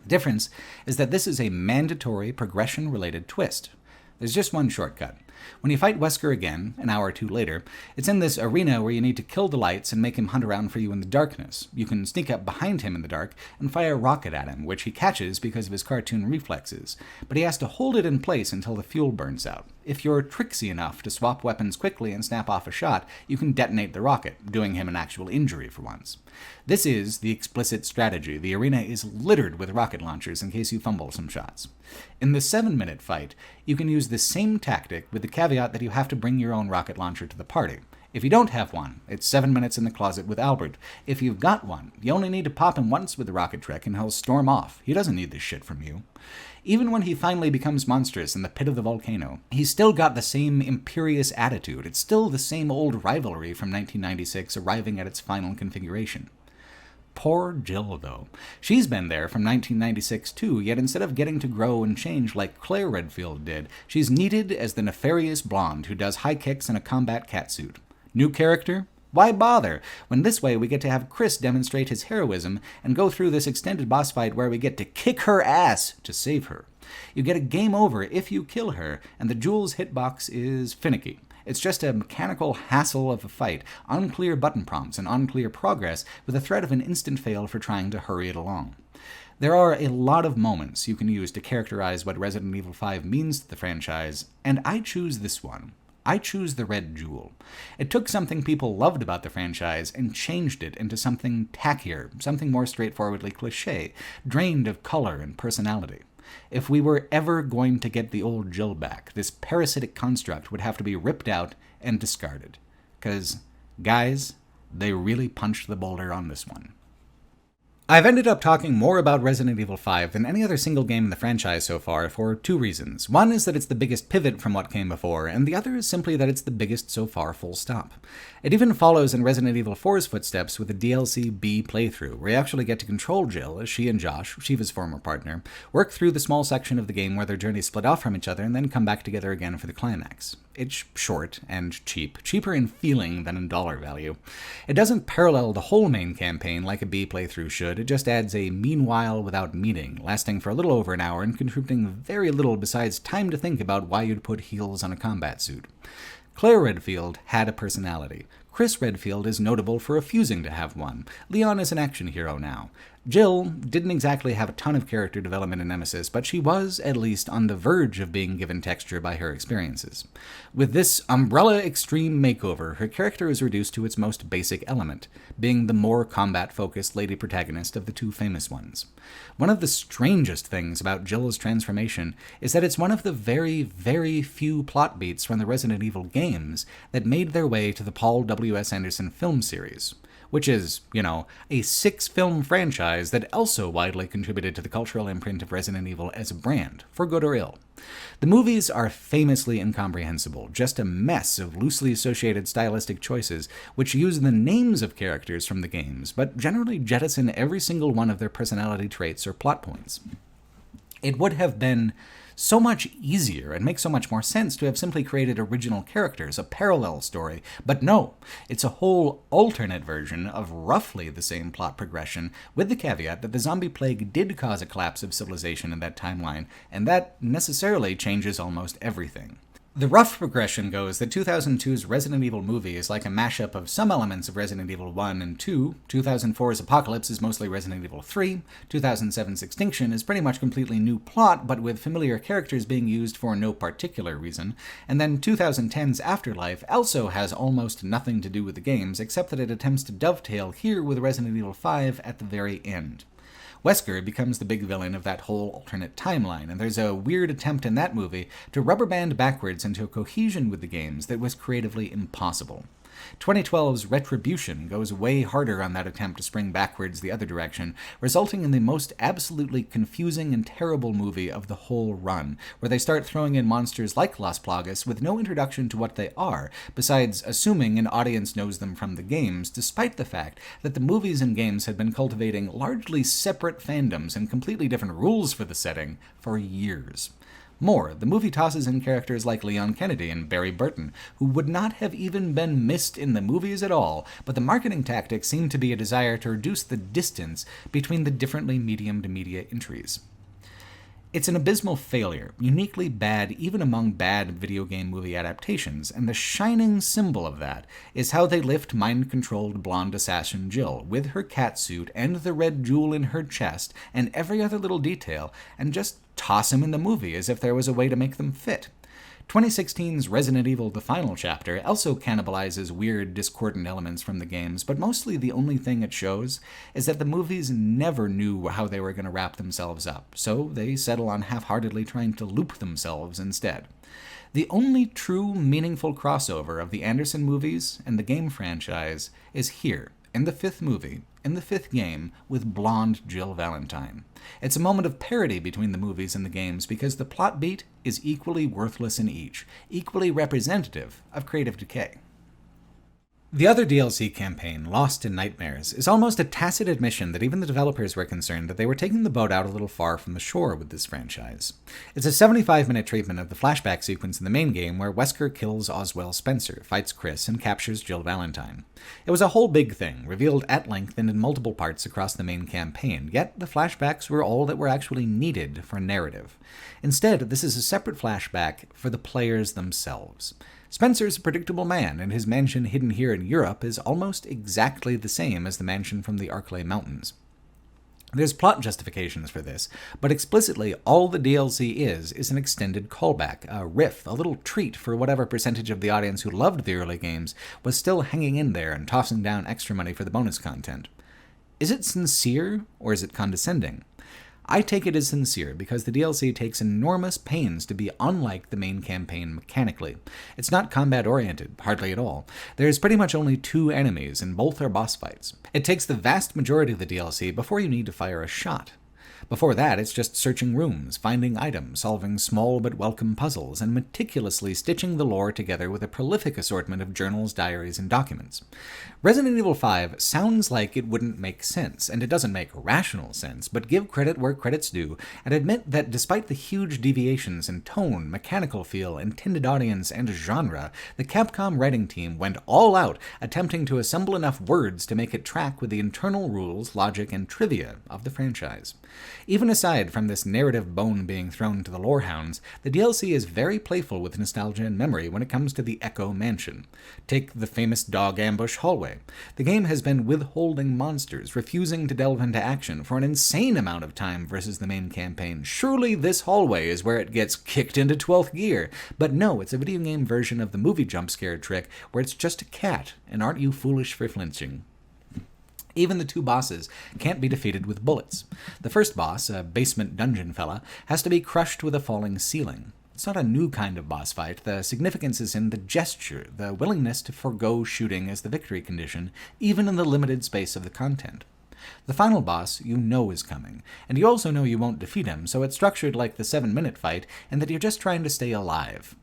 The difference is that this is a mandatory progression-related twist. There's just one shortcut. When you fight Wesker again, an hour or two later, it's in this arena where you need to kill the lights and make him hunt around for you in the darkness. You can sneak up behind him in the dark and fire a rocket at him, which he catches because of his cartoon reflexes, but he has to hold it in place until the fuel burns out. If you're tricksy enough to swap weapons quickly and snap off a shot, you can detonate the rocket, doing him an actual injury for once. This is the explicit strategy. The arena is littered with rocket launchers in case you fumble some shots. In the 7-minute fight, you can use the same tactic with the caveat that you have to bring your own rocket launcher to the party. If you don't have one, it's 7 minutes in the closet with Albert. If you've got one, you only need to pop him once with the rocket trick and he'll storm off. He doesn't need this shit from you. Even when he finally becomes monstrous in the pit of the volcano, he's still got the same imperious attitude. It's still the same old rivalry from 1996 arriving at its final configuration. Poor Jill, though. She's been there from 1996 too, yet instead of getting to grow and change like Claire Redfield did, she's neated as the nefarious blonde who does high kicks in a combat catsuit. New character? Why bother, when this way we get to have Chris demonstrate his heroism and go through this extended boss fight where we get to kick her ass to save her. You get a game over if you kill her, and the Jules hitbox is finicky. It's just a mechanical hassle of a fight, unclear button prompts and unclear progress, with a threat of an instant fail for trying to hurry it along. There are a lot of moments you can use to characterize what Resident Evil 5 means to the franchise, and I choose this one. I choose the Red Jewel. It took something people loved about the franchise and changed it into something tackier, something more straightforwardly cliché, drained of color and personality. If we were ever going to get the old Jill back, this parasitic construct would have to be ripped out and discarded. 'Cause, guys, they really punched the boulder on this one. I've ended up talking more about Resident Evil 5 than any other single game in the franchise so far for two reasons. One is that it's the biggest pivot from what came before, and the other is simply that it's the biggest so far, full stop. It even follows in Resident Evil 4's footsteps with a DLC B playthrough, where you actually get to control Jill as she and Josh, Shiva's former partner, work through the small section of the game where their journeys split off from each other and then come back together again for the climax. It's short and cheap, cheaper in feeling than in dollar value. It doesn't parallel the whole main campaign like a B playthrough should, it just adds a meanwhile without meaning, lasting for a little over an hour and contributing very little besides time to think about why you'd put heels on a combat suit. Claire Redfield had a personality. Chris Redfield is notable for refusing to have one. Leon is an action hero now. Jill didn't exactly have a ton of character development in Nemesis, but she was, at least, on the verge of being given texture by her experiences. With this Umbrella Extreme makeover, her character is reduced to its most basic element, being the more combat-focused lady protagonist of the two famous ones. One of the strangest things about Jill's transformation is that it's one of the very, very few plot beats from the Resident Evil games that made their way to the Paul W.S. Anderson film series, which is, a 6-film franchise that also widely contributed to the cultural imprint of Resident Evil as a brand, for good or ill. The movies are famously incomprehensible, just a mess of loosely associated stylistic choices which use the names of characters from the games, but generally jettison every single one of their personality traits or plot points. It would have been so much easier and make so much more sense to have simply created original characters, a parallel story. But no, it's a whole alternate version of roughly the same plot progression, with the caveat that the zombie plague did cause a collapse of civilization in that timeline, and that necessarily changes almost everything. The rough progression goes that 2002's Resident Evil movie is like a mashup of some elements of Resident Evil 1 and 2, 2004's Apocalypse is mostly Resident Evil 3, 2007's Extinction is pretty much completely new plot but with familiar characters being used for no particular reason, and then 2010's Afterlife also has almost nothing to do with the games except that it attempts to dovetail here with Resident Evil 5 at the very end. Wesker becomes the big villain of that whole alternate timeline, and there's a weird attempt in that movie to rubber band backwards into a cohesion with the games that was creatively impossible. 2012's Retribution goes way harder on that attempt to spring backwards the other direction, resulting in the most absolutely confusing and terrible movie of the whole run, where they start throwing in monsters like Las Plagas with no introduction to what they are, besides assuming an audience knows them from the games, despite the fact that the movies and games had been cultivating largely separate fandoms and completely different rules for the setting for years. More, the movie tosses in characters like Leon Kennedy and Barry Burton, who would not have even been missed in the movies at all, but the marketing tactic seemed to be a desire to reduce the distance between the differently medium-to-media entries. It's an abysmal failure, uniquely bad even among bad video game movie adaptations, and the shining symbol of that is how they lift mind-controlled blonde assassin Jill, with her catsuit and the red jewel in her chest and every other little detail, and just toss him in the movie as if there was a way to make them fit. 2016's Resident Evil The Final Chapter also cannibalizes weird, discordant elements from the games, but mostly the only thing it shows is that the movies never knew how they were going to wrap themselves up, so they settle on half-heartedly trying to loop themselves instead. The only true, meaningful crossover of the Anderson movies and the game franchise is here, in the 5th movie, in the 5th game, with blonde Jill Valentine. It's a moment of parody between the movies and the games because the plot beat is equally worthless in each, equally representative of creative decay. The other DLC campaign, Lost in Nightmares, is almost a tacit admission that even the developers were concerned that they were taking the boat out a little far from the shore with this franchise. It's a 75-minute treatment of the flashback sequence in the main game where Wesker kills Oswell Spencer, fights Chris, and captures Jill Valentine. It was a whole big thing, revealed at length and in multiple parts across the main campaign, yet the flashbacks were all that were actually needed for narrative. Instead, this is a separate flashback for the players themselves. Spencer's a predictable man, and his mansion hidden here in Europe is almost exactly the same as the mansion from the Arklay Mountains. There's plot justifications for this, but explicitly all the DLC is an extended callback, a riff, a little treat for whatever percentage of the audience who loved the early games was still hanging in there and tossing down extra money for the bonus content. Is it sincere, or is it condescending? I take it as sincere because the DLC takes enormous pains to be unlike the main campaign mechanically. It's not combat-oriented, hardly at all. There's pretty much only 2 enemies, and both are boss fights. It takes the vast majority of the DLC before you need to fire a shot. Before that, it's just searching rooms, finding items, solving small but welcome puzzles, and meticulously stitching the lore together with a prolific assortment of journals, diaries, and documents. Resident Evil 5 sounds like it wouldn't make sense, and it doesn't make rational sense, but give credit where credit's due, and admit that despite the huge deviations in tone, mechanical feel, intended audience, and genre, the Capcom writing team went all out, attempting to assemble enough words to make it track with the internal rules, logic, and trivia of the franchise. Even aside from this narrative bone being thrown to the lorehounds, the DLC is very playful with nostalgia and memory when it comes to the Echo Mansion. Take the famous dog ambush hallway. The game has been withholding monsters, refusing to delve into action for an insane amount of time versus the main campaign. Surely this hallway is where it gets kicked into 12th gear. But no, it's a video game version of the movie jump scare trick where it's just a cat, and aren't you foolish for flinching? Even the 2 bosses can't be defeated with bullets. The first boss, a basement dungeon fella, has to be crushed with a falling ceiling. It's not a new kind of boss fight. The significance is in the gesture, the willingness to forego shooting as the victory condition, even in the limited space of the content. The final boss you know is coming, and you also know you won't defeat him, so it's structured like the 7-minute fight, and that you're just trying to stay alive.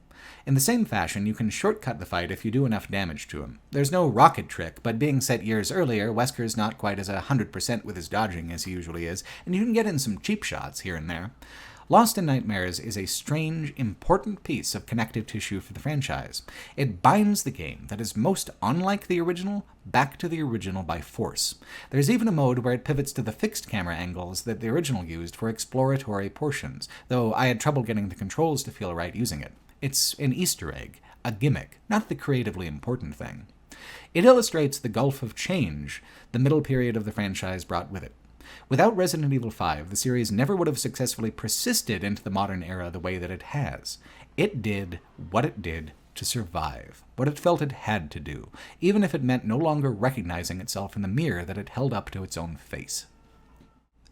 In the same fashion, you can shortcut the fight if you do enough damage to him. There's no rocket trick, but being set years earlier, Wesker's not quite as 100% with his dodging as he usually is, and you can get in some cheap shots here and there. Lost in Nightmares is a strange, important piece of connective tissue for the franchise. It binds the game that is most unlike the original back to the original by force. There's even a mode where it pivots to the fixed camera angles that the original used for exploratory portions, though I had trouble getting the controls to feel right using it. It's an Easter egg, a gimmick, not the creatively important thing. It illustrates the gulf of change the middle period of the franchise brought with it. Without Resident Evil 5, the series never would have successfully persisted into the modern era the way that it has. It did what it did to survive, what it felt it had to do, even if it meant no longer recognizing itself in the mirror that it held up to its own face.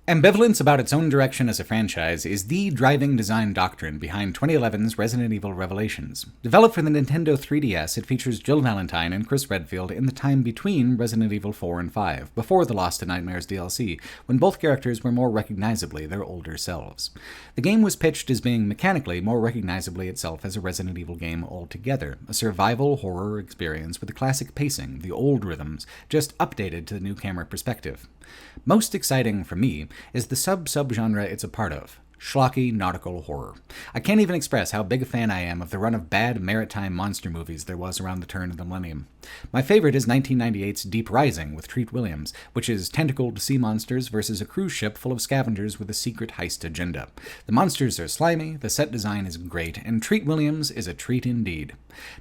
Ambivalence about its own direction as a franchise is the driving design doctrine behind 2011's Resident Evil Revelations. Developed for the Nintendo 3DS, it features Jill Valentine and Chris Redfield in the time between Resident Evil 4 and 5, before the Lost in Nightmares DLC, when both characters were more recognizably their older selves. The game was pitched as being mechanically more recognizably itself as a Resident Evil game altogether, a survival horror experience with the classic pacing, the old rhythms, just updated to the new camera perspective. Most exciting for me is the subgenre it's a part of, schlocky nautical horror. I can't even express how big a fan I am of the run of bad maritime monster movies there was around the turn of the millennium. My favorite is 1998's Deep Rising with Treat Williams, which is tentacled sea monsters versus a cruise ship full of scavengers with a secret heist agenda. The monsters are slimy, the set design is great, and Treat Williams is a treat indeed.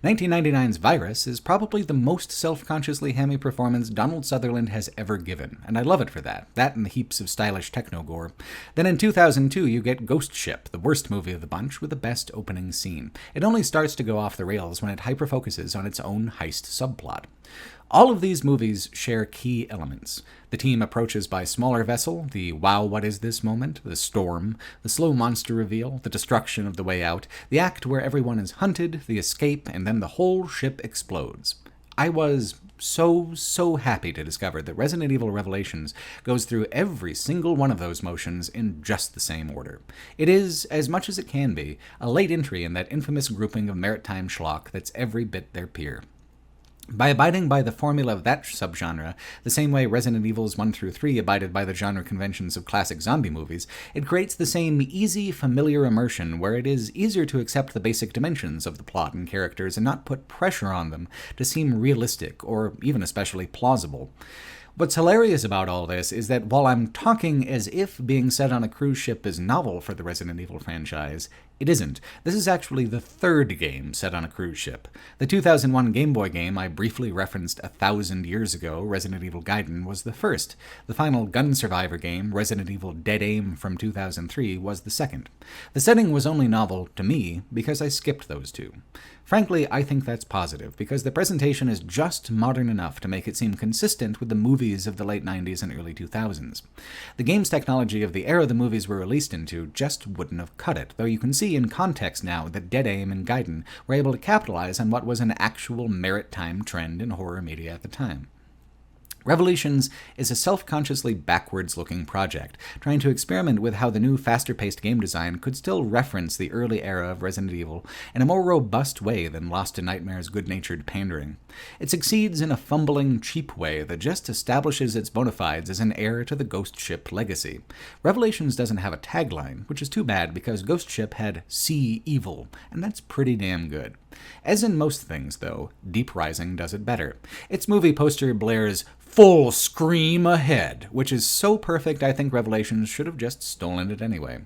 1999's Virus is probably the most self-consciously hammy performance Donald Sutherland has ever given, and I love it for that and the heaps of stylish techno-gore. Then in 2002 you get Ghost Ship, the worst movie of the bunch, with the best opening scene. It only starts to go off the rails when it hyper-focuses on its own heist subplot. All of these movies share key elements. The team approaches by smaller vessel, the wow what is this moment, the storm, the slow monster reveal, the destruction of the way out, the act where everyone is hunted, the escape, and then the whole ship explodes. I was so happy to discover that Resident Evil Revelations goes through every single one of those motions in just the same order. It is, as much as it can be, a late entry in that infamous grouping of maritime schlock that's every bit their peer. By abiding by the formula of that subgenre, the same way Resident Evils 1 through 3 abided by the genre conventions of classic zombie movies, it creates the same easy, familiar immersion where it is easier to accept the basic dimensions of the plot and characters and not put pressure on them to seem realistic or even especially plausible. What's hilarious about all this is that while I'm talking as if being set on a cruise ship is novel for the Resident Evil franchise, It isn't. This is actually the third game set on a cruise ship. The 2001 Game Boy game I briefly referenced 1,000 years ago, Resident Evil Gaiden, was the first. The final gun survivor game, Resident Evil Dead Aim from 2003, was the second. The setting was only novel to me because I skipped those two. Frankly, I think that's positive, because the presentation is just modern enough to make it seem consistent with the movies of the late 90s and early 2000s. The game's technology of the era the movies were released into just wouldn't have cut it, though you can see in context now that Dead Aim and Gaiden were able to capitalize on what was an actual maritime trend in horror media at the time. Revolutions is a self-consciously backwards-looking project, trying to experiment with how the new, faster-paced game design could still reference the early era of Resident Evil in a more robust way than Lost in Nightmare's good-natured pandering. It succeeds in a fumbling, cheap way that just establishes its bona fides as an heir to the Ghost Ship legacy. Revelations doesn't have a tagline, which is too bad because Ghost Ship had "See Evil," and that's pretty damn good. As in most things, though, Deep Rising does it better. Its movie poster blares "Full Scream Ahead," which is so perfect I think Revelations should have just stolen it anyway.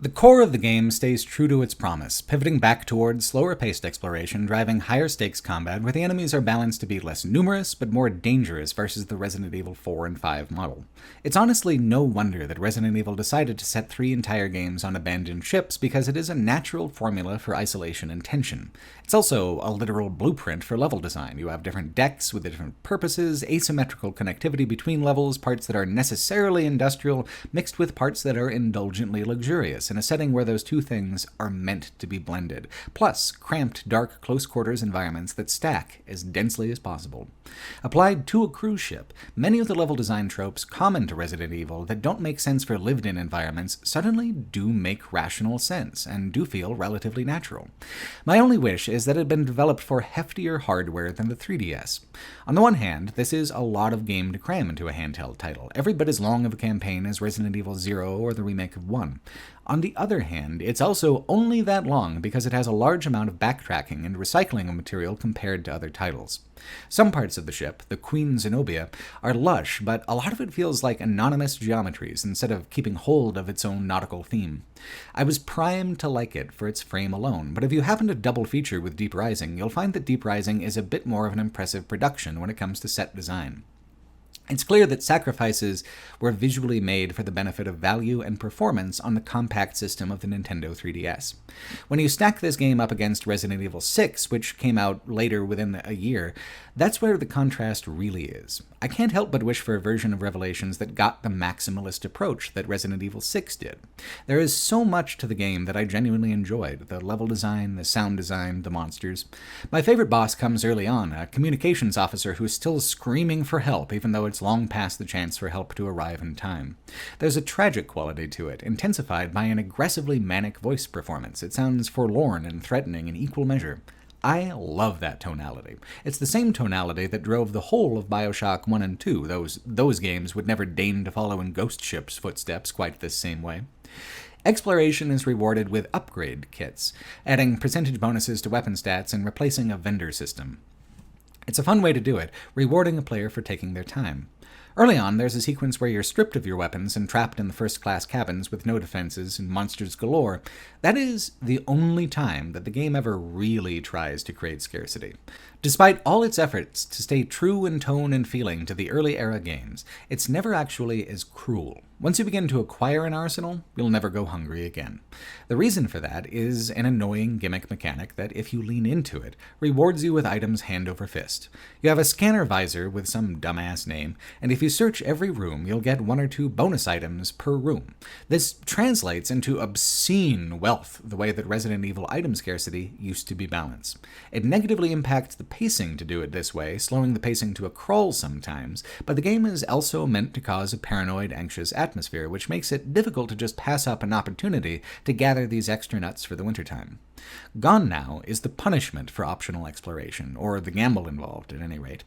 The core of the game stays true to its promise, pivoting back towards slower-paced exploration, driving higher-stakes combat where the enemies are balanced to be less numerous but more dangerous versus the Resident Evil 4 and 5 model. It's honestly no wonder that Resident Evil decided to set 3 entire games on abandoned ships because it is a natural formula for isolation and tension. It's also a literal blueprint for level design. You have different decks with different purposes, asymmetrical connectivity between levels, parts that are necessarily industrial mixed with parts that are indulgently luxurious, in a setting where those two things are meant to be blended, plus cramped, dark, close-quarters environments that stack as densely as possible. Applied to a cruise ship, many of the level design tropes common to Resident Evil that don't make sense for lived-in environments suddenly do make rational sense, and do feel relatively natural. My only wish is that it had been developed for heftier hardware than the 3DS. On the one hand, this is a lot of game to cram into a handheld title, every bit as long of a campaign as Resident Evil 0 or the remake of 1. On the other hand, it's also only that long because it has a large amount of backtracking and recycling of material compared to other titles. Some parts of the ship, the Queen Zenobia, are lush, but a lot of it feels like anonymous geometries instead of keeping hold of its own nautical theme. I was primed to like it for its frame alone, but if you happen to double feature with Deep Rising, you'll find that Deep Rising is a bit more of an impressive production when it comes to set design. It's clear that sacrifices were visually made for the benefit of value and performance on the compact system of the Nintendo 3DS. When you stack this game up against Resident Evil 6, which came out later within a year, that's where the contrast really is. I can't help but wish for a version of Revelations that got the maximalist approach that Resident Evil 6 did. There is so much to the game that I genuinely enjoyed: the level design, the sound design, the monsters. My favorite boss comes early on, a communications officer who's still screaming for help even though it's long past the chance for help to arrive in time. There's a tragic quality to it, intensified by an aggressively manic voice performance. It sounds forlorn and threatening in equal measure. I love that tonality. It's the same tonality that drove the whole of Bioshock 1 and 2. Those games would never deign to follow in Ghost Ship's footsteps quite this same way. Exploration is rewarded with upgrade kits, adding percentage bonuses to weapon stats and replacing a vendor system. It's a fun way to do it, rewarding a player for taking their time. Early on, there's a sequence where you're stripped of your weapons and trapped in the first-class cabins with no defenses and monsters galore. That is the only time that the game ever really tries to create scarcity. Despite all its efforts to stay true in tone and feeling to the early-era games, it's never actually as cruel. Once you begin to acquire an arsenal, you'll never go hungry again. The reason for that is an annoying gimmick mechanic that, if you lean into it, rewards you with items hand over fist. You have a scanner visor with some dumbass name, and if you search every room, you'll get 1 or 2 bonus items per room. This translates into obscene wealth, the way that Resident Evil item scarcity used to be balanced. It negatively impacts the pacing to do it this way, slowing the pacing to a crawl sometimes, but the game is also meant to cause a paranoid, anxious atmosphere, which makes it difficult to just pass up an opportunity to gather these extra nuts for the wintertime. Gone now is the punishment for optional exploration, or the gamble involved at any rate.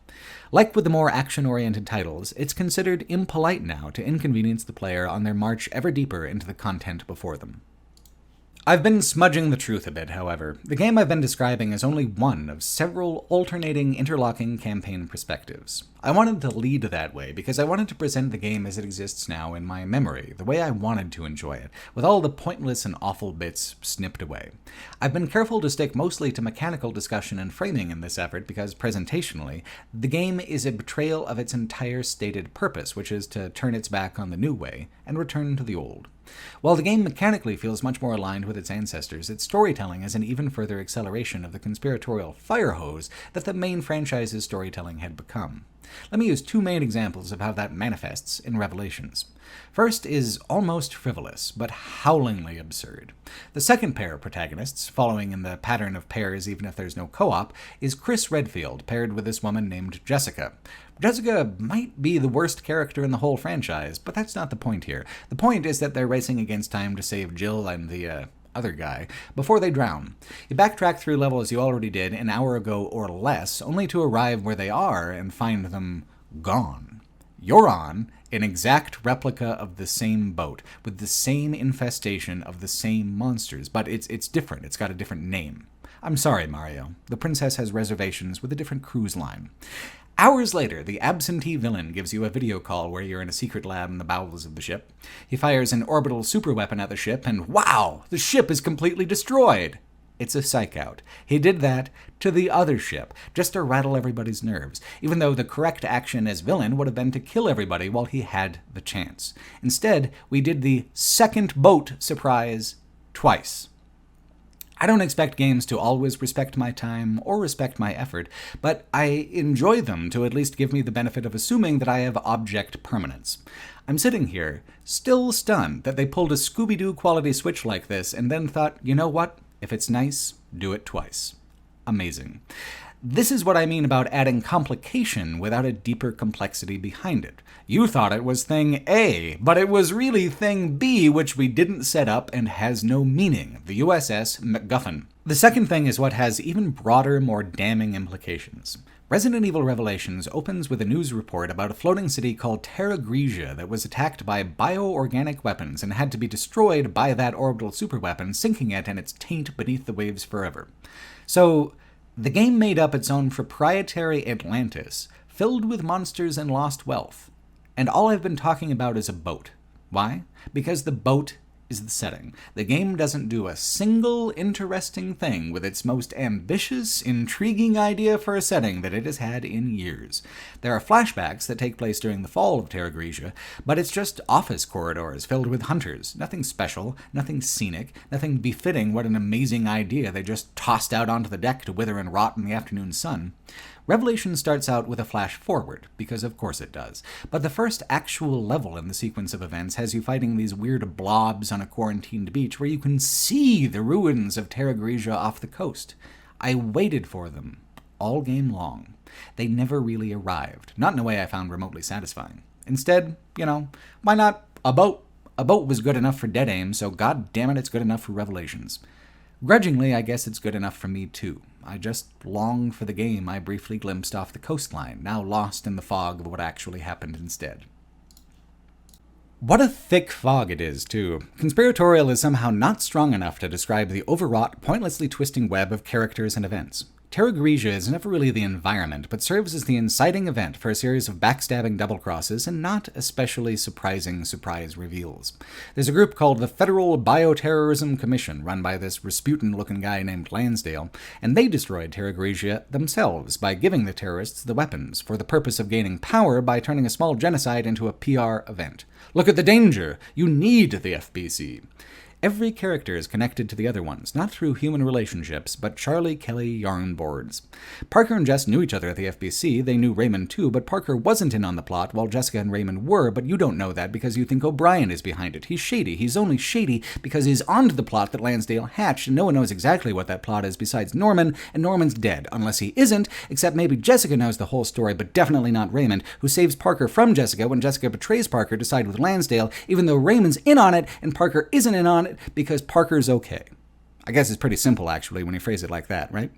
Like with the more action-oriented titles, it's considered impolite now to inconvenience the player on their march ever deeper into the content before them. I've been smudging the truth a bit, however. The game I've been describing is only one of several alternating, interlocking campaign perspectives. I wanted to lead that way because I wanted to present the game as it exists now in my memory, the way I wanted to enjoy it, with all the pointless and awful bits snipped away. I've been careful to stick mostly to mechanical discussion and framing in this effort because, presentationally, the game is a betrayal of its entire stated purpose, which is to turn its back on the new way and return to the old. While the game mechanically feels much more aligned with its ancestors, its storytelling is an even further acceleration of the conspiratorial fire hose that the main franchise's storytelling had become. Let me use two main examples of how that manifests in Revelations. First is almost frivolous, but howlingly absurd. The second pair of protagonists, following in the pattern of pairs even if there's no co-op, is Chris Redfield, paired with this woman named Jessica. Jessica might be the worst character in the whole franchise, but that's not the point here. The point is that they're racing against time to save Jill and the other guy before they drown. You backtrack through levels you already did an hour ago or less, only to arrive where they are and find them gone. You're on an exact replica of the same boat, with the same infestation of the same monsters, but it's different. It's got a different name. I'm sorry, Mario. The princess has reservations with a different cruise line. Hours later, the absentee villain gives you a video call where you're in a secret lab in the bowels of the ship. He fires an orbital superweapon at the ship, and wow! The ship is completely destroyed! It's a psych-out. He did that to the other ship, just to rattle everybody's nerves, even though the correct action as villain would have been to kill everybody while he had the chance. Instead, we did the second boat surprise twice. I don't expect games to always respect my time or respect my effort, but I enjoy them to at least give me the benefit of assuming that I have object permanence. I'm sitting here, still stunned that they pulled a Scooby-Doo quality switch like this and then thought, you know what? If it's nice, do it twice. Amazing. This is what I mean about adding complication without a deeper complexity behind it. You thought it was thing A, but it was really thing B, which we didn't set up and has no meaning, the USS MacGuffin. The second thing is what has even broader, more damning implications. Resident Evil Revelations opens with a news report about a floating city called Terra Grigia that was attacked by bioorganic weapons and had to be destroyed by that orbital superweapon, sinking it and its taint beneath the waves forever. So, the game made up its own proprietary Atlantis, filled with monsters and lost wealth. And all I've been talking about is a boat. Why? Because the boat is the setting. The game doesn't do a single interesting thing with its most ambitious, intriguing idea for a setting that it has had in years. There are flashbacks that take place during the fall of Terra Grigia, but it's just office corridors filled with hunters. Nothing special, nothing scenic, nothing befitting what an amazing idea they just tossed out onto the deck to wither and rot in the afternoon sun. Revelation starts out with a flash forward, because of course it does, but the first actual level in the sequence of events has you fighting these weird blobs on a quarantined beach where you can see the ruins of Terra Grigia off the coast. I waited for them, all game long. They never really arrived, not in a way I found remotely satisfying. Instead, why not a boat? A boat was good enough for Dead Aim, so god damn it, it's good enough for Revelations. Grudgingly, I guess it's good enough for me too. I just long for the game I briefly glimpsed off the coastline, now lost in the fog of what actually happened instead. What a thick fog it is, too. Conspiratorial is somehow not strong enough to describe the overwrought, pointlessly twisting web of characters and events. Terra Grigia is never really the environment, but serves as the inciting event for a series of backstabbing double-crosses and not especially surprising surprise reveals. There's a group called the Federal Bioterrorism Commission, run by this Rasputin-looking guy named Lansdale, and they destroyed Terra Grigia themselves by giving the terrorists the weapons for the purpose of gaining power by turning a small genocide into a PR event. Look at the danger! You need the FBC! Every character is connected to the other ones, not through human relationships, but Charlie Kelly yarn boards. Parker and Jess knew each other at the FBC, they knew Raymond too, but Parker wasn't in on the plot, while Jessica and Raymond were, but you don't know that because you think O'Brien is behind it. He's shady. He's only shady because he's onto the plot that Lansdale hatched, and no one knows exactly what that plot is besides Norman, and Norman's dead, unless he isn't, except maybe Jessica knows the whole story, but definitely not Raymond, who saves Parker from Jessica when Jessica betrays Parker to side with Lansdale, even though Raymond's in on it, and Parker isn't in on it, because Parker's okay. I guess it's pretty simple, actually, when you phrase it like that, right?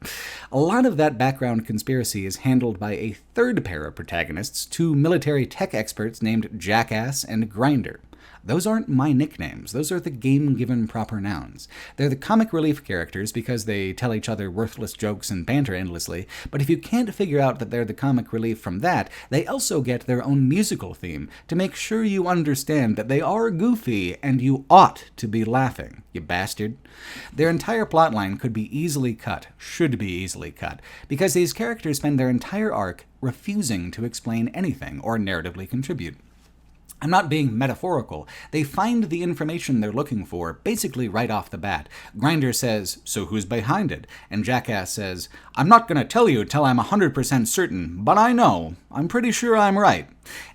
A lot of that background conspiracy is handled by a third pair of protagonists, two military tech experts named Jackass and Grinder. Those aren't my nicknames. Those are the game-given proper nouns. They're the comic relief characters because they tell each other worthless jokes and banter endlessly, but if you can't figure out that they're the comic relief from that, they also get their own musical theme to make sure you understand that they are goofy and you ought to be laughing, you bastard. Their entire plotline could be easily cut, should be easily cut, because these characters spend their entire arc refusing to explain anything or narratively contribute. I'm not being metaphorical. They find the information they're looking for basically right off the bat. Grinder says, "So who's behind it?" And Jackass says, "I'm not going to tell you till I'm 100% certain, but I know. I'm pretty sure I'm right."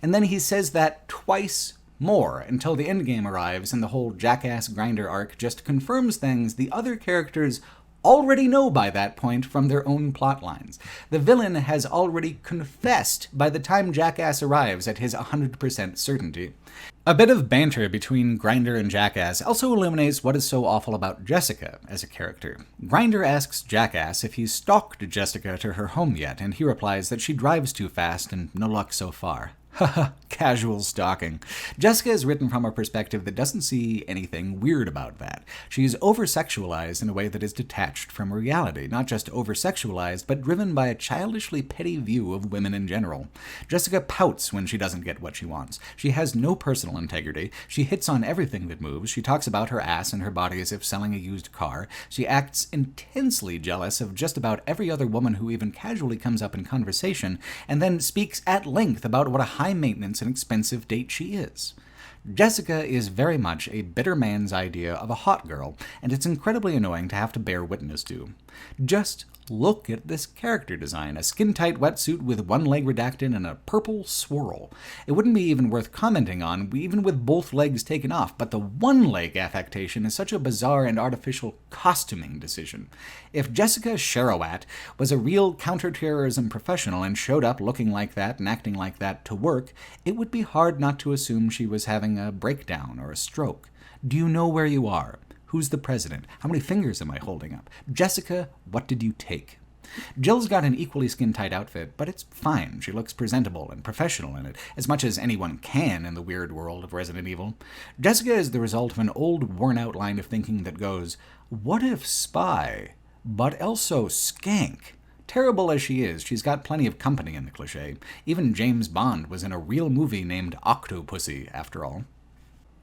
And then he says that twice more until the endgame arrives and the whole Jackass Grinder arc just confirms things the other characters already know by that point from their own plot lines. The villain has already confessed by the time Jackass arrives at his 100% certainty. A bit of banter between Grinder and Jackass also illuminates what is so awful about Jessica as a character. Grinder asks Jackass if he's stalked Jessica to her home yet, and he replies that she drives too fast and no luck so far. Haha, casual stalking. Jessica is written from a perspective that doesn't see anything weird about that. She's over-sexualized in a way that is detached from reality, not just over-sexualized, but driven by a childishly petty view of women in general. Jessica pouts when she doesn't get what she wants. She has no personal integrity. She hits on everything that moves. She talks about her ass and her body as if selling a used car. She acts intensely jealous of just about every other woman who even casually comes up in conversation, and then speaks at length about what a high-maintenance and expensive date she is. Jessica is very much a bitter man's idea of a hot girl, and it's incredibly annoying to have to bear witness to. Just look at this character design, a skin-tight wetsuit with one leg redacted and a purple swirl. It wouldn't be even worth commenting on, even with both legs taken off, but the one-leg affectation is such a bizarre and artificial costuming decision. If Jessica Sherowat was a real counterterrorism professional and showed up looking like that and acting like that to work, it would be hard not to assume she was having a breakdown or a stroke. Do you know where you are? Who's the president? How many fingers am I holding up? Jessica, what did you take? Jill's got an equally skin-tight outfit, but it's fine. She looks presentable and professional in it, as much as anyone can in the weird world of Resident Evil. Jessica is the result of an old, worn-out line of thinking that goes, what if spy, but also skank? Terrible as she is, she's got plenty of company in the cliché. Even James Bond was in a real movie named Octopussy, after all.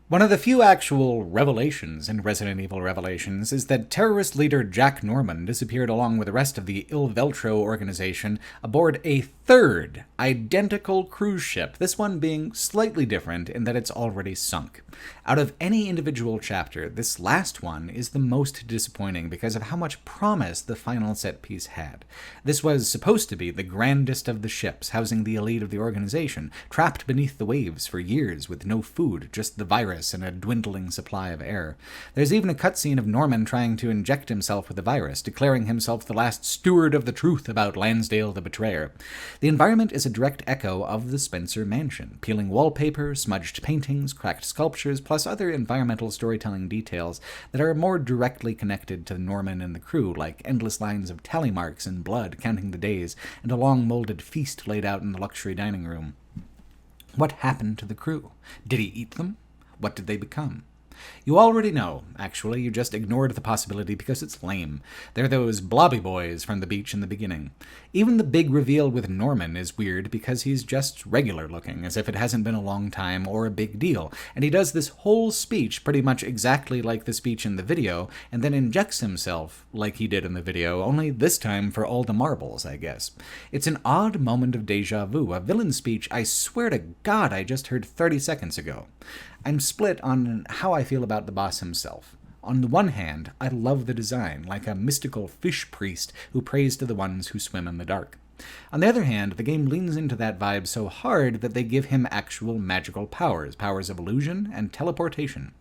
One of the few actual revelations in Resident Evil Revelations is that terrorist leader Jack Norman disappeared along with the rest of the Il Veltro organization aboard a third identical cruise ship, this one being slightly different in that it's already sunk. Out of any individual chapter, this last one is the most disappointing because of how much promise the final set piece had. This was supposed to be the grandest of the ships, housing the elite of the organization, trapped beneath the waves for years with no food, just the virus and a dwindling supply of air. There's even a cutscene of Norman trying to inject himself with the virus, declaring himself the last steward of the truth about Lansdale the Betrayer. The environment is a direct echo of the Spencer mansion, peeling wallpaper, smudged paintings, cracked sculptures, plus other environmental storytelling details that are more directly connected to Norman and the crew, like endless lines of tally marks and blood counting the days, and a long molded feast laid out in the luxury dining room. What happened to the crew? Did he eat them? What did they become? You already know, actually, you just ignored the possibility because it's lame. They're those blobby boys from the beach in the beginning. Even the big reveal with Norman is weird because he's just regular looking, as if it hasn't been a long time or a big deal, and he does this whole speech pretty much exactly like the speech in the video, and then injects himself like he did in the video, only this time for all the marbles, I guess. It's an odd moment of deja vu, a villain speech I swear to God I just heard 30 seconds ago. I'm split on how I feel about the boss himself. On the one hand, I love the design, like a mystical fish priest who prays to the ones who swim in the dark. On the other hand, the game leans into that vibe so hard that they give him actual magical powers, powers of illusion and teleportation.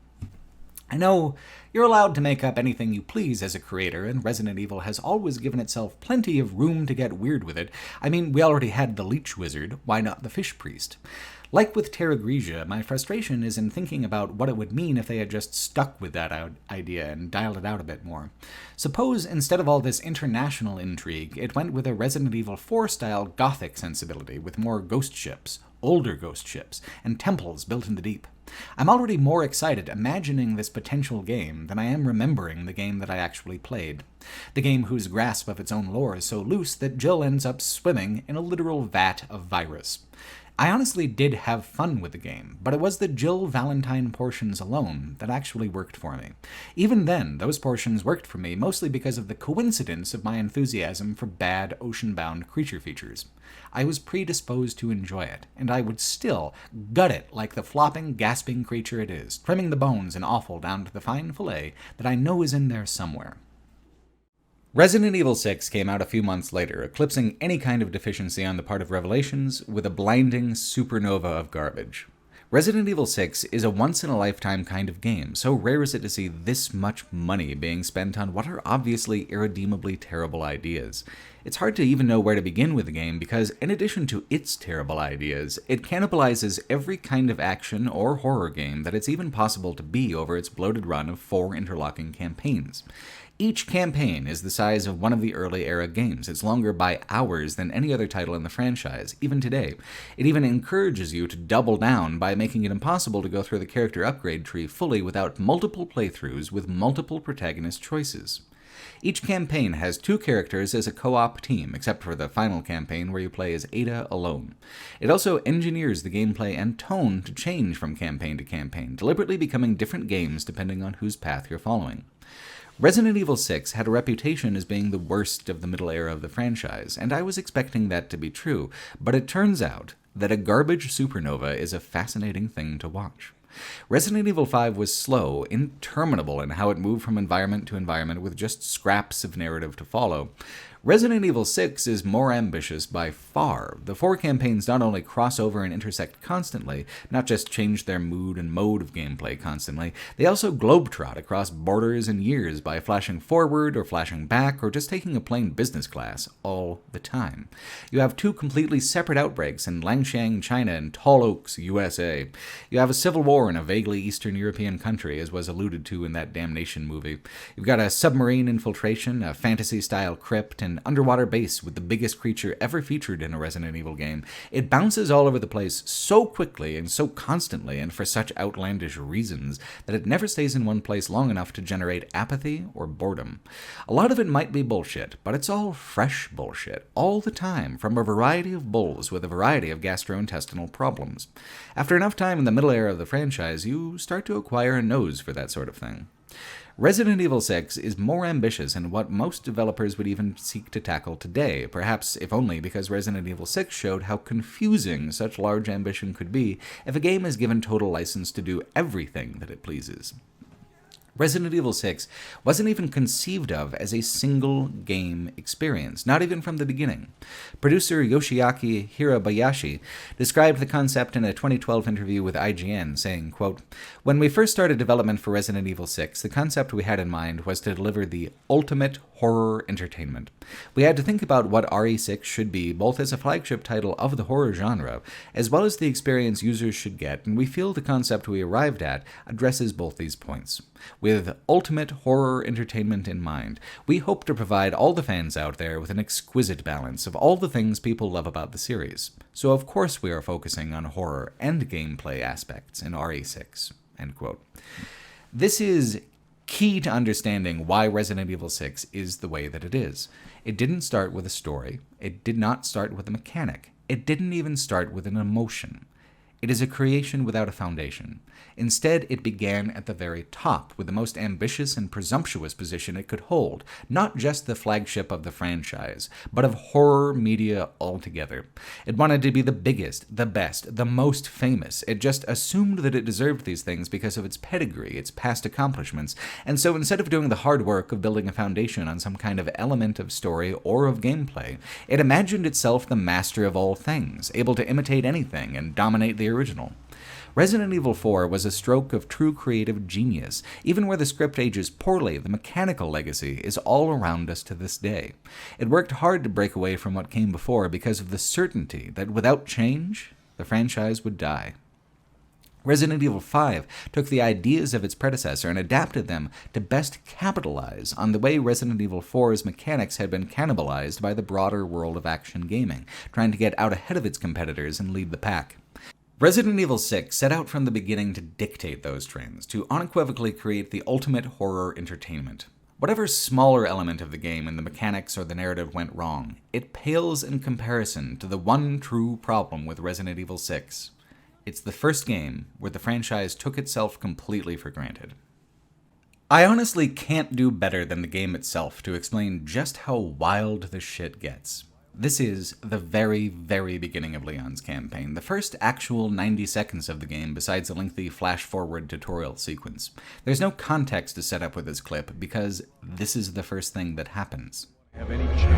I know you're allowed to make up anything you please as a creator, and Resident Evil has always given itself plenty of room to get weird with it. I mean, we already had the Leech Wizard, why not the Fish Priest? Like with Terra Grigia, my frustration is in thinking about what it would mean if they had just stuck with that idea and dialed it out a bit more. Suppose instead of all this international intrigue, it went with a Resident Evil 4-style gothic sensibility with more ghost ships, older ghost ships, and temples built in the deep. I'm already more excited imagining this potential game than I am remembering the game that I actually played. The game whose grasp of its own lore is so loose that Jill ends up swimming in a literal vat of virus. I honestly did have fun with the game, but it was the Jill Valentine portions alone that actually worked for me. Even then, those portions worked for me mostly because of the coincidence of my enthusiasm for bad, ocean-bound creature features. I was predisposed to enjoy it, and I would still gut it like the flopping, gasping creature it is, trimming the bones and offal down to the fine fillet that I know is in there somewhere. Resident Evil 6 came out a few months later, eclipsing any kind of deficiency on the part of Revelations with a blinding supernova of garbage. Resident Evil 6 is a once-in-a-lifetime kind of game, so rare is it to see this much money being spent on what are obviously irredeemably terrible ideas. It's hard to even know where to begin with the game because, in addition to its terrible ideas, it cannibalizes every kind of action or horror game that it's even possible to be over its bloated run of 4 interlocking campaigns. Each campaign is the size of one of the early era games. It's longer by hours than any other title in the franchise, even today. It even encourages you to double down by making it impossible to go through the character upgrade tree fully without multiple playthroughs with multiple protagonist choices. Each campaign has 2 characters as a co-op team, except for the final campaign where you play as Ada alone. It also engineers the gameplay and tone to change from campaign to campaign, deliberately becoming different games depending on whose path you're following. Resident Evil 6 had a reputation as being the worst of the middle era of the franchise, and I was expecting that to be true, but it turns out that a garbage supernova is a fascinating thing to watch. Resident Evil 5 was slow, interminable in how it moved from environment to environment with just scraps of narrative to follow. Resident Evil 6 is more ambitious by far. The 4 campaigns not only cross over and intersect constantly, not just change their mood and mode of gameplay constantly, they also globetrot across borders and years by flashing forward or flashing back or just taking a plain business class all the time. You have 2 completely separate outbreaks in Langshan, China and Tall Oaks, USA. You have a civil war in a vaguely Eastern European country, as was alluded to in that Damnation movie. You've got a submarine infiltration, a fantasy-style crypt, and underwater base with the biggest creature ever featured in a Resident Evil game. It bounces all over the place so quickly and so constantly and for such outlandish reasons that it never stays in one place long enough to generate apathy or boredom. A lot of it might be bullshit, but it's all fresh bullshit, all the time, from a variety of bulls with a variety of gastrointestinal problems. After enough time in the middle era of the franchise, you start to acquire a nose for that sort of thing. Resident Evil 6 is more ambitious in what most developers would even seek to tackle today, perhaps if only because Resident Evil 6 showed how confusing such large ambition could be if a game is given total license to do everything that it pleases. Resident Evil 6 wasn't even conceived of as a single game experience, not even from the beginning. Producer Yoshiaki Hirabayashi described the concept in a 2012 interview with IGN, saying, quote, "When we first started development for Resident Evil 6, the concept we had in mind was to deliver the ultimate horror entertainment. We had to think about what RE6 should be, both as a flagship title of the horror genre, as well as the experience users should get, and we feel the concept we arrived at addresses both these points. With ultimate horror entertainment in mind, we hope to provide all the fans out there with an exquisite balance of all the things people love about the series. So of course we are focusing on horror and gameplay aspects in RE6." End quote. This is key to understanding why Resident Evil 6 is the way that it is. It didn't start with a story. It did not start with a mechanic. It didn't even start with an emotion. It is a creation without a foundation. Instead, it began at the very top, with the most ambitious and presumptuous position it could hold, not just the flagship of the franchise, but of horror media altogether. It wanted to be the biggest, the best, the most famous. It just assumed that it deserved these things because of its pedigree, its past accomplishments, and so instead of doing the hard work of building a foundation on some kind of element of story or of gameplay, it imagined itself the master of all things, able to imitate anything and dominate the original. Resident Evil 4 was a stroke of true creative genius. Even where the script ages poorly, the mechanical legacy is all around us to this day. It worked hard to break away from what came before because of the certainty that without change, the franchise would die. Resident Evil 5 took the ideas of its predecessor and adapted them to best capitalize on the way Resident Evil 4's mechanics had been cannibalized by the broader world of action gaming, trying to get out ahead of its competitors and lead the pack. Resident Evil 6 set out from the beginning to dictate those trends, to unequivocally create the ultimate horror entertainment. Whatever smaller element of the game in the mechanics or the narrative went wrong, it pales in comparison to the one true problem with Resident Evil 6. It's the first game where the franchise took itself completely for granted. I honestly can't do better than the game itself to explain just how wild this shit gets. This is the very, very beginning of Leon's campaign, the first actual 90 seconds of the game besides a lengthy flash-forward tutorial sequence. There's no context to set up with this clip, because this is the first thing that happens. I've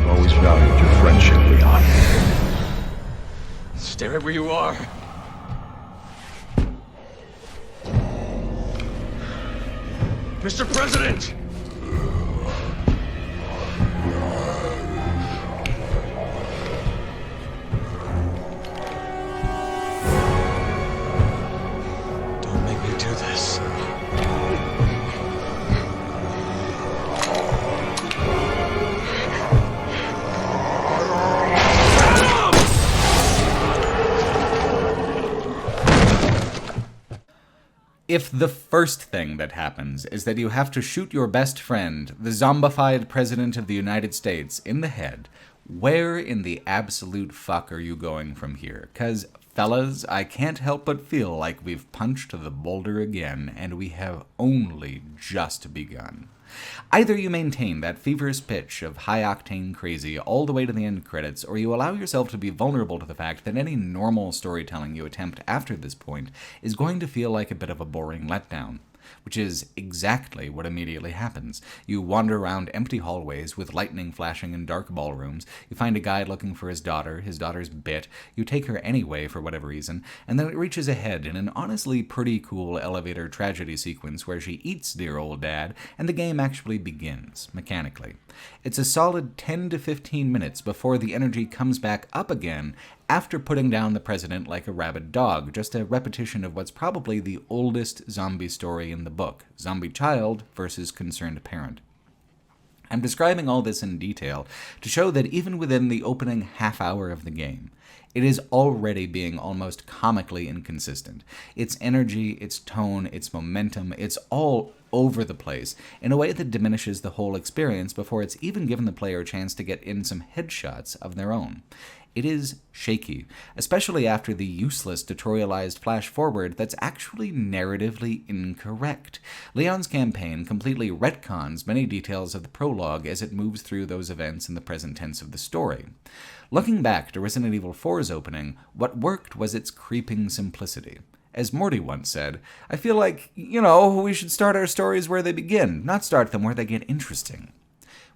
always valued your friendship, Leon. Stay right where you are. Mr. President! Don't make me do this. If the first thing that happens is that you have to shoot your best friend, the zombified President of the United States, in the head, where in the absolute fuck are you going from here? 'Cause, fellas, I can't help but feel like we've punched the boulder again, and we have only just begun. Either you maintain that feverish pitch of high-octane crazy all the way to the end credits, or you allow yourself to be vulnerable to the fact that any normal storytelling you attempt after this point is going to feel like a bit of a boring letdown. Which is exactly what immediately happens. You wander around empty hallways with lightning flashing in dark ballrooms, you find a guy looking for his daughter's bit, you take her anyway for whatever reason, and then it reaches a head in an honestly pretty cool elevator tragedy sequence where she eats dear old dad, and the game actually begins, mechanically. It's a solid 10 to 15 minutes before the energy comes back up again after putting down the president like a rabid dog, just a repetition of what's probably the oldest zombie story in the book, zombie child versus concerned parent. I'm describing all this in detail to show that even within the opening half hour of the game, it is already being almost comically inconsistent. Its energy, its tone, its momentum, it's all over the place in a way that diminishes the whole experience before it's even given the player a chance to get in some headshots of their own. It is shaky, especially after the useless tutorialized flash-forward that's actually narratively incorrect. Leon's campaign completely retcons many details of the prologue as it moves through those events in the present tense of the story. Looking back to Resident Evil 4's opening, what worked was its creeping simplicity. As Morty once said, I feel like, we should start our stories where they begin, not start them where they get interesting.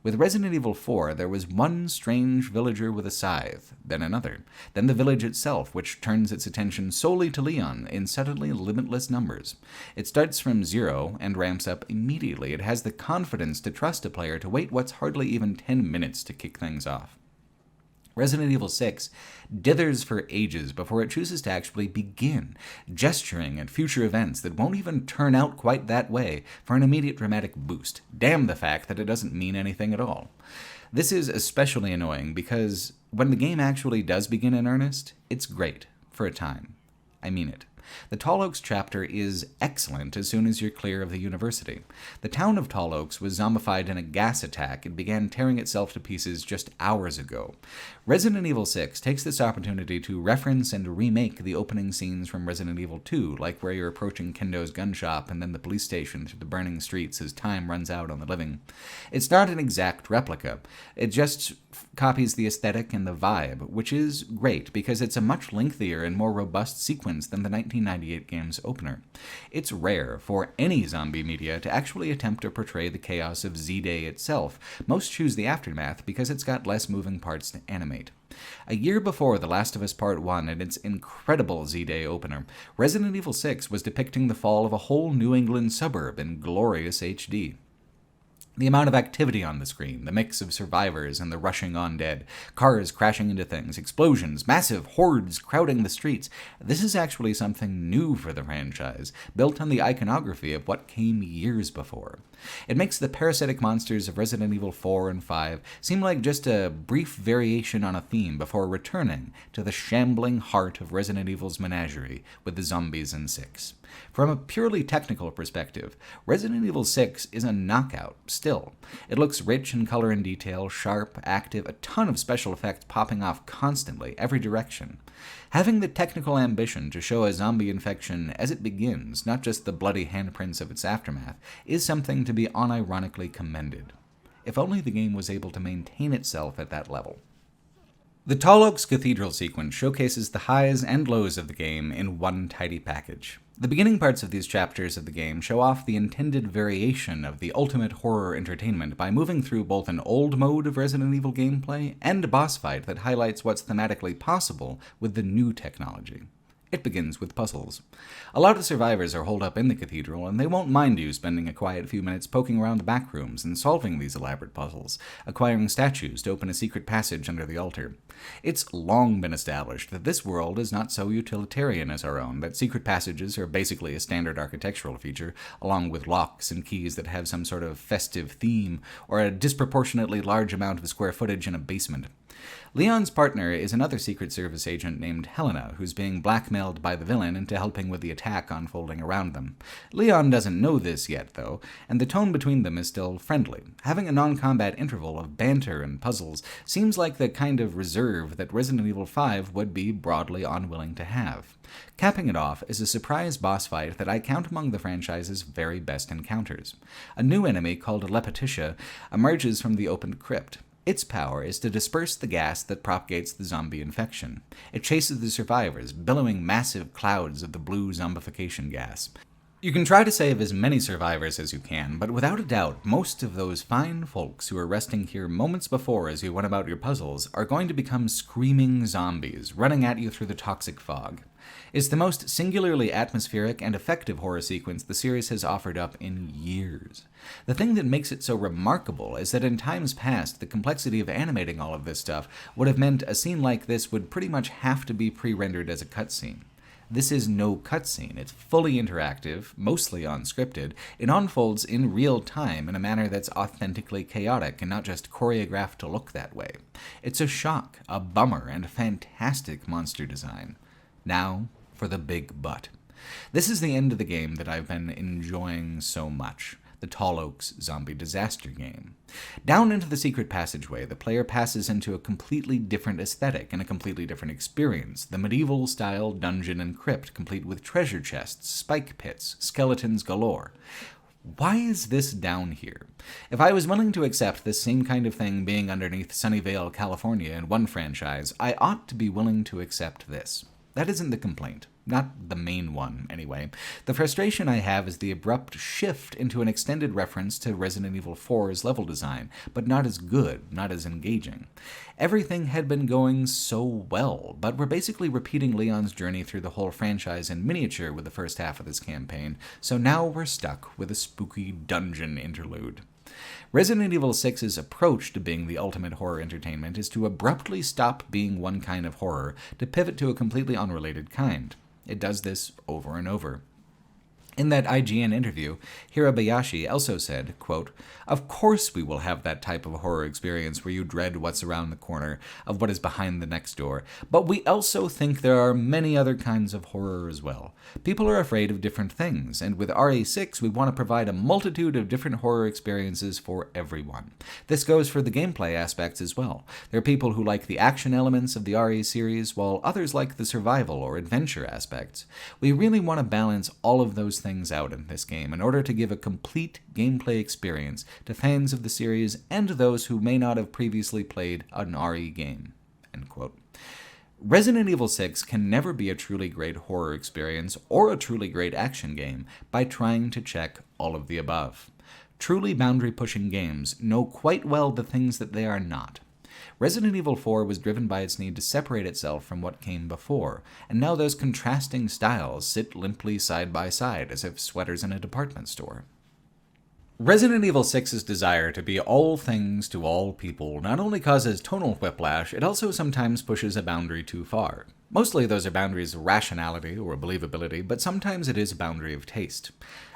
With Resident Evil 4, there was one strange villager with a scythe, then another, then the village itself, which turns its attention solely to Leon in suddenly limitless numbers. It starts from 0 and ramps up immediately. It has the confidence to trust a player to wait what's hardly even 10 minutes to kick things off. Resident Evil 6 dithers for ages before it chooses to actually begin, gesturing at future events that won't even turn out quite that way for an immediate dramatic boost. Damn the fact that it doesn't mean anything at all. This is especially annoying because when the game actually does begin in earnest, it's great, for a time. I mean it. The Tall Oaks chapter is excellent as soon as you're clear of the university. The town of Tall Oaks was zombified in a gas attack and began tearing itself to pieces just hours ago. Resident Evil 6 takes this opportunity to reference and remake the opening scenes from Resident Evil 2, like where you're approaching Kendo's gun shop and then the police station through the burning streets as time runs out on the living. It's not an exact replica. It just copies the aesthetic and the vibe, which is great because it's a much lengthier and more robust sequence than the 1998 game's opener. It's rare for any zombie media to actually attempt to portray the chaos of Z-Day itself. Most choose the aftermath because it's got less moving parts to animate. A year before The Last of Us Part 1 and its incredible Z-Day opener, Resident Evil 6 was depicting the fall of a whole New England suburb in glorious HD. The amount of activity on the screen, the mix of survivors and the rushing undead, cars crashing into things, explosions, massive hordes crowding the streets, this is actually something new for the franchise, built on the iconography of what came years before. It makes the parasitic monsters of Resident Evil 4 and 5 seem like just a brief variation on a theme before returning to the shambling heart of Resident Evil's menagerie with the zombies in 6. From a purely technical perspective, Resident Evil 6 is a knockout, still. It looks rich in color and detail, sharp, active, a ton of special effects popping off constantly, every direction. Having the technical ambition to show a zombie infection as it begins, not just the bloody handprints of its aftermath, is something to be unironically commended. If only the game was able to maintain itself at that level. The Tall Oaks Cathedral sequence showcases the highs and lows of the game in one tidy package. The beginning parts of these chapters of the game show off the intended variation of the ultimate horror entertainment by moving through both an old mode of Resident Evil gameplay and a boss fight that highlights what's thematically possible with the new technology. It begins with puzzles. A lot of survivors are holed up in the cathedral, and they won't mind you spending a quiet few minutes poking around the back rooms and solving these elaborate puzzles, acquiring statues to open a secret passage under the altar. It's long been established that this world is not so utilitarian as our own, that secret passages are basically a standard architectural feature, along with locks and keys that have some sort of festive theme, or a disproportionately large amount of square footage in a basement. Leon's partner is another Secret Service agent named Helena, who's being blackmailed by the villain into helping with the attack unfolding around them. Leon doesn't know this yet, though, and the tone between them is still friendly. Having a non-combat interval of banter and puzzles seems like the kind of reserve that Resident Evil 5 would be broadly unwilling to have. Capping it off is a surprise boss fight that I count among the franchise's very best encounters. A new enemy called Lepetitia emerges from the opened crypt. Its power is to disperse the gas that propagates the zombie infection. It chases the survivors, billowing massive clouds of the blue zombification gas. You can try to save as many survivors as you can, but without a doubt, most of those fine folks who were resting here moments before as you went about your puzzles are going to become screaming zombies, running at you through the toxic fog. It's the most singularly atmospheric and effective horror sequence the series has offered up in years. The thing that makes it so remarkable is that in times past, the complexity of animating all of this stuff would have meant a scene like this would pretty much have to be pre-rendered as a cutscene. This is no cutscene. It's fully interactive, mostly unscripted. It unfolds in real time in a manner that's authentically chaotic and not just choreographed to look that way. It's a shock, a bummer, and a fantastic monster design. Now for the big but. This is the end of the game that I've been enjoying so much. The Tall Oaks zombie disaster game. Down into the secret passageway, the player passes into a completely different aesthetic and a completely different experience, the medieval-style dungeon and crypt, complete with treasure chests, spike pits, skeletons galore. Why is this down here? If I was willing to accept this same kind of thing being underneath Sunnyvale, California in one franchise, I ought to be willing to accept this. That isn't the complaint. Not the main one, anyway. The frustration I have is the abrupt shift into an extended reference to Resident Evil 4's level design, but not as good, not as engaging. Everything had been going so well, but we're basically repeating Leon's journey through the whole franchise in miniature with the first half of this campaign, so now we're stuck with a spooky dungeon interlude. Resident Evil 6's approach to being the ultimate horror entertainment is to abruptly stop being one kind of horror to pivot to a completely unrelated kind. It does this over and over. In that IGN interview, Hirabayashi also said, quote, "Of course we will have that type of horror experience where you dread what's around the corner, of what is behind the next door, but we also think there are many other kinds of horror as well. People are afraid of different things, and with RE6 we want to provide a multitude of different horror experiences for everyone. This goes for the gameplay aspects as well. There are people who like the action elements of the RE series, while others like the survival or adventure aspects. We really want to balance all of those things out in this game in order to give a complete gameplay experience to fans of the series and those who may not have previously played an RE game." End quote. Resident Evil 6 can never be a truly great horror experience or a truly great action game by trying to check all of the above. Truly boundary-pushing games know quite well the things that they are not. Resident Evil 4 was driven by its need to separate itself from what came before, and now those contrasting styles sit limply side by side as if sweaters in a department store. Resident Evil 6's desire to be all things to all people not only causes tonal whiplash, it also sometimes pushes a boundary too far. Mostly those are boundaries of rationality or believability, but sometimes it is a boundary of taste.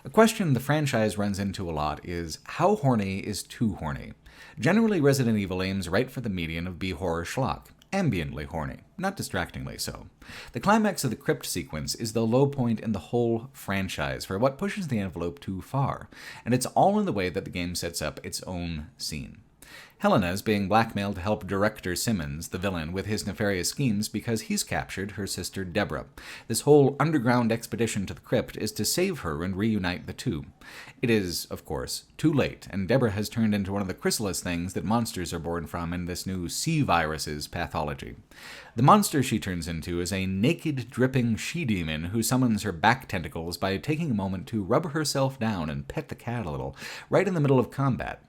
A question the franchise runs into a lot is, how horny is too horny? Generally, Resident Evil aims right for the median of B-horror schlock. Ambiently horny, not distractingly so. The climax of the crypt sequence is the low point in the whole franchise for what pushes the envelope too far, and it's all in the way that the game sets up its own scene. Helena is being blackmailed to help Director Simmons, the villain, with his nefarious schemes because he's captured her sister Deborah. This whole underground expedition to the crypt is to save her and reunite the two. It is, of course, too late, and Deborah has turned into one of the chrysalis things that monsters are born from in this new C-virus's pathology. The monster she turns into is a naked, dripping she-demon who summons her back tentacles by taking a moment to rub herself down and pet the cat a little, right in the middle of combat.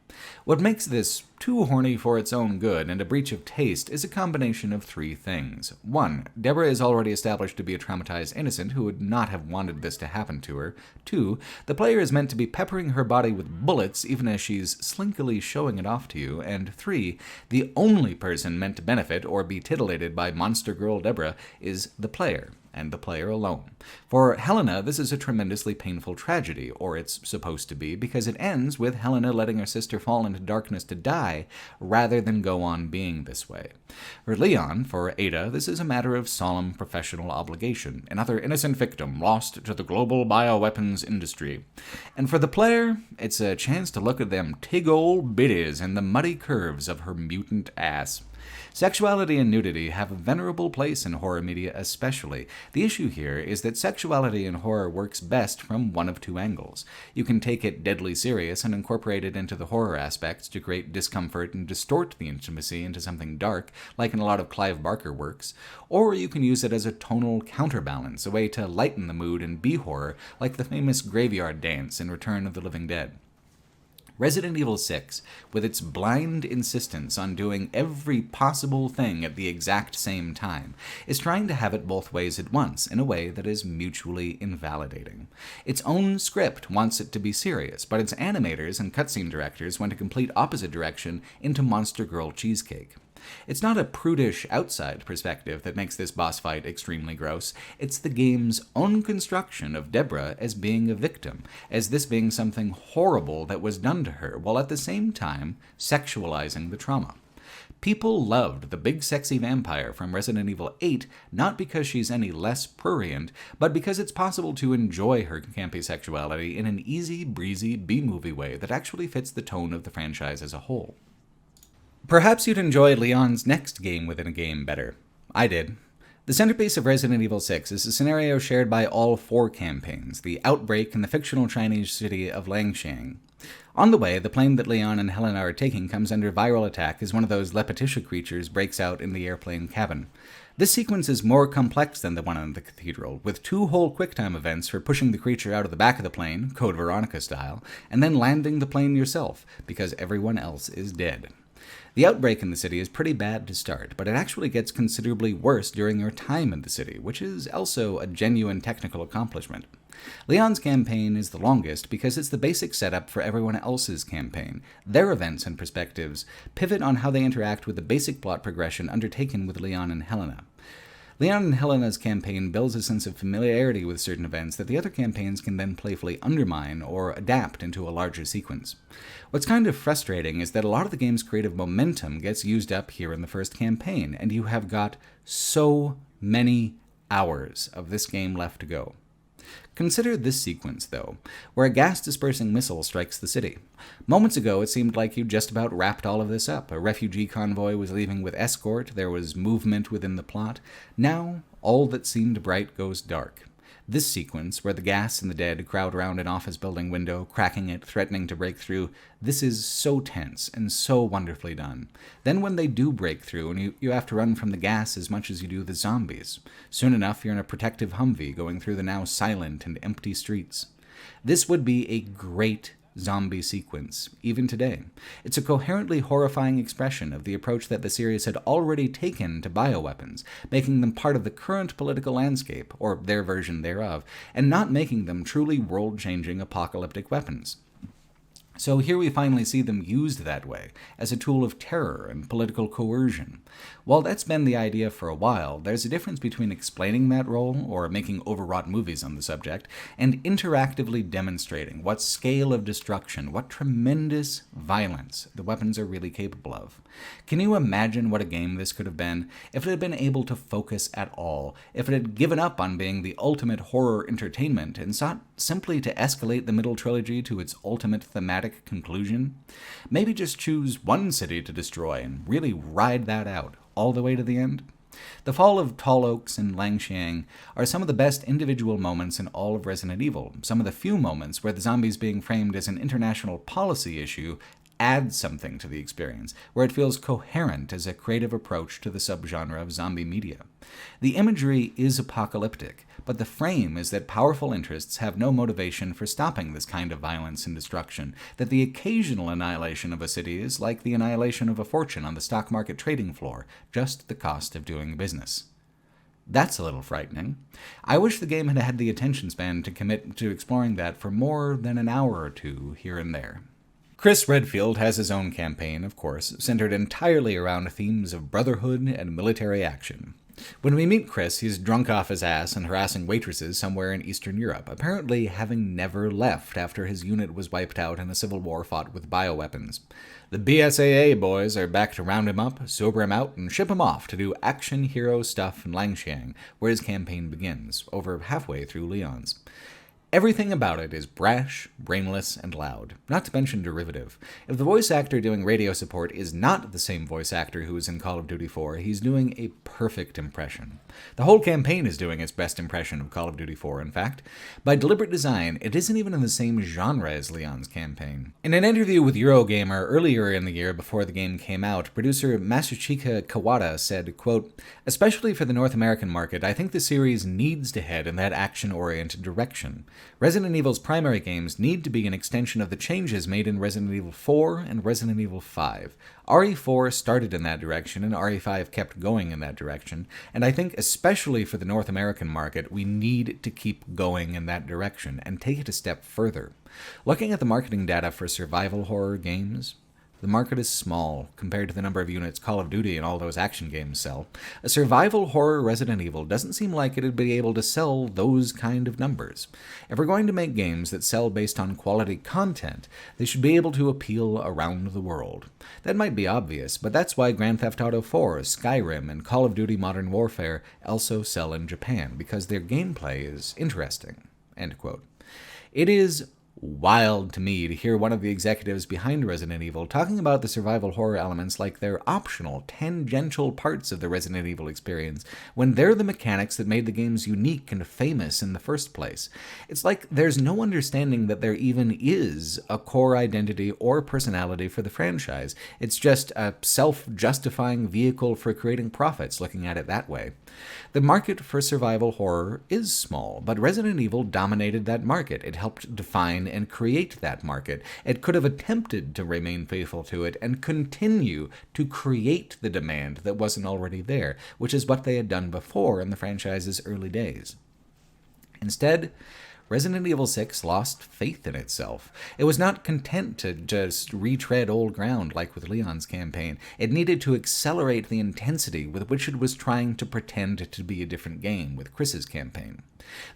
What makes this too horny for its own good and a breach of taste is a combination of three things. 1. Deborah is already established to be a traumatized innocent who would not have wanted this to happen to her. 2. The player is meant to be peppering her body with bullets even as she's slinkily showing it off to you. And 3. The only person meant to benefit or be titillated by Monster Girl Deborah is the player, and the player alone. For Helena, this is a tremendously painful tragedy, or it's supposed to be, because it ends with Helena letting her sister fall into darkness to die, rather than go on being this way. For Leon, for Ada, this is a matter of solemn professional obligation, another innocent victim lost to the global bioweapons industry. And for the player, it's a chance to look at them tig old biddies and the muddy curves of her mutant ass. Sexuality and nudity have a venerable place in horror media especially. The issue here is that sexuality in horror works best from one of two angles. You can take it deadly serious and incorporate it into the horror aspects to create discomfort and distort the intimacy into something dark, like in a lot of Clive Barker works, or you can use it as a tonal counterbalance, a way to lighten the mood in B-horror, like the famous graveyard dance in Return of the Living Dead. Resident Evil 6, with its blind insistence on doing every possible thing at the exact same time, is trying to have it both ways at once in a way that is mutually invalidating. Its own script wants it to be serious, but its animators and cutscene directors went a complete opposite direction into Monster Girl Cheesecake. It's not a prudish outside perspective that makes this boss fight extremely gross. It's the game's own construction of Deborah as being a victim, as this being something horrible that was done to her, while at the same time sexualizing the trauma. People loved the big sexy vampire from Resident Evil 8 not because she's any less prurient, but because it's possible to enjoy her campy sexuality in an easy, breezy B-movie way that actually fits the tone of the franchise as a whole. Perhaps you'd enjoy Leon's next game within a game better. I did. The centerpiece of Resident Evil 6 is a scenario shared by all 4 campaigns, the Outbreak in the fictional Chinese city of Langxiang. On the way, the plane that Leon and Helena are taking comes under viral attack as one of those Lepetitia creatures breaks out in the airplane cabin. This sequence is more complex than the one in the cathedral, with 2 whole QuickTime events for pushing the creature out of the back of the plane, Code Veronica style, and then landing the plane yourself, because everyone else is dead. The outbreak in the city is pretty bad to start, but it actually gets considerably worse during your time in the city, which is also a genuine technical accomplishment. Leon's campaign is the longest because it's the basic setup for everyone else's campaign. Their events and perspectives pivot on how they interact with the basic plot progression undertaken with Leon and Helena. Leon and Helena's campaign builds a sense of familiarity with certain events that the other campaigns can then playfully undermine or adapt into a larger sequence. What's kind of frustrating is that a lot of the game's creative momentum gets used up here in the first campaign, and you have got so many hours of this game left to go. Consider this sequence, though, where a gas-dispersing missile strikes the city. Moments ago, it seemed like you just about wrapped all of this up. A refugee convoy was leaving with escort, there was movement within the plot. Now, all that seemed bright goes dark. This sequence, where the gas and the dead crowd around an office building window, cracking it, threatening to break through, this is so tense and so wonderfully done. Then when they do break through, and you have to run from the gas as much as you do the zombies. Soon enough, you're in a protective Humvee going through the now silent and empty streets. This would be a great zombie sequence, even today. It's a coherently horrifying expression of the approach that the series had already taken to bioweapons, making them part of the current political landscape, or their version thereof, and not making them truly world-changing apocalyptic weapons. So here we finally see them used that way, as a tool of terror and political coercion. While that's been the idea for a while, there's a difference between explaining that role, or making overwrought movies on the subject, and interactively demonstrating what scale of destruction, what tremendous violence the weapons are really capable of. Can you imagine what a game this could have been if it had been able to focus at all, if it had given up on being the ultimate horror entertainment and sought simply to escalate the middle trilogy to its ultimate thematic conclusion? Maybe just choose one city to destroy and really ride that out all the way to the end? The fall of Tall Oaks and Langshan are some of the best individual moments in all of Resident Evil, some of the few moments where the zombies being framed as an international policy issue adds something to the experience, where it feels coherent as a creative approach to the subgenre of zombie media. The imagery is apocalyptic, but the frame is that powerful interests have no motivation for stopping this kind of violence and destruction, that the occasional annihilation of a city is like the annihilation of a fortune on the stock market trading floor, just the cost of doing business. That's a little frightening. I wish the game had had the attention span to commit to exploring that for more than an hour or two here and there. Chris Redfield has his own campaign, of course, centered entirely around themes of brotherhood and military action. When we meet Chris, he's drunk off his ass and harassing waitresses somewhere in Eastern Europe, apparently having never left after his unit was wiped out in a civil war fought with bioweapons. The BSAA boys are back to round him up, sober him out, and ship him off to do action hero stuff in Langshan, where his campaign begins, over halfway through Leon's. Everything about it is brash, brainless, and loud, not to mention derivative. If the voice actor doing radio support is not the same voice actor who was in Call of Duty 4, he's doing a perfect impression. The whole campaign is doing its best impression of Call of Duty 4, in fact. By deliberate design, it isn't even in the same genre as Leon's campaign. In an interview with Eurogamer earlier in the year before the game came out, producer Masuchika Kawada said, quote, "Especially for the North American market, I think the series needs to head in that action-oriented direction. Resident Evil's primary games need to be an extension of the changes made in Resident Evil 4 and Resident Evil 5. RE4 started in that direction, and RE5 kept going in that direction, and I think especially for the North American market, we need to keep going in that direction and take it a step further. Looking at the marketing data for survival horror games, the market is small compared to the number of units Call of Duty and all those action games sell. A survival horror Resident Evil doesn't seem like it'd be able to sell those kind of numbers. If we're going to make games that sell based on quality content, they should be able to appeal around the world. That might be obvious, but that's why Grand Theft Auto 4, Skyrim, and Call of Duty Modern Warfare also sell in Japan, because their gameplay is interesting." End quote. It is wild to me to hear one of the executives behind Resident Evil talking about the survival horror elements like they're optional, tangential parts of the Resident Evil experience, when they're the mechanics that made the games unique and famous in the first place. It's like there's no understanding that there even is a core identity or personality for the franchise. It's just a self-justifying vehicle for creating profits, looking at it that way. The market for survival horror is small, but Resident Evil dominated that market. It helped define and create that market. It could have attempted to remain faithful to it and continue to create the demand that wasn't already there, which is what they had done before in the franchise's early days. Instead, Resident Evil 6 lost faith in itself. It was not content to just retread old ground like with Leon's campaign. It needed to accelerate the intensity with which it was trying to pretend to be a different game with Chris's campaign.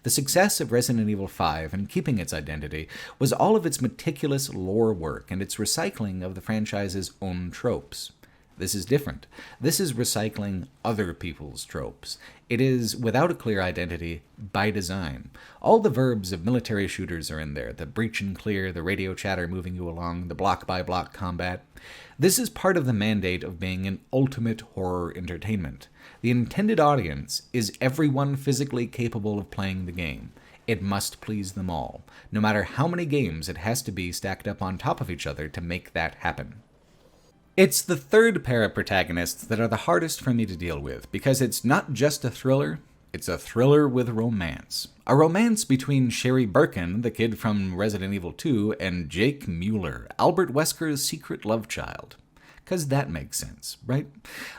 The success of Resident Evil 5 in keeping its identity was all of its meticulous lore work and its recycling of the franchise's own tropes. This is different. This is recycling other people's tropes. It is without a clear identity by design. All the verbs of military shooters are in there, the breach and clear, the radio chatter moving you along, the block-by-block combat. This is part of the mandate of being an ultimate horror entertainment. The intended audience is everyone physically capable of playing the game. It must please them all, no matter how many games it has to be stacked up on top of each other to make that happen. It's the third pair of protagonists that are the hardest for me to deal with, because it's not just a thriller, it's a thriller with romance. A romance between Sherry Birkin, the kid from Resident Evil 2, and Jake Mueller, Albert Wesker's secret love child. Because that makes sense, right?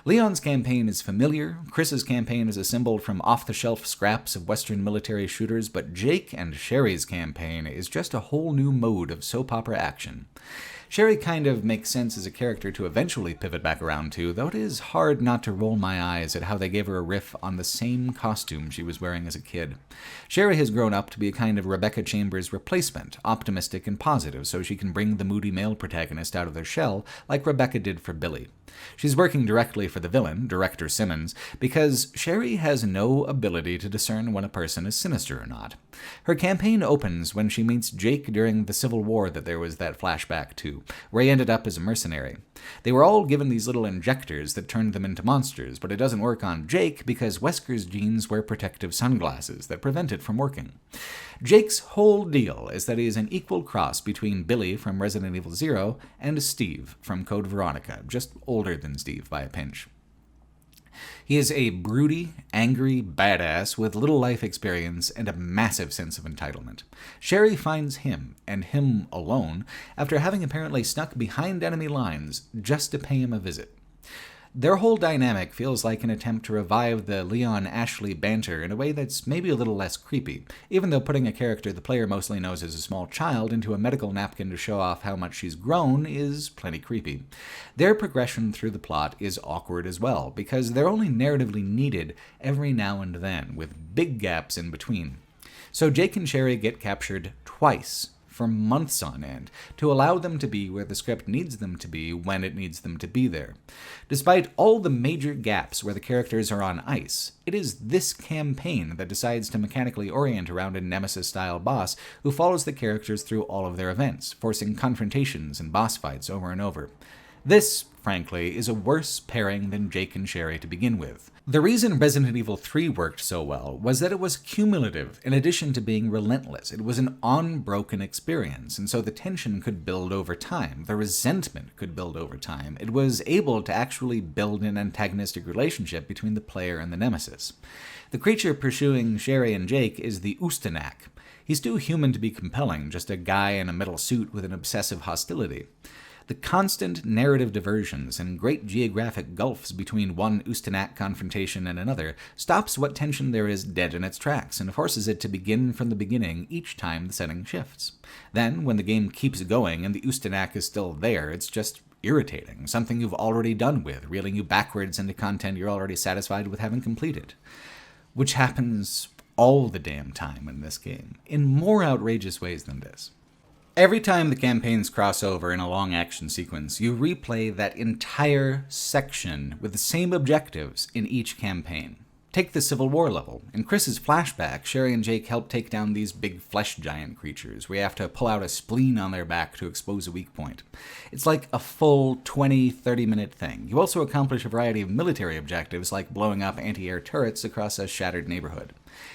Leon's campaign is familiar, Chris's campaign is assembled from off-the-shelf scraps of Western military shooters, but Jake and Sherry's campaign is just a whole new mode of soap opera action. Sherry kind of makes sense as a character to eventually pivot back around to, though it is hard not to roll my eyes at how they gave her a riff on the same costume she was wearing as a kid. Sherry has grown up to be a kind of Rebecca Chambers replacement, optimistic and positive, so she can bring the moody male protagonist out of their shell, like Rebecca did for Billy. She's working directly for the villain, Director Simmons, because Sherry has no ability to discern when a person is sinister or not. Her campaign opens when she meets Jake during the Civil War that there was that flashback to, where he ended up as a mercenary. They were all given these little injectors that turned them into monsters, but it doesn't work on Jake because Wesker's genes wear protective sunglasses that prevent it from working. Jake's whole deal is that he is an equal cross between Billy from Resident Evil 0 and Steve from Code Veronica, just older than Steve by a pinch. He is a broody, angry badass with little life experience and a massive sense of entitlement. Sherry finds him, and him alone, after having apparently snuck behind enemy lines just to pay him a visit. Their whole dynamic feels like an attempt to revive the Leon-Ashley banter in a way that's maybe a little less creepy, even though putting a character the player mostly knows as a small child into a medical napkin to show off how much she's grown is plenty creepy. Their progression through the plot is awkward as well, because they're only narratively needed every now and then, with big gaps in between. So Jake and Sherry get captured twice, for months on end, to allow them to be where the script needs them to be when it needs them to be there. Despite all the major gaps where the characters are on ice, it is this campaign that decides to mechanically orient around a Nemesis-style boss who follows the characters through all of their events, forcing confrontations and boss fights over and over. This, frankly, is a worse pairing than Jake and Sherry to begin with. The reason Resident Evil 3 worked so well was that it was cumulative in addition to being relentless. It was an unbroken experience, and so the tension could build over time. The resentment could build over time. It was able to actually build an antagonistic relationship between the player and the Nemesis. The creature pursuing Sherry and Jake is the Ustanak. He's too human to be compelling, just a guy in a metal suit with an obsessive hostility. The constant narrative diversions and great geographic gulfs between one Ustanak confrontation and another stops what tension there is dead in its tracks and forces it to begin from the beginning each time the setting shifts. Then, when the game keeps going and the Ustanak is still there, it's just irritating, something you've already done with, reeling you backwards into content you're already satisfied with having completed. Which happens all the damn time in this game, in more outrageous ways than this. Every time the campaigns cross over in a long action sequence, you replay that entire section with the same objectives in each campaign. Take the Civil War level. In Chris's flashback, Sherry and Jake help take down these big flesh giant creatures, where you have to pull out a spleen on their back to expose a weak point. It's like a full 20-30 minute thing. You also accomplish a variety of military objectives, like blowing up anti-air turrets across a shattered neighborhood.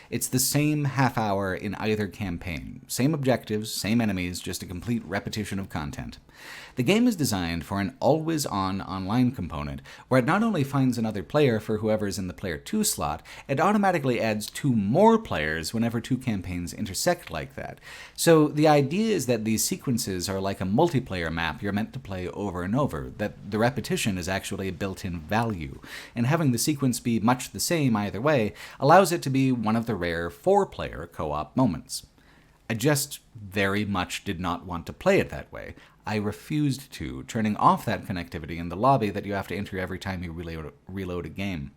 It's the same half hour in either campaign. Same objectives, same enemies, just a complete repetition of content. The game is designed for an always-on online component, where it not only finds another player for whoever's in the player 2 slot, it automatically adds 2 more players whenever 2 campaigns intersect like that. So the idea is that these sequences are like a multiplayer map you're meant to play over and over, that the repetition is actually a built-in value, and having the sequence be much the same either way allows it to be one of the rare 4-player co-op moments. I just very much did not want to play it that way. I refused to, turning off that connectivity in the lobby that you have to enter every time you reload a game.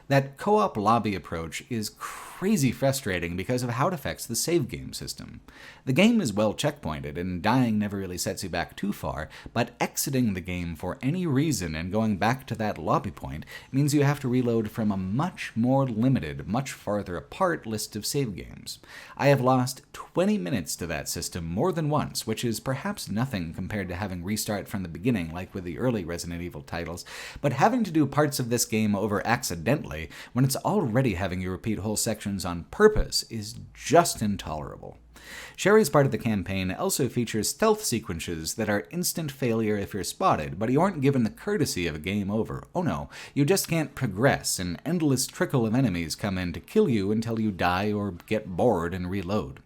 That co-op lobby approach is crazy frustrating because of how it affects the save game system. The game is well checkpointed, and dying never really sets you back too far, but exiting the game for any reason and going back to that lobby point means you have to reload from a much more limited, much farther apart list of save games. I have lost 20 minutes to that system more than once, which is perhaps nothing compared to having restart from the beginning like with the early Resident Evil titles, but having to do parts of this game over accidentally when it's already having you repeat whole sections on purpose is just intolerable. Sherry's part of the campaign also features stealth sequences that are instant failure if you're spotted, but you aren't given the courtesy of a game over. Oh no, you just can't progress. An endless trickle of enemies come in to kill you until you die or get bored and reload.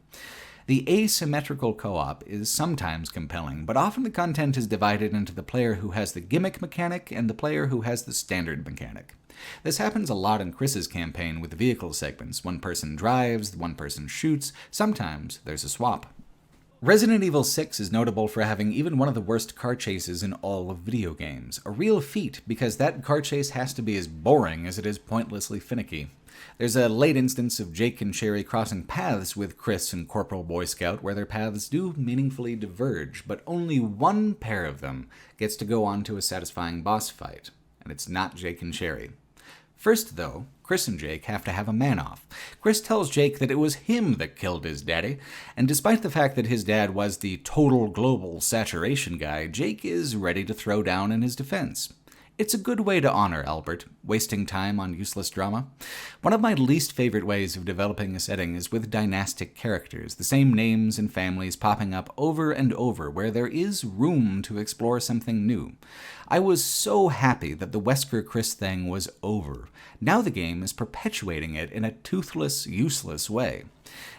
The asymmetrical co-op is sometimes compelling, but often the content is divided into the player who has the gimmick mechanic and the player who has the standard mechanic. This happens a lot in Chris's campaign with the vehicle segments. One person drives, one person shoots, sometimes there's a swap. Resident Evil 6 is notable for having even one of the worst car chases in all of video games. A real feat, because that car chase has to be as boring as it is pointlessly finicky. There's a late instance of Jake and Sherry crossing paths with Chris and Corporal Boy Scout where their paths do meaningfully diverge, but only one pair of them gets to go on to a satisfying boss fight, and it's not Jake and Sherry. First, though, Chris and Jake have to have a man-off. Chris tells Jake that it was him that killed his daddy, and despite the fact that his dad was the total global saturation guy, Jake is ready to throw down in his defense. It's a good way to honor Albert, wasting time on useless drama. One of my least favorite ways of developing a setting is with dynastic characters, the same names and families popping up over and over, where there is room to explore something new. I was so happy that the Wesker Chris thing was over. Now the game is perpetuating it in a toothless, useless way.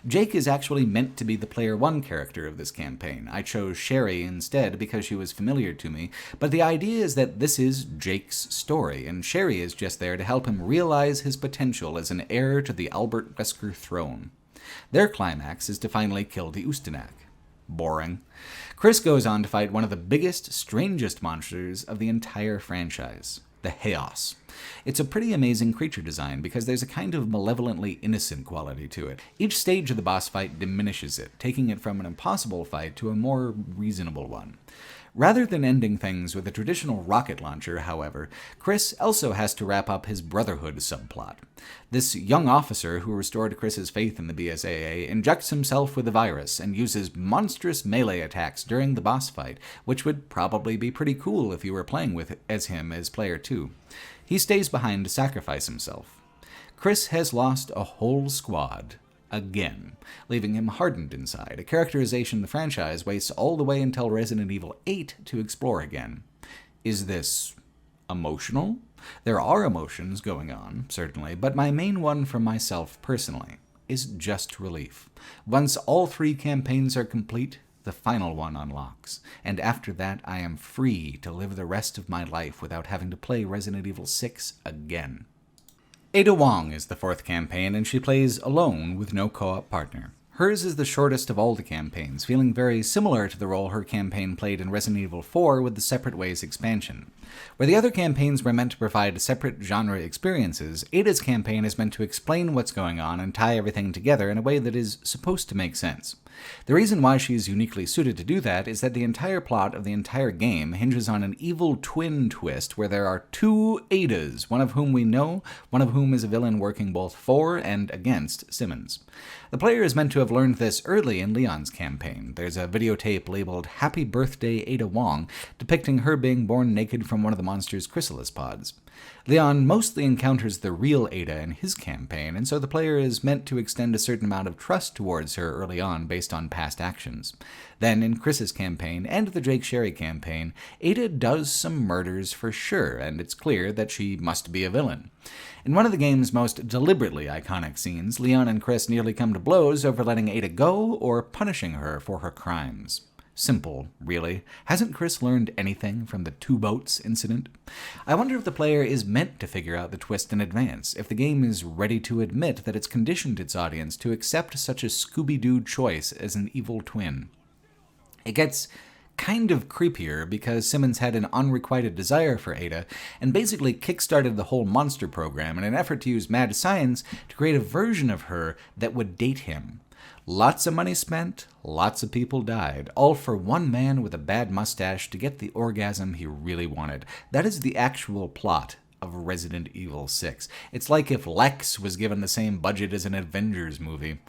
Jake is actually meant to be the Player 1 character of this campaign. I chose Sherry instead because she was familiar to me, but the idea is that this is Jake's story, and Sherry is just there to help him realize his potential as an heir to the Albert Wesker throne. Their climax is to finally kill the Ustanak. Boring. Chris goes on to fight one of the biggest, strangest monsters of the entire franchise, the Chaos. It's a pretty amazing creature design because there's a kind of malevolently innocent quality to it. Each stage of the boss fight diminishes it, taking it from an impossible fight to a more reasonable one. Rather than ending things with a traditional rocket launcher, however, Chris also has to wrap up his Brotherhood subplot. This young officer who restored Chris's faith in the BSAA injects himself with the virus and uses monstrous melee attacks during the boss fight, which would probably be pretty cool if you were playing as him as player 2. He stays behind to sacrifice himself. Chris has lost a whole squad. Again, leaving him hardened inside, a characterization the franchise wastes all the way until Resident Evil 8 to explore again. Is this emotional? There are emotions going on, certainly, but my main one for myself personally is just relief. Once all 3 campaigns are complete, the final one unlocks, and after that I am free to live the rest of my life without having to play Resident Evil 6 again. Ada Wong is the 4th campaign, and she plays alone with no co-op partner. Hers is the shortest of all the campaigns, feeling very similar to the role her campaign played in Resident Evil 4 with the Separate Ways expansion. Where the other campaigns were meant to provide separate genre experiences, Ada's campaign is meant to explain what's going on and tie everything together in a way that is supposed to make sense. The reason why she is uniquely suited to do that is that the entire plot of the entire game hinges on an evil twin twist where there are 2 Adas, one of whom we know, one of whom is a villain working both for and against Simmons. The player is meant to have learned this early in Leon's campaign. There's a videotape labeled Happy Birthday Ada Wong, depicting her being born naked from one of the monster's chrysalis pods. Leon mostly encounters the real Ada in his campaign, and so the player is meant to extend a certain amount of trust towards her early on based on past actions. Then, in Chris's campaign and the Jake Sherry campaign, Ada does some murders for sure, and it's clear that she must be a villain. In one of the game's most deliberately iconic scenes, Leon and Chris nearly come to blows over letting Ada go or punishing her for her crimes. Simple, really. Hasn't Chris learned anything from the 2 boats incident? I wonder if the player is meant to figure out the twist in advance, if the game is ready to admit that it's conditioned its audience to accept such a Scooby-Doo choice as an evil twin. It gets kind of creepier because Simmons had an unrequited desire for Ada and basically kickstarted the whole monster program in an effort to use mad science to create a version of her that would date him. Lots of money spent, lots of people died, all for one man with a bad mustache to get the orgasm he really wanted. That is the actual plot of Resident Evil 6. It's like if Lex was given the same budget as an Avengers movie.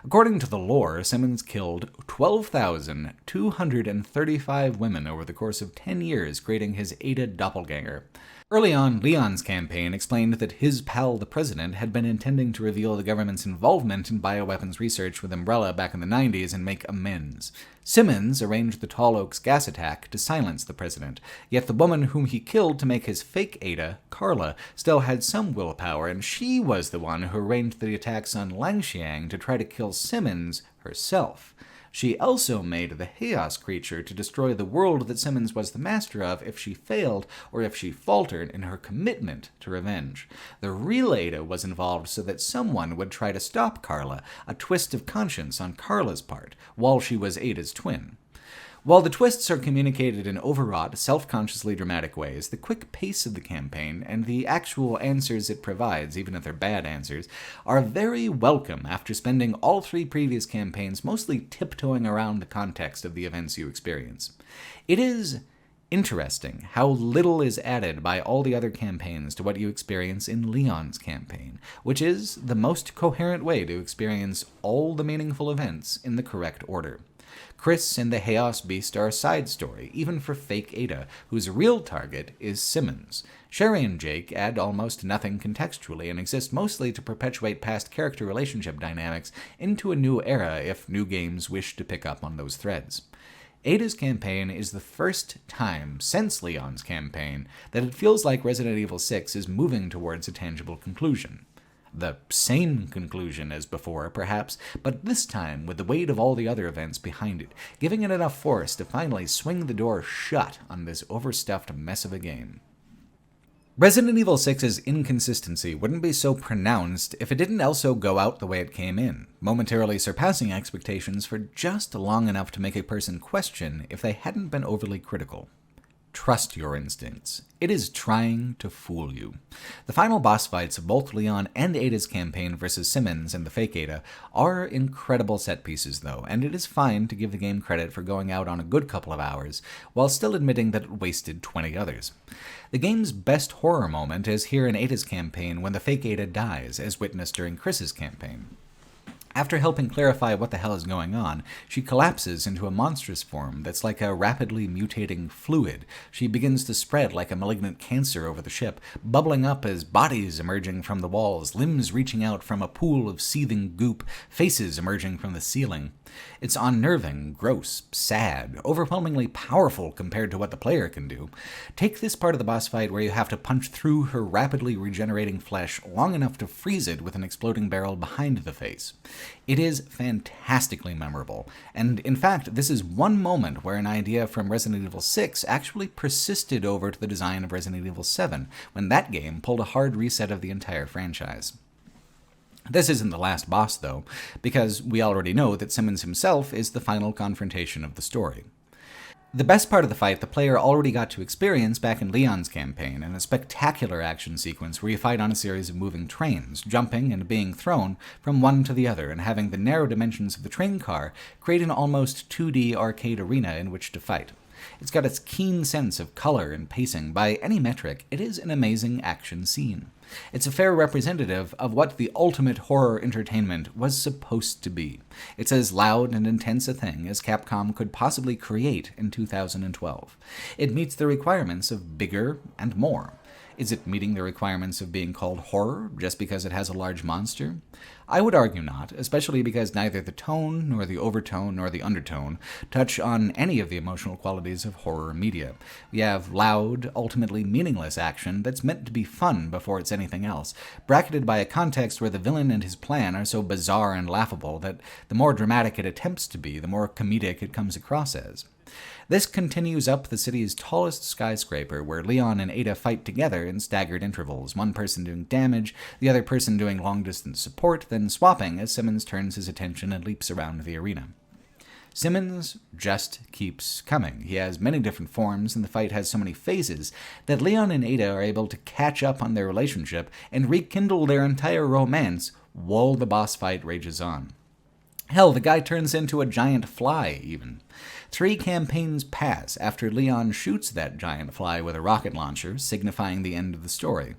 According to the lore, Simmons killed 12,235 women over the course of 10 years, creating his Ada doppelganger. Early on, Leon's campaign explained that his pal, the President, had been intending to reveal the government's involvement in bioweapons research with Umbrella back in the 90s and make amends. Simmons arranged the Tall Oaks gas attack to silence the President, yet the woman whom he killed to make his fake Ada, Carla, still had some willpower, and she was the one who arranged the attacks on Langxiang to try to kill Simmons herself. She also made the Chaos creature to destroy the world that Simmons was the master of if she failed or if she faltered in her commitment to revenge. The real Ada was involved so that someone would try to stop Carla, a twist of conscience on Carla's part, while she was Ada's twin. While the twists are communicated in overwrought, self-consciously dramatic ways, the quick pace of the campaign and the actual answers it provides, even if they're bad answers, are very welcome after spending all 3 previous campaigns mostly tiptoeing around the context of the events you experience. It is interesting how little is added by all the other campaigns to what you experience in Leon's campaign, which is the most coherent way to experience all the meaningful events in the correct order. Chris and the Chaos Beast are a side story, even for fake Ada, whose real target is Simmons. Sherry and Jake add almost nothing contextually and exist mostly to perpetuate past character relationship dynamics into a new era if new games wish to pick up on those threads. Ada's campaign is the first time since Leon's campaign that it feels like Resident Evil 6 is moving towards a tangible conclusion. The same conclusion as before, perhaps, but this time with the weight of all the other events behind it, giving it enough force to finally swing the door shut on this overstuffed mess of a game. Resident Evil 6's inconsistency wouldn't be so pronounced if it didn't also go out the way it came in, momentarily surpassing expectations for just long enough to make a person question if they hadn't been overly critical. Trust your instincts. It is trying to fool you. The final boss fights of both Leon and Ada's campaign versus Simmons and the fake Ada are incredible set pieces, though, and it is fine to give the game credit for going out on a good couple of hours, while still admitting that it wasted 20 others. The game's best horror moment is here in Ada's campaign when the fake Ada dies, as witnessed during Chris's campaign. After helping clarify what the hell is going on, she collapses into a monstrous form that's like a rapidly mutating fluid. She begins to spread like a malignant cancer over the ship, bubbling up as bodies emerging from the walls, limbs reaching out from a pool of seething goop, faces emerging from the ceiling. It's unnerving, gross, sad, overwhelmingly powerful compared to what the player can do. Take this part of the boss fight where you have to punch through her rapidly regenerating flesh long enough to freeze it with an exploding barrel behind the face. It is fantastically memorable, and in fact, this is one moment where an idea from Resident Evil 6 actually persisted over to the design of Resident Evil 7, when that game pulled a hard reset of the entire franchise. This isn't the last boss, though, because we already know that Simmons himself is the final confrontation of the story. The best part of the fight the player already got to experience back in Leon's campaign, in a spectacular action sequence where you fight on a series of moving trains, jumping and being thrown from one to the other, and having the narrow dimensions of the train car create an almost 2D arcade arena in which to fight. It's got its keen sense of color and pacing. By any metric, it is an amazing action scene. It's a fair representative of what the ultimate horror entertainment was supposed to be. It's as loud and intense a thing as Capcom could possibly create in 2012. It meets the requirements of bigger and more. Is it meeting the requirements of being called horror just because it has a large monster? I would argue not, especially because neither the tone, nor the overtone, nor the undertone touch on any of the emotional qualities of horror media. We have loud, ultimately meaningless action that's meant to be fun before it's anything else, bracketed by a context where the villain and his plan are so bizarre and laughable that the more dramatic it attempts to be, the more comedic it comes across as. This continues up the city's tallest skyscraper, where Leon and Ada fight together in staggered intervals, one person doing damage, the other person doing long-distance support, then swapping as Simmons turns his attention and leaps around the arena. Simmons just keeps coming. He has many different forms, and the fight has so many phases that Leon and Ada are able to catch up on their relationship and rekindle their entire romance while the boss fight rages on. Hell, the guy turns into a giant fly, even. 3 campaigns pass after Leon shoots that giant fly with a rocket launcher, signifying the end of the story.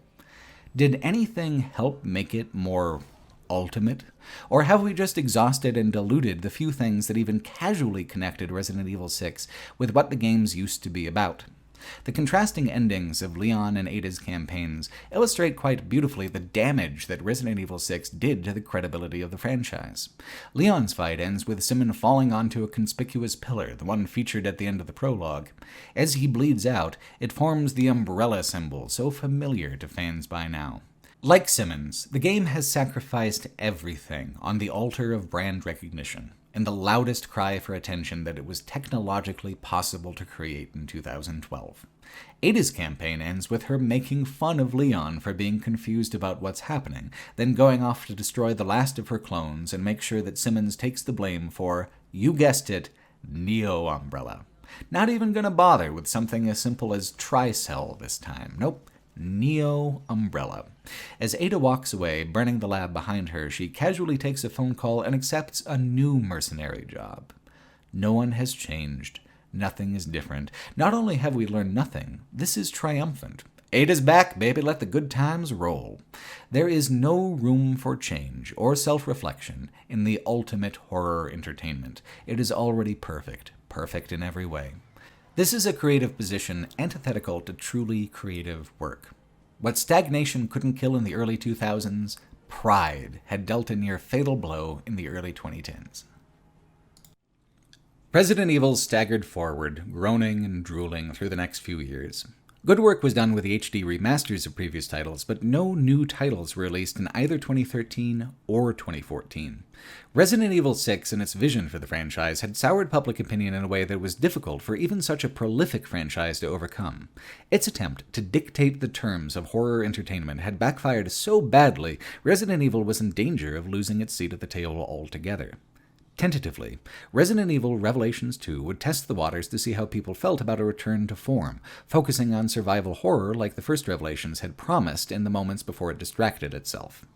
Did anything help make it more ultimate? Or have we just exhausted and diluted the few things that even casually connected Resident Evil 6 with what the games used to be about? The contrasting endings of Leon and Ada's campaigns illustrate quite beautifully the damage that Resident Evil 6 did to the credibility of the franchise. Leon's fight ends with Simon falling onto a conspicuous pillar, the one featured at the end of the prologue. As he bleeds out, it forms the umbrella symbol, so familiar to fans by now. Like Simmons, the game has sacrificed everything on the altar of brand recognition, in the loudest cry for attention that it was technologically possible to create in 2012. Ada's campaign ends with her making fun of Leon for being confused about what's happening, then going off to destroy the last of her clones and make sure that Simmons takes the blame for, you guessed it, Neo Umbrella. Not even gonna bother with something as simple as Tricell this time. Nope. Neo Umbrella. As Ada walks away, burning the lab behind her, she casually takes a phone call and accepts a new mercenary job. No one has changed. Nothing is different. Not only have we learned nothing, this is triumphant. Ada's back, baby, let the good times roll. There is no room for change or self-reflection in the ultimate horror entertainment. It is already perfect. Perfect in every way. This is a creative position antithetical to truly creative work. What stagnation couldn't kill in the early 2000s, pride had dealt a near fatal blow in the early 2010s. Resident Evil staggered forward, groaning and drooling through the next few years. Good work was done with the HD remasters of previous titles, but no new titles were released in either 2013 or 2014. Resident Evil 6 and its vision for the franchise had soured public opinion in a way that was difficult for even such a prolific franchise to overcome. Its attempt to dictate the terms of horror entertainment had backfired so badly, Resident Evil was in danger of losing its seat at the table altogether. Tentatively, Resident Evil Revelations 2 would test the waters to see how people felt about a return to form, focusing on survival horror like the first Revelations had promised in the moments before it distracted itself.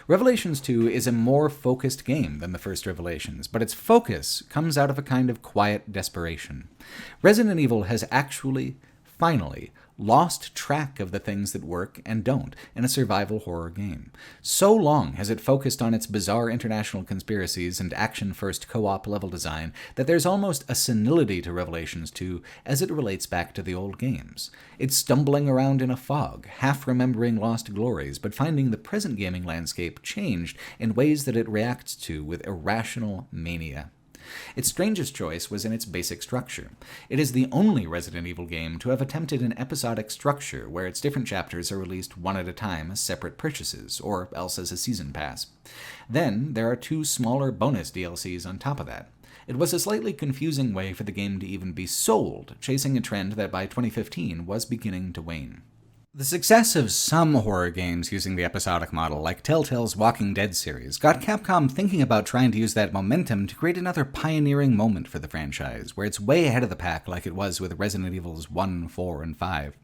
Revelations 2 is a more focused game than the first Revelations, but its focus comes out of a kind of quiet desperation. Resident Evil has actually, finally, lost track of the things that work and don't in a survival horror game. So long has it focused on its bizarre international conspiracies and action-first co-op level design that there's almost a senility to Revelations 2 as it relates back to the old games. It's stumbling around in a fog, half remembering lost glories, but finding the present gaming landscape changed in ways that it reacts to with irrational mania. Its strangest choice was in its basic structure. It is the only Resident Evil game to have attempted an episodic structure where its different chapters are released one at a time as separate purchases, or else as a season pass. Then, there are 2 smaller bonus DLCs on top of that. It was a slightly confusing way for the game to even be sold, chasing a trend that by 2015 was beginning to wane. The success of some horror games using the episodic model, like Telltale's Walking Dead series, got Capcom thinking about trying to use that momentum to create another pioneering moment for the franchise, where it's way ahead of the pack like it was with Resident Evils 1, 4, and 5.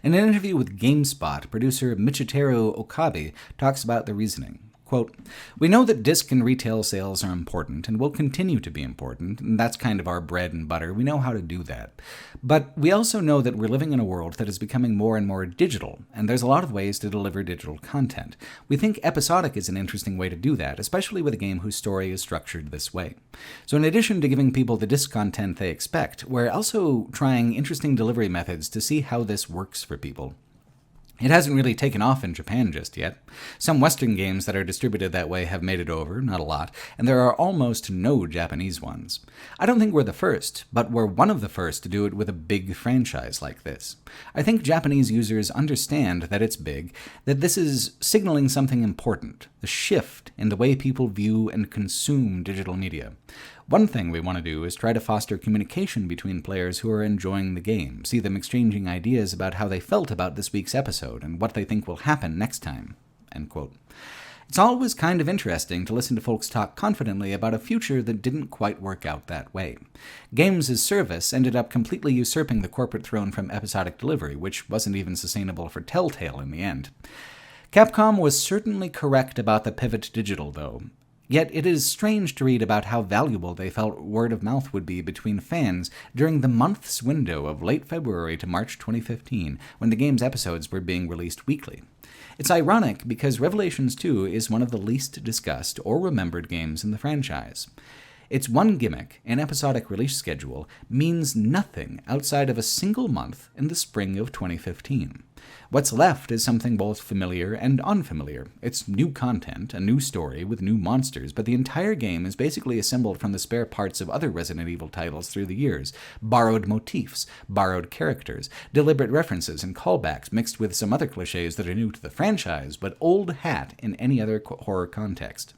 In an interview with GameSpot, producer Michiteru Okabe talks about the reasoning. Quote, "We know that disc and retail sales are important and will continue to be important, and that's kind of our bread and butter. We know how to do that. But we also know that we're living in a world that is becoming more and more digital, and there's a lot of ways to deliver digital content. We think episodic is an interesting way to do that, especially with a game whose story is structured this way. So in addition to giving people the disc content they expect, we're also trying interesting delivery methods to see how this works for people. It hasn't really taken off in Japan just yet. Some Western games that are distributed that way have made it over, not a lot, and there are almost no Japanese ones. I don't think we're the first, but we're one of the first to do it with a big franchise like this. I think Japanese users understand that it's big, that this is signaling something important, a shift in the way people view and consume digital media. One thing we want to do is try to foster communication between players who are enjoying the game, see them exchanging ideas about how they felt about this week's episode and what they think will happen next time." End quote. It's always kind of interesting to listen to folks talk confidently about a future that didn't quite work out that way. Games as service ended up completely usurping the corporate throne from episodic delivery, which wasn't even sustainable for Telltale in the end. Capcom was certainly correct about the pivot to digital, though. Yet it is strange to read about how valuable they felt word of mouth would be between fans during the month's window of late February to March 2015, when the game's episodes were being released weekly. It's ironic because Revelations 2 is one of the least discussed or remembered games in the franchise. Its one gimmick, an episodic release schedule, means nothing outside of a single month in the spring of 2015. What's left is something both familiar and unfamiliar. It's new content, a new story with new monsters, but the entire game is basically assembled from the spare parts of other Resident Evil titles through the years. Borrowed motifs, borrowed characters, deliberate references and callbacks mixed with some other cliches that are new to the franchise, but old hat in any other horror context.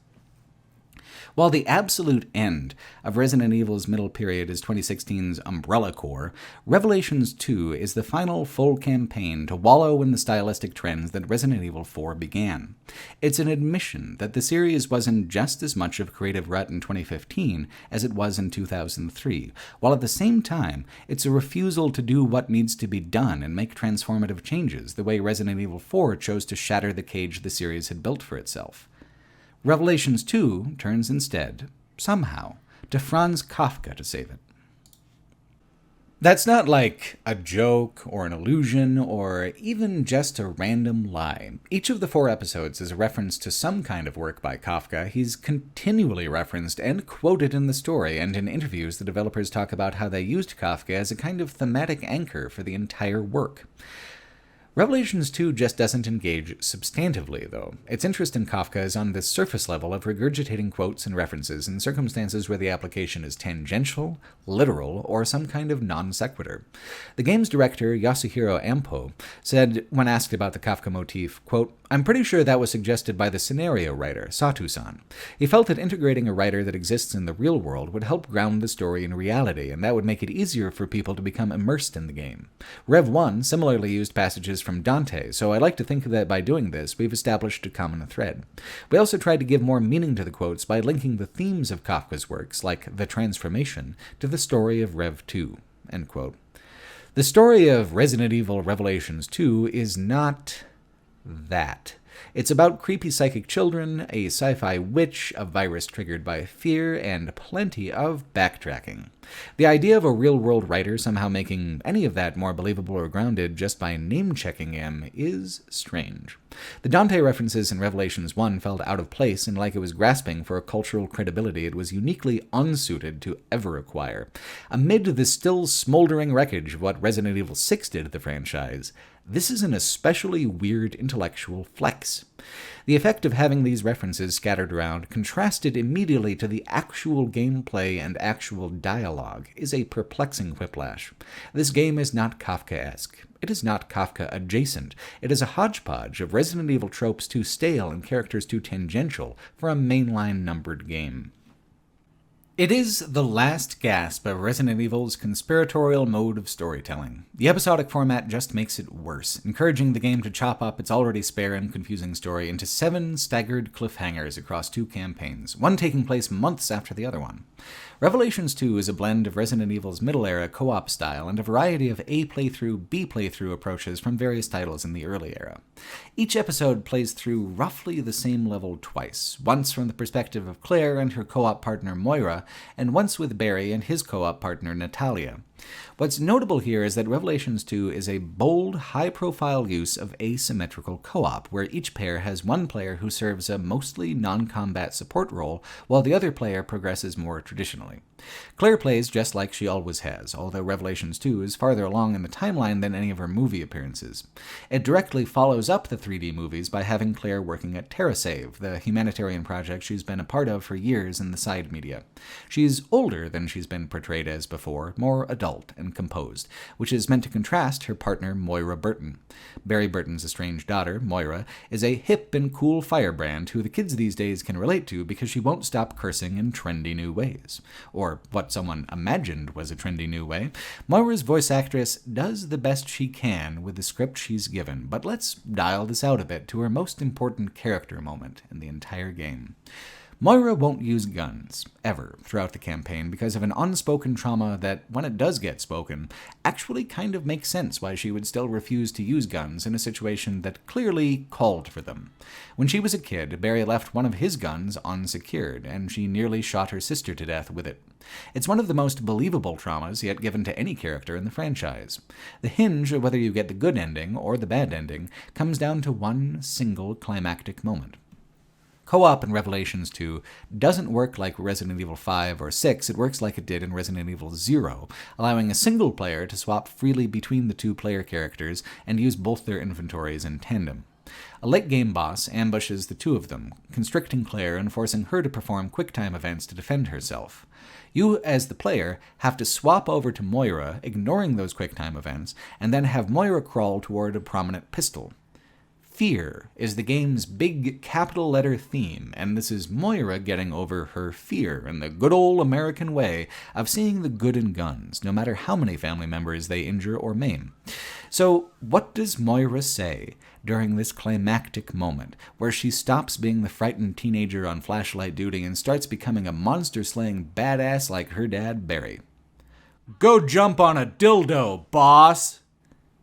While the absolute end of Resident Evil's middle period is 2016's Umbrella Corps, Revelations 2 is the final full campaign to wallow in the stylistic trends that Resident Evil 4 began. It's an admission that the series was in just as much of a creative rut in 2015 as it was in 2003, while at the same time, it's a refusal to do what needs to be done and make transformative changes, the way Resident Evil 4 chose to shatter the cage the series had built for itself. Revelations 2 turns instead, somehow, to Franz Kafka to save it. That's not like a joke or an illusion or even just a random lie. Each of the 4 episodes is a reference to some kind of work by Kafka. He's continually referenced and quoted in the story, and in interviews the developers talk about how they used Kafka as a kind of thematic anchor for the entire work. Revelations 2 just doesn't engage substantively, though. Its interest in Kafka is on this surface level of regurgitating quotes and references in circumstances where the application is tangential, literal, or some kind of non sequitur. The game's director, Yasuhiro Ampo, said when asked about the Kafka motif, quote, "I'm pretty sure that was suggested by the scenario writer, Satu-san. He felt that integrating a writer that exists in the real world would help ground the story in reality, and that would make it easier for people to become immersed in the game. Rev 1 similarly used passages from Dante, so I like to think that by doing this, we've established a common thread. We also tried to give more meaning to the quotes by linking the themes of Kafka's works, like The Transformation, to the story of Rev 2, end quote. The story of Resident Evil Revelations 2 is not that. It's about creepy psychic children, a sci-fi witch, a virus triggered by fear, and plenty of backtracking. The idea of a real-world writer somehow making any of that more believable or grounded just by name-checking him is strange. The Dante references in Revelations 1 felt out of place and like it was grasping for a cultural credibility it was uniquely unsuited to ever acquire. Amid the still smoldering wreckage of what Resident Evil 6 did to the franchise, this is an especially weird intellectual flex. The effect of having these references scattered around, contrasted immediately to the actual gameplay and actual dialogue, is a perplexing whiplash. This game is not Kafkaesque. It is not Kafka-adjacent. It is a hodgepodge of Resident Evil tropes too stale and characters too tangential for a mainline numbered game. It is the last gasp of Resident Evil's conspiratorial mode of storytelling. The episodic format just makes it worse, encouraging the game to chop up its already spare and confusing story into 7 staggered cliffhangers across 2 campaigns, one taking place months after the other one. Revelations 2 is a blend of Resident Evil's middle-era co-op style and a variety of A playthrough, B playthrough approaches from various titles in the early era. Each episode plays through roughly the same level twice, once from the perspective of Claire and her co-op partner Moira, and once with Barry and his co-op partner Natalia. What's notable here is that Revelations 2 is a bold, high-profile use of asymmetrical co-op, where each pair has one player who serves a mostly non-combat support role, while the other player progresses more traditionally. Claire plays just like she always has, although Revelations 2 is farther along in the timeline than any of her movie appearances. It directly follows up the 3D movies by having Claire working at TerraSave, the humanitarian project she's been a part of for years in the side media. She's older than she's been portrayed as before, more adult and composed, which is meant to contrast her partner Moira Burton. Barry Burton's estranged daughter, Moira, is a hip and cool firebrand who the kids these days can relate to because she won't stop cursing in trendy new ways. Or what someone imagined was a trendy new way. Moira's voice actress does the best she can with the script she's given, but let's dial this out a bit to her most important character moment in the entire game. Moira won't use guns, ever, throughout the campaign because of an unspoken trauma that, when it does get spoken, actually kind of makes sense why she would still refuse to use guns in a situation that clearly called for them. When she was a kid, Barry left one of his guns unsecured, and she nearly shot her sister to death with it. It's one of the most believable traumas yet given to any character in the franchise. The hinge of whether you get the good ending or the bad ending comes down to one single climactic moment. Co-op in Revelations 2 doesn't work like Resident Evil 5 or 6, it works like it did in Resident Evil 0, allowing a single player to swap freely between the two player characters and use both their inventories in tandem. A late-game boss ambushes the two of them, constricting Claire and forcing her to perform quick-time events to defend herself. You, as the player, have to swap over to Moira, ignoring those quick-time events, and then have Moira crawl toward a prominent pistol. Fear is the game's big capital-letter theme, and this is Moira getting over her fear in the good old American way of seeing the good in guns, no matter how many family members they injure or maim. So, what does Moira say during this climactic moment, where she stops being the frightened teenager on flashlight duty and starts becoming a monster-slaying badass like her dad, Barry? "Go jump on a dildo, boss!"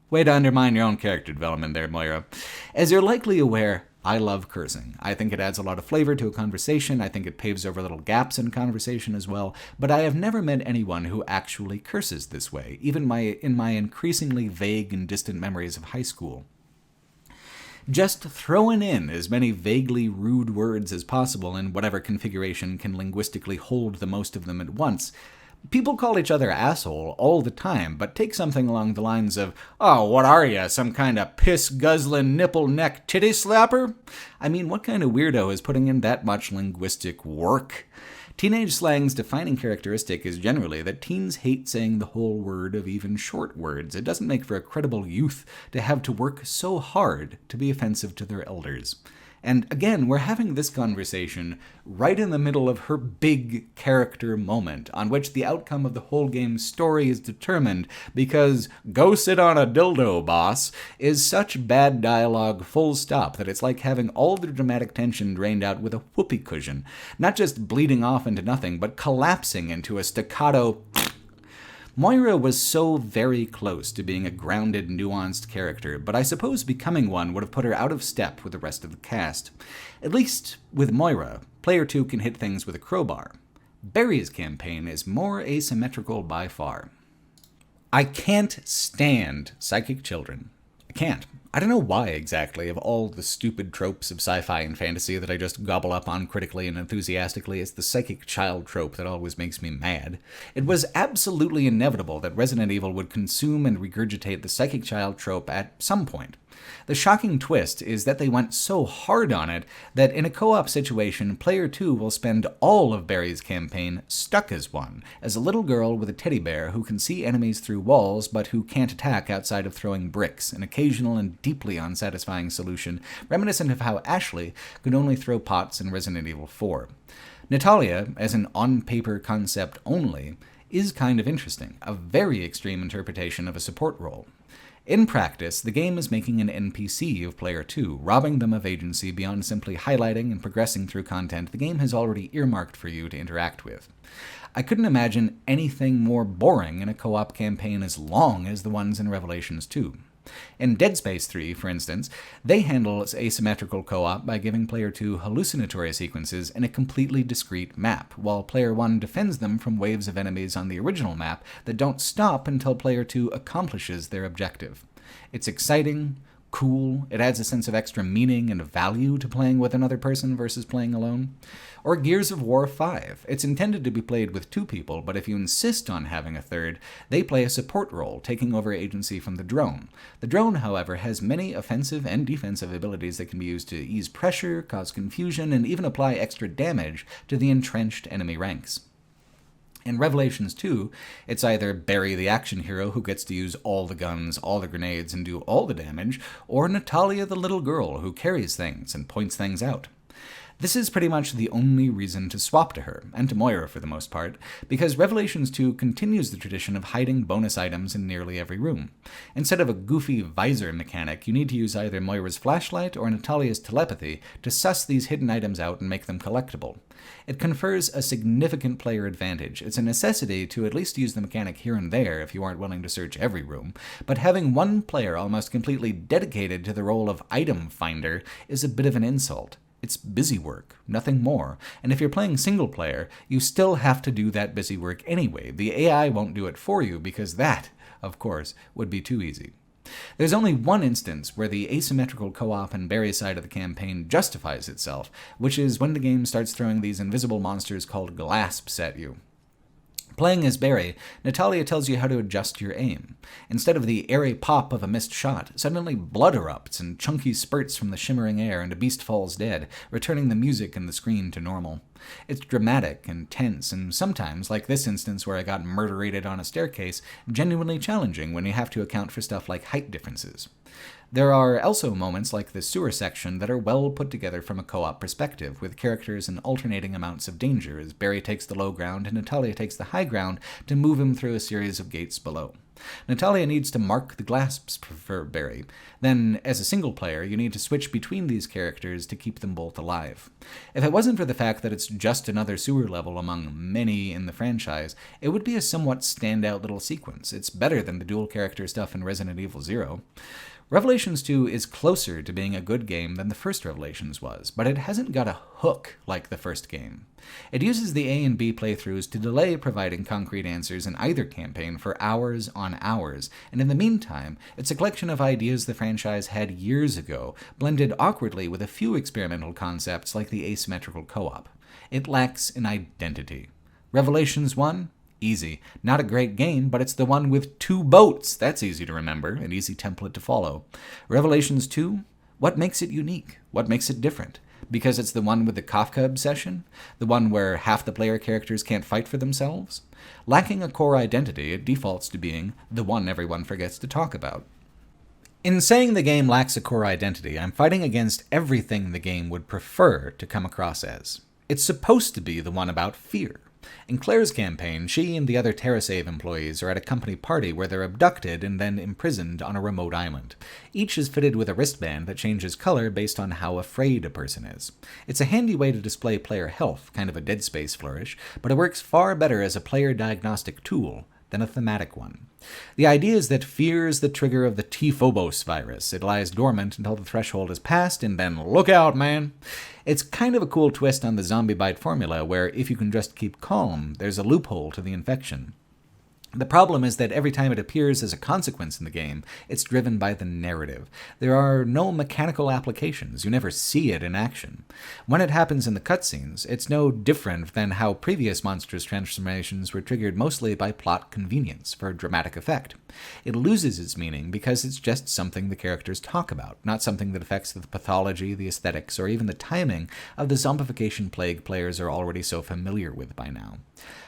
Way to undermine your own character development there, Moira. As you're likely aware, I love cursing. I think it adds a lot of flavor to a conversation, I think it paves over little gaps in conversation as well, but I have never met anyone who actually curses this way, even in my increasingly vague and distant memories of high school. Just throwing in as many vaguely rude words as possible in whatever configuration can linguistically hold the most of them at once. People call each other asshole all the time, but take something along the lines of, "Oh, what are ya, some kind of piss-guzzling, nipple-neck titty slapper?" I mean, what kind of weirdo is putting in that much linguistic work? Teenage slang's defining characteristic is generally that teens hate saying the whole word of even short words. It doesn't make for a credible youth to have to work so hard to be offensive to their elders. And again, we're having this conversation right in the middle of her big character moment, on which the outcome of the whole game's story is determined, because "go sit on a dildo, boss" is such bad dialogue full stop that it's like having all the dramatic tension drained out with a whoopee cushion, not just bleeding off into nothing, but collapsing into a staccato. Moira was so very close to being a grounded, nuanced character, but I suppose becoming one would have put her out of step with the rest of the cast. At least, with Moira, player 2 can hit things with a crowbar. Barry's campaign is more asymmetrical by far. I can't stand psychic children. I can't. I don't know why exactly, of all the stupid tropes of sci-fi and fantasy that I just gobble up on critically and enthusiastically, it's the psychic child trope that always makes me mad. It was absolutely inevitable that Resident Evil would consume and regurgitate the psychic child trope at some point. The shocking twist is that they went so hard on it that in a co-op situation, player 2 will spend all of Barry's campaign stuck as one, as a little girl with a teddy bear who can see enemies through walls but who can't attack outside of throwing bricks, an occasional and deeply unsatisfying solution reminiscent of how Ashley could only throw pots in Resident Evil 4. Natalia, as an on-paper concept only, is kind of interesting, a very extreme interpretation of a support role. In practice, the game is making an NPC of player 2, robbing them of agency beyond simply highlighting and progressing through content the game has already earmarked for you to interact with. I couldn't imagine anything more boring in a co-op campaign as long as the ones in Revelations 2. In Dead Space 3, for instance, they handle asymmetrical co-op by giving player 2 hallucinatory sequences in a completely discrete map, while player 1 defends them from waves of enemies on the original map that don't stop until player 2 accomplishes their objective. It's exciting, cool, it adds a sense of extra meaning and value to playing with another person versus playing alone. Or Gears of War 5. It's intended to be played with 2 people, but if you insist on having a third, they play a support role, taking over agency from the drone. The drone, however, has many offensive and defensive abilities that can be used to ease pressure, cause confusion, and even apply extra damage to the entrenched enemy ranks. In Revelations 2, it's either Barry the action hero who gets to use all the guns, all the grenades, and do all the damage, or Natalia the little girl who carries things and points things out. This is pretty much the only reason to swap to her, and to Moira for the most part, because Revelations 2 continues the tradition of hiding bonus items in nearly every room. Instead of a goofy visor mechanic, you need to use either Moira's flashlight or Natalia's telepathy to suss these hidden items out and make them collectible. It confers a significant player advantage. It's a necessity to at least use the mechanic here and there if you aren't willing to search every room, but having one player almost completely dedicated to the role of item finder is a bit of an insult. It's busy work, nothing more, and if you're playing single player, you still have to do that busy work anyway. The AI won't do it for you because that, of course, would be too easy. There's only one instance where the asymmetrical co-op and Barry side of the campaign justifies itself, which is when the game starts throwing these invisible monsters called glasps at you. Playing as Barry, Natalia tells you how to adjust your aim. Instead of the airy pop of a missed shot, suddenly blood erupts and chunky spurts from the shimmering air and a beast falls dead, returning the music and the screen to normal. It's dramatic and tense, and sometimes, like this instance where I got murderated on a staircase, genuinely challenging when you have to account for stuff like height differences. There are also moments like the sewer section that are well put together from a co-op perspective, with characters in alternating amounts of danger as Barry takes the low ground and Natalia takes the high ground to move him through a series of gates below. Natalia needs to mark the glasps for Barry. Then, as a single player, you need to switch between these characters to keep them both alive. If it wasn't for the fact that it's just another sewer level among many in the franchise, it would be a somewhat standout little sequence. It's better than the dual character stuff in Resident Evil 0. Revelations 2 is closer to being a good game than the first Revelations was, but it hasn't got a hook like the first game. It uses the A and B playthroughs to delay providing concrete answers in either campaign for hours on hours, and in the meantime, it's a collection of ideas the franchise had years ago, blended awkwardly with a few experimental concepts like the asymmetrical co-op. It lacks an identity. Revelations 1? Easy. Not a great game, but it's the one with 2 boats. That's easy to remember, an easy template to follow. Revelations 2? What makes it unique? What makes it different? Because it's the one with the Kafka obsession? The one where half the player characters can't fight for themselves? Lacking a core identity, it defaults to being the one everyone forgets to talk about. In saying the game lacks a core identity, I'm fighting against everything the game would prefer to come across as. It's supposed to be the one about fear. In Claire's campaign, she and the other TerraSave employees are at a company party where they're abducted and then imprisoned on a remote island. Each is fitted with a wristband that changes color based on how afraid a person is. It's a handy way to display player health, kind of a Dead Space flourish, but it works far better as a player diagnostic tool than a thematic one. The idea is that fear is the trigger of the T-Phobos virus. It lies dormant until the threshold is passed, and then look out, man! It's kind of a cool twist on the zombie bite formula, where if you can just keep calm, there's a loophole to the infection. The problem is that every time it appears as a consequence in the game, it's driven by the narrative. There are no mechanical applications. You never see it in action. When it happens in the cutscenes, it's no different than how previous monstrous transformations were triggered mostly by plot convenience for dramatic effect. It loses its meaning because it's just something the characters talk about, not something that affects the pathology, the aesthetics, or even the timing of the zombification plague players are already so familiar with by now.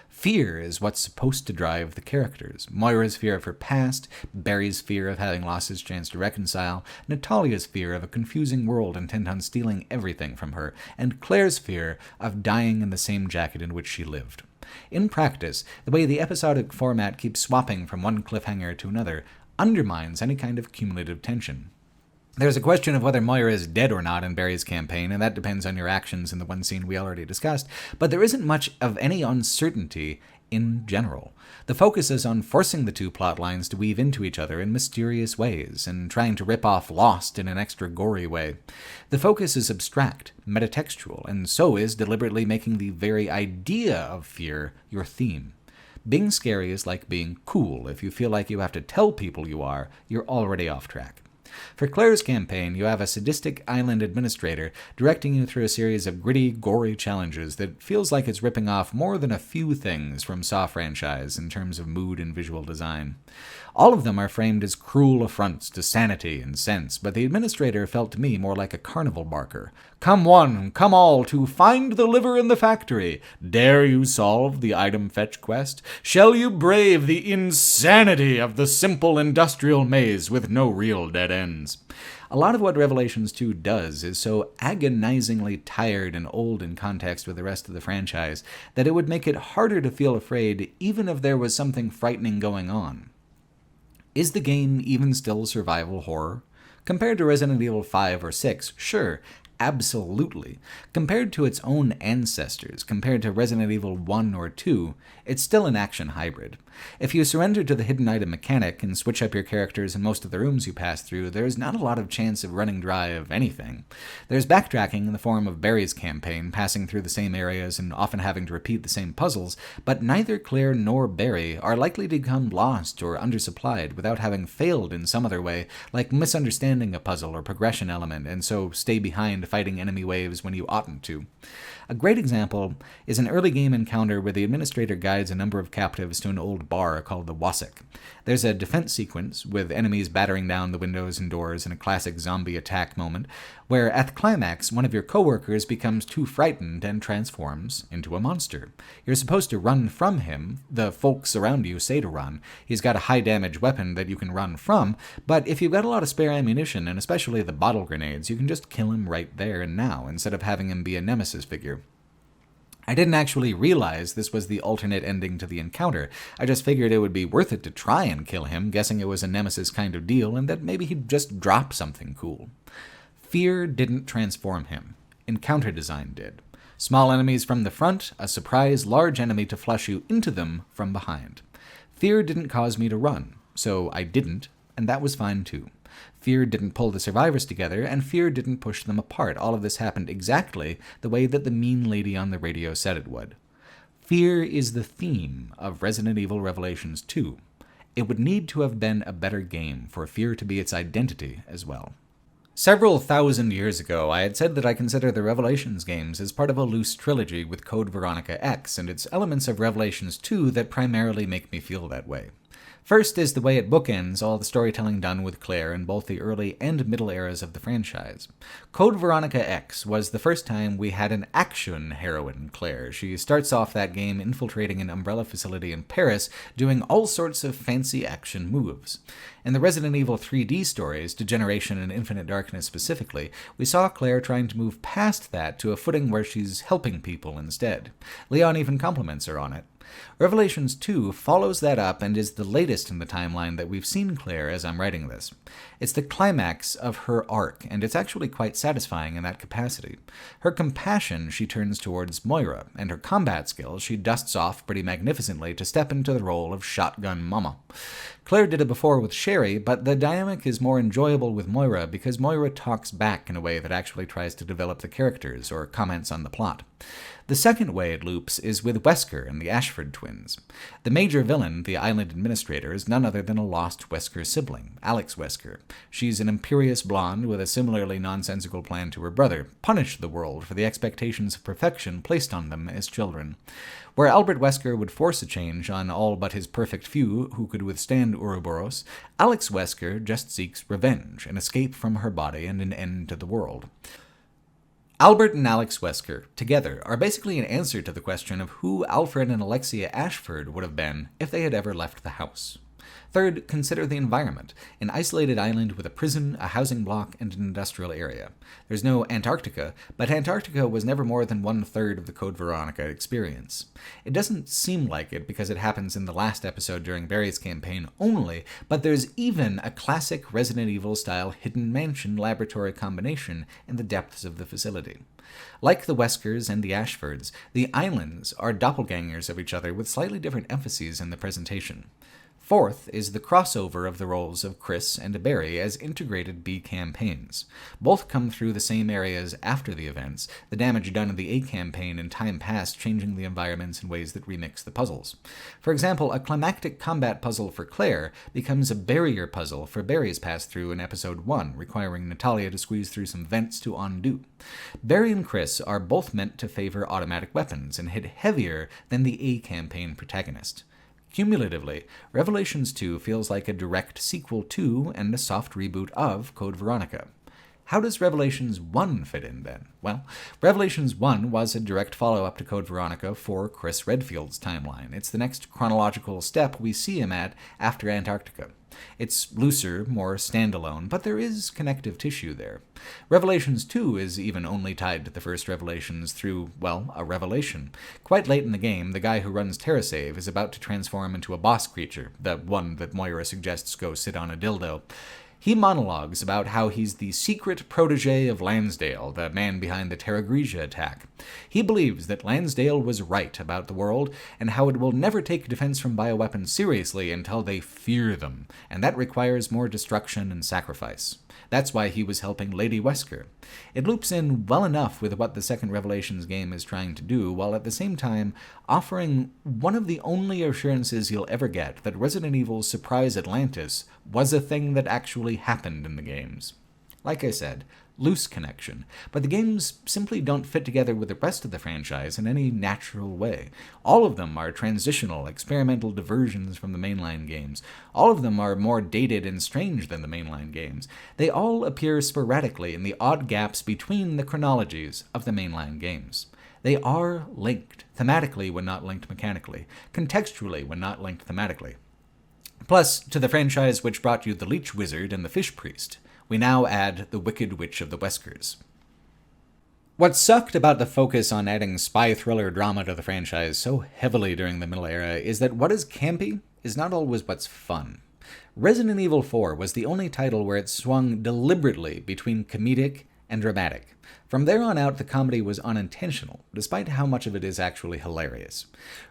Fear is what's supposed to drive the characters. Moira's fear of her past, Barry's fear of having lost his chance to reconcile, Natalia's fear of a confusing world intent on stealing everything from her, and Claire's fear of dying in the same jacket in which she lived. In practice, the way the episodic format keeps swapping from one cliffhanger to another undermines any kind of cumulative tension. There's a question of whether Moira is dead or not in Barry's campaign, and that depends on your actions in the one scene we already discussed, but there isn't much of any uncertainty in general. The focus is on forcing the two plot lines to weave into each other in mysterious ways, and trying to rip off Lost in an extra gory way. The focus is abstract, metatextual, and so is deliberately making the very idea of fear your theme. Being scary is like being cool. If you feel like you have to tell people you are, you're already off track. For Claire's campaign, you have a sadistic island administrator directing you through a series of gritty, gory challenges that feels like it's ripping off more than a few things from Saw franchise in terms of mood and visual design. All of them are framed as cruel affronts to sanity and sense, but the administrator felt to me more like a carnival barker. Come one, come all, to find the liver in the factory. Dare you solve the item fetch quest? Shall you brave the insanity of the simple industrial maze with no real dead ends? A lot of what Revelations 2 does is so agonizingly tired and old in context with the rest of the franchise that it would make it harder to feel afraid even if there was something frightening going on. Is the game even still survival horror? Compared to Resident Evil 5 or 6, sure, absolutely. Compared to its own ancestors, compared to Resident Evil 1 or 2, it's still an action hybrid. If you surrender to the hidden item mechanic and switch up your characters in most of the rooms you pass through, there's not a lot of chance of running dry of anything. There's backtracking in the form of Barry's campaign, passing through the same areas and often having to repeat the same puzzles, but neither Claire nor Barry are likely to become lost or undersupplied without having failed in some other way, like misunderstanding a puzzle or progression element, and so stay behind fighting enemy waves when you oughtn't to. A great example is an early game encounter where the administrator guides a number of captives to an old bar called the Wasik. There's a defense sequence with enemies battering down the windows and doors in a classic zombie attack moment, where at the climax, one of your coworkers becomes too frightened and transforms into a monster. You're supposed to run from him. The folks around you say to run. He's got a high damage weapon that you can run from, but if you've got a lot of spare ammunition, and especially the bottle grenades, you can just kill him right there and now, instead of having him be a Nemesis figure. I didn't actually realize this was the alternate ending to the encounter. I just figured it would be worth it to try and kill him, guessing it was a Nemesis kind of deal, and that maybe he'd just drop something cool. Fear didn't transform him. Encounter design did. Small enemies from the front, a surprise large enemy to flush you into them from behind. Fear didn't cause me to run, so I didn't, and that was fine too. Fear didn't pull the survivors together, and fear didn't push them apart. All of this happened exactly the way that the mean lady on the radio said it would. Fear is the theme of Resident Evil Revelations 2. It would need to have been a better game for fear to be its identity as well. Several thousand years ago, I had said that I consider the Revelations games as part of a loose trilogy with Code Veronica X, and it's elements of Revelations 2 that primarily make me feel that way. First is the way it bookends all the storytelling done with Claire in both the early and middle eras of the franchise. Code Veronica X was the first time we had an action heroine, Claire. She starts off that game infiltrating an Umbrella facility in Paris, doing all sorts of fancy action moves. In the Resident Evil 3D stories, Degeneration and Infinite Darkness specifically, we saw Claire trying to move past that to a footing where she's helping people instead. Leon even compliments her on it. Revelations 2 follows that up and is the latest in the timeline that we've seen Claire as I'm writing this. It's the climax of her arc, and it's actually quite satisfying in that capacity. Her compassion she turns towards Moira, and her combat skills she dusts off pretty magnificently to step into the role of Shotgun Mama. Claire did it before with Sherry, but the dynamic is more enjoyable with Moira because Moira talks back in a way that actually tries to develop the characters or comments on the plot. The second way it loops is with Wesker and the Ashford twins. The major villain, the island administrator, is none other than a lost Wesker sibling, Alex Wesker. She's an imperious blonde with a similarly nonsensical plan to her brother: punish the world for the expectations of perfection placed on them as children. Where Albert Wesker would force a change on all but his perfect few who could withstand Ouroboros, Alex Wesker just seeks revenge, an escape from her body, and an end to the world. Albert and Alex Wesker, together, are basically an answer to the question of who Alfred and Alexia Ashford would have been if they had ever left the house. Third, consider the environment. An isolated island with a prison, a housing block, and an industrial area. There's no Antarctica, but Antarctica was never more than 1/3 of the Code Veronica experience. It doesn't seem like it because it happens in the last episode during Barry's campaign only, but there's even a classic Resident Evil-style hidden mansion laboratory combination in the depths of the facility. Like the Weskers and the Ashfords, the islands are doppelgangers of each other with slightly different emphases in the presentation. Fourth is the crossover of the roles of Chris and Barry as integrated B campaigns. Both come through the same areas after the events, the damage done in the A campaign in time past changing the environments in ways that remix the puzzles. For example, a climactic combat puzzle for Claire becomes a barrier puzzle for Barry's pass-through in Episode 1, requiring Natalia to squeeze through some vents to undo. Barry and Chris are both meant to favor automatic weapons and hit heavier than the A campaign protagonist. Cumulatively, Revelations 2 feels like a direct sequel to and a soft reboot of Code Veronica. How does Revelations 1 fit in, then? Well, Revelations 1 was a direct follow-up to Code Veronica for Chris Redfield's timeline. It's the next chronological step we see him at after Antarctica. It's looser, more standalone, but there is connective tissue there. Revelations 2 is even only tied to the first Revelations through, well, a revelation. Quite late in the game, the guy who runs TerraSave is about to transform into a boss creature, the one that Moira suggests go sit on a dildo. He monologues about how he's the secret protege of Lansdale, the man behind the Terra Grigia attack. He believes that Lansdale was right about the world, and how it will never take defense from bioweapons seriously until they fear them, and that requires more destruction and sacrifice. That's why he was helping Lady Wesker. It loops in well enough with what the second Revelations game is trying to do, while at the same time offering one of the only assurances you'll ever get that Resident Evil's Surprise Atlantis was a thing that actually happened in the games. Like I said, loose connection, but the games simply don't fit together with the rest of the franchise in any natural way. All of them are transitional, experimental diversions from the mainline games. All of them are more dated and strange than the mainline games. They all appear sporadically in the odd gaps between the chronologies of the mainline games. They are linked, thematically when not linked mechanically, contextually when not linked thematically. Plus, to the franchise which brought you the Leech Wizard and the Fish Priest, we now add the Wicked Witch of the Weskers. What sucked about the focus on adding spy thriller drama to the franchise so heavily during the Middle Era is that what is campy is not always what's fun. Resident Evil 4 was the only title where it swung deliberately between comedic and dramatic. From there on out, the comedy was unintentional, despite how much of it is actually hilarious.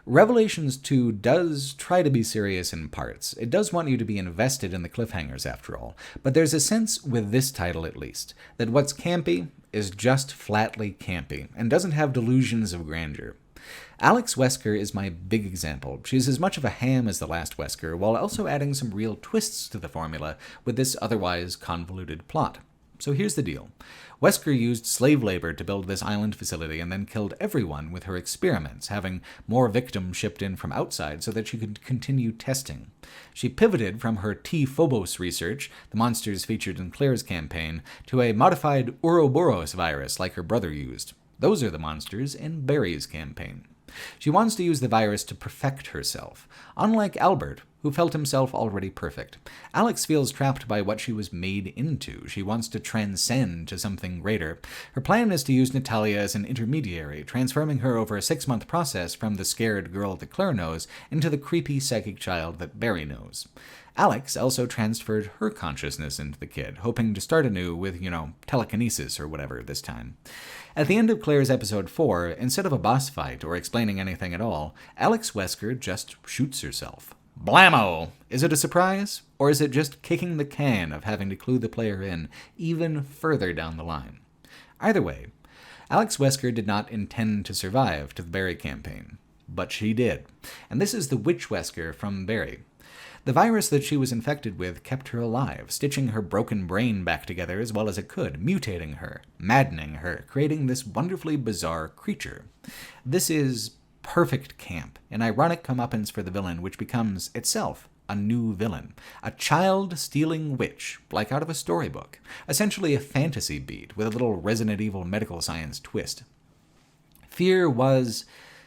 Revelations 2 does try to be serious in parts. It does want you to be invested in the cliffhangers, after all. But there's a sense, with this title at least, that what's campy is just flatly campy, and doesn't have delusions of grandeur. Alex Wesker is my big example. She's as much of a ham as the last Wesker, while also adding some real twists to the formula with this otherwise convoluted plot. So here's the deal. Wesker used slave labor to build this island facility and then killed everyone with her experiments, having more victims shipped in from outside so that she could continue testing. She pivoted from her T-Phobos research, the monsters featured in Claire's campaign, to a modified Ouroboros virus like her brother used. Those are the monsters in Barry's campaign. She wants to use the virus to perfect herself. Unlike Albert, who felt himself already perfect, Alex feels trapped by what she was made into. She wants to transcend to something greater. Her plan is to use Natalia as an intermediary, transforming her over a 6-month process from the scared girl that Claire knows into the creepy psychic child that Barry knows. Alex also transferred her consciousness into the kid, hoping to start anew with, telekinesis or whatever this time. At the end of Claire's episode 4, instead of a boss fight or explaining anything at all, Alex Wesker just shoots herself. Blammo! Is it a surprise? Or is it just kicking the can of having to clue the player in even further down the line? Either way, Alex Wesker did not intend to survive to the Barry campaign. But she did. And this is the Witch Wesker from Barry. The virus that she was infected with kept her alive, stitching her broken brain back together as well as it could, mutating her, maddening her, creating this wonderfully bizarre creature. This is perfect camp, an ironic comeuppance for the villain, which becomes, itself, a new villain. A child-stealing witch, like out of a storybook. Essentially a fantasy beat, with a little Resident Evil medical science twist. Fear was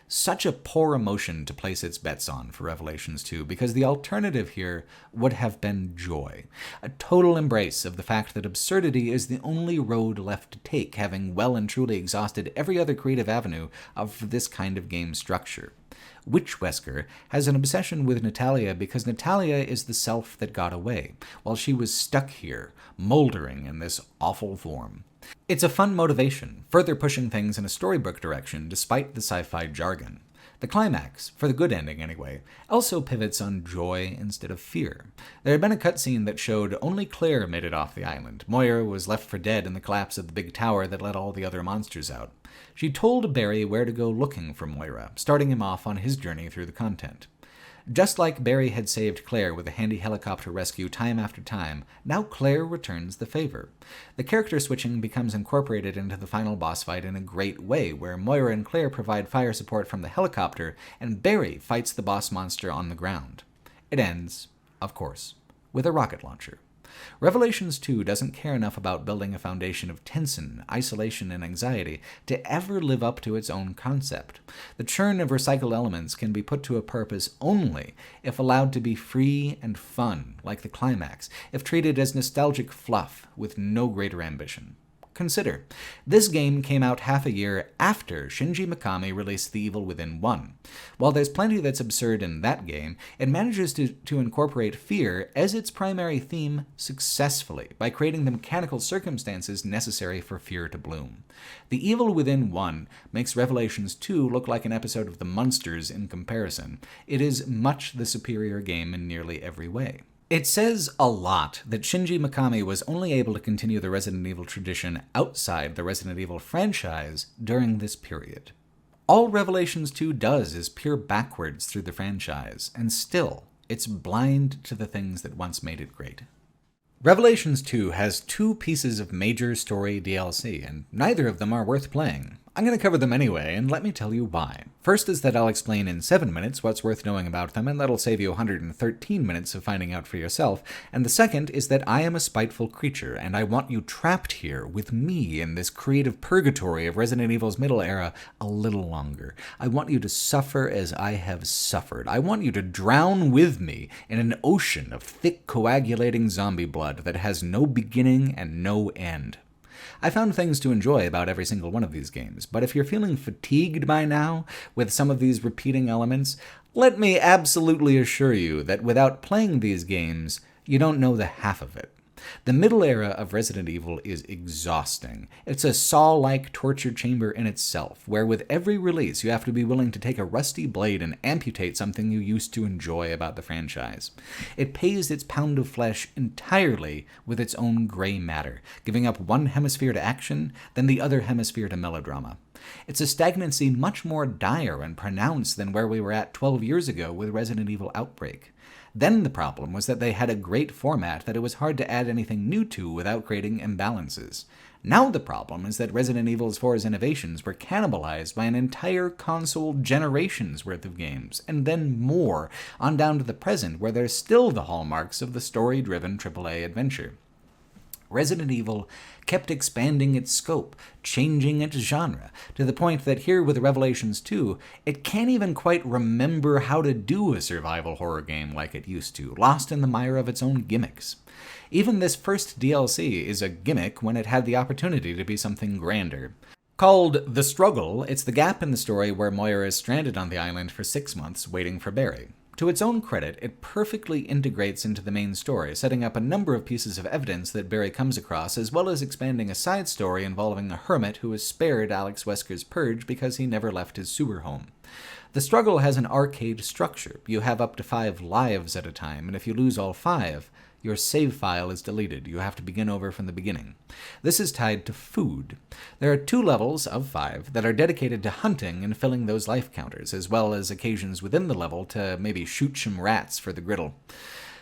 such a poor emotion to place its bets on for Revelations 2, because the alternative here would have been joy. A total embrace of the fact that absurdity is the only road left to take, having well and truly exhausted every other creative avenue of this kind of game structure. Witch Wesker has an obsession with Natalia because Natalia is the self that got away, while she was stuck here, moldering in this awful form. It's a fun motivation, further pushing things in a storybook direction despite the sci-fi jargon. The climax, for the good ending anyway, also pivots on joy instead of fear. There had been a cutscene that showed only Claire made it off the island. Moira was left for dead in the collapse of the big tower that let all the other monsters out. She told Barry where to go looking for Moira, starting him off on his journey through the content. Just like Barry had saved Claire with a handy helicopter rescue time after time, now Claire returns the favor. The character switching becomes incorporated into the final boss fight in a great way, where Moira and Claire provide fire support from the helicopter, and Barry fights the boss monster on the ground. It ends, of course, with a rocket launcher. Revelations 2 doesn't care enough about building a foundation of tension, isolation, and anxiety to ever live up to its own concept. The churn of recycled elements can be put to a purpose only if allowed to be free and fun, like the climax, if treated as nostalgic fluff with no greater ambition. consider. This game came out half a year after Shinji Mikami released The Evil Within 1. While there's plenty that's absurd in that game, it manages to incorporate fear as its primary theme successfully by creating the mechanical circumstances necessary for fear to bloom. The Evil Within 1 makes Revelations 2 look like an episode of The Munsters in comparison. It is much the superior game in nearly every way. It says a lot that Shinji Mikami was only able to continue the Resident Evil tradition outside the Resident Evil franchise during this period. All Revelations 2 does is peer backwards through the franchise, and still, it's blind to the things that once made it great. Revelations 2 has 2 pieces of major story DLC, and neither of them are worth playing. I'm going to cover them anyway, and let me tell you why. First is that I'll explain in 7 minutes what's worth knowing about them, and that'll save you 113 minutes of finding out for yourself. And the second is that I am a spiteful creature, and I want you trapped here with me in this creative purgatory of Resident Evil's middle era a little longer. I want you to suffer as I have suffered. I want you to drown with me in an ocean of thick coagulating zombie blood that has no beginning and no end. I found things to enjoy about every single one of these games, but if you're feeling fatigued by now with some of these repeating elements, let me absolutely assure you that without playing these games, you don't know the half of it. The middle era of Resident Evil is exhausting. It's a Saw-like torture chamber in itself, where with every release you have to be willing to take a rusty blade and amputate something you used to enjoy about the franchise. It pays its pound of flesh entirely with its own gray matter, giving up one hemisphere to action, then the other hemisphere to melodrama. It's a stagnancy much more dire and pronounced than where we were at 12 years ago with Resident Evil Outbreak. Then the problem was that they had a great format that it was hard to add anything new to without creating imbalances. Now the problem is that Resident Evil 4's innovations were cannibalized by an entire console generation's worth of games, and then more, on down to the present where there's still the hallmarks of the story-driven AAA adventure. Resident Evil kept expanding its scope, changing its genre, to the point that here with Revelations 2, it can't even quite remember how to do a survival horror game like it used to, lost in the mire of its own gimmicks. Even this first DLC is a gimmick when it had the opportunity to be something grander. Called The Struggle, it's the gap in the story where Moira is stranded on the island for 6 months waiting for Barry. To its own credit, it perfectly integrates into the main story, setting up a number of pieces of evidence that Barry comes across, as well as expanding a side story involving a hermit who was spared Alex Wesker's purge because he never left his sewer home. The Struggle has an arcade structure. You have up to 5 lives at a time, and if you lose all 5, your save file is deleted. You have to begin over from the beginning. This is tied to food. There are 2 levels of 5 that are dedicated to hunting and filling those life counters, as well as occasions within the level to maybe shoot some rats for the griddle.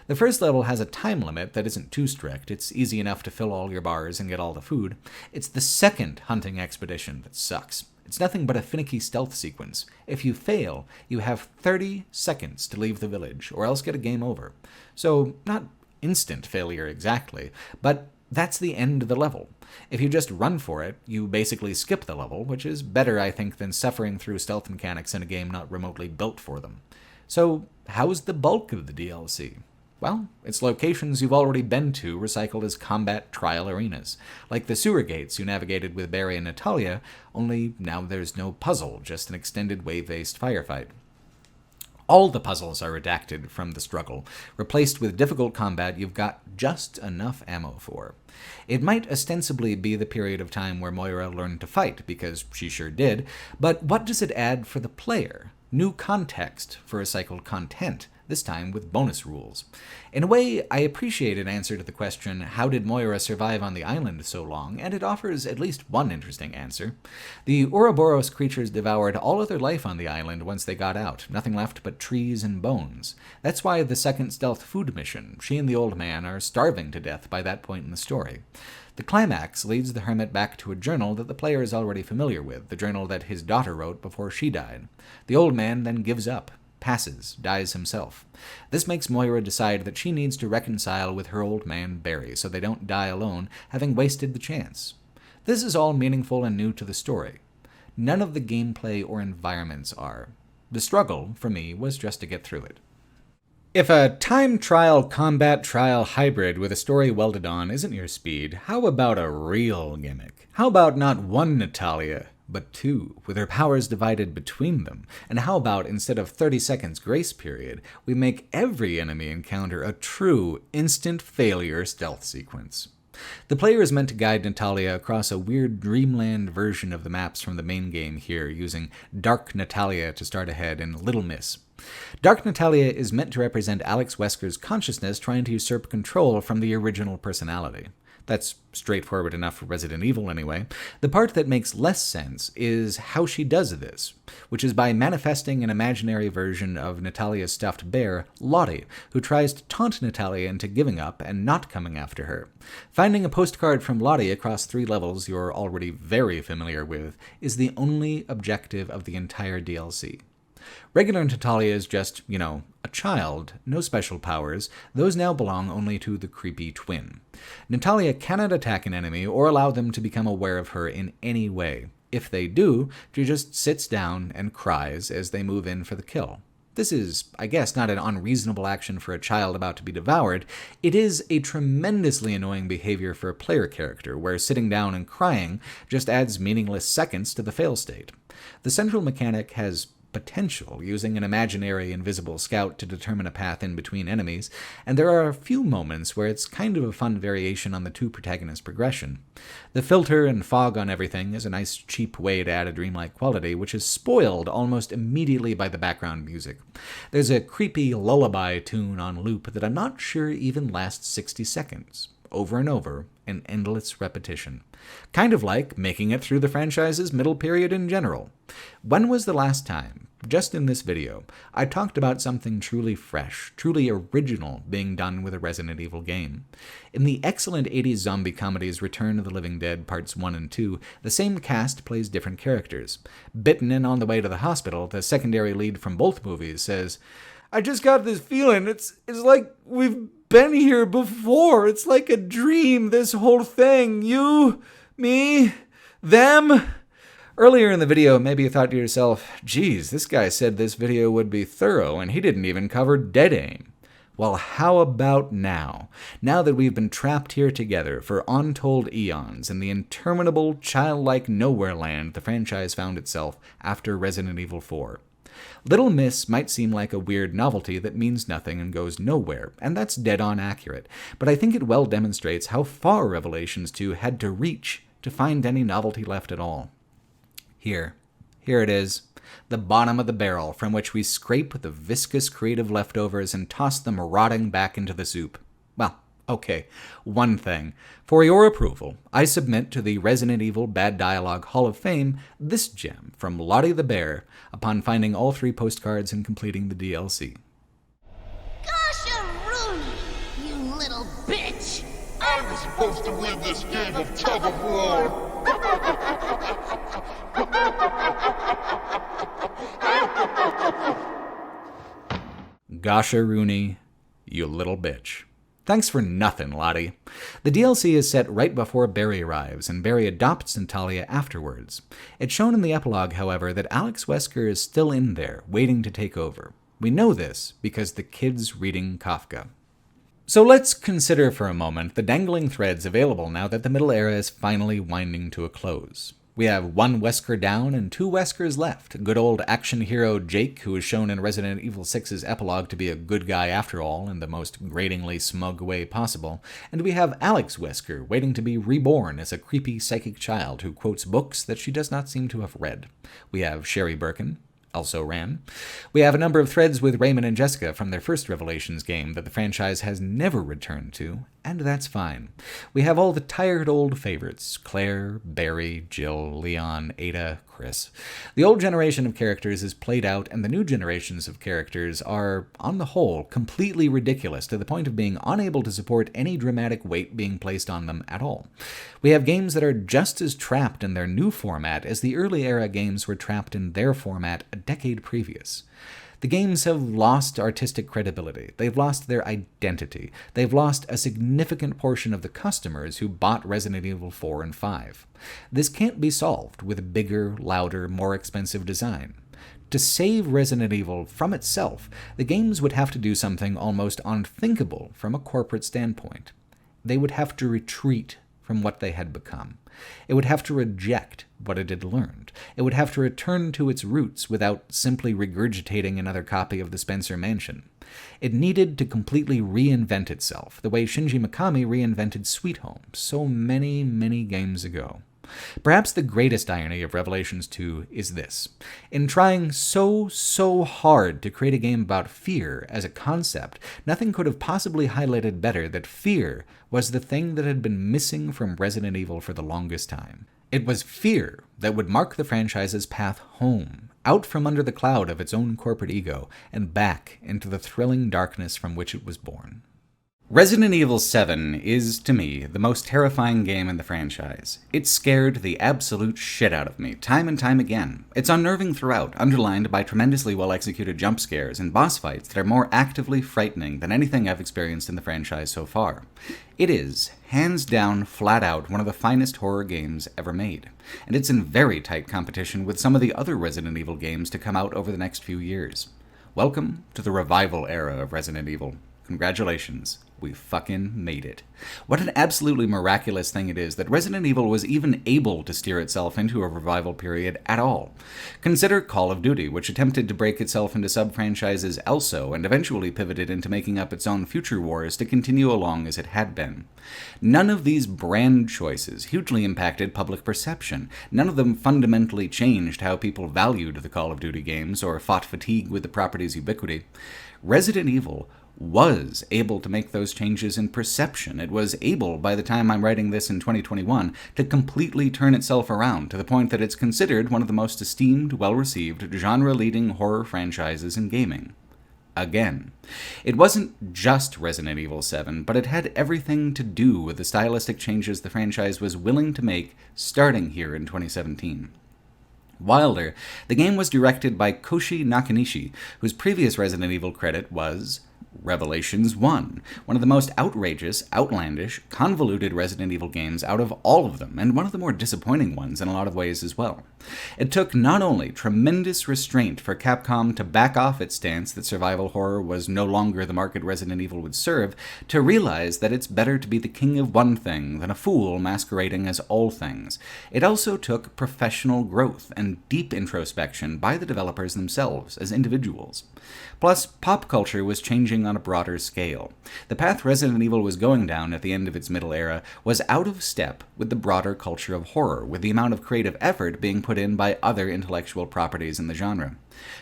The first level has a time limit that isn't too strict. It's easy enough to fill all your bars and get all the food. It's the second hunting expedition that sucks. It's nothing but a finicky stealth sequence. If you fail, you have 30 seconds to leave the village, or else get a game over. So, not instant failure exactly, but that's the end of the level. If you just run for it, you basically skip the level, which is better, I think, than suffering through stealth mechanics in a game not remotely built for them. So, how's the bulk of the DLC? Well, it's locations you've already been to recycled as combat trial arenas, like the sewer gates you navigated with Barry and Natalia, only now there's no puzzle, just an extended wave-based firefight. All the puzzles are redacted from the Struggle, replaced with difficult combat you've got just enough ammo for. It might ostensibly be the period of time where Moira learned to fight, because she sure did, but what does it add for the player? New context for recycled content, this time with bonus rules. In a way, I appreciate an answer to the question, how did Moira survive on the island so long, and it offers at least one interesting answer. The Ouroboros creatures devoured all other life on the island once they got out, nothing left but trees and bones. That's why the second stealth food mission, she and the old man are starving to death by that point in the story. The climax leads the hermit back to a journal that the player is already familiar with, the journal that his daughter wrote before she died. The old man then gives up, passes, dies himself. This makes Moira decide that she needs to reconcile with her old man Barry so they don't die alone, having wasted the chance. This is all meaningful and new to the story. None of the gameplay or environments are. The struggle, for me, was just to get through it. If a time trial combat trial hybrid with a story welded on isn't your speed, how about a real gimmick? How about not one Natalia, but two, with her powers divided between them? And how about, instead of 30 seconds grace period, we make every enemy encounter a true instant failure stealth sequence? The player is meant to guide Natalia across a weird dreamland version of the maps from the main game here, using Dark Natalia to start ahead and Little Miss. Dark Natalia is meant to represent Alex Wesker's consciousness trying to usurp control from the original personality. That's straightforward enough for Resident Evil anyway. The part that makes less sense is how she does this, which is by manifesting an imaginary version of Natalia's stuffed bear, Lottie, who tries to taunt Natalia into giving up and not coming after her. Finding a postcard from Lottie across 3 levels you're already very familiar with is the only objective of the entire DLC. Regular Natalia is just, a child, no special powers. Those now belong only to the creepy twin. Natalia cannot attack an enemy or allow them to become aware of her in any way. If they do, she just sits down and cries as they move in for the kill. This is, I guess, not an unreasonable action for a child about to be devoured. It is a tremendously annoying behavior for a player character, where sitting down and crying just adds meaningless seconds to the fail state. The central mechanic has potential, using an imaginary invisible scout to determine a path in between enemies, and there are a few moments where it's kind of a fun variation on the two protagonist progression. The filter and fog on everything is a nice cheap way to add a dreamlike quality, which is spoiled almost immediately by the background music. There's a creepy lullaby tune on loop that I'm not sure even lasts 60 seconds. Over and over, in endless repetition. Kind of like making it through the franchise's middle period in general. When was the last time, just in this video, I talked about something truly fresh, truly original being done with a Resident Evil game? In the excellent 80s zombie comedies Return of the Living Dead Parts 1 and 2, the same cast plays different characters. Bitten and on the way to the hospital, the secondary lead from both movies says, "I just got this feeling, it's like we've been here before. It's like a dream, this whole thing. You, me, them." Earlier in the video, maybe you thought to yourself, geez, this guy said this video would be thorough, and he didn't even cover dead aim. Well, how about now? Now that we've been trapped here together for untold eons in the interminable, childlike nowhere land the franchise found itself after Resident Evil 4. Little Miss might seem like a weird novelty that means nothing and goes nowhere, and that's dead-on accurate, but I think it well demonstrates how far Revelations 2 had to reach to find any novelty left at all. Here it is, the bottom of the barrel from which we scrape the viscous creative leftovers and toss them rotting back into the soup. Well, okay, one thing. For your approval, I submit to the Resident Evil Bad Dialogue Hall of Fame this gem from Lottie the Bear upon finding all 3 postcards and completing the DLC. Gosh-a-rooney, you little bitch! I was supposed to win this game of tug of war. Gosha Rooney, you little bitch. Thanks for nothing, Lottie. The DLC is set right before Barry arrives, and Barry adopts Natalia afterwards. It's shown in the epilogue, however, that Alex Wesker is still in there, waiting to take over. We know this because the kid's reading Kafka. So let's consider for a moment the dangling threads available now that the Middle Era is finally winding to a close. We have 1 Wesker down and 2 Weskers left. Good old action hero Jake, who is shown in Resident Evil 6's epilogue to be a good guy after all, in the most gratingly smug way possible. And we have Alex Wesker, waiting to be reborn as a creepy psychic child who quotes books that she does not seem to have read. We have Sherry Birkin, also ran. We have a number of threads with Raymond and Jessica from their first Revelations game that the franchise has never returned to, and that's fine. We have all the tired old favorites, Claire, Barry, Jill, Leon, Ada, Chris. The old generation of characters is played out, and the new generations of characters are, on the whole, completely ridiculous to the point of being unable to support any dramatic weight being placed on them at all. We have games that are just as trapped in their new format as the early era games were trapped in their format a decade previous. The games have lost artistic credibility. They've lost their identity. They've lost a significant portion of the customers who bought Resident Evil 4 and 5. This can't be solved with bigger, louder, more expensive design. To save Resident Evil from itself, the games would have to do something almost unthinkable from a corporate standpoint. They would have to retreat from what they had become. It would have to reject what it had learned. It would have to return to its roots without simply regurgitating another copy of the Spencer Mansion. It needed to completely reinvent itself, the way Shinji Mikami reinvented Sweet Home so many, many games ago. Perhaps the greatest irony of Revelations 2 is this. In trying so hard to create a game about fear as a concept, nothing could have possibly highlighted better that fear was the thing that had been missing from Resident Evil for the longest time. It was fear that would mark the franchise's path home, out from under the cloud of its own corporate ego, and back into the thrilling darkness from which it was born. Resident Evil 7 is, to me, the most terrifying game in the franchise. It scared the absolute shit out of me, time and time again. It's unnerving throughout, underlined by tremendously well-executed jump scares and boss fights that are more actively frightening than anything I've experienced in the franchise so far. It is, hands down, flat out, one of the finest horror games ever made. And it's in very tight competition with some of the other Resident Evil games to come out over the next few years. Welcome to the revival era of Resident Evil. Congratulations. We fucking made it. What an absolutely miraculous thing it is that Resident Evil was even able to steer itself into a revival period at all. Consider Call of Duty, which attempted to break itself into sub-franchises also, and eventually pivoted into making up its own future wars to continue along as it had been. None of these brand choices hugely impacted public perception. None of them fundamentally changed how people valued the Call of Duty games or fought fatigue with the property's ubiquity. Resident Evil was able to make those changes in perception. It was able, by the time I'm writing this in 2021, to completely turn itself around to the point that it's considered one of the most esteemed, well-received, genre-leading horror franchises in gaming. Again. It wasn't just Resident Evil 7, but it had everything to do with the stylistic changes the franchise was willing to make starting here in 2017. Wilder, the game was directed by Koshi Nakanishi, whose previous Resident Evil credit was Revelations 1, one of the most outrageous, outlandish, convoluted Resident Evil games out of all of them, and one of the more disappointing ones in a lot of ways as well. It took not only tremendous restraint for Capcom to back off its stance that survival horror was no longer the market Resident Evil would serve, to realize that it's better to be the king of one thing than a fool masquerading as all things. It also took professional growth and deep introspection by the developers themselves as individuals. Plus, pop culture was changing on a broader scale. The path Resident Evil was going down at the end of its middle era was out of step with the broader culture of horror, with the amount of creative effort being put in by other intellectual properties in the genre.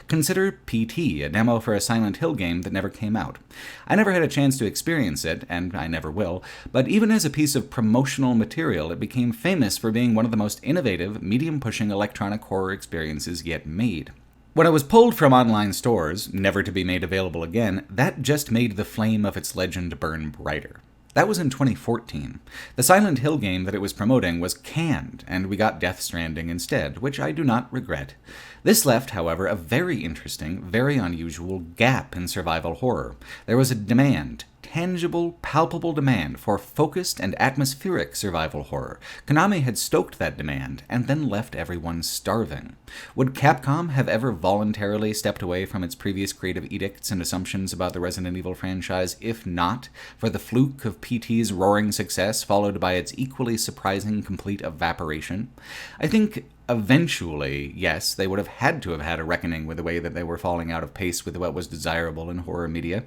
Consider PT, a demo for a Silent Hill game that never came out. I never had a chance to experience it, and I never will, but even as a piece of promotional material, it became famous for being one of the most innovative, medium-pushing electronic horror experiences yet made. When it was pulled from online stores, never to be made available again, that just made the flame of its legend burn brighter. That was in 2014. The Silent Hill game that it was promoting was canned, and we got Death Stranding instead, which I do not regret. This left, however, a very interesting, very unusual gap in survival horror. There was a demand, tangible, palpable demand for focused and atmospheric survival horror. Konami had stoked that demand, and then left everyone starving. Would Capcom have ever voluntarily stepped away from its previous creative edicts and assumptions about the Resident Evil franchise, if not for the fluke of PT's roaring success, followed by its equally surprising complete evaporation? I think eventually, yes, they would have had to have had a reckoning with the way that they were falling out of pace with what was desirable in horror media.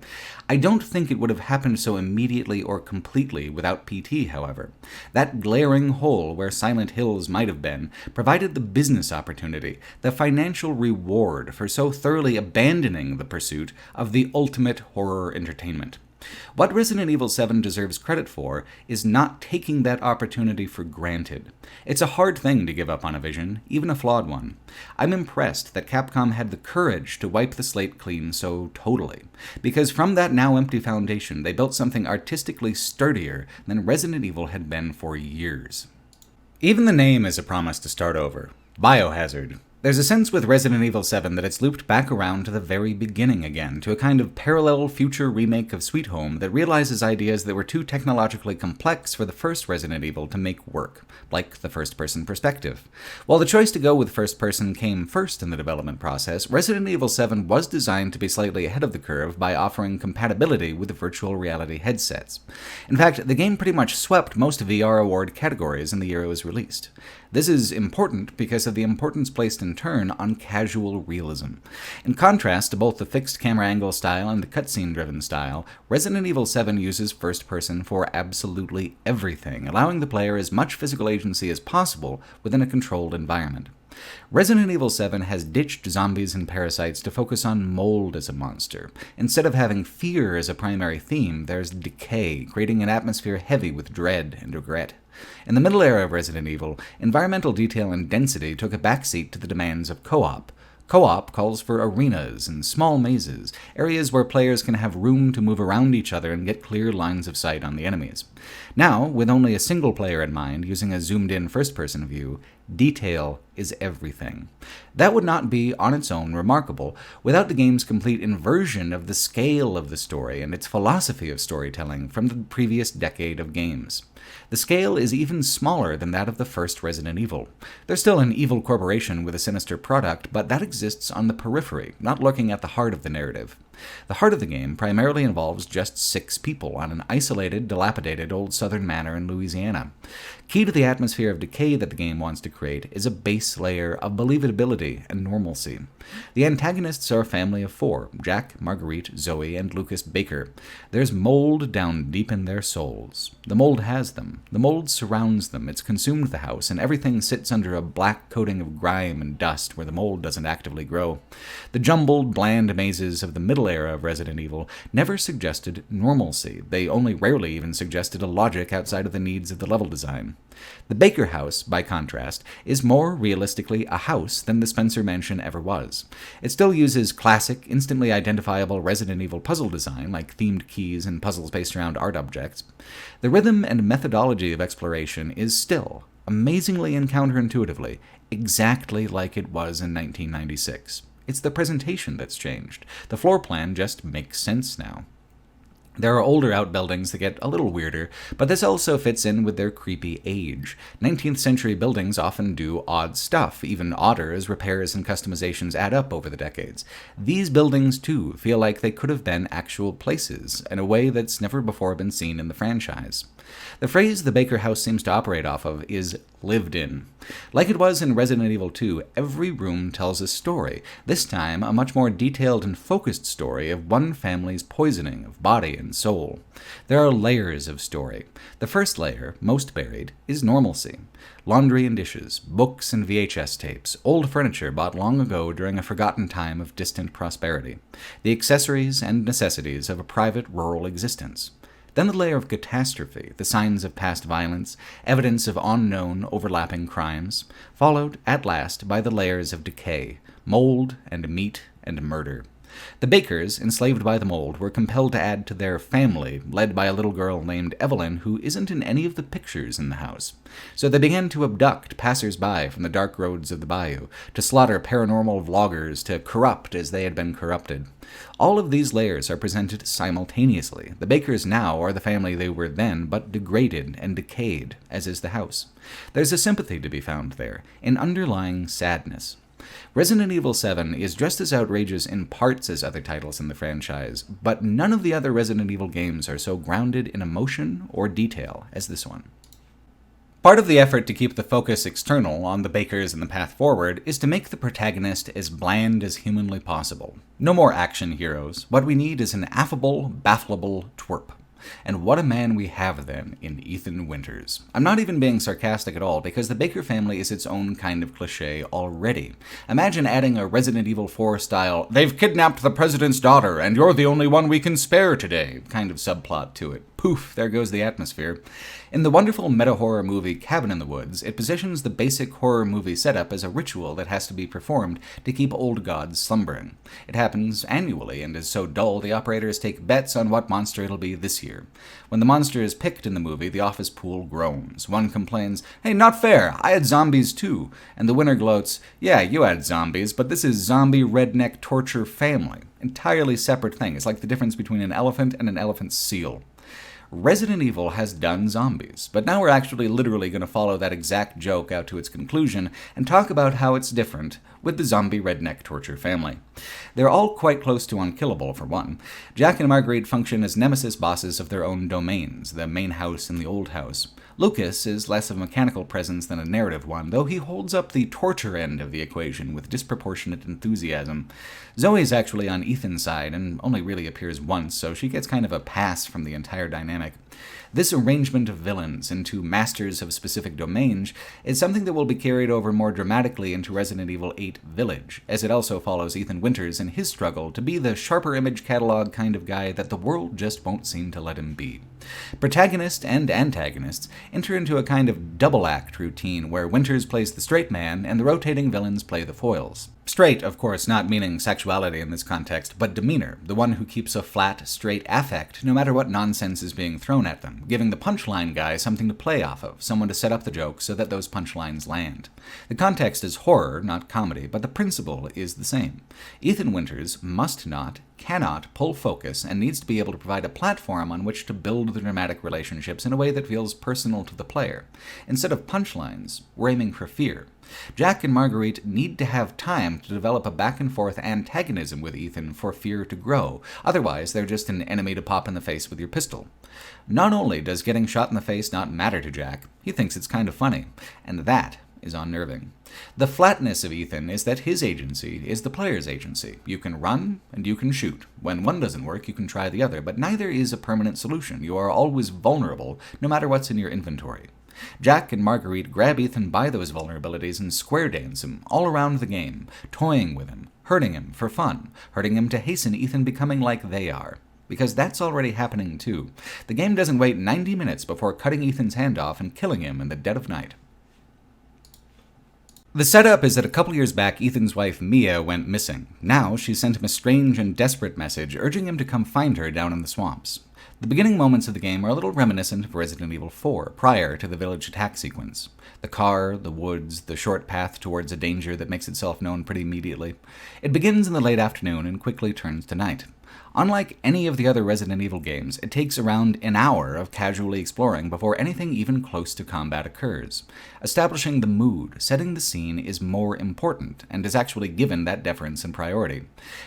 I don't think it would have happened so immediately or completely without PT, however. That glaring hole where Silent Hills might have been provided the business opportunity, the financial reward for so thoroughly abandoning the pursuit of the ultimate horror entertainment. What Resident Evil 7 deserves credit for is not taking that opportunity for granted. It's a hard thing to give up on a vision, even a flawed one. I'm impressed that Capcom had the courage to wipe the slate clean so totally, because from that now empty foundation, they built something artistically sturdier than Resident Evil had been for years. Even the name is a promise to start over. Biohazard. There's a sense with Resident Evil 7 that it's looped back around to the very beginning again, to a kind of parallel future remake of Sweet Home that realizes ideas that were too technologically complex for the first Resident Evil to make work, like the first-person perspective. While the choice to go with first-person came first in the development process, Resident Evil 7 was designed to be slightly ahead of the curve by offering compatibility with virtual reality headsets. In fact, the game pretty much swept most VR award categories in the year it was released. This is important because of the importance placed in turn on casual realism. In contrast to both the fixed camera angle style and the cutscene-driven style, Resident Evil 7 uses first-person for absolutely everything, allowing the player as much physical agency as possible within a controlled environment. Resident Evil 7 has ditched zombies and parasites to focus on mold as a monster. Instead of having fear as a primary theme, there's decay, creating an atmosphere heavy with dread and regret. In the middle era of Resident Evil, environmental detail and density took a backseat to the demands of co-op. Co-op calls for arenas and small mazes, areas where players can have room to move around each other and get clear lines of sight on the enemies. Now, with only a single player in mind, using a zoomed-in first-person view, detail is everything. That would not be, on its own, remarkable without the game's complete inversion of the scale of the story and its philosophy of storytelling from the previous decade of games. The scale is even smaller than that of the first Resident Evil. There's still an evil corporation with a sinister product, but that exists on the periphery, not looking at the heart of the narrative. The heart of the game primarily involves just 6 people on an isolated, dilapidated old southern manor in Louisiana. Key to the atmosphere of decay that the game wants to create is a base layer of believability and normalcy. The antagonists are a family of 4, Jack, Marguerite, Zoe, and Lucas Baker. There's mold down deep in their souls. The mold has them. The mold surrounds them. It's consumed the house, and everything sits under a black coating of grime and dust where the mold doesn't actively grow. The jumbled, bland mazes of the middle era of Resident Evil never suggested normalcy. They only rarely even suggested a logic outside of the needs of the level design. The Baker house, by contrast, is more realistically a house than the Spencer Mansion ever was. It still uses classic, instantly identifiable Resident Evil puzzle design, like themed keys and puzzles based around art objects. The rhythm and methodology of exploration is still, amazingly and counterintuitively, exactly like it was in 1996. It's the presentation that's changed. The floor plan just makes sense now. There are older outbuildings that get a little weirder, but this also fits in with their creepy age. 19th century buildings often do odd stuff, even odder as repairs and customizations add up over the decades. These buildings, too, feel like they could have been actual places, in a way that's never before been seen in the franchise. The phrase the Baker house seems to operate off of is lived in. Like it was in Resident Evil 2, every room tells a story, this time a much more detailed and focused story of one family's poisoning of body and soul. There are layers of story. The first layer, most buried, is normalcy. Laundry and dishes, books and VHS tapes, old furniture bought long ago during a forgotten time of distant prosperity, the accessories and necessities of a private rural existence. Then the layer of catastrophe, the signs of past violence, evidence of unknown, overlapping crimes, followed, at last, by the layers of decay, mold and meat and murder. The Bakers, enslaved by the mold, were compelled to add to their family, led by a little girl named Evelyn, who isn't in any of the pictures in the house. So they began to abduct passers-by from the dark roads of the bayou, to slaughter paranormal vloggers, to corrupt as they had been corrupted. All of these layers are presented simultaneously. The Bakers now are the family they were then, but degraded and decayed, as is the house. There's a sympathy to be found there, an underlying sadness. Resident Evil 7 is just as outrageous in parts as other titles in the franchise, but none of the other Resident Evil games are so grounded in emotion or detail as this one. Part of the effort to keep the focus external on the Bakers and the path forward is to make the protagonist as bland as humanly possible. No more action heroes. What we need is an affable, bafflable twerp. And what a man we have then in Ethan Winters. I'm not even being sarcastic at all, because the Baker family is its own kind of cliché already. Imagine adding a Resident Evil 4 style, "they've kidnapped the president's daughter, and you're the only one we can spare today," kind of subplot to it. poof, there goes the atmosphere. In the wonderful meta-horror movie Cabin in the Woods, it positions the basic horror movie setup as a ritual that has to be performed to keep old gods slumbering. It happens annually and is so dull the operators take bets on what monster it'll be this year. When the monster is picked in the movie, the office pool groans. One complains, "Hey, not fair, I had zombies too." And the winner gloats, "Yeah, you had zombies, but this is zombie redneck torture family." Entirely separate thing. It's like the difference between an elephant and an elephant seal. Resident Evil has done zombies, but now we're actually literally going to follow that exact joke out to its conclusion and talk about how it's different with the zombie redneck torture family. They're all quite close to unkillable, for one. Jack and Marguerite function as Nemesis bosses of their own domains, the main house and the old house. Lucas is less of a mechanical presence than a narrative one, though he holds up the torture end of the equation with disproportionate enthusiasm. Zoe's actually on Ethan's side and only really appears once, so she gets kind of a pass from the entire dynamic. This arrangement of villains into masters of specific domains is something that will be carried over more dramatically into Resident Evil 8 Village, as it also follows Ethan Winters in his struggle to be the sharper image catalog kind of guy that the world just won't seem to let him be. Protagonist and antagonists enter into a kind of double-act routine where Winters plays the straight man and the rotating villains play the foils. Straight, of course, not meaning sexuality in this context, but demeanor, the one who keeps a flat, straight affect no matter what nonsense is being thrown at them, giving the punchline guy something to play off of, someone to set up the joke so that those punchlines land. The context is horror, not comedy, but the principle is the same. Ethan Winters must not, cannot pull focus and needs to be able to provide a platform on which to build the dramatic relationships in a way that feels personal to the player. Instead of punchlines, we're aiming for fear. Jack and Marguerite need to have time to develop a back-and-forth antagonism with Ethan for fear to grow. Otherwise, they're just an enemy to pop in the face with your pistol. Not only does getting shot in the face not matter to Jack, he thinks it's kind of funny, and that is unnerving. The flatness of Ethan is that his agency is the player's agency. You can run, and you can shoot. When one doesn't work, you can try the other, but neither is a permanent solution. You are always vulnerable, no matter what's in your inventory. Jack and Marguerite grab Ethan by those vulnerabilities and square dance him all around the game, toying with him, hurting him for fun, hurting him to hasten Ethan becoming like they are. Because that's already happening too. The game doesn't wait 90 minutes before cutting Ethan's hand off and killing him in the dead of night. The setup is that a couple years back, Ethan's wife Mia went missing. Now, she sent him a strange and desperate message urging him to come find her down in the swamps. The beginning moments of the game are a little reminiscent of Resident Evil 4, prior to the village attack sequence. The car, the woods, the short path towards a danger that makes itself known pretty immediately. It begins in the late afternoon and quickly turns to night. Unlike any of the other Resident Evil games, it takes around an hour of casually exploring before anything even close to combat occurs. Establishing the mood, setting the scene is more important, and is actually given that deference and priority.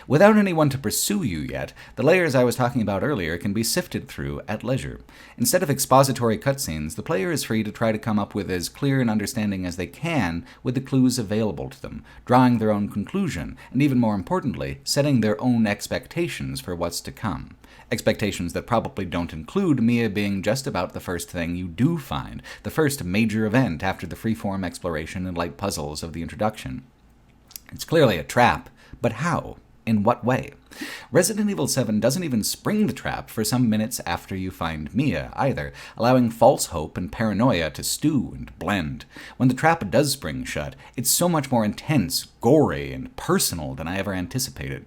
Without anyone to pursue you yet, the layers I was talking about earlier can be sifted through at leisure. Instead of expository cutscenes, the player is free to try to come up with as clear an understanding as they can with the clues available to them, drawing their own conclusion, and even more importantly, setting their own expectations for what's to come. Expectations that probably don't include Mia being just about the first thing you do find, the first major event after the freeform exploration and light puzzles of the introduction. It's clearly a trap, but how? In what way? Resident Evil 7 doesn't even spring the trap for some minutes after you find Mia, either, allowing false hope and paranoia to stew and blend. When the trap does spring shut, it's so much more intense, gory, and personal than I ever anticipated.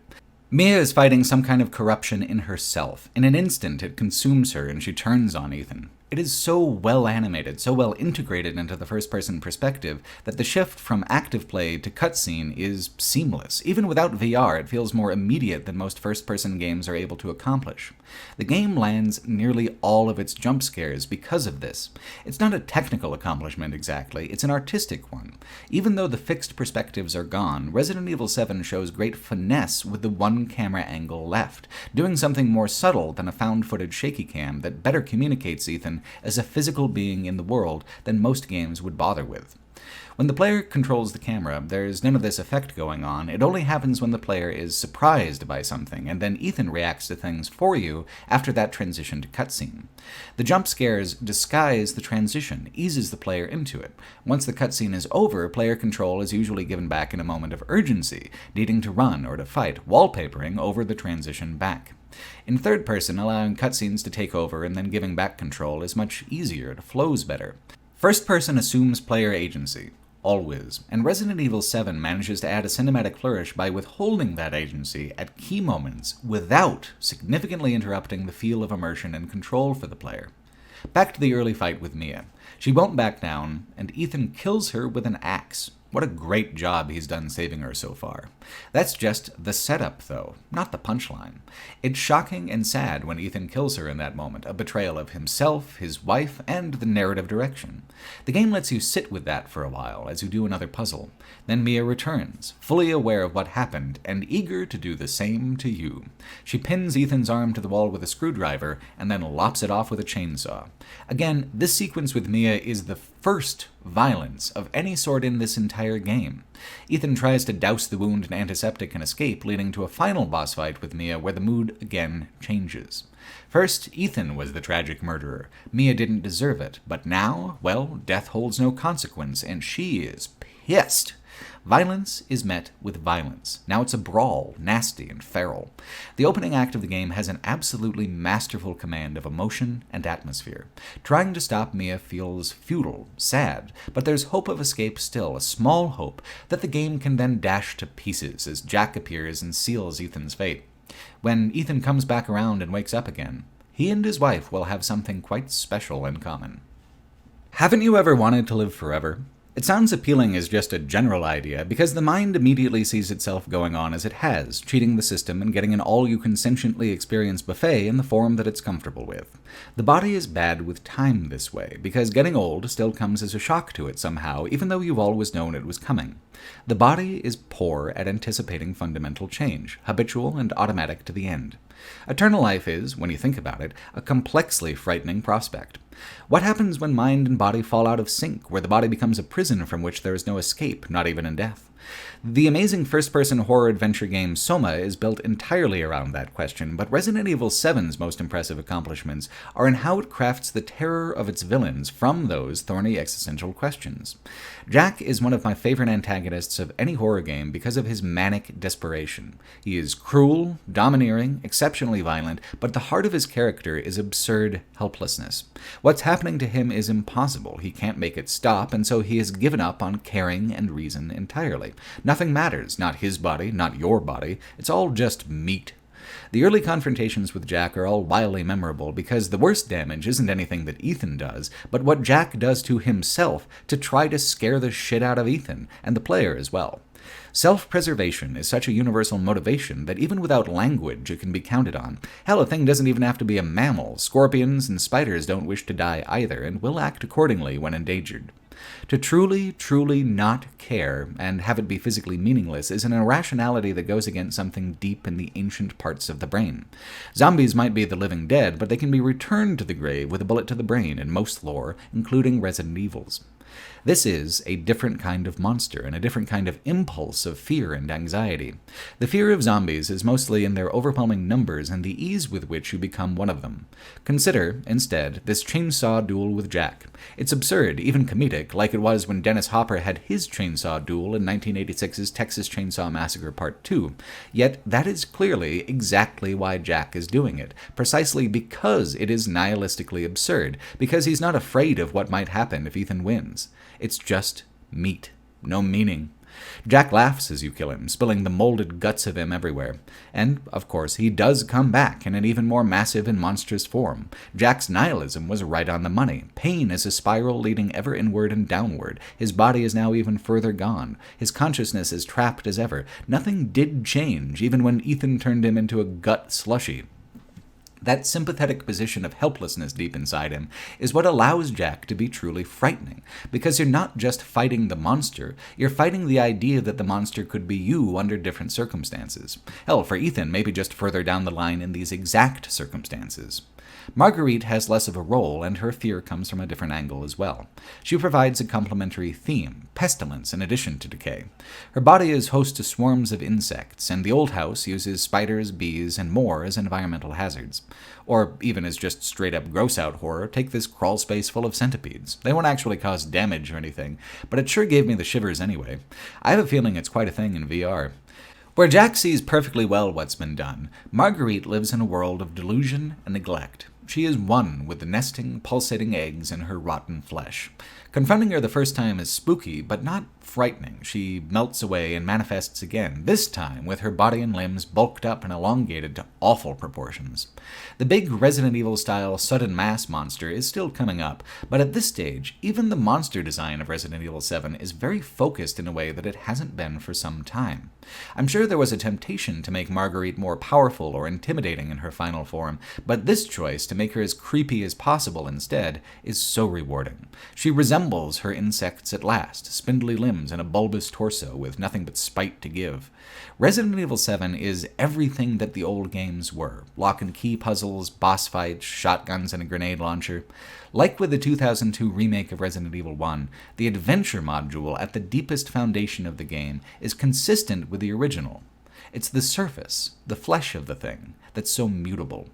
Mia is fighting some kind of corruption in herself. In an instant, it consumes her and she turns on Ethan. It is so well animated, so well integrated into the first-person perspective, that the shift from active play to cutscene is seamless. Even without VR, it feels more immediate than most first-person games are able to accomplish. The game lands nearly all of its jump scares because of this. It's not a technical accomplishment exactly, it's an artistic one. Even though the fixed perspectives are gone, Resident Evil 7 shows great finesse with the one camera angle left, doing something more subtle than a found-footage shaky cam that better communicates Ethan as a physical being in the world than most games would bother with. When the player controls the camera, there's none of this effect going on. It only happens when the player is surprised by something, and then Ethan reacts to things for you after that transition to cutscene. The jump scares disguise the transition, eases the player into it. Once the cutscene is over, player control is usually given back in a moment of urgency, needing to run or to fight, wallpapering over the transition back. In third person, allowing cutscenes to take over and then giving back control is much easier, it flows better. First person assumes player agency, always, and Resident Evil 7 manages to add a cinematic flourish by withholding that agency at key moments without significantly interrupting the feel of immersion and control for the player. Back to the early fight with Mia. She won't back down, and Ethan kills her with an axe. What a great job he's done saving her so far. That's just the setup, though, not the punchline. It's shocking and sad when Ethan kills her in that moment, a betrayal of himself, his wife, and the narrative direction. The game lets you sit with that for a while as you do another puzzle. Then Mia returns, fully aware of what happened and eager to do the same to you. She pins Ethan's arm to the wall with a screwdriver and then lops it off with a chainsaw. Again, this sequence with Mia is the first violence of any sort in this entire game. Ethan tries to douse the wound in antiseptic and escape, leading to a final boss fight with Mia where the mood again changes. First, Ethan was the tragic murderer. Mia didn't deserve it, but now, well, death holds no consequence, and she is pissed. Violence is met with violence. Now it's a brawl, nasty and feral. The opening act of the game has an absolutely masterful command of emotion and atmosphere. Trying to stop Mia feels futile, sad, but there's hope of escape still, a small hope that the game can then dash to pieces as Jack appears and seals Ethan's fate. When Ethan comes back around and wakes up again, he and his wife will have something quite special in common. Haven't you ever wanted to live forever? It sounds appealing as just a general idea, because the mind immediately sees itself going on as it has, cheating the system and getting an all-you-can-sentiently experience buffet in the form that it's comfortable with. The body is bad with time this way, because getting old still comes as a shock to it somehow, even though you've always known it was coming. The body is poor at anticipating fundamental change, habitual and automatic to the end. Eternal life is, when you think about it, a complexly frightening prospect. What happens when mind and body fall out of sync, where the body becomes a prison from which there is no escape, not even in death? The amazing first-person horror adventure game Soma is built entirely around that question, but Resident Evil 7's most impressive accomplishments are in how it crafts the terror of its villains from those thorny existential questions. Jack is one of my favorite antagonists of any horror game because of his manic desperation. He is cruel, domineering, exceptionally violent, but the heart of his character is absurd helplessness. What's happening to him is impossible. He can't make it stop, and so he has given up on caring and reason entirely. Nothing matters, not his body, not your body. It's all just meat. The early confrontations with Jack are all wildly memorable because the worst damage isn't anything that Ethan does, but what Jack does to himself to try to scare the shit out of Ethan, and the player as well. Self-preservation is such a universal motivation that even without language it can be counted on. Hell, a thing doesn't even have to be a mammal. Scorpions and spiders don't wish to die either, and will act accordingly when endangered. To truly, truly not care and have it be physically meaningless is an irrationality that goes against something deep in the ancient parts of the brain. Zombies might be the living dead, but they can be returned to the grave with a bullet to the brain in most lore, including Resident Evils. This is a different kind of monster and a different kind of impulse of fear and anxiety. The fear of zombies is mostly in their overwhelming numbers and the ease with which you become one of them. Consider, instead, this chainsaw duel with Jack. It's absurd, even comedic, like it was when Dennis Hopper had his chainsaw duel in 1986's Texas Chainsaw Massacre Part 2. Yet that is clearly exactly why Jack is doing it, precisely because it is nihilistically absurd, because he's not afraid of what might happen if Ethan wins. It's just meat, no meaning. Jack laughs as you kill him, spilling the molded guts of him everywhere. And, of course, he does come back in an even more massive and monstrous form. Jack's nihilism was right on the money. Pain is a spiral leading ever inward and downward. His body is now even further gone. His consciousness is trapped as ever. Nothing did change, even when Ethan turned him into a gut slushy. That sympathetic position of helplessness deep inside him is what allows Jack to be truly frightening, because you're not just fighting the monster, you're fighting the idea that the monster could be you under different circumstances. Hell, for Ethan, maybe just further down the line in these exact circumstances. Marguerite has less of a role, and her fear comes from a different angle as well. She provides a complementary theme, pestilence in addition to decay. Her body is host to swarms of insects, and the old house uses spiders, bees, and more as environmental hazards. Or even as just straight-up gross-out horror, take this crawl space full of centipedes. They won't actually cause damage or anything, but it sure gave me the shivers anyway. I have a feeling it's quite a thing in VR. Where Jack sees perfectly well what's been done, Marguerite lives in a world of delusion and neglect. She is one with the nesting, pulsating eggs in her rotten flesh. Confronting her the first time is spooky, but not frightening. She melts away and manifests again, this time with her body and limbs bulked up and elongated to awful proportions. The big Resident Evil-style sudden mass monster is still coming up, but at this stage, even the monster design of Resident Evil 7 is very focused in a way that it hasn't been for some time. I'm sure there was a temptation to make Marguerite more powerful or intimidating in her final form, but this choice to make her as creepy as possible instead is so rewarding. She resembles her insects at last, spindly limbs and a bulbous torso with nothing but spite to give. Resident Evil 7 is everything that the old games were. Lock and key puzzles, boss fights, shotguns and a grenade launcher. Like with the 2002 remake of Resident Evil 1, the adventure module at the deepest foundation of the game is consistent with the original. It's the surface, the flesh of the thing, that's so mutable.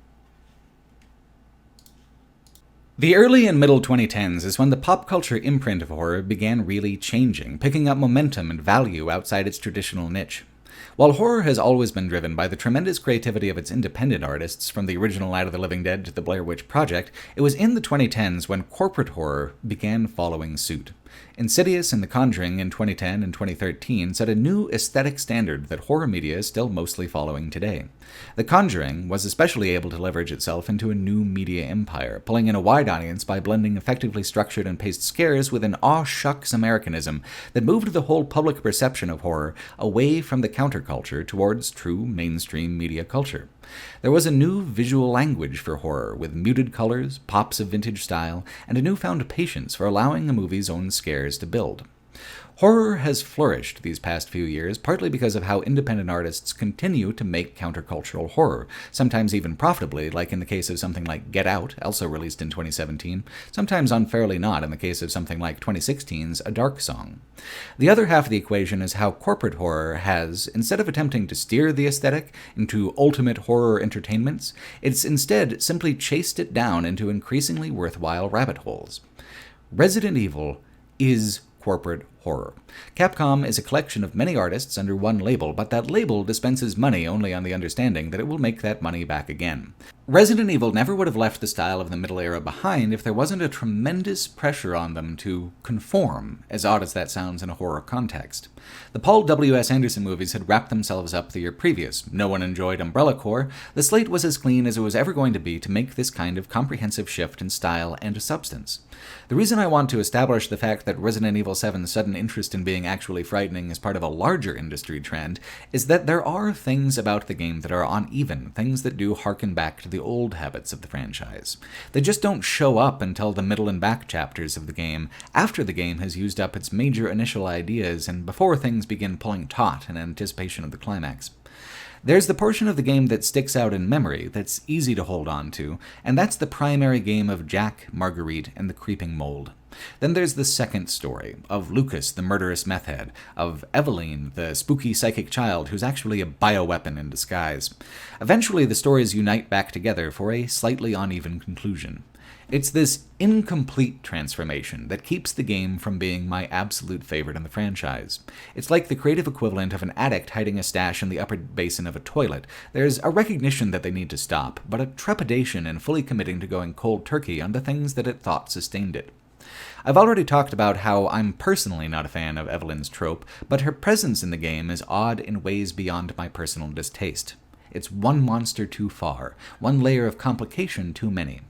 The early and middle 2010s is when the pop culture imprint of horror began really changing, picking up momentum and value outside its traditional niche. While horror has always been driven by the tremendous creativity of its independent artists, from the original Night of the Living Dead to the Blair Witch Project, it was in the 2010s when corporate horror began following suit. Insidious and The Conjuring in 2010 and 2013 set a new aesthetic standard that horror media is still mostly following today. The Conjuring was especially able to leverage itself into a new media empire, pulling in a wide audience by blending effectively structured and paced scares with an aw-shucks Americanism that moved the whole public perception of horror away from the counterculture towards true mainstream media culture. There was a new visual language for horror, with muted colors, pops of vintage style, and a newfound patience for allowing a movie's own scares to build. Horror has flourished these past few years, partly because of how independent artists continue to make countercultural horror, sometimes even profitably, like in the case of something like Get Out, also released in 2017, sometimes unfairly not in the case of something like 2016's A Dark Song. The other half of the equation is how corporate horror has, instead of attempting to steer the aesthetic into ultimate horror entertainments, it's instead simply chased it down into increasingly worthwhile rabbit holes. Resident Evil is corporate horror. Capcom is a collection of many artists under one label, but that label dispenses money only on the understanding that it will make that money back again. Resident Evil never would have left the style of the middle era behind if there wasn't a tremendous pressure on them to conform, as odd as that sounds in a horror context. The Paul W.S. Anderson movies had wrapped themselves up the year previous. No one enjoyed Umbrella Corps. The slate was as clean as it was ever going to be to make this kind of comprehensive shift in style and substance. The reason I want to establish the fact that Resident Evil 7's sudden interest in being actually frightening is part of a larger industry trend is that there are things about the game that are uneven, things that do harken back to the old habits of the franchise. They just don't show up until the middle and back chapters of the game, after the game has used up its major initial ideas and before things begin pulling taut in anticipation of the climax. There's the portion of the game that sticks out in memory, that's easy to hold on to, and that's the primary game of Jack, Marguerite, and the creeping mold. Then there's the second story, of Lucas, the murderous meth head, of Eveline, the spooky psychic child who's actually a bioweapon in disguise. Eventually the stories unite back together for a slightly uneven conclusion. It's this incomplete transformation that keeps the game from being my absolute favorite in the franchise. It's like the creative equivalent of an addict hiding a stash in the upper basin of a toilet. There's a recognition that they need to stop, but a trepidation in fully committing to going cold turkey on the things that it thought sustained it. I've already talked about how I'm personally not a fan of Eveline's trope, but her presence in the game is odd in ways beyond my personal distaste. It's one monster too far, one layer of complication too many.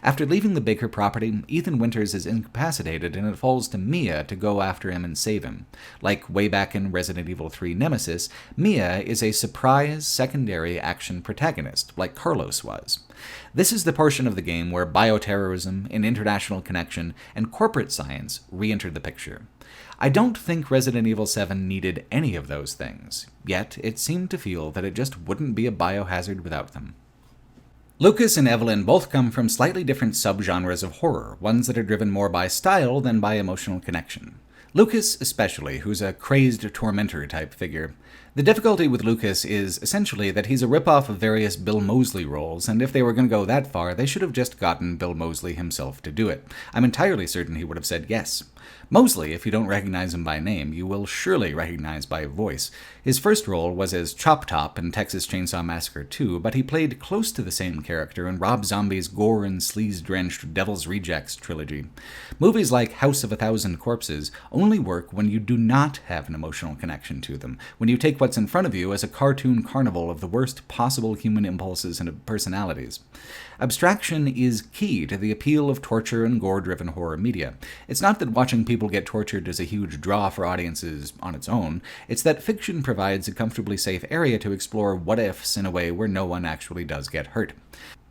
After leaving the Baker property, Ethan Winters is incapacitated and it falls to Mia to go after him and save him. Like way back in Resident Evil 3 Nemesis, Mia is a surprise secondary action protagonist, like Carlos was. This is the portion of the game where bioterrorism, an international connection, and corporate science re-entered the picture. I don't think Resident Evil 7 needed any of those things, yet it seemed to feel that it just wouldn't be a Biohazard without them. Lucas and Eveline both come from slightly different subgenres of horror, ones that are driven more by style than by emotional connection. Lucas especially, who's a crazed tormentor type figure. The difficulty with Lucas is essentially that he's a ripoff of various Bill Moseley roles, and if they were going to go that far, they should have just gotten Bill Moseley himself to do it. I'm entirely certain he would have said yes. Moseley, if you don't recognize him by name, you will surely recognize by voice. His first role was as Chop Top in Texas Chainsaw Massacre 2, but he played close to the same character in Rob Zombie's gore and sleaze-drenched Devil's Rejects trilogy. Movies like House of a Thousand Corpses only work when you do not have an emotional connection to them, when you take what's in front of you as a cartoon carnival of the worst possible human impulses and personalities. Abstraction is key to the appeal of torture and gore-driven horror media. It's not that watching people get tortured is a huge draw for audiences on its own, it's that fiction provides a comfortably safe area to explore what-ifs in a way where no one actually does get hurt.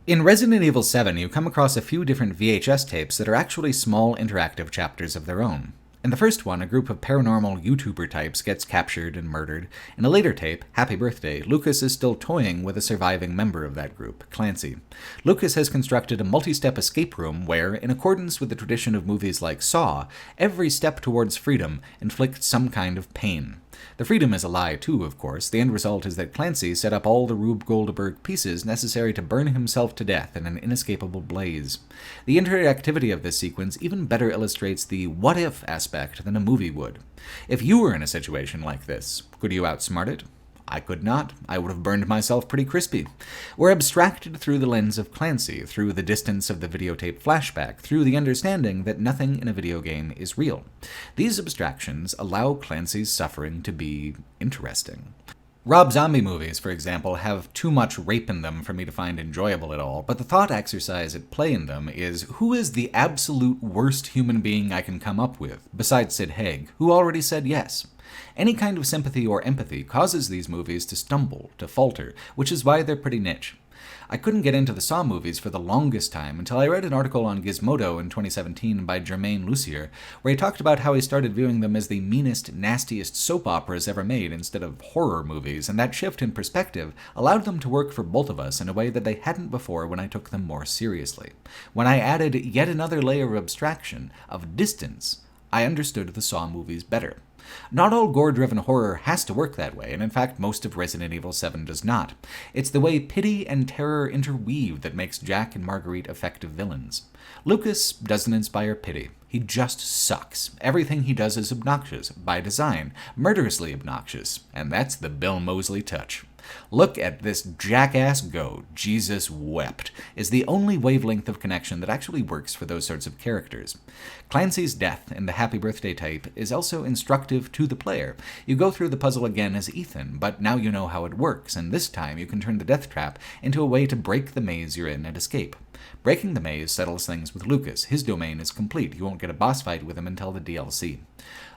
In Resident Evil 7, you come across a few different VHS tapes that are actually small interactive chapters of their own. In the first one, a group of paranormal YouTuber types gets captured and murdered. In a later tape, Happy Birthday, Lucas is still toying with a surviving member of that group, Clancy. Lucas has constructed a multi-step escape room where, in accordance with the tradition of movies like Saw, every step towards freedom inflicts some kind of pain. The freedom is a lie, too, of course. The end result is that Clancy set up all the Rube Goldberg pieces necessary to burn himself to death in an inescapable blaze. The interactivity of this sequence even better illustrates the what-if aspect than a movie would. If you were in a situation like this, could you outsmart it? I could not. I would have burned myself pretty crispy. We're abstracted through the lens of Clancy, through the distance of the videotape flashback, through the understanding that nothing in a video game is real. These abstractions allow Clancy's suffering to be interesting. Rob Zombie movies, for example, have too much rape in them for me to find enjoyable at all, but the thought exercise at play in them is, who is the absolute worst human being I can come up with, besides Sid Haig, who already said yes? Any kind of sympathy or empathy causes these movies to stumble, to falter, which is why they're pretty niche. I couldn't get into the Saw movies for the longest time until I read an article on Gizmodo in 2017 by Jermaine Lucier, where he talked about how he started viewing them as the meanest, nastiest soap operas ever made instead of horror movies, and that shift in perspective allowed them to work for both of us in a way that they hadn't before when I took them more seriously. When I added yet another layer of abstraction, of distance, I understood the Saw movies better. Not all gore-driven horror has to work that way, and in fact most of Resident Evil 7 does not. It's the way pity and terror interweave that makes Jack and Marguerite effective villains. Lucas doesn't inspire pity. He just sucks. Everything he does is obnoxious, by design, murderously obnoxious, and that's the Bill Moseley touch. Look at this jackass go, Jesus wept, is the only wavelength of connection that actually works for those sorts of characters. Clancy's death in the Happy Birthday tape is also instructive to the player. You go through the puzzle again as Ethan, but now you know how it works, and this time you can turn the death trap into a way to break the maze you're in and escape. Breaking the maze settles things with Lucas. His domain is complete. You won't get a boss fight with him until the DLC.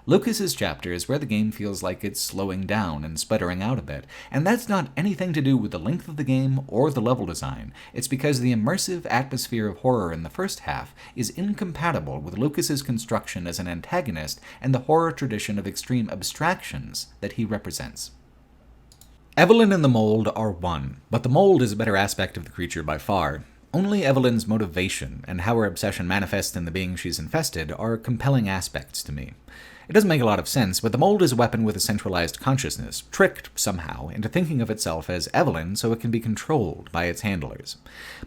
Lucas's chapter is where the game feels like it's slowing down and sputtering out a bit, and that's not anything to do with the length of the game or the level design. It's because the immersive atmosphere of horror in the first half is incompatible with Lucas's construction as an antagonist and the horror tradition of extreme abstractions that he represents. Evelyn and the mold are one, but the mold is a better aspect of the creature by far. Only Evelyn's motivation and how her obsession manifests in the being she's infested are compelling aspects to me. It doesn't make a lot of sense, but the mold is a weapon with a centralized consciousness, tricked, somehow, into thinking of itself as Evelyn so it can be controlled by its handlers.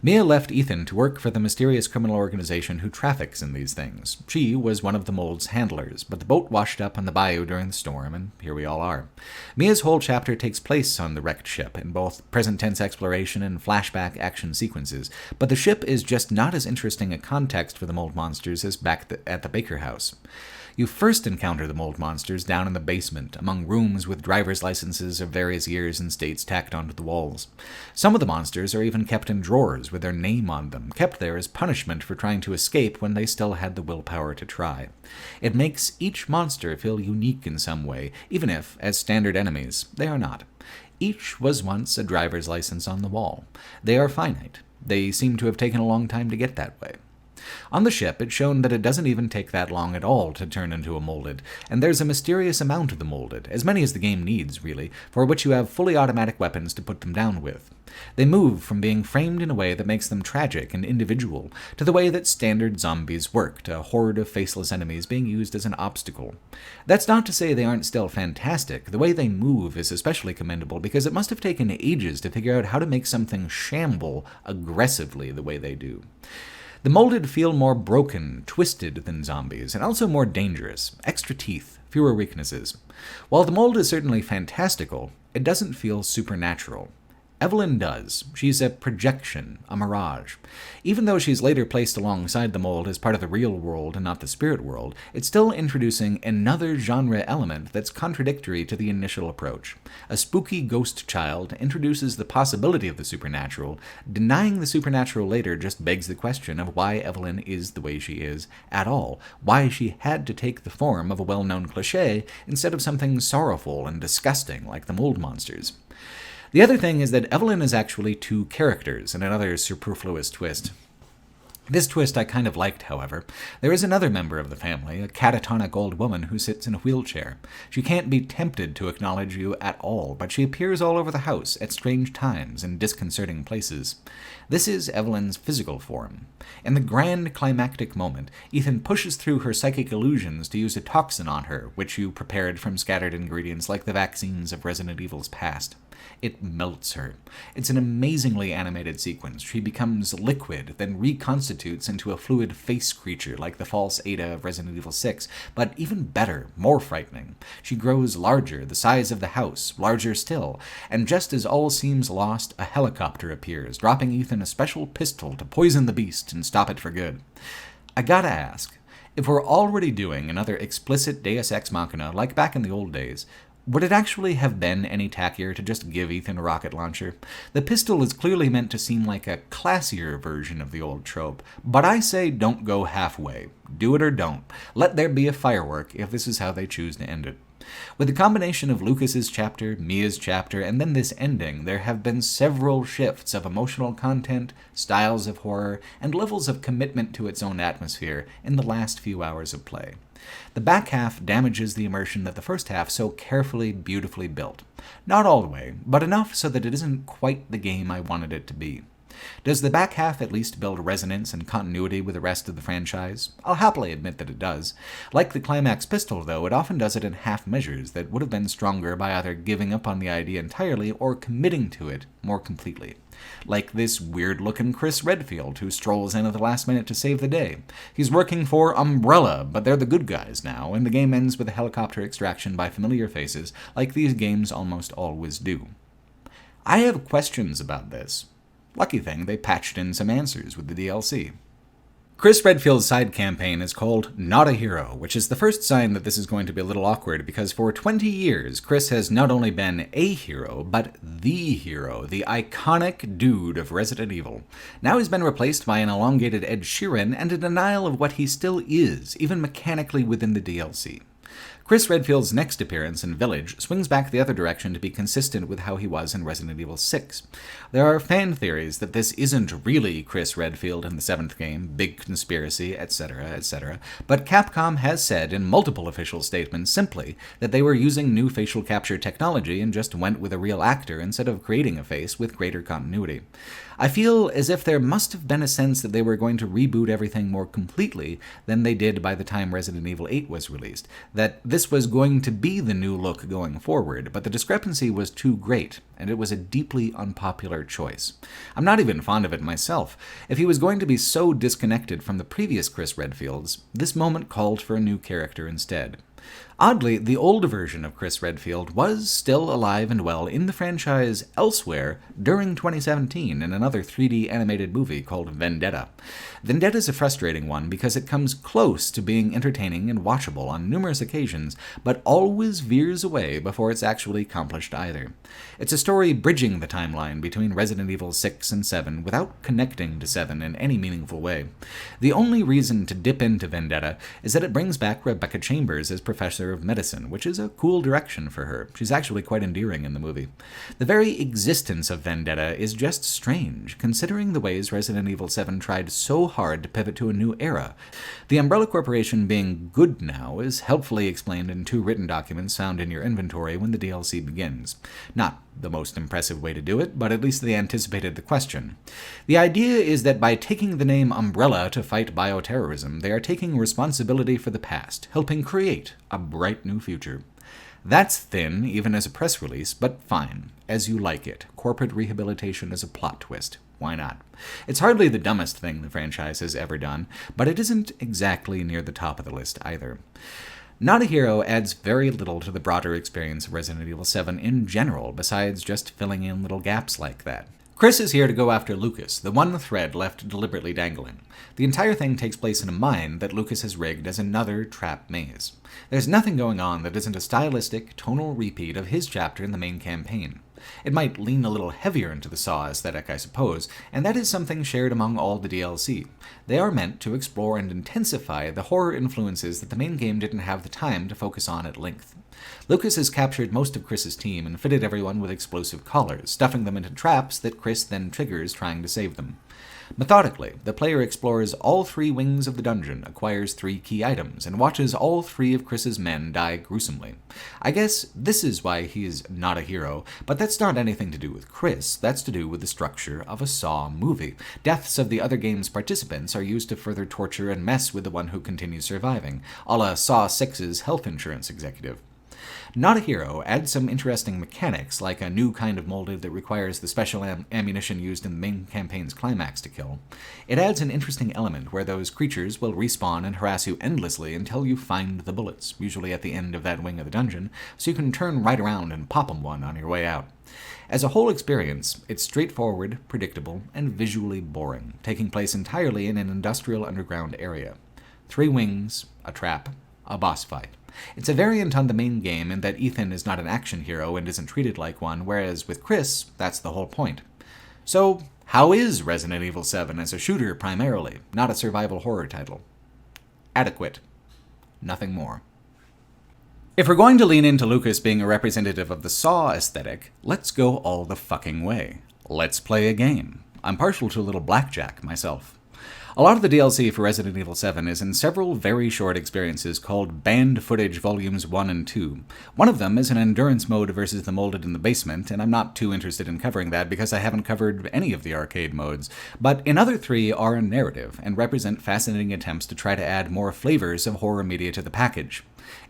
Mia left Ethan to work for the mysterious criminal organization who traffics in these things. She was one of the mold's handlers, but the boat washed up on the bayou during the storm, and here we all are. Mia's whole chapter takes place on the wrecked ship, in both present-tense exploration and flashback action sequences, but the ship is just not as interesting a context for the mold monsters as back at the Baker house. You first encounter the mold monsters down in the basement, among rooms with driver's licenses of various years and states tacked onto the walls. Some of the monsters are even kept in drawers with their name on them, kept there as punishment for trying to escape when they still had the willpower to try. It makes each monster feel unique in some way, even if, as standard enemies, they are not. Each was once a driver's license on the wall. They are finite. They seem to have taken a long time to get that way. On the ship, it's shown that it doesn't even take that long at all to turn into a molded, and there's a mysterious amount of the molded, as many as the game needs, really, for which you have fully automatic weapons to put them down with. They move from being framed in a way that makes them tragic and individual, to the way that standard zombies work, a horde of faceless enemies being used as an obstacle. That's not to say they aren't still fantastic. The way they move is especially commendable because it must have taken ages to figure out how to make something shamble aggressively the way they do. The molded feel more broken, twisted than zombies, and also more dangerous. Extra teeth, fewer weaknesses. While the mold is certainly fantastical, it doesn't feel supernatural. Evelyn does. She's a projection, a mirage. Even though she's later placed alongside the mold as part of the real world and not the spirit world, it's still introducing another genre element that's contradictory to the initial approach. A spooky ghost child introduces the possibility of the supernatural. Denying the supernatural later just begs the question of why Evelyn is the way she is at all, why she had to take the form of a well-known cliché instead of something sorrowful and disgusting like the mold monsters. The other thing is that Evelyn is actually two characters, in another superfluous twist. This twist I kind of liked, however. There is another member of the family, a catatonic old woman who sits in a wheelchair. She can't be tempted to acknowledge you at all, but she appears all over the house, at strange times and disconcerting places. This is Evelyn's physical form. In the grand climactic moment, Ethan pushes through her psychic illusions to use a toxin on her, which you prepared from scattered ingredients like the vaccines of Resident Evil's past. It melts her. It's an amazingly animated sequence. She becomes liquid, then reconstitutes into a fluid face creature like the false Ada of Resident Evil 6, but even better, more frightening. She grows larger, the size of the house, larger still, and just as all seems lost, a helicopter appears, dropping Ethan a special pistol to poison the beast and stop it for good. I gotta ask, if we're already doing another explicit Deus Ex Machina like back in the old days, would it actually have been any tackier to just give Ethan a rocket launcher? The pistol is clearly meant to seem like a classier version of the old trope, but I say don't go halfway. Do it or don't. Let there be a firework if this is how they choose to end it. With the combination of Lucas's chapter, Mia's chapter, and then this ending, there have been several shifts of emotional content, styles of horror, and levels of commitment to its own atmosphere in the last few hours of play. The back half damages the immersion that the first half so carefully, beautifully built. Not all the way, but enough so that it isn't quite the game I wanted it to be. Does the back half at least build resonance and continuity with the rest of the franchise? I'll happily admit that it does. Like the climax pistol, though, it often does it in half measures that would have been stronger by either giving up on the idea entirely or committing to it more completely. Like this weird-looking Chris Redfield who strolls in at the last minute to save the day. He's working for Umbrella, but they're the good guys now, and the game ends with a helicopter extraction by familiar faces, like these games almost always do. I have questions about this. Lucky thing, they patched in some answers with the DLC. Chris Redfield's side campaign is called Not a Hero, which is the first sign that this is going to be a little awkward because for 20 years, Chris has not only been a hero, but the hero, the iconic dude of Resident Evil. Now he's been replaced by an elongated Ed Sheeran and a denial of what he still is, even mechanically within the DLC. Chris Redfield's next appearance in Village swings back the other direction to be consistent with how he was in Resident Evil 6. There are fan theories that this isn't really Chris Redfield in the 7th game, big conspiracy, etc., etc., but Capcom has said in multiple official statements simply that they were using new facial capture technology and just went with a real actor instead of creating a face with greater continuity. I feel as if there must have been a sense that they were going to reboot everything more completely than they did by the time Resident Evil 8 was released, that this was going to be the new look going forward, but the discrepancy was too great, and it was a deeply unpopular choice. I'm not even fond of it myself. If he was going to be so disconnected from the previous Chris Redfields, this moment called for a new character instead. Oddly, the old version of Chris Redfield was still alive and well in the franchise elsewhere during 2017 in another 3D animated movie called Vendetta. Vendetta is a frustrating one because it comes close to being entertaining and watchable on numerous occasions, but always veers away before it's actually accomplished either. It's a story bridging the timeline between Resident Evil 6 and 7 without connecting to 7 in any meaningful way. The only reason to dip into Vendetta is that it brings back Rebecca Chambers as professor of medicine, which is a cool direction for her. She's actually quite endearing in the movie. The very existence of Vendetta is just strange, considering the ways Resident Evil 7 tried so hard to pivot to a new era. The Umbrella Corporation being good now is helpfully explained in 2 written documents found in your inventory when the DLC begins. Not the most impressive way to do it, but at least they anticipated the question. The idea is that by taking the name Umbrella to fight bioterrorism, they are taking responsibility for the past, helping create a bright new future. That's thin, even as a press release, but fine, as you like it. Corporate rehabilitation is a plot twist. Why not? It's hardly the dumbest thing the franchise has ever done, but it isn't exactly near the top of the list either. Not a Hero adds very little to the broader experience of Resident Evil 7 in general, besides just filling in little gaps like that. Chris is here to go after Lucas, the one thread left deliberately dangling. The entire thing takes place in a mine that Lucas has rigged as another trap maze. There's nothing going on that isn't a stylistic, tonal repeat of his chapter in the main campaign. It might lean a little heavier into the Saw aesthetic, I suppose, and that is something shared among all the DLC. They are meant to explore and intensify the horror influences that the main game didn't have the time to focus on at length. Lucas has captured most of Chris's team and fitted everyone with explosive collars, stuffing them into traps that Chris then triggers trying to save them. Methodically, the player explores all 3 wings of the dungeon, acquires 3 key items, and watches all 3 of Chris's men die gruesomely. I guess this is why he is not a hero, but that's not anything to do with Chris, that's to do with the structure of a Saw movie. Deaths of the other game's participants are used to further torture and mess with the one who continues surviving, a la Saw 6's health insurance executive. Not a Hero adds some interesting mechanics, like a new kind of molded that requires the special ammunition used in the main campaign's climax to kill. It adds an interesting element where those creatures will respawn and harass you endlessly until you find the bullets, usually at the end of that wing of the dungeon, so you can turn right around and pop 'em one on your way out. As a whole experience, it's straightforward, predictable, and visually boring, taking place entirely in an industrial underground area. 3 wings, a trap, a boss fight. It's a variant on the main game in that Ethan is not an action hero and isn't treated like one, whereas with Chris, that's the whole point. So, how is Resident Evil 7 as a shooter primarily, not a survival horror title? Adequate. Nothing more. If we're going to lean into Lucas being a representative of the Saw aesthetic, let's go all the fucking way. Let's play a game. I'm partial to a little blackjack myself. A lot of the DLC for Resident Evil 7 is in several very short experiences called Banned Footage Volumes 1 and 2. One of them is an endurance mode versus the molded in the basement, and I'm not too interested in covering that because I haven't covered any of the arcade modes. But in other 3 are a narrative, and represent fascinating attempts to try to add more flavors of horror media to the package.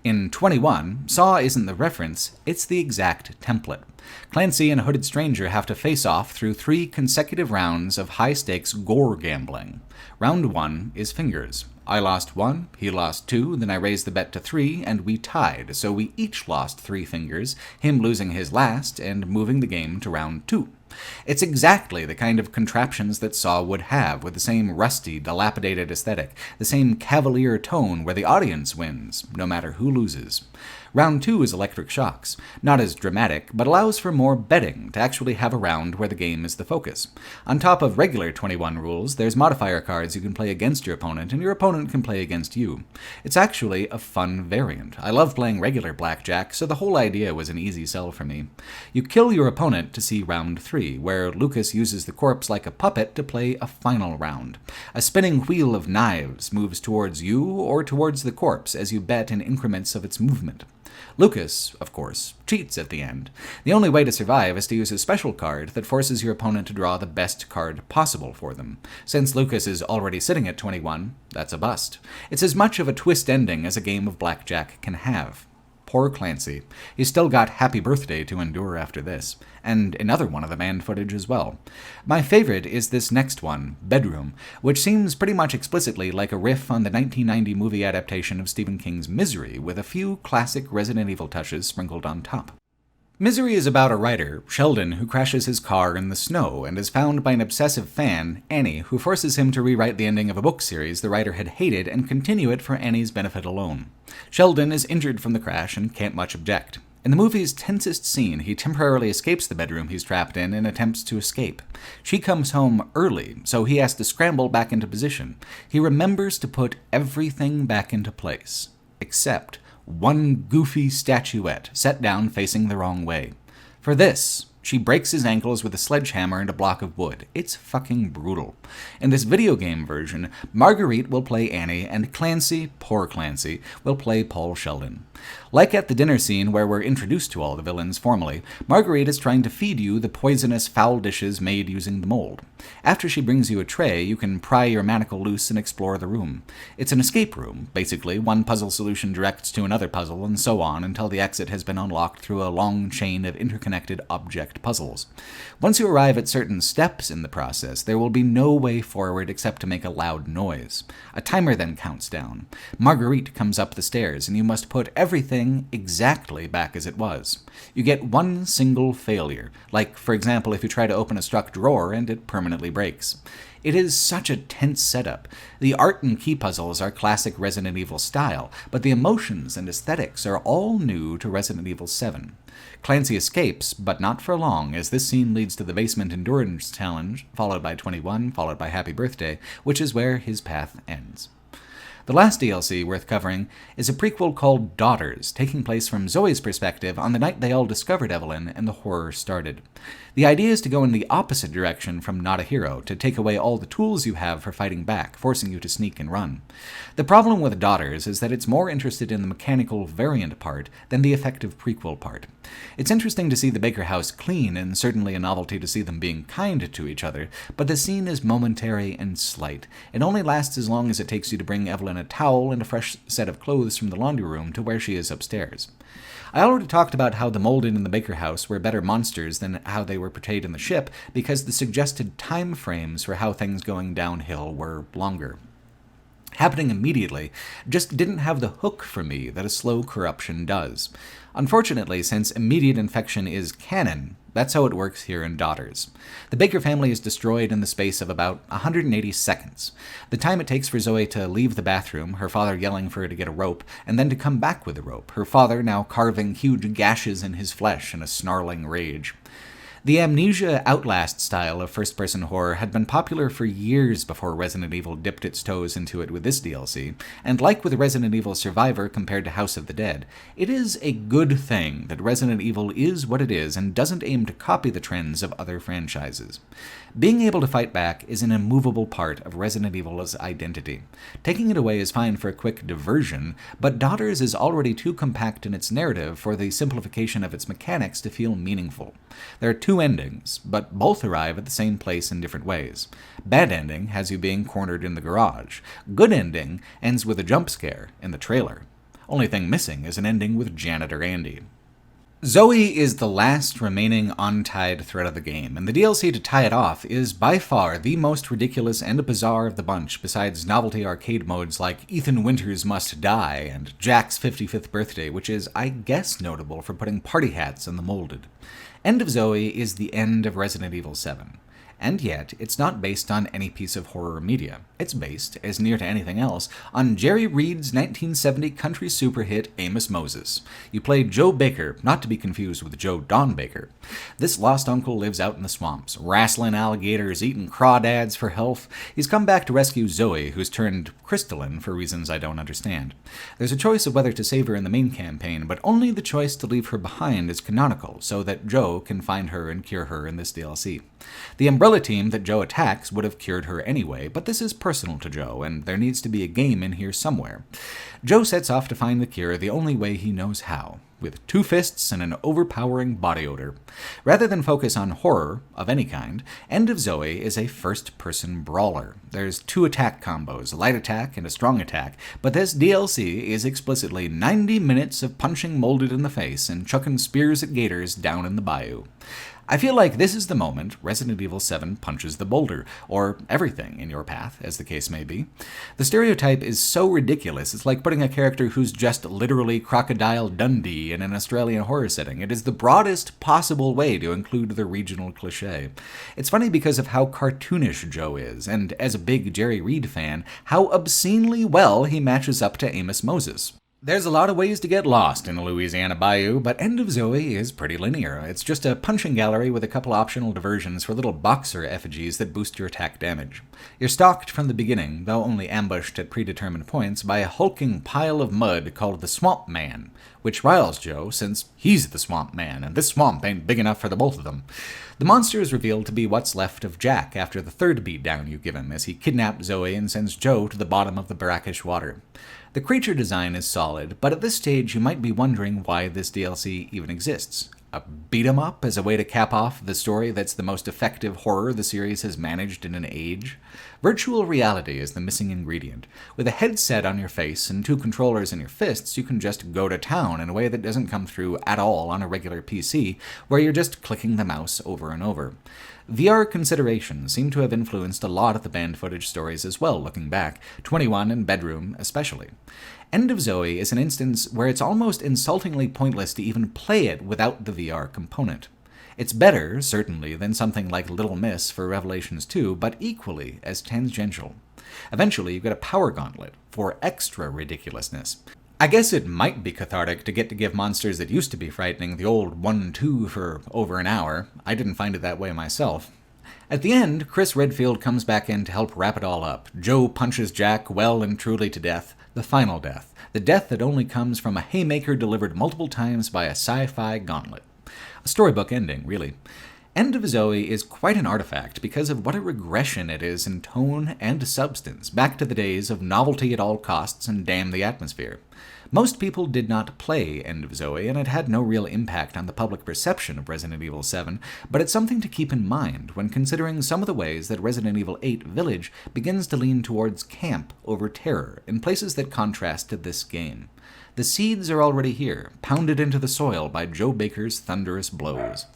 In 21, Saw isn't the reference, it's the exact template. Clancy and Hooded Stranger have to face off through 3 consecutive rounds of high-stakes gore gambling. Round 1 is fingers. I lost 1, he lost 2, then I raised the bet to 3, and we tied, so we each lost 3 fingers, him losing his last, and moving the game to round 2. It's exactly the kind of contraptions that Saw would have, with the same rusty, dilapidated aesthetic, the same cavalier tone where the audience wins, no matter who loses. Round 2 is Electric Shocks. Not as dramatic, but allows for more betting to actually have a round where the game is the focus. On top of regular 21 rules, there's modifier cards you can play against your opponent, and your opponent can play against you. It's actually a fun variant. I love playing regular blackjack, so the whole idea was an easy sell for me. You kill your opponent to see round 3, where Lucas uses the corpse like a puppet to play a final round. A spinning wheel of knives moves towards you or towards the corpse as you bet in increments of its movement. Lucas, of course, cheats at the end. The only way to survive is to use a special card that forces your opponent to draw the best card possible for them. Since Lucas is already sitting at 21, that's a bust. It's as much of a twist ending as a game of blackjack can have. Poor Clancy. He's still got Happy Birthday to endure after this, and another one of the banned footage as well. My favorite is this next one, Bedroom, which seems pretty much explicitly like a riff on the 1990 movie adaptation of Stephen King's Misery, with a few classic Resident Evil touches sprinkled on top. Misery is about a writer, Sheldon, who crashes his car in the snow and is found by an obsessive fan, Annie, who forces him to rewrite the ending of a book series the writer had hated and continue it for Annie's benefit alone. Sheldon is injured from the crash and can't much object. In the movie's tensest scene, he temporarily escapes the bedroom he's trapped in and attempts to escape. She comes home early, so he has to scramble back into position. He remembers to put everything back into place, except one goofy statuette set down facing the wrong way. For this, she breaks his ankles with a sledgehammer and a block of wood. It's fucking brutal. In this video game version, Marguerite will play Annie, and Clancy, poor Clancy, will play Paul Sheldon. Like at the dinner scene where we're introduced to all the villains formally, Marguerite is trying to feed you the poisonous foul dishes made using the mold. After she brings you a tray, you can pry your manacle loose and explore the room. It's an escape room, basically. One puzzle solution directs to another puzzle, and so on until the exit has been unlocked through a long chain of interconnected object puzzles. Once you arrive at certain steps in the process, there will be no way forward except to make a loud noise. A timer then counts down. Marguerite comes up the stairs, and you must put everything exactly back as it was. You get one single failure, like, for example, if you try to open a stuck drawer and it permanently breaks. It is such a tense setup. The art and key puzzles are classic Resident Evil style, but the emotions and aesthetics are all new to Resident Evil 7. Clancy escapes, but not for long, as this scene leads to the basement endurance challenge, followed by 21, followed by Happy Birthday, which is where his path ends. The last DLC worth covering is a prequel called Daughters, taking place from Zoe's perspective on the night they all discovered Evelyn and the horror started. The idea is to go in the opposite direction from Not a Hero, to take away all the tools you have for fighting back, forcing you to sneak and run. The problem with Daughters is that it's more interested in the mechanical variant part than the effective prequel part. It's interesting to see the Baker house clean, and certainly a novelty to see them being kind to each other, but the scene is momentary and slight. It only lasts as long as it takes you to bring Evelyn a towel and a fresh set of clothes from the laundry room to where she is upstairs. I already talked about how the molded in the Baker house were better monsters than how they were portrayed in the ship, because the suggested time frames for how things going downhill were longer. Happening immediately just didn't have the hook for me that a slow corruption does. Unfortunately, since immediate infection is canon, that's how it works here in Daughters. The Baker family is destroyed in the space of about 180 seconds. The time it takes for Zoe to leave the bathroom, her father yelling for her to get a rope, and then to come back with the rope, her father now carving huge gashes in his flesh in a snarling rage. The Amnesia Outlast style of first-person horror had been popular for years before Resident Evil dipped its toes into it with this DLC, and like with Resident Evil Survivor compared to House of the Dead, it is a good thing that Resident Evil is what it is and doesn't aim to copy the trends of other franchises. Being able to fight back is an immovable part of Resident Evil's identity. Taking it away is fine for a quick diversion, but Daughters is already too compact in its narrative for the simplification of its mechanics to feel meaningful. There are two endings, but both arrive at the same place in different ways. Bad ending has you being cornered in the garage. Good ending ends with a jump scare in the trailer. Only thing missing is an ending with Janitor Andy. Zoe is the last remaining untied thread of the game, and the DLC to tie it off is by far the most ridiculous and bizarre of the bunch, besides novelty arcade modes like Ethan Winters Must Die and Jack's 55th Birthday, which is, I guess, notable for putting party hats on the molded. End of Zoe is the end of Resident Evil 7. And yet, it's not based on any piece of horror media. It's based, as near to anything else, on Jerry Reed's 1970 country super hit Amos Moses. You play Joe Baker, not to be confused with Joe Don Baker. This lost uncle lives out in the swamps, wrestling alligators, eating crawdads for health. He's come back to rescue Zoe, who's turned crystalline for reasons I don't understand. There's a choice of whether to save her in the main campaign, but only the choice to leave her behind is canonical, so that Joe can find her and cure her in this DLC. The Umbrella team that Joe attacks would have cured her anyway, but this is personal to Joe, and there needs to be a game in here somewhere. Joe sets off to find the cure the only way he knows how, with 2 fists and an overpowering body odor. Rather than focus on horror of any kind, End of Zoe is a first-person brawler. There's 2 attack combos, a light attack and a strong attack, but this DLC is explicitly 90 minutes of punching molded in the face and chucking spears at gators down in the bayou. I feel like this is the moment Resident Evil 7 punches the boulder, or everything in your path, as the case may be. The stereotype is so ridiculous, it's like putting a character who's just literally Crocodile Dundee in an Australian horror setting. It is the broadest possible way to include the regional cliché. It's funny because of how cartoonish Joe is, and as a big Jerry Reed fan, how obscenely well he matches up to Amos Moses. There's a lot of ways to get lost in the Louisiana Bayou, but End of Zoe is pretty linear. It's just a punching gallery with a couple optional diversions for little boxer effigies that boost your attack damage. You're stalked from the beginning, though only ambushed at predetermined points, by a hulking pile of mud called the Swamp Man, which riles Joe since he's the Swamp Man, and this swamp ain't big enough for the both of them. The monster is revealed to be what's left of Jack after the third beatdown you give him, as he kidnaps Zoe and sends Joe to the bottom of the brackish water. The creature design is solid, but at this stage you might be wondering why this DLC even exists. A beat-em-up as a way to cap off the story that's the most effective horror the series has managed in an age? Virtual reality is the missing ingredient. With a headset on your face and 2 controllers in your fists, you can just go to town in a way that doesn't come through at all on a regular PC, where you're just clicking the mouse over and over. VR considerations seem to have influenced a lot of the banned footage stories as well, looking back, 21 and Bedroom especially. End of Zoe is an instance where it's almost insultingly pointless to even play it without the VR component. It's better, certainly, than something like Little Miss for Revelations 2, but equally as tangential. Eventually, you get a power gauntlet for extra ridiculousness. I guess it might be cathartic to get to give monsters that used to be frightening the old 1-2 for over an hour. I didn't find it that way myself. At the end, Chris Redfield comes back in to help wrap it all up. Joe punches Jack well and truly to death, the final death, the death that only comes from a haymaker delivered multiple times by a sci-fi gauntlet. A storybook ending, really. End of Zoe is quite an artifact because of what a regression it is in tone and substance, back to the days of novelty at all costs and damn the atmosphere. Most people did not play End of Zoe, and it had no real impact on the public perception of Resident Evil 7, but it's something to keep in mind when considering some of the ways that Resident Evil 8 Village begins to lean towards camp over terror in places that contrast to this game. The seeds are already here, pounded into the soil by Joe Baker's thunderous blows.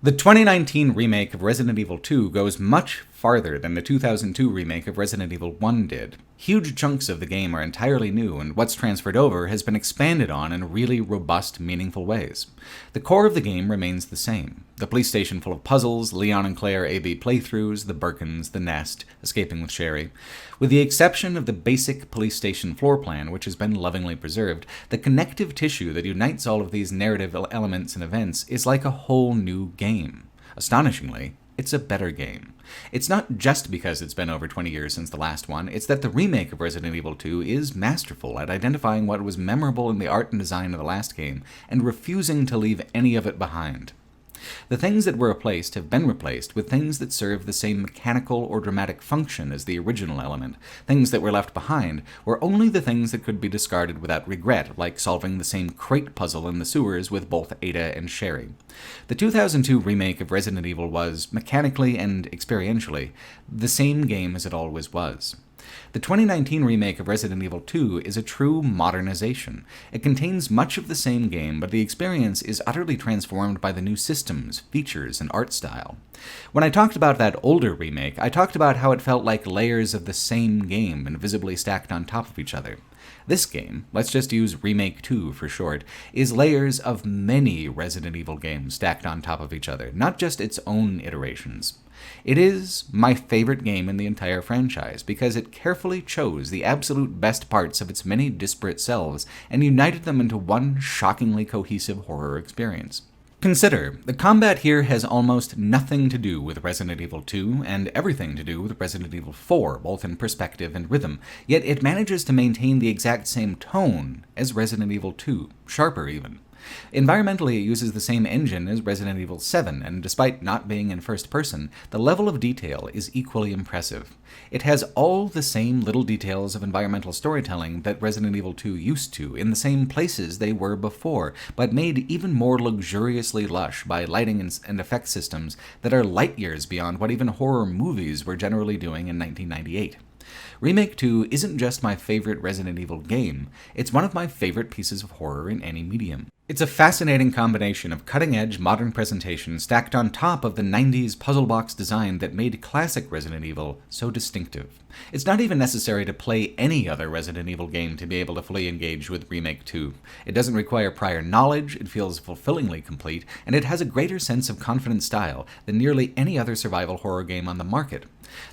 The 2019 remake of Resident Evil 2 goes much farther than the 2002 remake of Resident Evil 1 did. Huge chunks of the game are entirely new, and what's transferred over has been expanded on in really robust, meaningful ways. The core of the game remains the same. The police station full of puzzles, Leon and Claire A/B playthroughs, the Birkins, the nest, escaping with Sherry. With the exception of the basic police station floor plan, which has been lovingly preserved, the connective tissue that unites all of these narrative elements and events is like a whole new game. Astonishingly, it's a better game. It's not just because it's been over 20 years since the last one, it's that the remake of Resident Evil 2 is masterful at identifying what was memorable in the art and design of the last game, and refusing to leave any of it behind. The things that were replaced have been replaced with things that serve the same mechanical or dramatic function as the original element. Things that were left behind were only the things that could be discarded without regret, like solving the same crate puzzle in the sewers with both Ada and Sherry. The 2002 remake of Resident Evil was, mechanically and experientially, the same game as it always was. The 2019 remake of Resident Evil 2 is a true modernization. It contains much of the same game, but the experience is utterly transformed by the new systems, features, and art style. When I talked about that older remake, I talked about how it felt like layers of the same game invisibly stacked on top of each other. This game, let's just use Remake 2 for short, is layers of many Resident Evil games stacked on top of each other, not just its own iterations. It is my favorite game in the entire franchise because it carefully chose the absolute best parts of its many disparate selves and united them into one shockingly cohesive horror experience. Consider, the combat here has almost nothing to do with Resident Evil 2 and everything to do with Resident Evil 4, both in perspective and rhythm, yet it manages to maintain the exact same tone as Resident Evil 2, sharper even. Environmentally, it uses the same engine as Resident Evil 7, and despite not being in first person, the level of detail is equally impressive. It has all the same little details of environmental storytelling that Resident Evil 2 used to, in the same places they were before, but made even more luxuriously lush by lighting and effect systems that are light years beyond what even horror movies were generally doing in 1998. Remake 2 isn't just my favorite Resident Evil game, it's one of my favorite pieces of horror in any medium. It's a fascinating combination of cutting-edge modern presentation stacked on top of the 90s puzzle box design that made classic Resident Evil so distinctive. It's not even necessary to play any other Resident Evil game to be able to fully engage with Remake 2. It doesn't require prior knowledge, it feels fulfillingly complete, and it has a greater sense of confident style than nearly any other survival horror game on the market.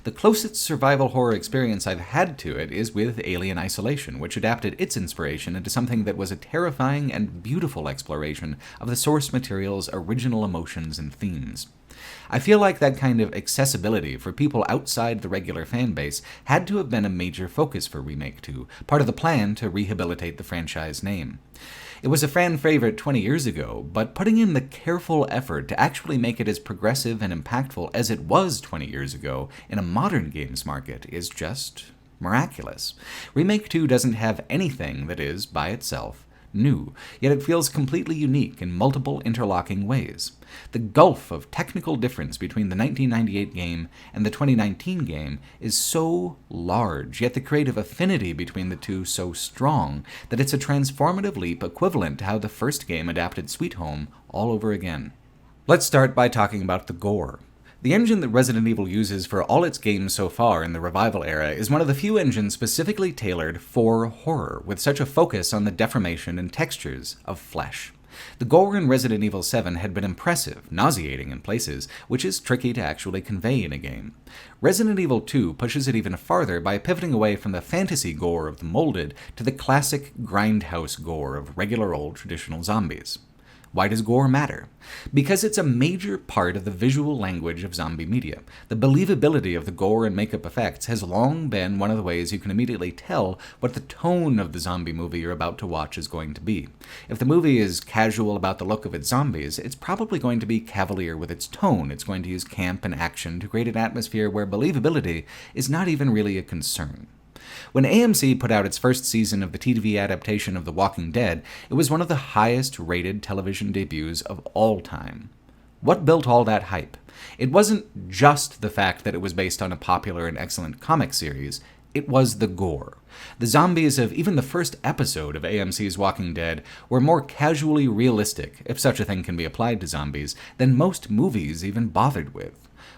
The closest survival horror experience I've had to it is with Alien Isolation, which adapted its inspiration into something that was a terrifying and beautiful exploration of the source material's original emotions and themes. I feel like that kind of accessibility for people outside the regular fanbase had to have been a major focus for Remake 2, part of the plan to rehabilitate the franchise name. It was a fan favorite 20 years ago, but putting in the careful effort to actually make it as progressive and impactful as it was 20 years ago in a modern games market is just miraculous. Remake 2 doesn't have anything that is, by itself, new, yet it feels completely unique in multiple interlocking ways. The gulf of technical difference between the 1998 game and the 2019 game is so large, yet the creative affinity between the two so strong that it's a transformative leap equivalent to how the first game adapted Sweet Home all over again. Let's start by talking about the gore. The engine that Resident Evil uses for all its games so far in the Revival era is one of the few engines specifically tailored for horror, with such a focus on the deformation and textures of flesh. The gore in Resident Evil 7 had been impressive, nauseating in places, which is tricky to actually convey in a game. Resident Evil 2 pushes it even farther by pivoting away from the fantasy gore of the molded to the classic grindhouse gore of regular old traditional zombies. Why does gore matter? Because it's a major part of the visual language of zombie media. The believability of the gore and makeup effects has long been one of the ways you can immediately tell what the tone of the zombie movie you're about to watch is going to be. If the movie is casual about the look of its zombies, it's probably going to be cavalier with its tone. It's going to use camp and action to create an atmosphere where believability is not even really a concern. When AMC put out its first season of the TV adaptation of The Walking Dead, it was one of the highest-rated television debuts of all time. What built all that hype? It wasn't just the fact that it was based on a popular and excellent comic series, it was the gore. The zombies of even the first episode of AMC's Walking Dead were more casually realistic, if such a thing can be applied to zombies, than most movies even bothered with.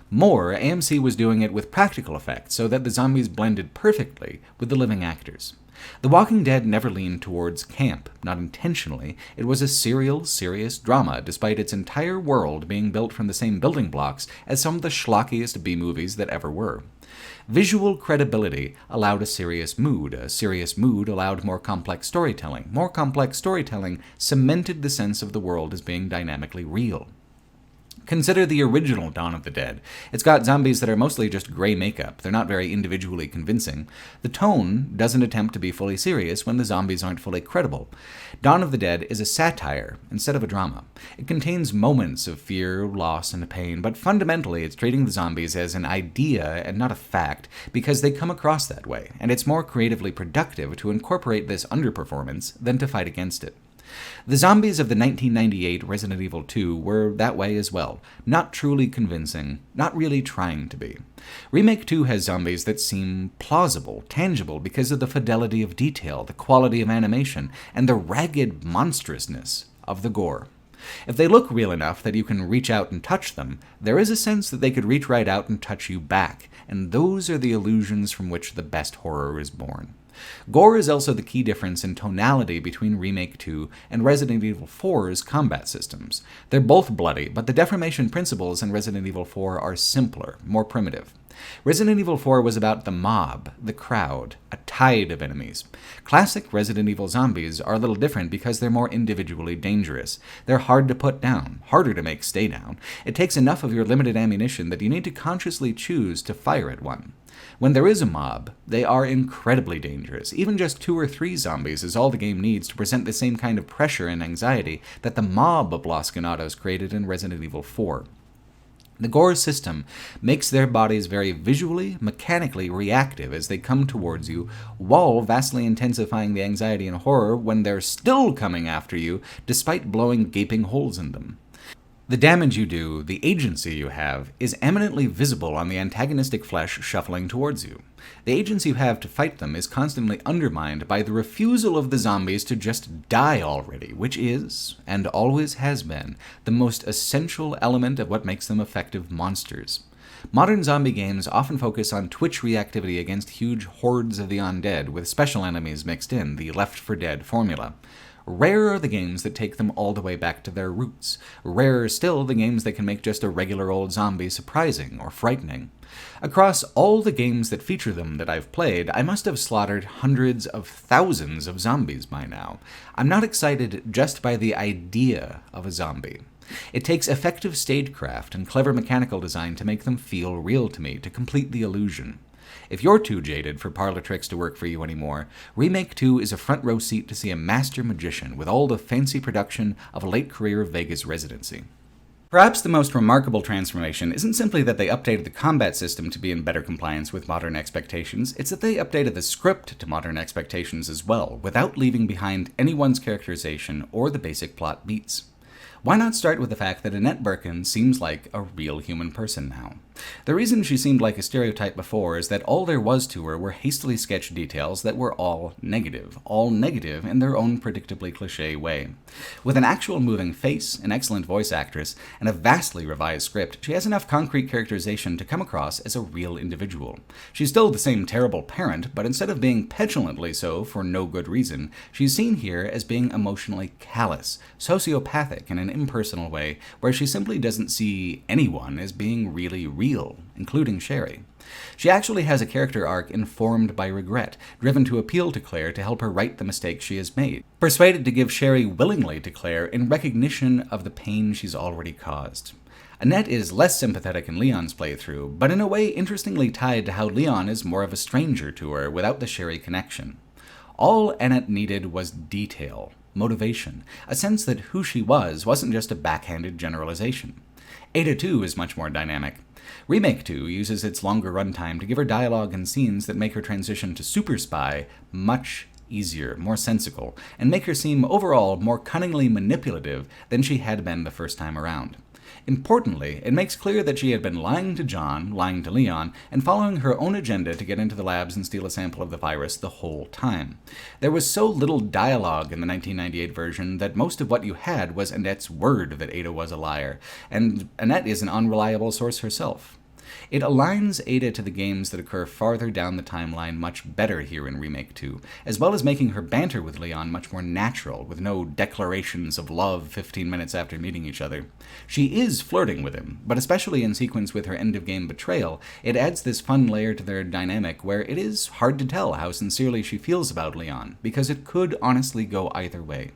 More, AMC was doing it with practical effects so that the zombies blended perfectly with the living actors. The Walking Dead never leaned towards camp, not intentionally. It was a serious drama, despite its entire world being built from the same building blocks as some of the schlockiest B-movies that ever were. Visual credibility allowed a serious mood. A serious mood allowed more complex storytelling. More complex storytelling cemented the sense of the world as being dynamically real. Consider the original Dawn of the Dead. It's got zombies that are mostly just gray makeup. They're not very individually convincing. The tone doesn't attempt to be fully serious when the zombies aren't fully credible. Dawn of the Dead is a satire instead of a drama. It contains moments of fear, loss, and pain, but fundamentally it's treating the zombies as an idea and not a fact because they come across that way, and it's more creatively productive to incorporate this underperformance than to fight against it. The zombies of the 1998 Resident Evil 2 were that way as well, not truly convincing, not really trying to be. Remake 2 has zombies that seem plausible, tangible because of the fidelity of detail, the quality of animation, and the ragged monstrousness of the gore. If they look real enough that you can reach out and touch them, there is a sense that they could reach right out and touch you back, and those are the illusions from which the best horror is born. Gore is also the key difference in tonality between Remake 2 and Resident Evil 4's combat systems. They're both bloody, but the deformation principles in Resident Evil 4 are simpler, more primitive. Resident Evil 4 was about the mob, the crowd, a tide of enemies. Classic Resident Evil zombies are a little different because they're more individually dangerous. They're hard to put down, harder to make stay down. It takes enough of your limited ammunition that you need to consciously choose to fire at one. When there is a mob, they are incredibly dangerous. Even just 2 or 3 zombies is all the game needs to present the same kind of pressure and anxiety that the mob of Los Ganados created in Resident Evil 4. The gore system makes their bodies very visually, mechanically reactive as they come towards you, while vastly intensifying the anxiety and horror when they're still coming after you, despite blowing gaping holes in them. The damage you do, the agency you have, is eminently visible on the antagonistic flesh shuffling towards you. The agency you have to fight them is constantly undermined by the refusal of the zombies to just die already, which is, and always has been, the most essential element of what makes them effective monsters. Modern zombie games often focus on twitch reactivity against huge hordes of the undead, with special enemies mixed in, the Left 4 Dead formula. Rare are the games that take them all the way back to their roots. Rarer still the games that can make just a regular old zombie surprising or frightening. Across all the games that feature them that I've played, I must have slaughtered hundreds of thousands of zombies by now. I'm not excited just by the idea of a zombie. It takes effective stagecraft and clever mechanical design to make them feel real to me, to complete the illusion. If you're too jaded for parlor tricks to work for you anymore, Remake 2 is a front row seat to see a master magician with all the fancy production of a late-career Vegas residency. Perhaps the most remarkable transformation isn't simply that they updated the combat system to be in better compliance with modern expectations, it's that they updated the script to modern expectations as well, without leaving behind anyone's characterization or the basic plot beats. Why not start with the fact that Annette Birkin seems like a real human person now? The reason she seemed like a stereotype before is that all there was to her were hastily sketched details that were all negative in their own predictably cliché way. With an actual moving face, an excellent voice actress, and a vastly revised script, she has enough concrete characterization to come across as a real individual. She's still the same terrible parent, but instead of being petulantly so for no good reason, she's seen here as being emotionally callous, sociopathic in an impersonal way, where she simply doesn't see anyone as being really real, including Sherry. She actually has a character arc informed by regret, driven to appeal to Claire to help her right the mistakes she has made, persuaded to give Sherry willingly to Claire in recognition of the pain she's already caused. Annette is less sympathetic in Leon's playthrough, but in a way interestingly tied to how Leon is more of a stranger to her without the Sherry connection. All Annette needed was detail, motivation, a sense that who she was wasn't just a backhanded generalization. Ada 2 is much more dynamic. Remake 2 uses its longer runtime to give her dialogue and scenes that make her transition to Super Spy much easier, more sensical, and make her seem overall more cunningly manipulative than she had been the first time around. Importantly, it makes clear that she had been lying to John, lying to Leon, and following her own agenda to get into the labs and steal a sample of the virus the whole time. There was so little dialogue in the 1998 version that most of what you had was Annette's word that Ada was a liar, and Annette is an unreliable source herself. It aligns Ada to the games that occur farther down the timeline much better here in Remake 2, as well as making her banter with Leon much more natural, with no declarations of love 15 minutes after meeting each other. She is flirting with him, but especially in sequence with her end-of-game betrayal, it adds this fun layer to their dynamic where it is hard to tell how sincerely she feels about Leon, because it could honestly go either way.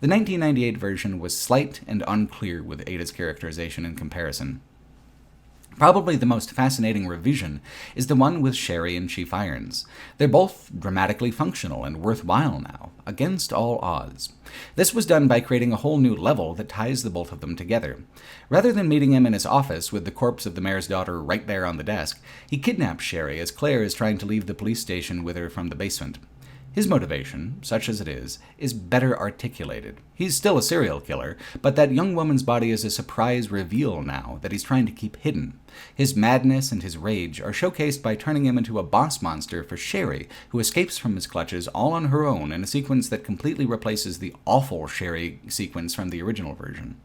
The 1998 version was slight and unclear with Ada's characterization in comparison. Probably the most fascinating revision is the one with Sherry and Chief Irons. They're both dramatically functional and worthwhile now, against all odds. This was done by creating a whole new level that ties the both of them together. Rather than meeting him in his office with the corpse of the mayor's daughter right there on the desk, he kidnaps Sherry as Claire is trying to leave the police station with her from the basement. His motivation, such as it is better articulated. He's still a serial killer, but that young woman's body is a surprise reveal now that he's trying to keep hidden. His madness and his rage are showcased by turning him into a boss monster for Sherry, who escapes from his clutches all on her own in a sequence that completely replaces the awful Sherry sequence from the original version.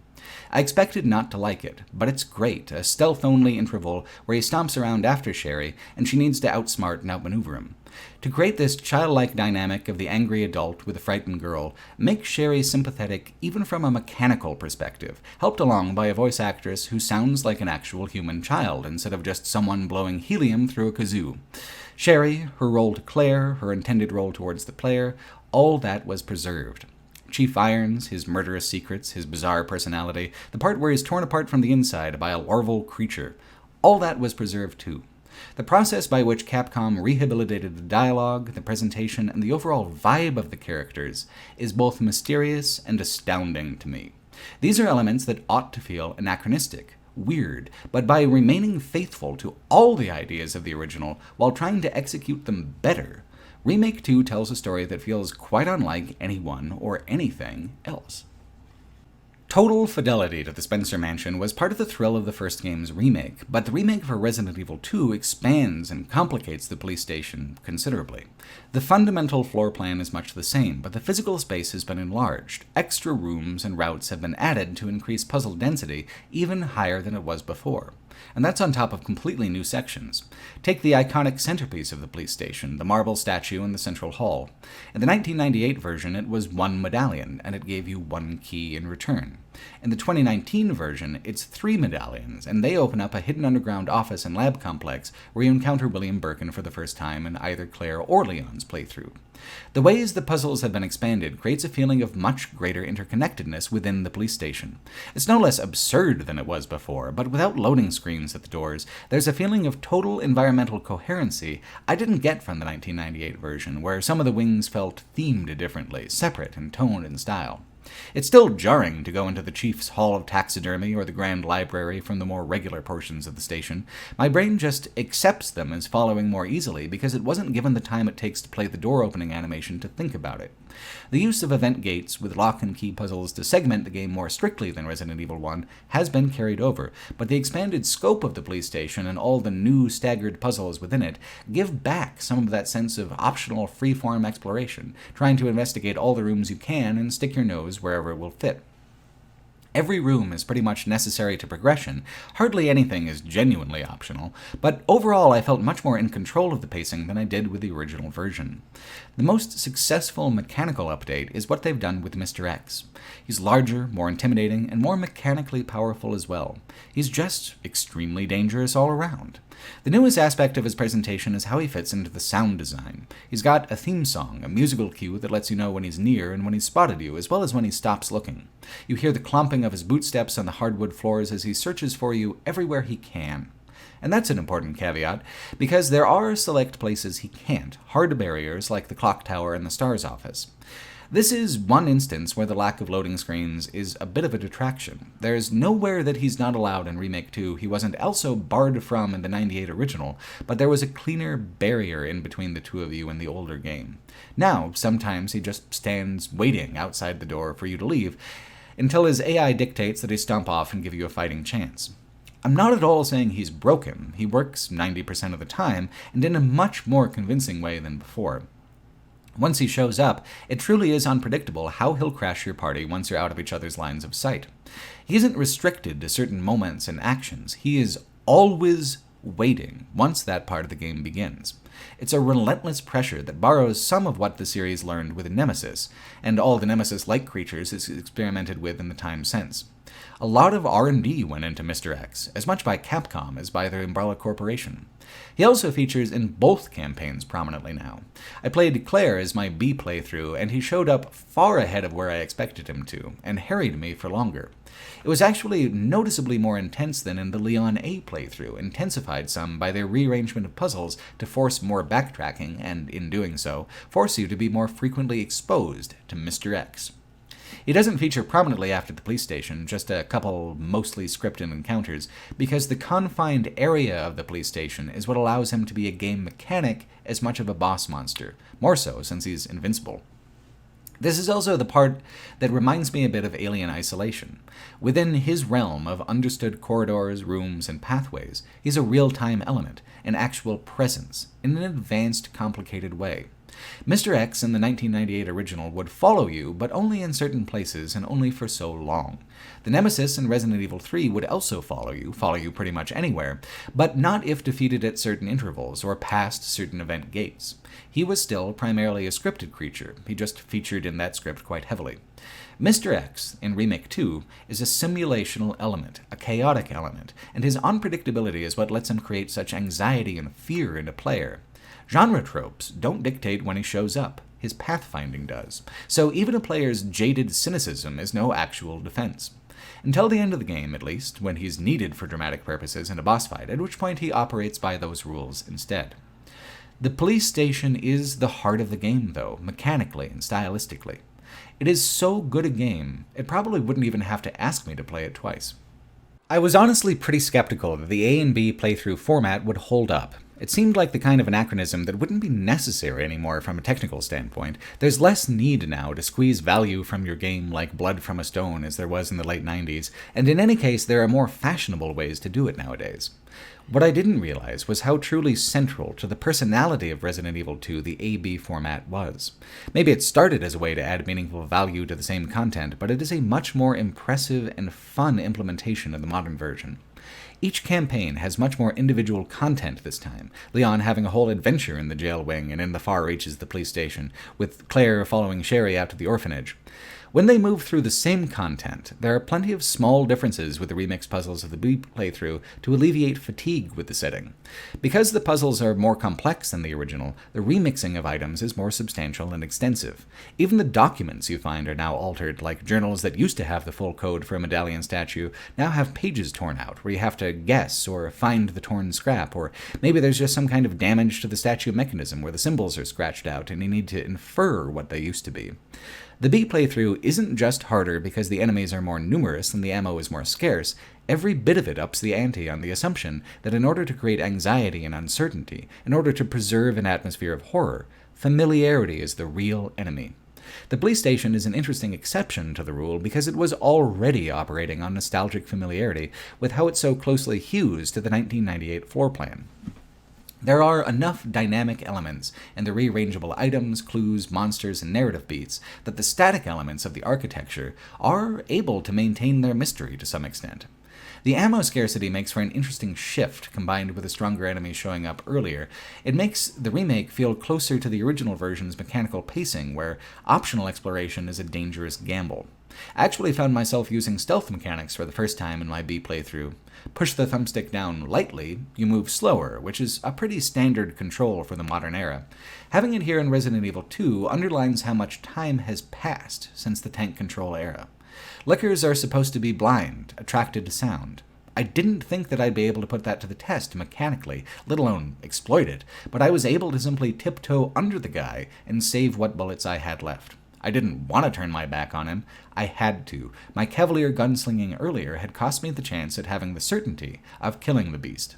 I expected not to like it, but it's great, a stealth-only interval where he stomps around after Sherry, and she needs to outsmart and outmaneuver him. To create this childlike dynamic of the angry adult with a frightened girl makes Sherry sympathetic even from a mechanical perspective, helped along by a voice actress who sounds like an actual human child instead of just someone blowing helium through a kazoo. Sherry, her role to Claire, her intended role towards the player, all that was preserved. Chief Irons, his murderous secrets, his bizarre personality, the part where he's torn apart from the inside by a larval creature, all that was preserved too. The process by which Capcom rehabilitated the dialogue, the presentation, and the overall vibe of the characters is both mysterious and astounding to me. These are elements that ought to feel anachronistic, weird, but by remaining faithful to all the ideas of the original while trying to execute them better, Remake 2 tells a story that feels quite unlike anyone or anything else. Total fidelity to the Spencer Mansion was part of the thrill of the first game's remake, but the remake for Resident Evil 2 expands and complicates the police station considerably. The fundamental floor plan is much the same, but the physical space has been enlarged. Extra rooms and routes have been added to increase puzzle density even higher than it was before. And that's on top of completely new sections. Take the iconic centerpiece of the police station, the marble statue in the central hall. In the 1998 version, it was one medallion, and it gave you one key in return. In the 2019 version, it's 3 medallions, and they open up a hidden underground office and lab complex where you encounter William Birkin for the first time in either Claire or Leon's playthrough. The ways the puzzles have been expanded creates a feeling of much greater interconnectedness within the police station. It's no less absurd than it was before, but without loading screens at the doors, there's a feeling of total environmental coherency I didn't get from the 1998 version, where some of the wings felt themed differently, separate in tone and style. It's still jarring to go into the Chief's Hall of Taxidermy or the Grand Library from the more regular portions of the station. My brain just accepts them as following more easily because it wasn't given the time it takes to play the door-opening animation to think about it. The use of event gates with lock and key puzzles to segment the game more strictly than Resident Evil 1 has been carried over, but the expanded scope of the police station and all the new staggered puzzles within it give back some of that sense of optional free-form exploration, trying to investigate all the rooms you can and stick your nose wherever it will fit. Every room is pretty much necessary to progression, hardly anything is genuinely optional, but overall I felt much more in control of the pacing than I did with the original version. The most successful mechanical update is what they've done with Mr. X. He's larger, more intimidating, and more mechanically powerful as well. He's just extremely dangerous all around. The newest aspect of his presentation is how he fits into the sound design. He's got a theme song, a musical cue that lets you know when he's near and when he's spotted you, as well as when he stops looking. You hear the clomping of his bootsteps on the hardwood floors as he searches for you everywhere he can. And that's an important caveat, because there are select places he can't, hard barriers like the clock tower and the STARS office. This is one instance where the lack of loading screens is a bit of a detraction. There's nowhere that he's not allowed in Remake 2 he wasn't also barred from in the 98 original, but there was a cleaner barrier in between the two of you in the older game. Now, sometimes he just stands waiting outside the door for you to leave, until his AI dictates that he stomp off and give you a fighting chance. I'm not at all saying he's broken. He works 90% of the time, and in a much more convincing way than before. Once he shows up, it truly is unpredictable how he'll crash your party once you're out of each other's lines of sight. He isn't restricted to certain moments and actions. He is always waiting once that part of the game begins. It's a relentless pressure that borrows some of what the series learned with Nemesis, and all the Nemesis-like creatures it's experimented with in the time since. A lot of R&D went into Mr. X, as much by Capcom as by the Umbrella Corporation. He also features in both campaigns prominently now. I played Claire as my B playthrough, and he showed up far ahead of where I expected him to, and harried me for longer. It was actually noticeably more intense than in the Leon A playthrough, intensified some by their rearrangement of puzzles to force more backtracking, and in doing so, force you to be more frequently exposed to Mr. X. He doesn't feature prominently after the police station, just a couple mostly scripted encounters, because the confined area of the police station is what allows him to be a game mechanic as much of a boss monster, more so since he's invincible. This is also the part that reminds me a bit of Alien Isolation. Within his realm of understood corridors, rooms, and pathways, he's a real-time element, an actual presence, in an advanced, complicated way. Mr. X in the 1998 original would follow you, but only in certain places and only for so long. The Nemesis in Resident Evil 3 would also follow you pretty much anywhere, but not if defeated at certain intervals or past certain event gates. He was still primarily a scripted creature, he just featured in that script quite heavily. Mr. X, in Remake 2, is a simulational element, a chaotic element, and his unpredictability is what lets him create such anxiety and fear in a player. Genre tropes don't dictate when he shows up, his pathfinding does, so even a player's jaded cynicism is no actual defense. Until the end of the game, at least, when he's needed for dramatic purposes in a boss fight, at which point he operates by those rules instead. The police station is the heart of the game, though, mechanically and stylistically. It is so good a game, it probably wouldn't even have to ask me to play it twice. I was honestly pretty skeptical that the A and B playthrough format would hold up. It seemed like the kind of anachronism that wouldn't be necessary anymore from a technical standpoint. There's less need now to squeeze value from your game like blood from a stone as there was in the late 90s, and in any case there are more fashionable ways to do it nowadays. What I didn't realize was how truly central to the personality of Resident Evil 2 the AB format was. Maybe it started as a way to add meaningful value to the same content, but it is a much more impressive and fun implementation of the modern version. Each campaign has much more individual content this time, Leon having a whole adventure in the jail wing and in the far reaches of the police station, with Claire following Sherry out to the orphanage. When they move through the same content, there are plenty of small differences with the remix puzzles of the B playthrough to alleviate fatigue with the setting. Because the puzzles are more complex than the original, the remixing of items is more substantial and extensive. Even the documents you find are now altered, like journals that used to have the full code for a medallion statue now have pages torn out, where you have to guess or find the torn scrap, or maybe there's just some kind of damage to the statue mechanism where the symbols are scratched out and you need to infer what they used to be. The B playthrough isn't just harder because the enemies are more numerous and the ammo is more scarce. Every bit of it ups the ante on the assumption that in order to create anxiety and uncertainty, in order to preserve an atmosphere of horror, familiarity is the real enemy. The police station is an interesting exception to the rule because it was already operating on nostalgic familiarity with how it so closely hews to the 1998 floor plan. There are enough dynamic elements in the rearrangeable items, clues, monsters, and narrative beats that the static elements of the architecture are able to maintain their mystery to some extent. The ammo scarcity makes for an interesting shift combined with a stronger enemy showing up earlier. It makes the remake feel closer to the original version's mechanical pacing, where optional exploration is a dangerous gamble. I actually found myself using stealth mechanics for the first time in my B playthrough. Push the thumbstick down lightly, you move slower, which is a pretty standard control for the modern era. Having it here in Resident Evil 2 underlines how much time has passed since the tank control era. Lickers are supposed to be blind, attracted to sound. I didn't think that I'd be able to put that to the test mechanically, let alone exploit it, but I was able to simply tiptoe under the guy and save what bullets I had left. I didn't want to turn my back on him. I had to. My cavalier gunslinging earlier had cost me the chance at having the certainty of killing the beast.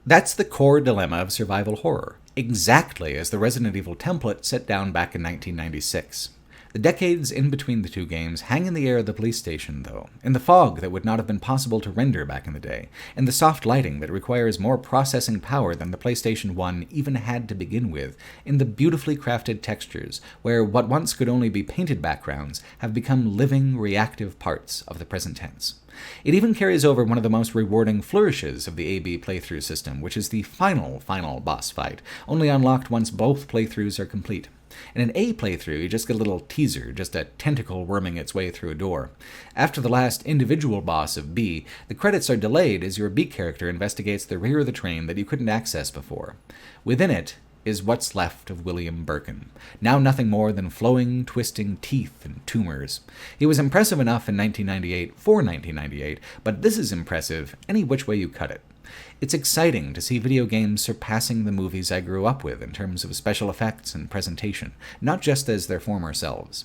That's the core dilemma of survival horror, exactly as the Resident Evil template set down back in 1996. The decades in between the two games hang in the air of the police station, though, in the fog that would not have been possible to render back in the day, in the soft lighting that requires more processing power than the PlayStation 1 even had to begin with, in the beautifully crafted textures, where what once could only be painted backgrounds have become living, reactive parts of the present tense. It even carries over one of the most rewarding flourishes of the AB playthrough system, which is the final boss fight, only unlocked once both playthroughs are complete. In an A playthrough, you just get a little teaser, just a tentacle worming its way through a door. After the last individual boss of B, the credits are delayed as your B character investigates the rear of the train that you couldn't access before. Within it is what's left of William Birkin, now nothing more than flowing, twisting teeth and tumors. He was impressive enough in 1998 for 1998, but this is impressive any which way you cut it. It's exciting to see video games surpassing the movies I grew up with in terms of special effects and presentation, not just as their former selves.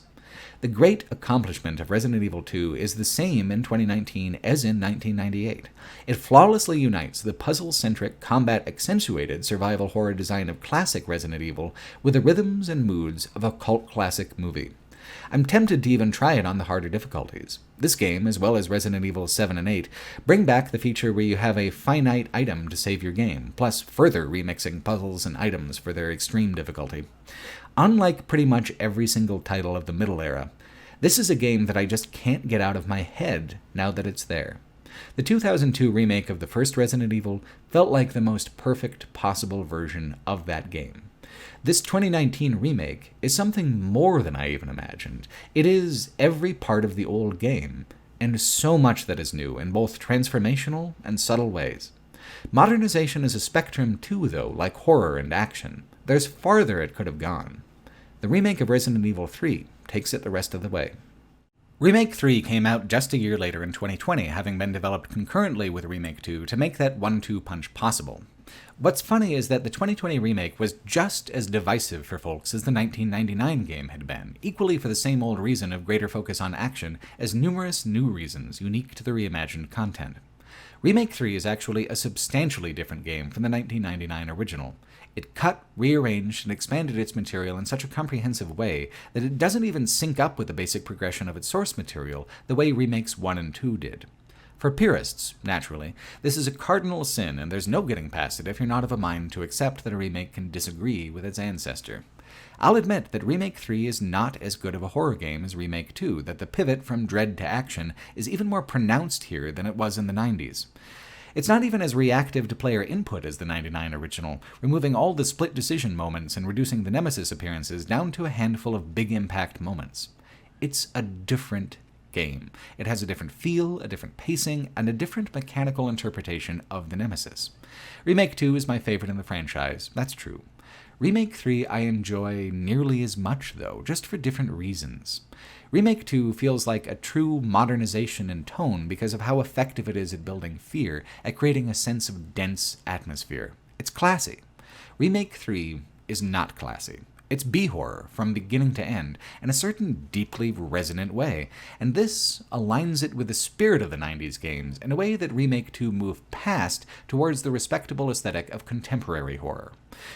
The great accomplishment of Resident Evil 2 is the same in 2019 as in 1998. It flawlessly unites the puzzle-centric, combat-accentuated survival horror design of classic Resident Evil with the rhythms and moods of a cult classic movie. I'm tempted to even try it on the harder difficulties. This game, as well as Resident Evil 7 and 8, bring back the feature where you have a finite item to save your game, plus further remixing puzzles and items for their extreme difficulty. Unlike pretty much every single title of the middle era, this is a game that I just can't get out of my head now that it's there. The 2002 remake of the first Resident Evil felt like the most perfect possible version of that game. This 2019 remake is something more than I even imagined. It is every part of the old game, and so much that is new in both transformational and subtle ways. Modernization is a spectrum too, though, like horror and action. There's farther it could have gone. The remake of Resident Evil 3 takes it the rest of the way. Remake 3 came out just a year later in 2020, having been developed concurrently with Remake 2 to make that 1-2 punch possible. What's funny is that the 2020 remake was just as divisive for folks as the 1999 game had been, equally for the same old reason of greater focus on action as numerous new reasons unique to the reimagined content. Remake 3 is actually a substantially different game from the 1999 original. It cut, rearranged, and expanded its material in such a comprehensive way that it doesn't even sync up with the basic progression of its source material the way remakes 1 and 2 did. For purists, naturally, this is a cardinal sin, and there's no getting past it if you're not of a mind to accept that a remake can disagree with its ancestor. I'll admit that Remake 3 is not as good of a horror game as Remake 2, that the pivot from dread to action is even more pronounced here than it was in the 90s. It's not even as reactive to player input as the 99 original, removing all the split decision moments and reducing the Nemesis appearances down to a handful of big impact moments. It's a different game. It has a different feel, a different pacing, and a different mechanical interpretation of the Nemesis. Remake 2 is my favorite in the franchise, that's true. Remake 3 I enjoy nearly as much, though, just for different reasons. Remake 2 feels like a true modernization in tone because of how effective it is at building fear, at creating a sense of dense atmosphere. It's classy. Remake 3 is not classy. It's B-horror from beginning to end, in a certain deeply resonant way, and this aligns it with the spirit of the 90s games in a way that Remake 2 moved past towards the respectable aesthetic of contemporary horror.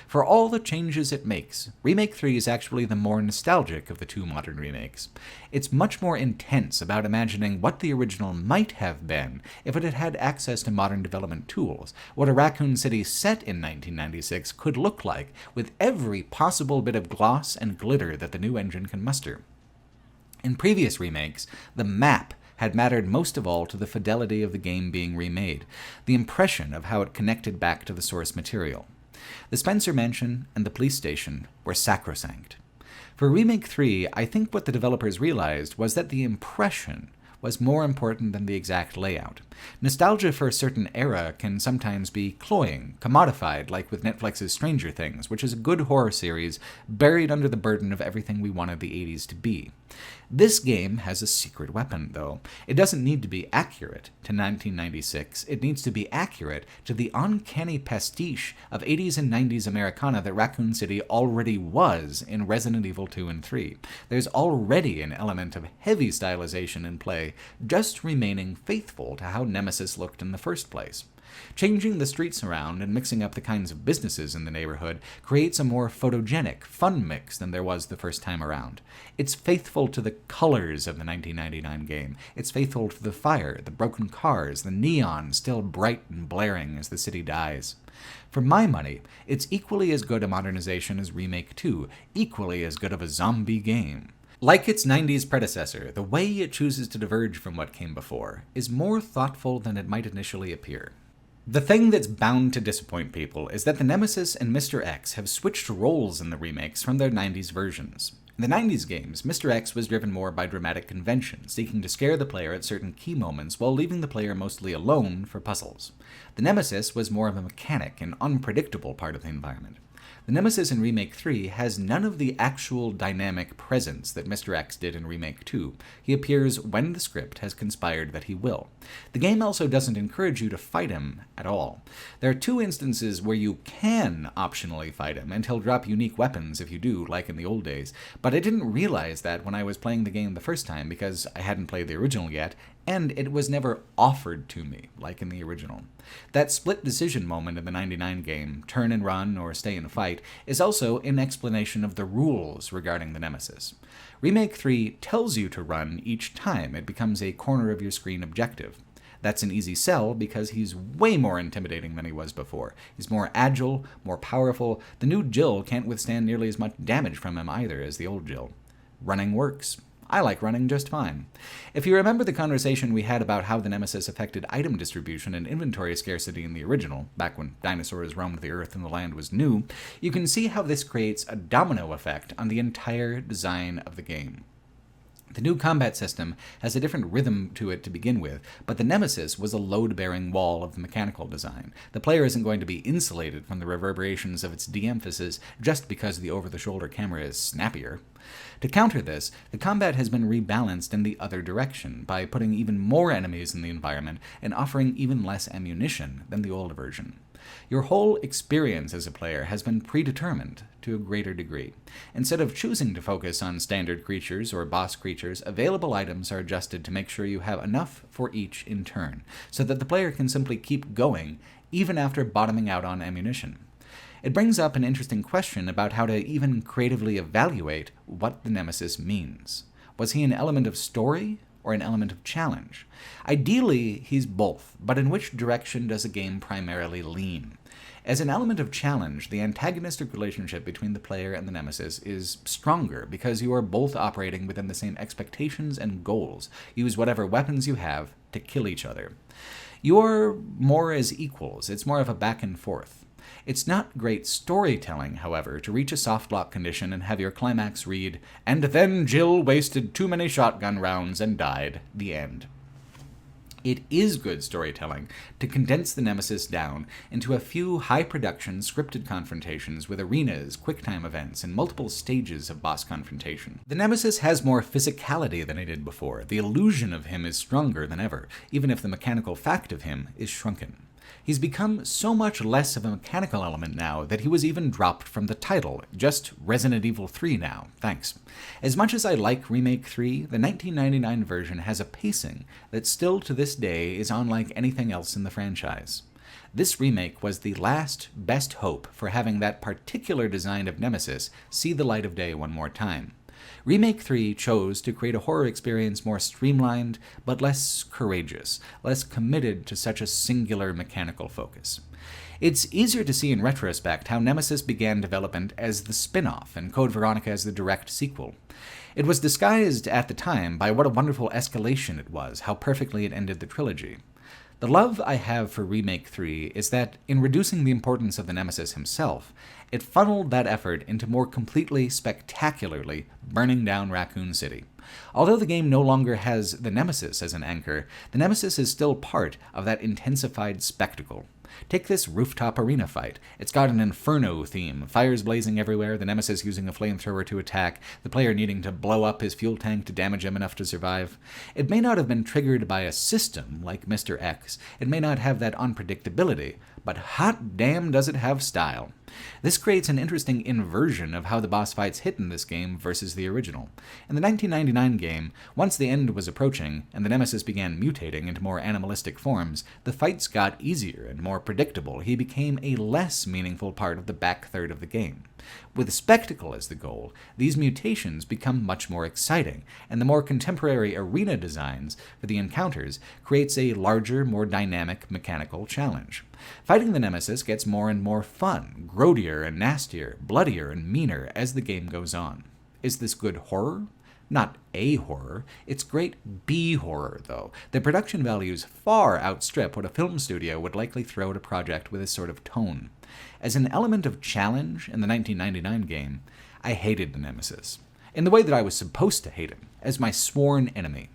For all the changes it makes, Remake 3 is actually the more nostalgic of the two modern remakes. It's much more intense about imagining what the original might have been if it had had access to modern development tools, what a Raccoon City set in 1996 could look like, with every possible bit of gloss and glitter that the new engine can muster. In previous remakes, the map had mattered most of all to the fidelity of the game being remade, the impression of how it connected back to the source material. The Spencer Mansion and the police station were sacrosanct. For Remake 3, I think what the developers realized was that the impression was more important than the exact layout. Nostalgia for a certain era can sometimes be cloying, commodified, like with Netflix's Stranger Things, which is a good horror series buried under the burden of everything we wanted the 80s to be. This game has a secret weapon, though. It doesn't need to be accurate to 1996. It needs to be accurate to the uncanny pastiche of 80s and 90s Americana that Raccoon City already was in Resident Evil 2 and 3. There's already an element of heavy stylization in play, just remaining faithful to how Nemesis looked in the first place. Changing the streets around and mixing up the kinds of businesses in the neighborhood creates a more photogenic, fun mix than there was the first time around. It's faithful to the colors of the 1999 game. It's faithful to the fire, the broken cars, the neon still bright and blaring as the city dies. For my money, it's equally as good a modernization as Remake 2, equally as good of a zombie game. Like its 90s predecessor, the way it chooses to diverge from what came before is more thoughtful than it might initially appear. The thing that's bound to disappoint people is that the Nemesis and Mr. X have switched roles in the remakes from their 90s versions. In the 90s games, Mr. X was driven more by dramatic convention, seeking to scare the player at certain key moments while leaving the player mostly alone for puzzles. The Nemesis was more of a mechanic and unpredictable part of the environment. The Nemesis in Remake 3 has none of the actual dynamic presence that Mr. X did in Remake 2. He appears when the script has conspired that he will. The game also doesn't encourage you to fight him at all. There are two instances where you can optionally fight him, and he'll drop unique weapons if you do, like in the old days, but I didn't realize that when I was playing the game the first time because I hadn't played the original yet, and it was never offered to me, like in the original. That split decision moment in the 99 game, turn and run or stay and fight, is also an explanation of the rules regarding the Nemesis. Remake 3 tells you to run each time it becomes a corner of your screen objective. That's an easy sell because he's way more intimidating than he was before. He's more agile, more powerful. The new Jill can't withstand nearly as much damage from him either as the old Jill. Running works. I like running just fine. If you remember the conversation we had about how the Nemesis affected item distribution and inventory scarcity in the original, back when dinosaurs roamed the earth and the land was new, you can see how this creates a domino effect on the entire design of the game. The new combat system has a different rhythm to it to begin with, but the Nemesis was a load-bearing wall of the mechanical design. The player isn't going to be insulated from the reverberations of its de-emphasis just because the over-the-shoulder camera is snappier. To counter this, the combat has been rebalanced in the other direction by putting even more enemies in the environment and offering even less ammunition than the old version. Your whole experience as a player has been predetermined to a greater degree. Instead of choosing to focus on standard creatures or boss creatures, available items are adjusted to make sure you have enough for each in turn, so that the player can simply keep going even after bottoming out on ammunition. It brings up an interesting question about how to even creatively evaluate what the Nemesis means. Was he an element of story or an element of challenge? Ideally, he's both, but in which direction does a game primarily lean? As an element of challenge, the antagonistic relationship between the player and the Nemesis is stronger because you are both operating within the same expectations and goals. Use whatever weapons you have to kill each other. You're more as equals. It's more of a back and forth. It's not great storytelling, however, to reach a soft lock condition and have your climax read, "And then Jill wasted too many shotgun rounds and died. The end." It is good storytelling to condense the Nemesis down into a few high-production scripted confrontations with arenas, quick-time events, and multiple stages of boss confrontation. The Nemesis has more physicality than it did before. The illusion of him is stronger than ever, even if the mechanical fact of him is shrunken. He's become so much less of a mechanical element now that he was even dropped from the title, just Resident Evil 3 now, thanks. As much as I like Remake 3, the 1999 version has a pacing that still to this day is unlike anything else in the franchise. This remake was the last best hope for having that particular design of Nemesis see the light of day one more time. Remake 3 chose to create a horror experience more streamlined, but less courageous, less committed to such a singular mechanical focus. It's easier to see in retrospect how Nemesis began development as the spinoff and Code Veronica as the direct sequel. It was disguised at the time by what a wonderful escalation it was, how perfectly it ended the trilogy. The love I have for Remake 3 is that, in reducing the importance of the Nemesis himself, it funneled that effort into more completely, spectacularly burning down Raccoon City. Although the game no longer has the Nemesis as an anchor, the Nemesis is still part of that intensified spectacle. Take this rooftop arena fight. It's got an Inferno theme, fires blazing everywhere, the Nemesis using a flamethrower to attack, the player needing to blow up his fuel tank to damage him enough to survive. It may not have been triggered by a system like Mr. X, it may not have that unpredictability, but hot damn does it have style. This creates an interesting inversion of how the boss fights hit in this game versus the original. In the 1999 game, once the end was approaching and the Nemesis began mutating into more animalistic forms, the fights got easier and more predictable. He became a less meaningful part of the back third of the game. With spectacle as the goal, these mutations become much more exciting, and the more contemporary arena designs for the encounters creates a larger, more dynamic mechanical challenge. Fighting the Nemesis gets more and more fun, grodier and nastier, bloodier and meaner as the game goes on. Is this good horror? Not A horror, it's great B horror, though. The production values far outstrip what a film studio would likely throw at a project with this sort of tone. As an element of challenge in the 1999 game, I hated the Nemesis, in the way that I was supposed to hate him, as my sworn enemy.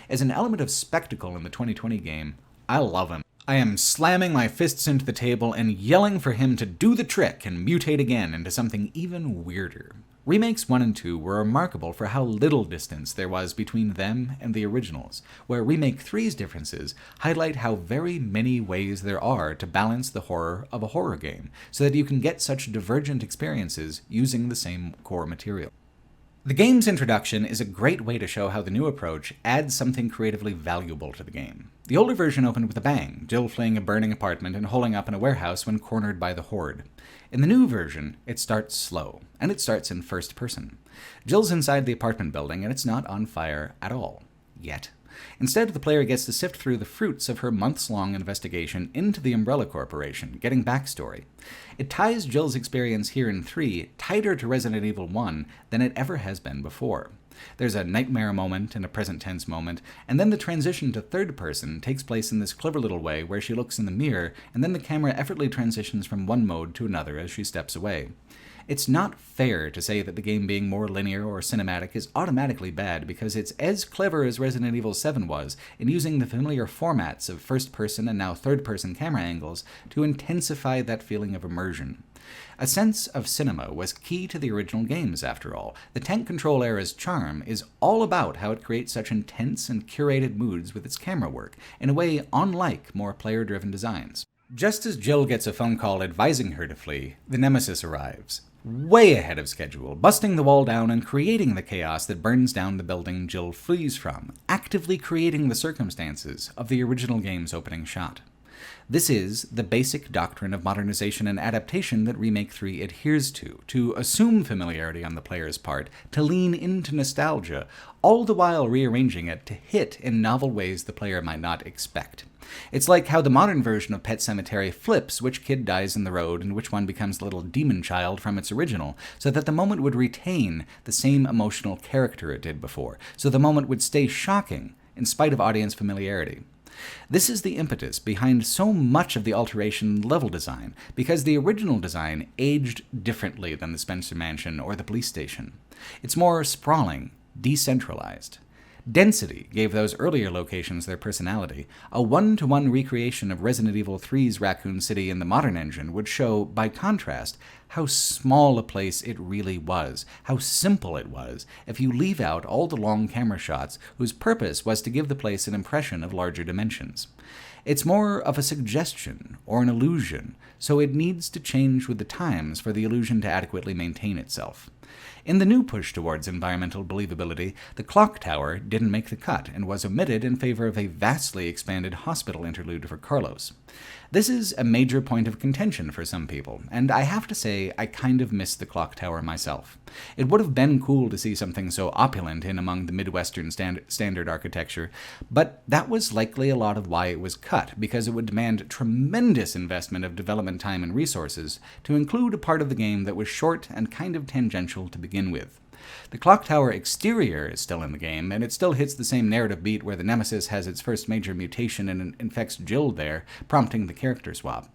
As an element of spectacle in the 2020 game, I love him. I am slamming my fists into the table and yelling for him to do the trick and mutate again into something even weirder. Remakes 1 and 2 were remarkable for how little distance there was between them and the originals, where Remake 3's differences highlight how very many ways there are to balance the horror of a horror game, so that you can get such divergent experiences using the same core material. The game's introduction is a great way to show how the new approach adds something creatively valuable to the game. The older version opened with a bang, Jill fleeing a burning apartment and holing up in a warehouse when cornered by the Horde. In the new version, it starts slow, and it starts in first person. Jill's inside the apartment building, and it's not on fire at all. Yet. Instead, the player gets to sift through the fruits of her months-long investigation into the Umbrella Corporation, getting backstory. It ties Jill's experience here in 3 tighter to Resident Evil 1 than it ever has been before. There's a nightmare moment and a present tense moment, and then the transition to third person takes place in this clever little way where she looks in the mirror, and then the camera effortlessly transitions from one mode to another as she steps away. It's not fair to say that the game being more linear or cinematic is automatically bad, because it's as clever as Resident Evil 7 was in using the familiar formats of first-person and now third-person camera angles to intensify that feeling of immersion. A sense of cinema was key to the original games, after all. The tank control era's charm is all about how it creates such intense and curated moods with its camera work, in a way unlike more player-driven designs. Just as Jill gets a phone call advising her to flee, the Nemesis arrives, way ahead of schedule, busting the wall down and creating the chaos that burns down the building Jill flees from, actively creating the circumstances of the original game's opening shot. This is the basic doctrine of modernization and adaptation that Remake 3 adheres to assume familiarity on the player's part, to lean into nostalgia, all the while rearranging it to hit in novel ways the player might not expect. It's like how the modern version of Pet Sematary flips which kid dies in the road and which one becomes the little demon child from its original, so that the moment would retain the same emotional character it did before, so the moment would stay shocking in spite of audience familiarity. This is the impetus behind so much of the alteration level design, because the original design aged differently than the Spencer Mansion or the police station. It's more sprawling, decentralized. Density gave those earlier locations their personality. A one-to-one recreation of Resident Evil 3's Raccoon City in the modern engine would show, by contrast, how small a place it really was, how simple it was, if you leave out all the long camera shots whose purpose was to give the place an impression of larger dimensions. It's more of a suggestion or an illusion, so it needs to change with the times for the illusion to adequately maintain itself. In the new push towards environmental believability, the clock tower didn't make the cut and was omitted in favor of a vastly expanded hospital interlude for Carlos. This is a major point of contention for some people, and I have to say I kind of miss the clock tower myself. It would have been cool to see something so opulent in among the Midwestern standard architecture, but that was likely a lot of why it was cut, because it would demand tremendous investment of development time and resources to include a part of the game that was short and kind of tangential to begin with. The clock tower exterior is still in the game, and it still hits the same narrative beat where the Nemesis has its first major mutation and infects Jill there, prompting the character swap.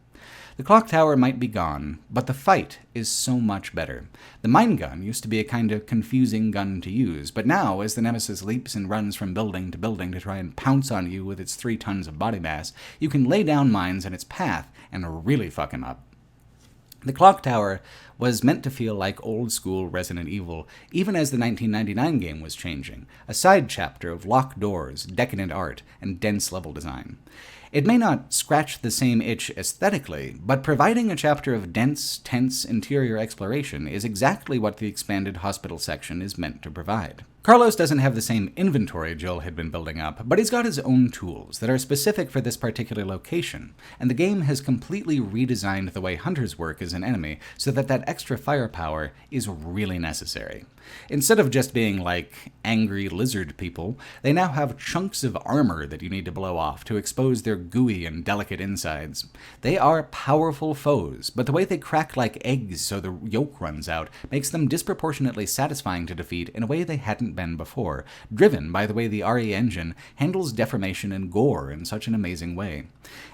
The clock tower might be gone, but the fight is so much better. The mine gun used to be a kind of confusing gun to use, but now, as the Nemesis leaps and runs from building to try and pounce on you with its 3 tons of body mass, you can lay down mines in its path and really fuck him up. The clock tower was meant to feel like old-school Resident Evil, even as the 1999 game was changing, a side chapter of locked doors, decadent art, and dense level design. It may not scratch the same itch aesthetically, but providing a chapter of dense, tense interior exploration is exactly what the expanded hospital section is meant to provide. Carlos doesn't have the same inventory Jill had been building up, but he's got his own tools that are specific for this particular location, and the game has completely redesigned the way hunters work as an enemy so that extra firepower is really necessary. Instead of just being like angry lizard people, they now have chunks of armor that you need to blow off to expose their gooey and delicate insides. They are powerful foes, but the way they crack like eggs so the yolk runs out makes them disproportionately satisfying to defeat in a way they hadn't been before, driven by the way the RE engine handles deformation and gore in such an amazing way.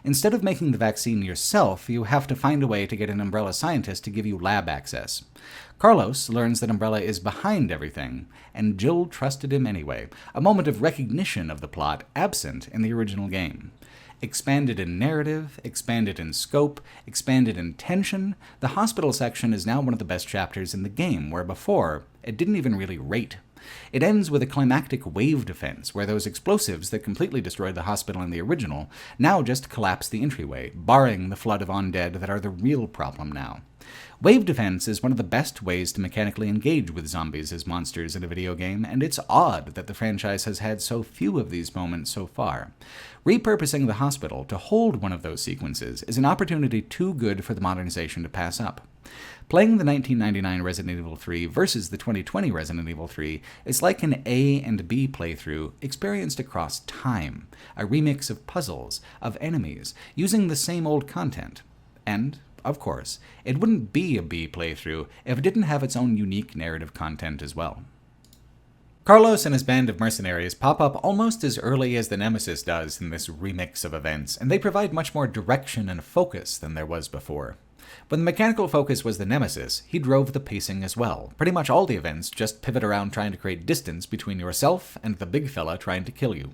Instead of making the vaccine yourself, you have to find a way to get an Umbrella scientist to give you lab access. Carlos learns that Umbrella is behind everything, and Jill trusted him anyway, a moment of recognition of the plot absent in the original game. Expanded in narrative, expanded in scope, expanded in tension, the hospital section is now one of the best chapters in the game, where before, it didn't even really rate. It ends with a climactic wave defense, where those explosives that completely destroyed the hospital in the original now just collapse the entryway, barring the flood of undead that are the real problem now. Wave defense is one of the best ways to mechanically engage with zombies as monsters in a video game, and it's odd that the franchise has had so few of these moments so far. Repurposing the hospital to hold one of those sequences is an opportunity too good for the modernization to pass up. Playing the 1999 Resident Evil 3 versus the 2020 Resident Evil 3 is like an A and B playthrough experienced across time, a remix of puzzles, of enemies, using the same old content. And, of course, it wouldn't be a B playthrough if it didn't have its own unique narrative content as well. Carlos and his band of mercenaries pop up almost as early as the Nemesis does in this remix of events, and they provide much more direction and focus than there was before. When the mechanical focus was the Nemesis, he drove the pacing as well. Pretty much all the events just pivot around trying to create distance between yourself and the big fella trying to kill you.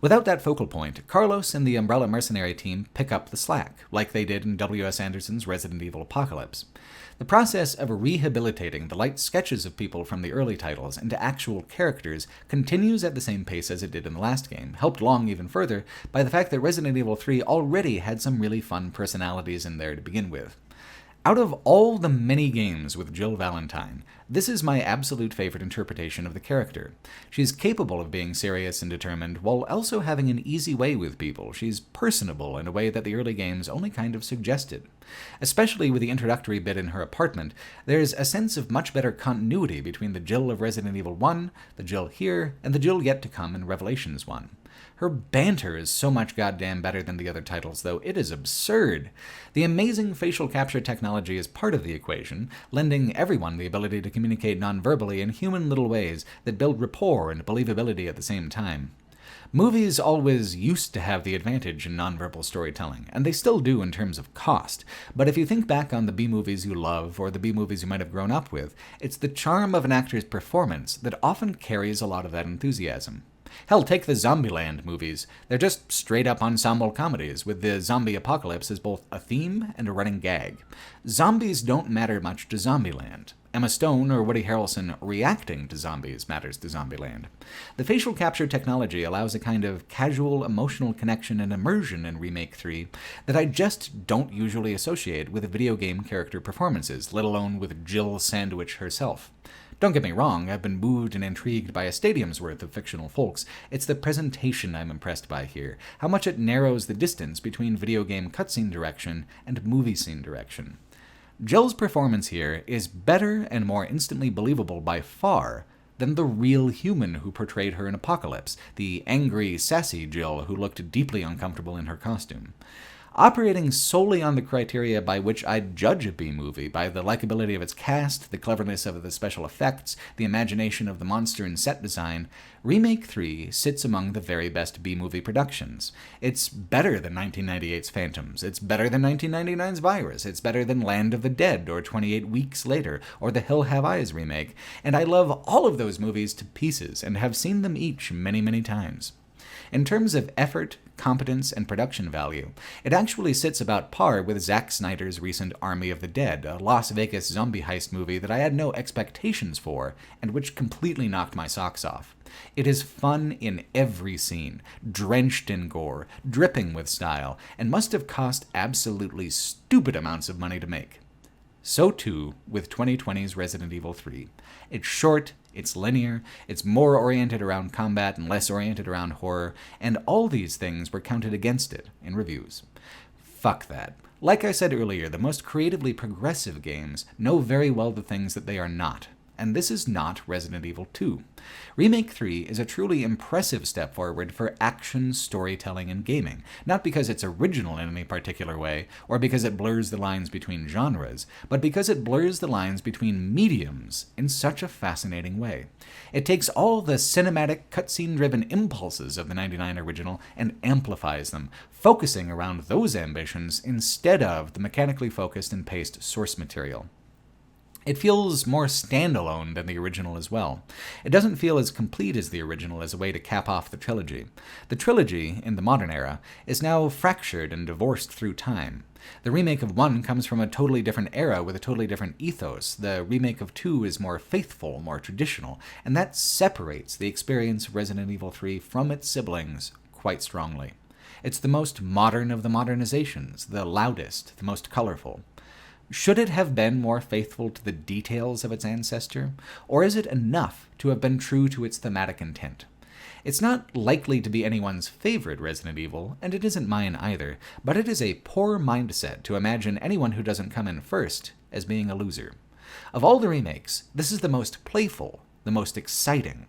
Without that focal point, Carlos and the Umbrella Mercenary team pick up the slack, like they did in W.S. Anderson's Resident Evil Apocalypse. The process of rehabilitating the light sketches of people from the early titles into actual characters continues at the same pace as it did in the last game, helped along even further by the fact that Resident Evil 3 already had some really fun personalities in there to begin with. Out of all the many games with Jill Valentine, this is my absolute favorite interpretation of the character. She's capable of being serious and determined, while also having an easy way with people. She's personable in a way that the early games only kind of suggested. Especially with the introductory bit in her apartment, there's a sense of much better continuity between the Jill of Resident Evil 1, the Jill here, and the Jill yet to come in Revelations 1. Her banter is so much goddamn better than the other titles, though. It is absurd. The amazing facial capture technology is part of the equation, lending everyone the ability to communicate non-verbally in human little ways that build rapport and believability at the same time. Movies always used to have the advantage in nonverbal storytelling, and they still do in terms of cost, but if you think back on the B-movies you love, or the B-movies you might have grown up with, it's the charm of an actor's performance that often carries a lot of that enthusiasm. Hell, take the Zombieland movies. They're just straight-up ensemble comedies, with the zombie apocalypse as both a theme and a running gag. Zombies don't matter much to Zombieland. Emma Stone or Woody Harrelson reacting to zombies matters to Zombieland. The facial capture technology allows a kind of casual emotional connection and immersion in Remake 3 that I just don't usually associate with video game character performances, let alone with Jill Sandwich herself. Don't get me wrong, I've been moved and intrigued by a stadium's worth of fictional folks. It's the presentation I'm impressed by here, how much it narrows the distance between video game cutscene direction and movie scene direction. Jill's performance here is better and more instantly believable by far than the real human who portrayed her in Apocalypse, the angry, sassy Jill who looked deeply uncomfortable in her costume. Operating solely on the criteria by which I'd judge a B-movie, by the likability of its cast, the cleverness of the special effects, the imagination of the monster and set design, Remake 3 sits among the very best B-movie productions. It's better than 1998's Phantoms, it's better than 1999's Virus, it's better than Land of the Dead or 28 Weeks Later, or the Hill Have Eyes remake, and I love all of those movies to pieces and have seen them each many, many times. In terms of effort, competence, and production value, it actually sits about par with Zack Snyder's recent Army of the Dead, a Las Vegas zombie heist movie that I had no expectations for, and which completely knocked my socks off. It is fun in every scene, drenched in gore, dripping with style, and must have cost absolutely stupid amounts of money to make. So too with 2020's Resident Evil 3. It's short, it's linear, it's more oriented around combat and less oriented around horror, and all these things were counted against it in reviews. Fuck that. Like I said earlier, the most creatively progressive games know very well the things that they are not. And this is not Resident Evil 2. Remake 3 is a truly impressive step forward for action, storytelling, and gaming, not because it's original in any particular way, or because it blurs the lines between genres, but because it blurs the lines between mediums in such a fascinating way. It takes all the cinematic, cutscene-driven impulses of the 99 original and amplifies them, focusing around those ambitions instead of the mechanically focused and paced source material. It feels more standalone than the original as well. It doesn't feel as complete as the original as a way to cap off the trilogy. The trilogy, in the modern era, is now fractured and divorced through time. The remake of 1 comes from a totally different era with a totally different ethos. The remake of 2 is more faithful, more traditional, and that separates the experience of Resident Evil 3 from its siblings quite strongly. It's the most modern of the modernizations, the loudest, the most colorful. Should it have been more faithful to the details of its ancestor, or is it enough to have been true to its thematic intent? It's not likely to be anyone's favorite Resident Evil, and it isn't mine either, but it is a poor mindset to imagine anyone who doesn't come in first as being a loser. Of all the remakes, this is the most playful, the most exciting.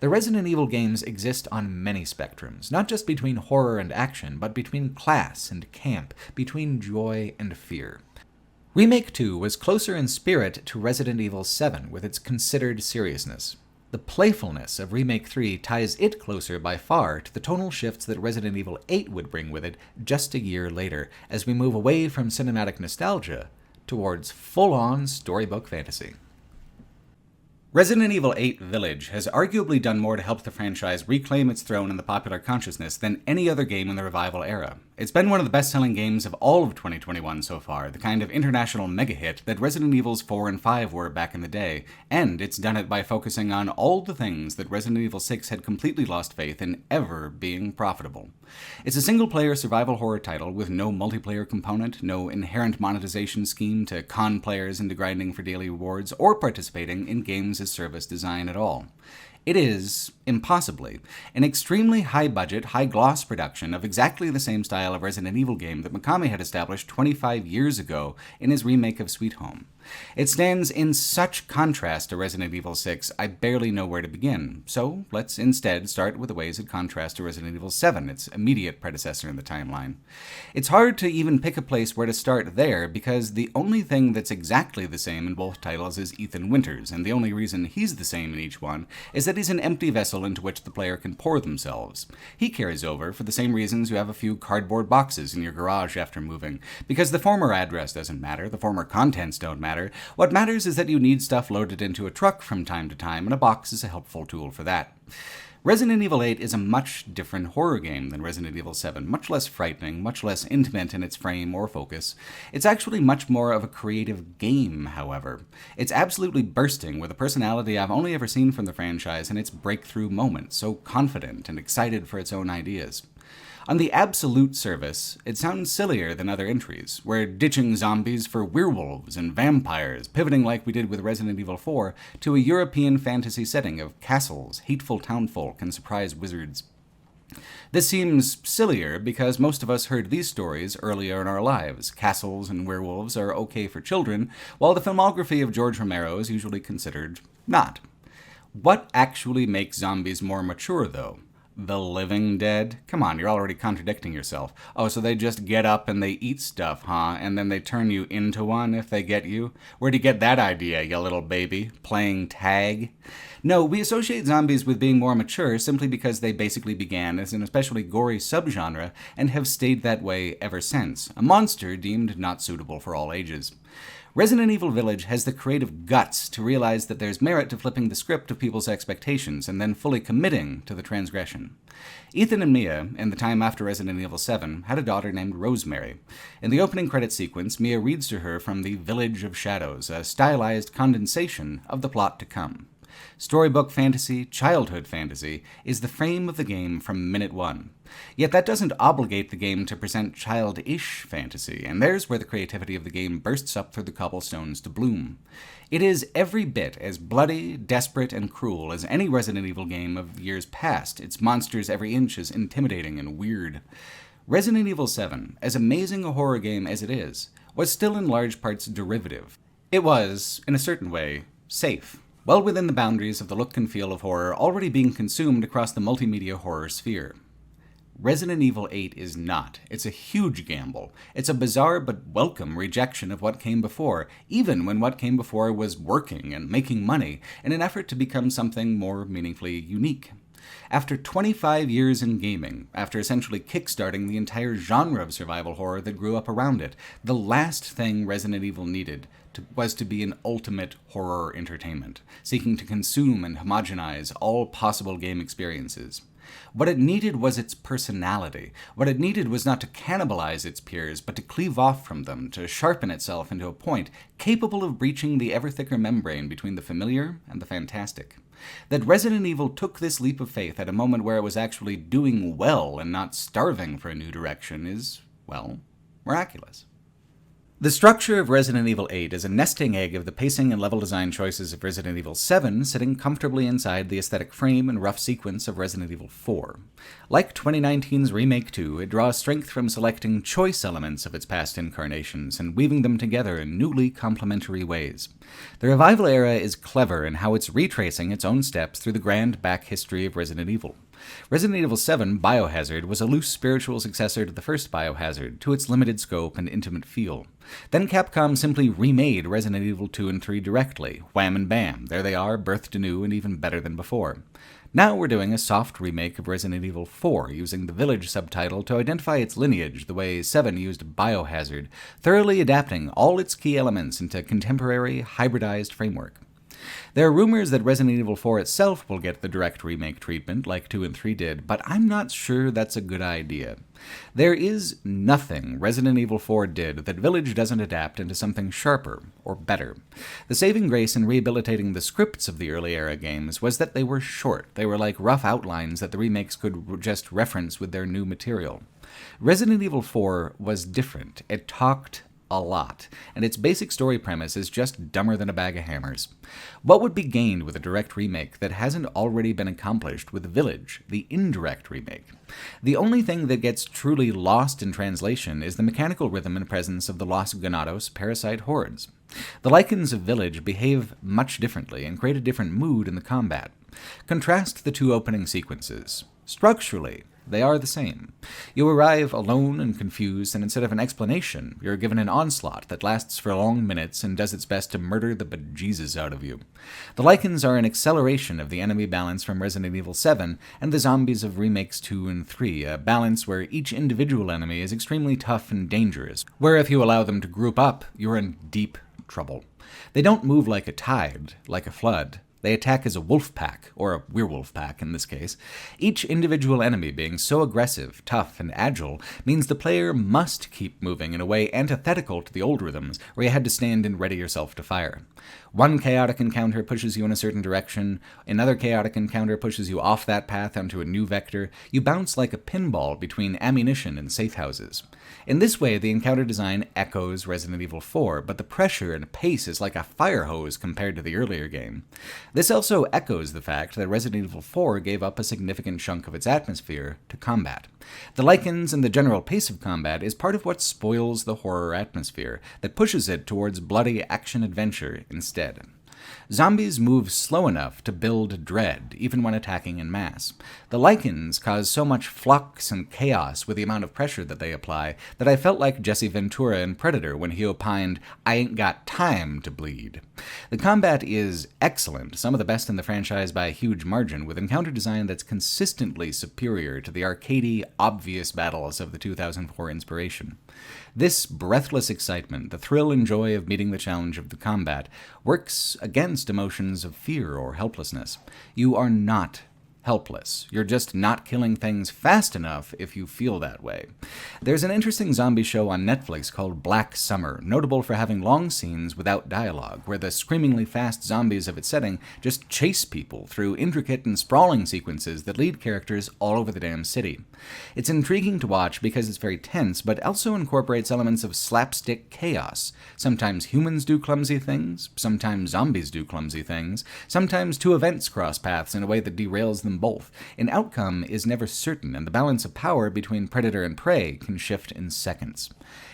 The Resident Evil games exist on many spectrums, not just between horror and action, but between class and camp, between joy and fear. Remake 2 was closer in spirit to Resident Evil 7 with its considered seriousness. The playfulness of Remake 3 ties it closer by far to the tonal shifts that Resident Evil 8 would bring with it just a year later, as we move away from cinematic nostalgia towards full-on storybook fantasy. Resident Evil 8 Village has arguably done more to help the franchise reclaim its throne in the popular consciousness than any other game in the Revival era. It's been one of the best-selling games of all of 2021 so far, the kind of international mega-hit that Resident Evils 4 and 5 were back in the day, and it's done it by focusing on all the things that Resident Evil 6 had completely lost faith in ever being profitable. It's a single-player survival horror title with no multiplayer component, no inherent monetization scheme to con players into grinding for daily rewards, or participating in games-as-service design at all. It is, impossibly, an extremely high-budget, high-gloss production of exactly the same style of Resident Evil game that Mikami had established 25 years ago in his remake of Sweet Home. It stands in such contrast to Resident Evil 6, I barely know where to begin, so let's instead start with the ways it contrasts to Resident Evil 7, its immediate predecessor in the timeline. It's hard to even pick a place where to start there, because the only thing that's exactly the same in both titles is Ethan Winters, and the only reason he's the same in each one is that he's an empty vessel into which the player can pour themselves. He carries over for the same reasons you have a few cardboard boxes in your garage after moving, because the former address doesn't matter, the former contents don't matter. What matters is that you need stuff loaded into a truck from time to time, and a box is a helpful tool for that. Resident Evil 8 is a much different horror game than Resident Evil 7, much less frightening, much less intimate in its frame or focus. It's actually much more of a creative game, however. It's absolutely bursting with a personality I've only ever seen from the franchise in its breakthrough moment, so confident and excited for its own ideas. On the absolute surface, it sounds sillier than other entries. We're ditching zombies for werewolves and vampires, pivoting like we did with Resident Evil 4 to a European fantasy setting of castles, hateful townfolk, and surprise wizards. This seems sillier because most of us heard these stories earlier in our lives. Castles and werewolves are okay for children, while the filmography of George Romero is usually considered not. What actually makes zombies more mature, though? The Living Dead? Come on, you're already contradicting yourself. Oh, so they just get up and they eat stuff, huh? And then they turn you into one if they get you? Where'd you get that idea, you little baby? Playing tag? No, we associate zombies with being more mature simply because they basically began as an especially gory subgenre and have stayed that way ever since, a monster deemed not suitable for all ages. Resident Evil Village has the creative guts to realize that there's merit to flipping the script of people's expectations and then fully committing to the transgression. Ethan and Mia, in the time after Resident Evil 7, had a daughter named Rosemary. In the opening credit sequence, Mia reads to her from the Village of Shadows, a stylized condensation of the plot to come. Storybook fantasy, childhood fantasy, is the frame of the game from minute one. Yet that doesn't obligate the game to present childish fantasy, and there's where the creativity of the game bursts up through the cobblestones to bloom. It is every bit as bloody, desperate, and cruel as any Resident Evil game of years past, its monsters every inch as intimidating and weird. Resident Evil 7, as amazing a horror game as it is, was still in large parts derivative. It was, in a certain way, safe. Well within the boundaries of the look and feel of horror already being consumed across the multimedia horror sphere. Resident Evil 8 is not. It's a huge gamble. It's a bizarre but welcome rejection of what came before, even when what came before was working and making money, in an effort to become something more meaningfully unique. After 25 years in gaming, after essentially kickstarting the entire genre of survival horror that grew up around it, the last thing Resident Evil needed was to be an ultimate horror entertainment, seeking to consume and homogenize all possible game experiences. What it needed was its personality. What it needed was not to cannibalize its peers, but to cleave off from them, to sharpen itself into a point capable of breaching the ever-thicker membrane between the familiar and the fantastic. That Resident Evil took this leap of faith at a moment where it was actually doing well and not starving for a new direction is, well, miraculous. The structure of Resident Evil 8 is a nesting egg of the pacing and level design choices of Resident Evil 7 sitting comfortably inside the aesthetic frame and rough sequence of Resident Evil 4. Like 2019's Remake 2, it draws strength from selecting choice elements of its past incarnations and weaving them together in newly complementary ways. The Revival era is clever in how it's retracing its own steps through the grand back history of Resident Evil. Resident Evil 7 Biohazard was a loose spiritual successor to the first Biohazard, to its limited scope and intimate feel. Then Capcom simply remade Resident Evil 2 and 3 directly. Wham and bam, there they are, birthed anew and even better than before. Now we're doing a soft remake of Resident Evil 4, using the Village subtitle to identify its lineage the way 7 used Biohazard, thoroughly adapting all its key elements into a contemporary, hybridized framework. There are rumors that Resident Evil 4 itself will get the direct remake treatment like 2 and 3 did, but I'm not sure that's a good idea. There is nothing Resident Evil 4 did that Village doesn't adapt into something sharper or better. The saving grace in rehabilitating the scripts of the early era games was that they were short. They were like rough outlines that the remakes could just reference with their new material. Resident Evil 4 was different. It talked a lot, and its basic story premise is just dumber than a bag of hammers. What would be gained with a direct remake that hasn't already been accomplished with Village, the indirect remake? The only thing that gets truly lost in translation is the mechanical rhythm and presence of the Los Ganados parasite hordes. The Lycans of Village behave much differently and create a different mood in the combat. Contrast the two opening sequences. Structurally, they are the same. You arrive alone and confused, and instead of an explanation, you're given an onslaught that lasts for long minutes and does its best to murder the bejesus out of you. The Lycans are an acceleration of the enemy balance from Resident Evil 7 and the zombies of remakes 2 and 3, a balance where each individual enemy is extremely tough and dangerous, where if you allow them to group up, you're in deep trouble. They don't move like a tide, like a flood. They attack as a wolf pack, or a werewolf pack in this case. Each individual enemy being so aggressive, tough, and agile means the player must keep moving in a way antithetical to the old rhythms, where you had to stand and ready yourself to fire. One chaotic encounter pushes you in a certain direction, another chaotic encounter pushes you off that path onto a new vector. You bounce like a pinball between ammunition and safe houses. In this way, the encounter design echoes Resident Evil 4, but the pressure and pace is like a fire hose compared to the earlier game. This also echoes the fact that Resident Evil 4 gave up a significant chunk of its atmosphere to combat. The Lycans and the general pace of combat is part of what spoils the horror atmosphere, that pushes it towards bloody action-adventure instead. Zombies move slow enough to build dread, even when attacking in mass. The Lycans cause so much flux and chaos with the amount of pressure that they apply that I felt like Jesse Ventura in Predator when he opined, "I ain't got time to bleed." The combat is excellent, some of the best in the franchise by a huge margin, with encounter design that's consistently superior to the arcadey, obvious battles of the 2004 inspiration. This breathless excitement, the thrill and joy of meeting the challenge of the combat, works against emotions of fear or helplessness. You are not helpless. You're just not killing things fast enough if you feel that way. There's an interesting zombie show on Netflix called Black Summer, notable for having long scenes without dialogue, where the screamingly fast zombies of its setting just chase people through intricate and sprawling sequences that lead characters all over the damn city. It's intriguing to watch because it's very tense, but also incorporates elements of slapstick chaos. Sometimes humans do clumsy things, sometimes zombies do clumsy things, sometimes two events cross paths in a way that derails them both. An outcome is never certain, and the balance of power between predator and prey can shift in seconds.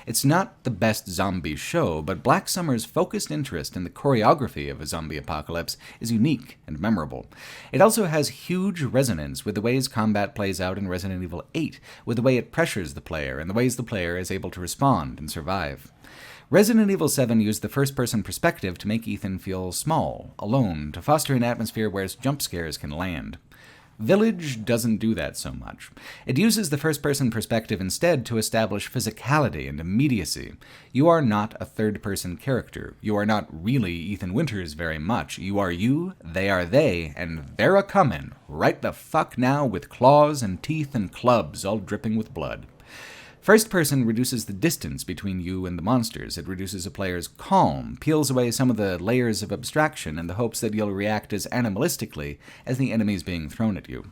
It's not the best zombie show, but Black Summer's focused interest in the choreography of a zombie apocalypse is unique and memorable. It also has huge resonance with the ways combat plays out in Resident Evil 8, with the way it pressures the player and the ways the player is able to respond and survive. Resident Evil 7 used the first-person perspective to make Ethan feel small, alone, to foster an atmosphere where jump scares can land. Village doesn't do that so much. It uses the first-person perspective instead to establish physicality and immediacy. You are not a third-person character. You are not really Ethan Winters very much. You are you, they are they, and they're a-comin', right the fuck now, with claws and teeth and clubs all dripping with blood. First person reduces the distance between you and the monsters. It reduces a player's calm, peels away some of the layers of abstraction in the hopes that you'll react as animalistically as the enemies being thrown at you.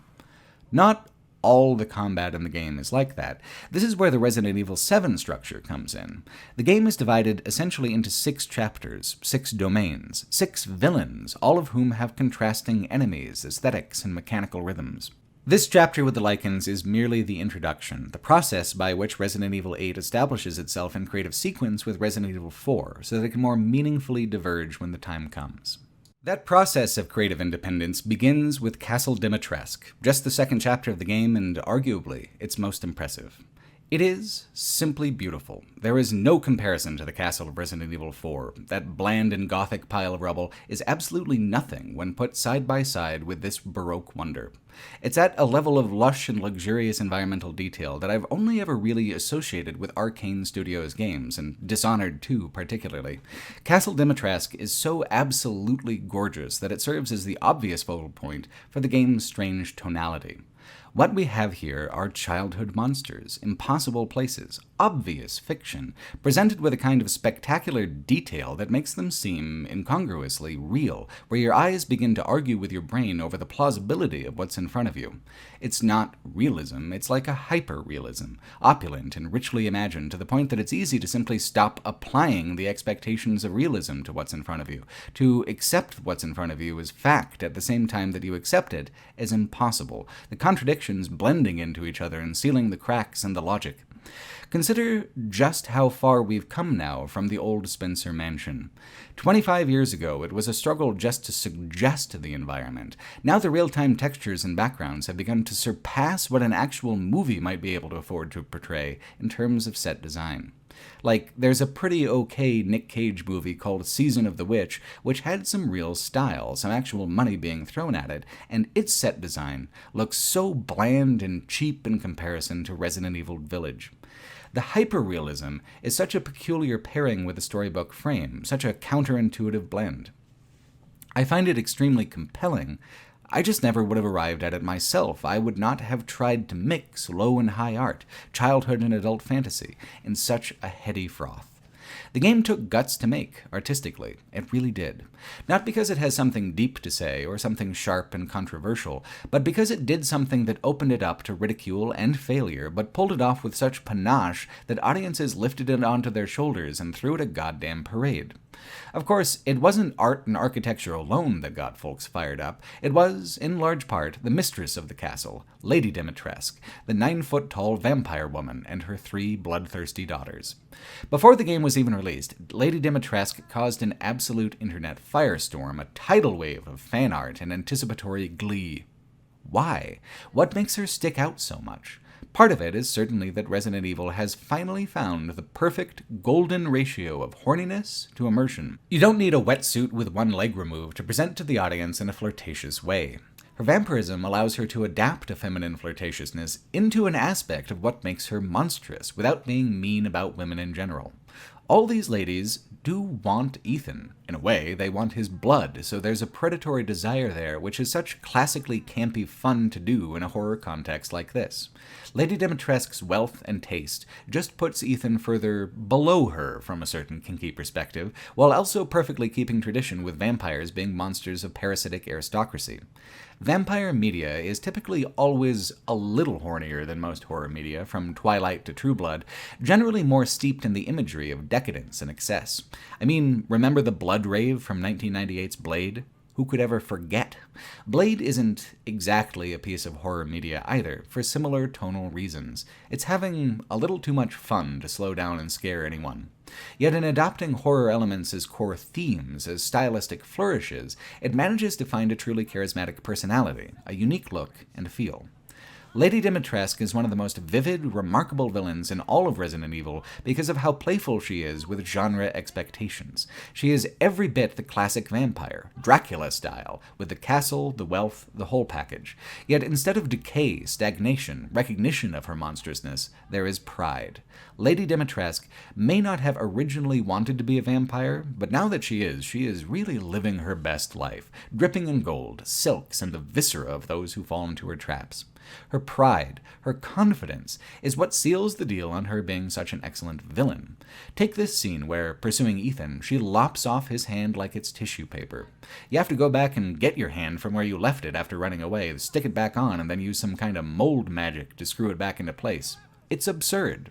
Not all the combat in the game is like that. This is where the Resident Evil 7 structure comes in. The game is divided essentially into 6 chapters, 6 domains, 6 villains, all of whom have contrasting enemies, aesthetics, and mechanical rhythms. This chapter with the Lycans is merely the introduction, the process by which Resident Evil 8 establishes itself in creative sequence with Resident Evil 4, so that it can more meaningfully diverge when the time comes. That process of creative independence begins with Castle Dimitrescu, just the second chapter of the game and arguably its most impressive. It is simply beautiful. There is no comparison to the castle of Resident Evil 4. That bland and gothic pile of rubble is absolutely nothing when put side by side with this Baroque wonder. It's at a level of lush and luxurious environmental detail that I've only ever really associated with Arcane Studios games, and Dishonored 2 particularly. Castle Dimitrescu is so absolutely gorgeous that it serves as the obvious focal point for the game's strange tonality. What we have here are childhood monsters, impossible places, obvious fiction, presented with a kind of spectacular detail that makes them seem incongruously real, where your eyes begin to argue with your brain over the plausibility of what's in front of you. It's not realism, it's like a hyper-realism, opulent and richly imagined to the point that it's easy to simply stop applying the expectations of realism to what's in front of you, to accept what's in front of you as fact at the same time that you accept it as impossible, the contradictions blending into each other and sealing the cracks in the logic. Consider just how far we've come now from the old Spencer Mansion. 25 years ago, it was a struggle just to suggest the environment. Now the real-time textures and backgrounds have begun to surpass what an actual movie might be able to afford to portray in terms of set design. Like, there's a pretty okay Nick Cage movie called Season of the Witch, which had some real style, some actual money being thrown at it, and its set design looks so bland and cheap in comparison to Resident Evil Village. The hyperrealism is such a peculiar pairing with the storybook frame, such a counterintuitive blend. I find it extremely compelling. I just never would have arrived at it myself. I would not have tried to mix low and high art, childhood and adult fantasy, in such a heady froth. The game took guts to make, artistically. It really did. Not because it has something deep to say, or something sharp and controversial, but because it did something that opened it up to ridicule and failure, but pulled it off with such panache that audiences lifted it onto their shoulders and threw it a goddamn parade. Of course, it wasn't art and architecture alone that got folks fired up. It was, in large part, the mistress of the castle, Lady Dimitrescu, the 9-foot-tall vampire woman, and her 3 bloodthirsty daughters. Before the game was even released, Lady Dimitrescu caused an absolute internet firestorm, a tidal wave of fan art and anticipatory glee. Why? What makes her stick out so much? Part of it is certainly that Resident Evil has finally found the perfect golden ratio of horniness to immersion. You don't need a wetsuit with one leg removed to present to the audience in a flirtatious way. Her vampirism allows her to adapt a feminine flirtatiousness into an aspect of what makes her monstrous, without being mean about women in general. All these ladies do want Ethan. In a way, they want his blood, so there's a predatory desire there, which is such classically campy fun to do in a horror context like this. Lady Dimitrescu's wealth and taste just puts Ethan further below her from a certain kinky perspective, while also perfectly keeping tradition with vampires being monsters of parasitic aristocracy. Vampire media is typically always a little hornier than most horror media, from Twilight to True Blood, generally more steeped in the imagery of decadence and excess. I mean, remember the blood rave from 1998's Blade? Who could ever forget? Blade isn't exactly a piece of horror media either, for similar tonal reasons. It's having a little too much fun to slow down and scare anyone. Yet in adopting horror elements as core themes, as stylistic flourishes, it manages to find a truly charismatic personality, a unique look and feel. Lady Dimitrescu is one of the most vivid, remarkable villains in all of Resident Evil because of how playful she is with genre expectations. She is every bit the classic vampire, Dracula style, with the castle, the wealth, the whole package. Yet instead of decay, stagnation, recognition of her monstrousness, there is pride. Lady Dimitrescu may not have originally wanted to be a vampire, but now that she is really living her best life, dripping in gold, silks, and the viscera of those who fall into her traps. Her pride, her confidence, is what seals the deal on her being such an excellent villain. Take this scene where, pursuing Ethan, she lops off his hand like it's tissue paper. You have to go back and get your hand from where you left it after running away, stick it back on, and then use some kind of mold magic to screw it back into place. It's absurd.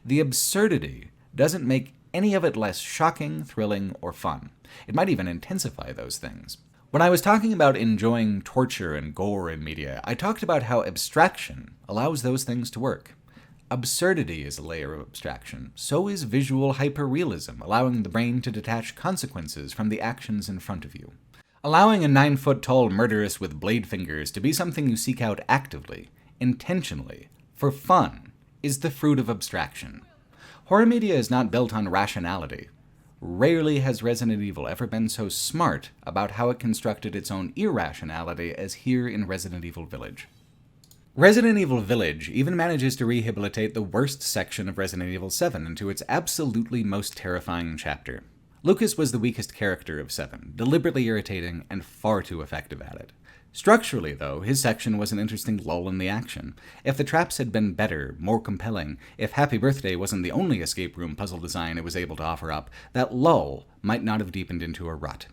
The absurdity doesn't make any of it less shocking, thrilling, or fun. It might even intensify those things. When I was talking about enjoying torture and gore in media, I talked about how abstraction allows those things to work. Absurdity is a layer of abstraction. So is visual hyperrealism, allowing the brain to detach consequences from the actions in front of you. Allowing a 9-foot-tall murderess with blade fingers to be something you seek out actively, intentionally, for fun, is the fruit of abstraction. Horror media is not built on rationality. Rarely has Resident Evil ever been so smart about how it constructed its own irrationality as here in Resident Evil Village. Resident Evil Village even manages to rehabilitate the worst section of Resident Evil 7 into its absolutely most terrifying chapter. Lucas was the weakest character of 7, deliberately irritating and far too effective at it. Structurally, though, his section was an interesting lull in the action. If the traps had been better, more compelling, if Happy Birthday wasn't the only escape room puzzle design it was able to offer up, that lull might not have deepened into a rut.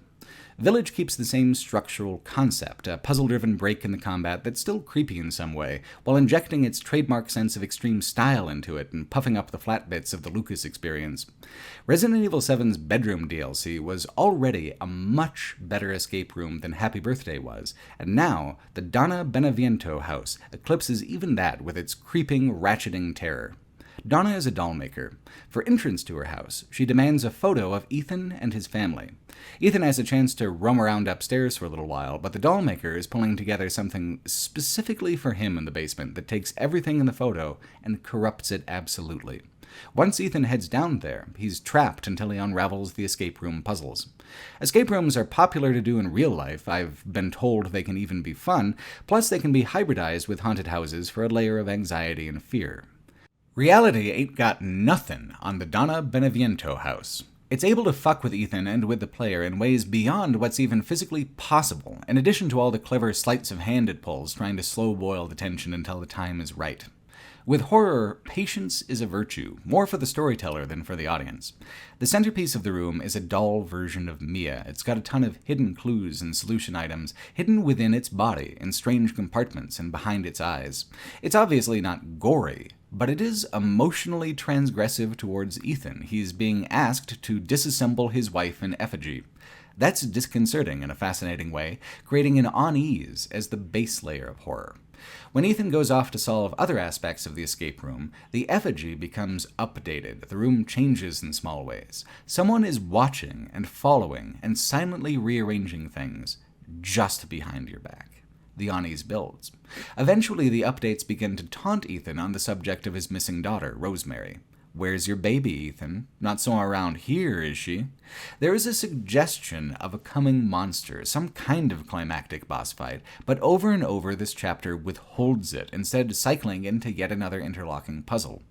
Village keeps the same structural concept, a puzzle-driven break in the combat that's still creepy in some way, while injecting its trademark sense of extreme style into it and puffing up the flat bits of the Lucas experience. Resident Evil 7's bedroom DLC was already a much better escape room than Happy Birthday was, and now the Donna Beneviento house eclipses even that with its creeping, ratcheting terror. Donna is a doll maker. For entrance to her house, she demands a photo of Ethan and his family. Ethan has a chance to roam around upstairs for a little while, but the doll maker is pulling together something specifically for him in the basement that takes everything in the photo and corrupts it absolutely. Once Ethan heads down there, he's trapped until he unravels the escape room puzzles. Escape rooms are popular to do in real life. I've been told they can even be fun, plus they can be hybridized with haunted houses for a layer of anxiety and fear. Reality ain't got nothing on the Donna Beneviento house. It's able to fuck with Ethan and with the player in ways beyond what's even physically possible, in addition to all the clever sleights of hand it pulls, trying to slow-boil the tension until the time is right. With horror, patience is a virtue, more for the storyteller than for the audience. The centerpiece of the room is a doll version of Mia. It's got a ton of hidden clues and solution items, hidden within its body, in strange compartments and behind its eyes. It's obviously not gory, but it is emotionally transgressive towards Ethan. He's being asked to disassemble his wife in effigy. That's disconcerting in a fascinating way, creating an unease as the base layer of horror. When Ethan goes off to solve other aspects of the escape room, the effigy becomes updated. The room changes in small ways. Someone is watching and following and silently rearranging things just behind your back. The unease builds. Eventually, the updates begin to taunt Ethan on the subject of his missing daughter, Rosemary. Where's your baby, Ethan? Not so around here, is she? There is a suggestion of a coming monster, some kind of climactic boss fight, but over and over this chapter withholds it, instead cycling into yet another interlocking puzzle.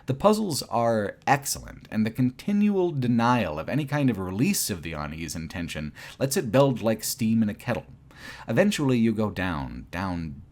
The puzzles are excellent, and the continual denial of any kind of release of the unease and tension lets it build like steam in a kettle. Eventually you go down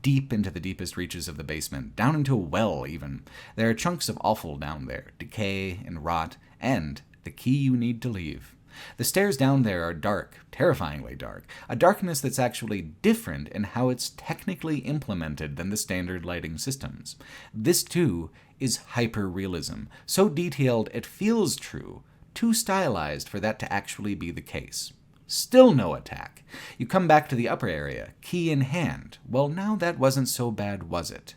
deep into the deepest reaches of the basement, down into a well even. There are chunks of offal down there, decay and rot, and the key you need to leave. The stairs down there are dark, terrifyingly dark, a darkness that's actually different in how it's technically implemented than the standard lighting systems. This too is hyper-realism, so detailed it feels true, too stylized for that to actually be the case. Still no attack. You come back to the upper area, key in hand. Well, now that wasn't so bad, was it?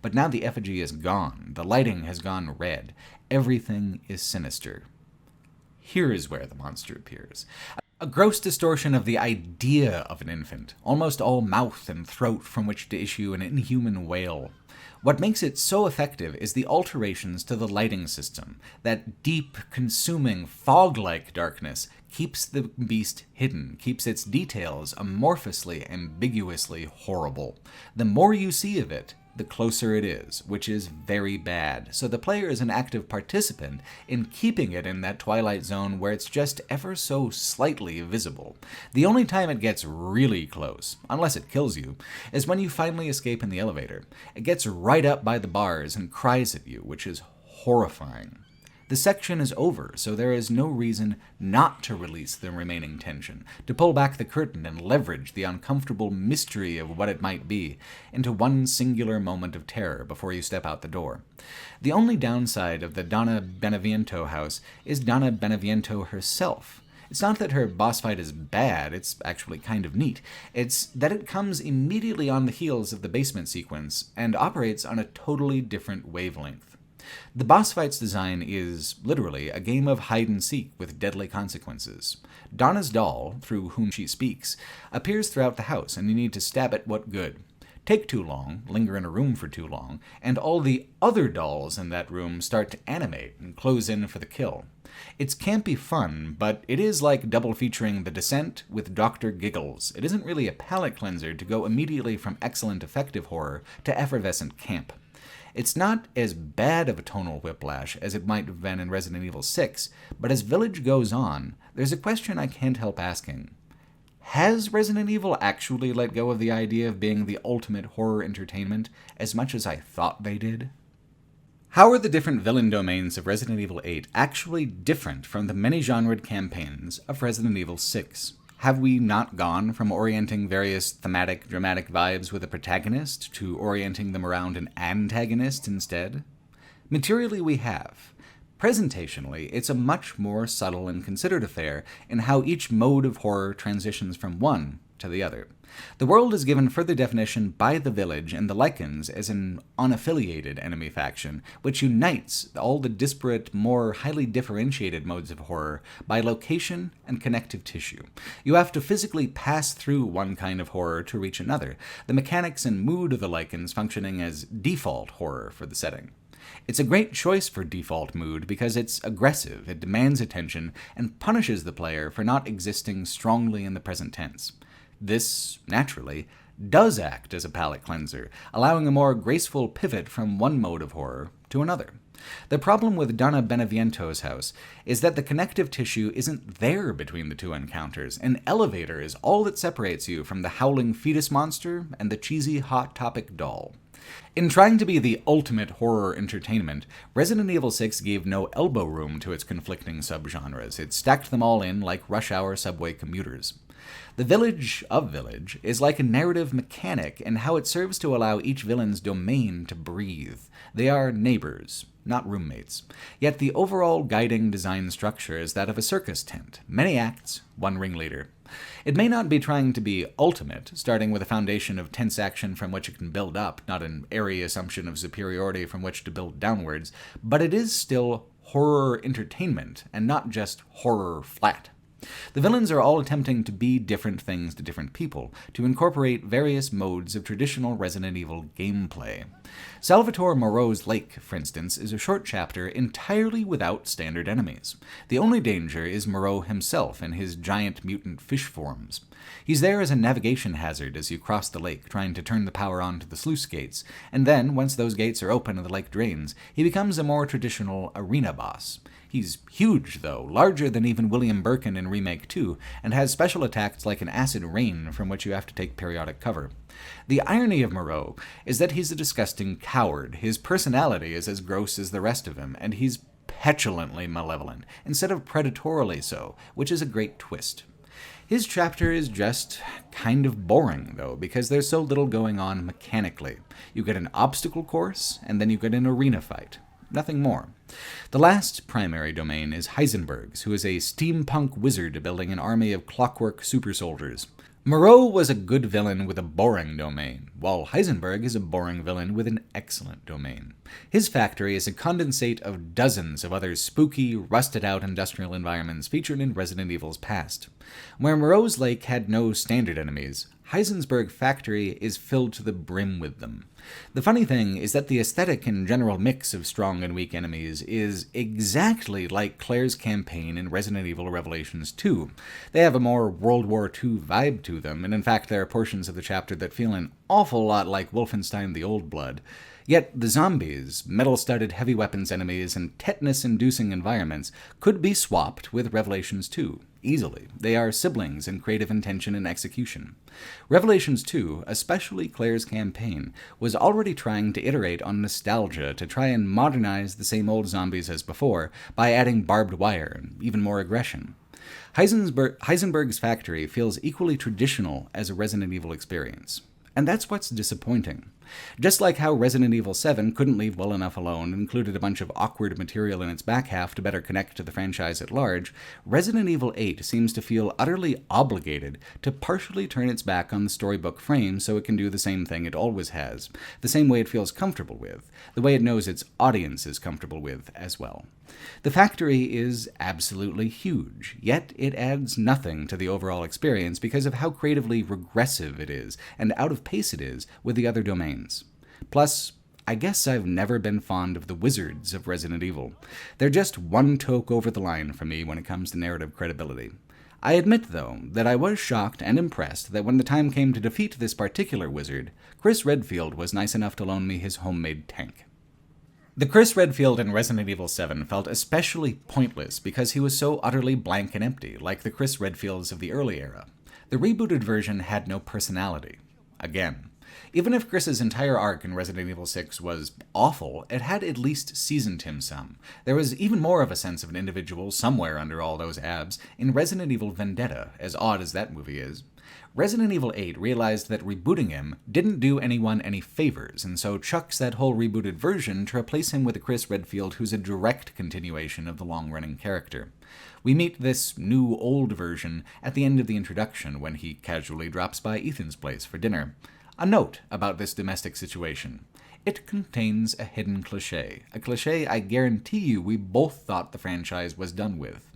But now the effigy is gone. The lighting has gone red. Everything is sinister. Here is where the monster appears. A gross distortion of the idea of an infant, almost all mouth and throat from which to issue an inhuman wail. What makes it so effective is the alterations to the lighting system. That deep, consuming, fog-like darkness keeps the beast hidden, keeps its details amorphously, ambiguously horrible. The more you see of it, the closer it is, which is very bad. So the player is an active participant in keeping it in that twilight zone where it's just ever so slightly visible. The only time it gets really close, unless it kills you, is when you finally escape in the elevator. It gets right up by the bars and cries at you, which is horrifying. The section is over, so there is no reason not to release the remaining tension, to pull back the curtain and leverage the uncomfortable mystery of what it might be into one singular moment of terror before you step out the door. The only downside of the Donna Beneviento house is Donna Beneviento herself. It's not that her boss fight is bad, it's actually kind of neat. It's that it comes immediately on the heels of the basement sequence and operates on a totally different wavelength. The boss fight's design is, literally, a game of hide-and-seek with deadly consequences. Donna's doll, through whom she speaks, appears throughout the house, and you need to stab it what good. take too long, linger in a room for too long, and all the other dolls in that room start to animate and close in for the kill. It's campy fun, but it is like double featuring The Descent with Dr. Giggles. It isn't really a palate cleanser to go immediately from excellent effective horror to effervescent camp. It's not as bad of a tonal whiplash as it might have been in Resident Evil 6, but as Village goes on, there's a question I can't help asking. Has Resident Evil actually let go of the idea of being the ultimate horror entertainment as much as I thought they did? How are the different villain domains of Resident Evil 8 actually different from the many-genred campaigns of Resident Evil 6? Have we not gone from orienting various thematic, dramatic vibes with a protagonist to orienting them around an antagonist instead? Materially, we have. Presentationally, it's a much more subtle and considered affair in how each mode of horror transitions from one to the other. The world is given further definition by the Village and the Lycans as an unaffiliated enemy faction, which unites all the disparate, more highly differentiated modes of horror by location and connective tissue. You have to physically pass through one kind of horror to reach another, the mechanics and mood of the Lycans functioning as default horror for the setting. It's a great choice for default mood because it's aggressive, it demands attention, and punishes the player for not existing strongly in the present tense. This, naturally, does act as a palate cleanser, allowing a more graceful pivot from one mode of horror to another. The problem with Donna Beneviento's house is that the connective tissue isn't there between the two encounters. An elevator is all that separates you from the howling fetus monster and the cheesy Hot Topic doll. In trying to be the ultimate horror entertainment, Resident Evil 6 gave no elbow room to its conflicting subgenres. It stacked them all in like rush hour subway commuters. The Village of Village is like a narrative mechanic in how it serves to allow each villain's domain to breathe. They are neighbors, not roommates. Yet the overall guiding design structure is that of a circus tent. Many acts, one ringleader. It may not be trying to be ultimate, starting with a foundation of tense action from which it can build up, not an airy assumption of superiority from which to build downwards, but it is still horror entertainment, and not just horror flat. The villains are all attempting to be different things to different people, to incorporate various modes of traditional Resident Evil gameplay. Salvatore Moreau's Lake, for instance, is a short chapter entirely without standard enemies. The only danger is Moreau himself and his giant mutant fish forms. He's there as a navigation hazard as you cross the lake, trying to turn the power on to the sluice gates, and then, once those gates are open and the lake drains, he becomes a more traditional arena boss. He's huge, though, larger than even William Birkin in Remake 2, and has special attacks like an acid rain from which you have to take periodic cover. The irony of Moreau is that he's a disgusting coward. His personality is as gross as the rest of him, and he's petulantly malevolent, instead of predatorily so, which is a great twist. His chapter is just kind of boring, though, because there's so little going on mechanically. You get an obstacle course, and then you get an arena fight. Nothing more. The last primary domain is Heisenberg's, who is a steampunk wizard building an army of clockwork super soldiers. Moreau was a good villain with a boring domain, while Heisenberg is a boring villain with an excellent domain. His factory is a condensate of dozens of other spooky, rusted-out industrial environments featured in Resident Evil's past. Where Moreau's Lake had no standard enemies, Heisenberg Factory is filled to the brim with them. The funny thing is that the aesthetic and general mix of strong and weak enemies is exactly like Claire's campaign in Resident Evil Revelations 2. They have a more World War II vibe to them, and in fact there are portions of the chapter that feel an awful lot like Wolfenstein the Old Blood. Yet the zombies, metal-studded heavy weapons enemies, and tetanus-inducing environments could be swapped with Revelations 2. Easily. They are siblings in creative intention and execution. Revelations 2, especially Claire's campaign, was already trying to iterate on nostalgia to try and modernize the same old zombies as before by adding barbed wire and even more aggression. Heisenberg's Factory feels equally traditional as a Resident Evil experience. And that's what's disappointing. Just like how Resident Evil 7 couldn't leave well enough alone and included a bunch of awkward material in its back half to better connect to the franchise at large, Resident Evil 8 seems to feel utterly obligated to partially turn its back on the storybook frame so it can do the same thing it always has, the same way it feels comfortable with, the way it knows its audience is comfortable with as well. The factory is absolutely huge, yet it adds nothing to the overall experience because of how creatively regressive it is and out of pace it is with the other domains. Plus, I guess I've never been fond of the wizards of Resident Evil. They're just one toke over the line for me when it comes to narrative credibility. I admit, though, that I was shocked and impressed that when the time came to defeat this particular wizard, Chris Redfield was nice enough to loan me his homemade tank. The Chris Redfield in Resident Evil 7 felt especially pointless because he was so utterly blank and empty, like the Chris Redfields of the early era. The rebooted version had no personality. Again. Even if Chris's entire arc in Resident Evil 6 was awful, it had at least seasoned him some. There was even more of a sense of an individual somewhere under all those abs in Resident Evil Vendetta, as odd as that movie is. Resident Evil 8 realized that rebooting him didn't do anyone any favors, and so chucks that whole rebooted version to replace him with a Chris Redfield who's a direct continuation of the long-running character. We meet this new old version at the end of the introduction when he casually drops by Ethan's place for dinner. A note about this domestic situation. It contains a hidden cliché, a cliché I guarantee you we both thought the franchise was done with.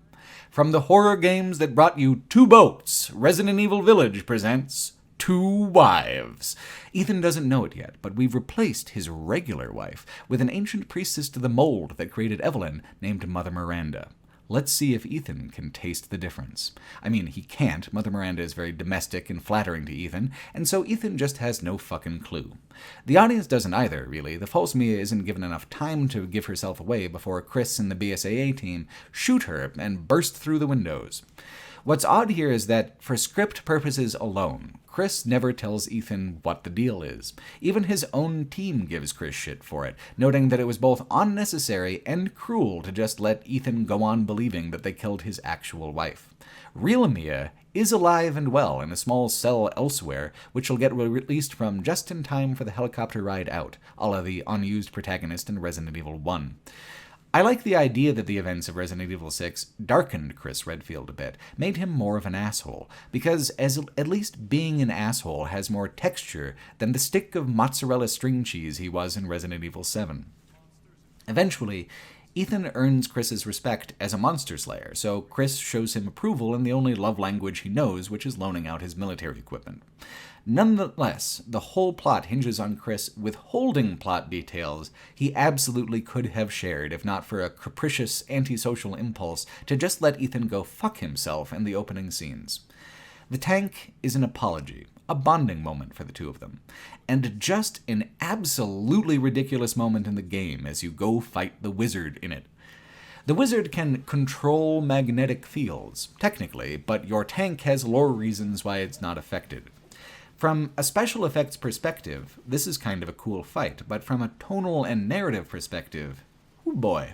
From the horror games that brought you 2 boats, Resident Evil Village presents 2 wives. Ethan doesn't know it yet, but we've replaced his regular wife with an ancient priestess to the mold that created Evelyn named Mother Miranda. Let's see if Ethan can taste the difference. I mean, he can't. Mother Miranda is very domestic and flattering to Ethan, and so Ethan just has no fucking clue. The audience doesn't either, really. The false Mia isn't given enough time to give herself away before Chris and the BSAA team shoot her and burst through the windows. What's odd here is that, for script purposes alone, Chris never tells Ethan what the deal is. Even his own team gives Chris shit for it, noting that it was both unnecessary and cruel to just let Ethan go on believing that they killed his actual wife. Real Mia is alive and well in a small cell elsewhere, which will get released from just in time for the helicopter ride out, a la the unused protagonist in Resident Evil 1. I like the idea that the events of Resident Evil 6 darkened Chris Redfield a bit, made him more of an asshole, because at least being an asshole has more texture than the stick of mozzarella string cheese he was in Resident Evil 7. Eventually, Ethan earns Chris's respect as a monster slayer, so Chris shows him approval in the only love language he knows, which is loaning out his military equipment. Nonetheless, the whole plot hinges on Chris withholding plot details he absolutely could have shared if not for a capricious antisocial impulse to just let Ethan go fuck himself in the opening scenes. The tank is an apology, a bonding moment for the two of them, and just an absolutely ridiculous moment in the game as you go fight the wizard in it. The wizard can control magnetic fields, technically, but your tank has lore reasons why it's not affected. From a special effects perspective, this is kind of a cool fight, but from a tonal and narrative perspective, oh boy.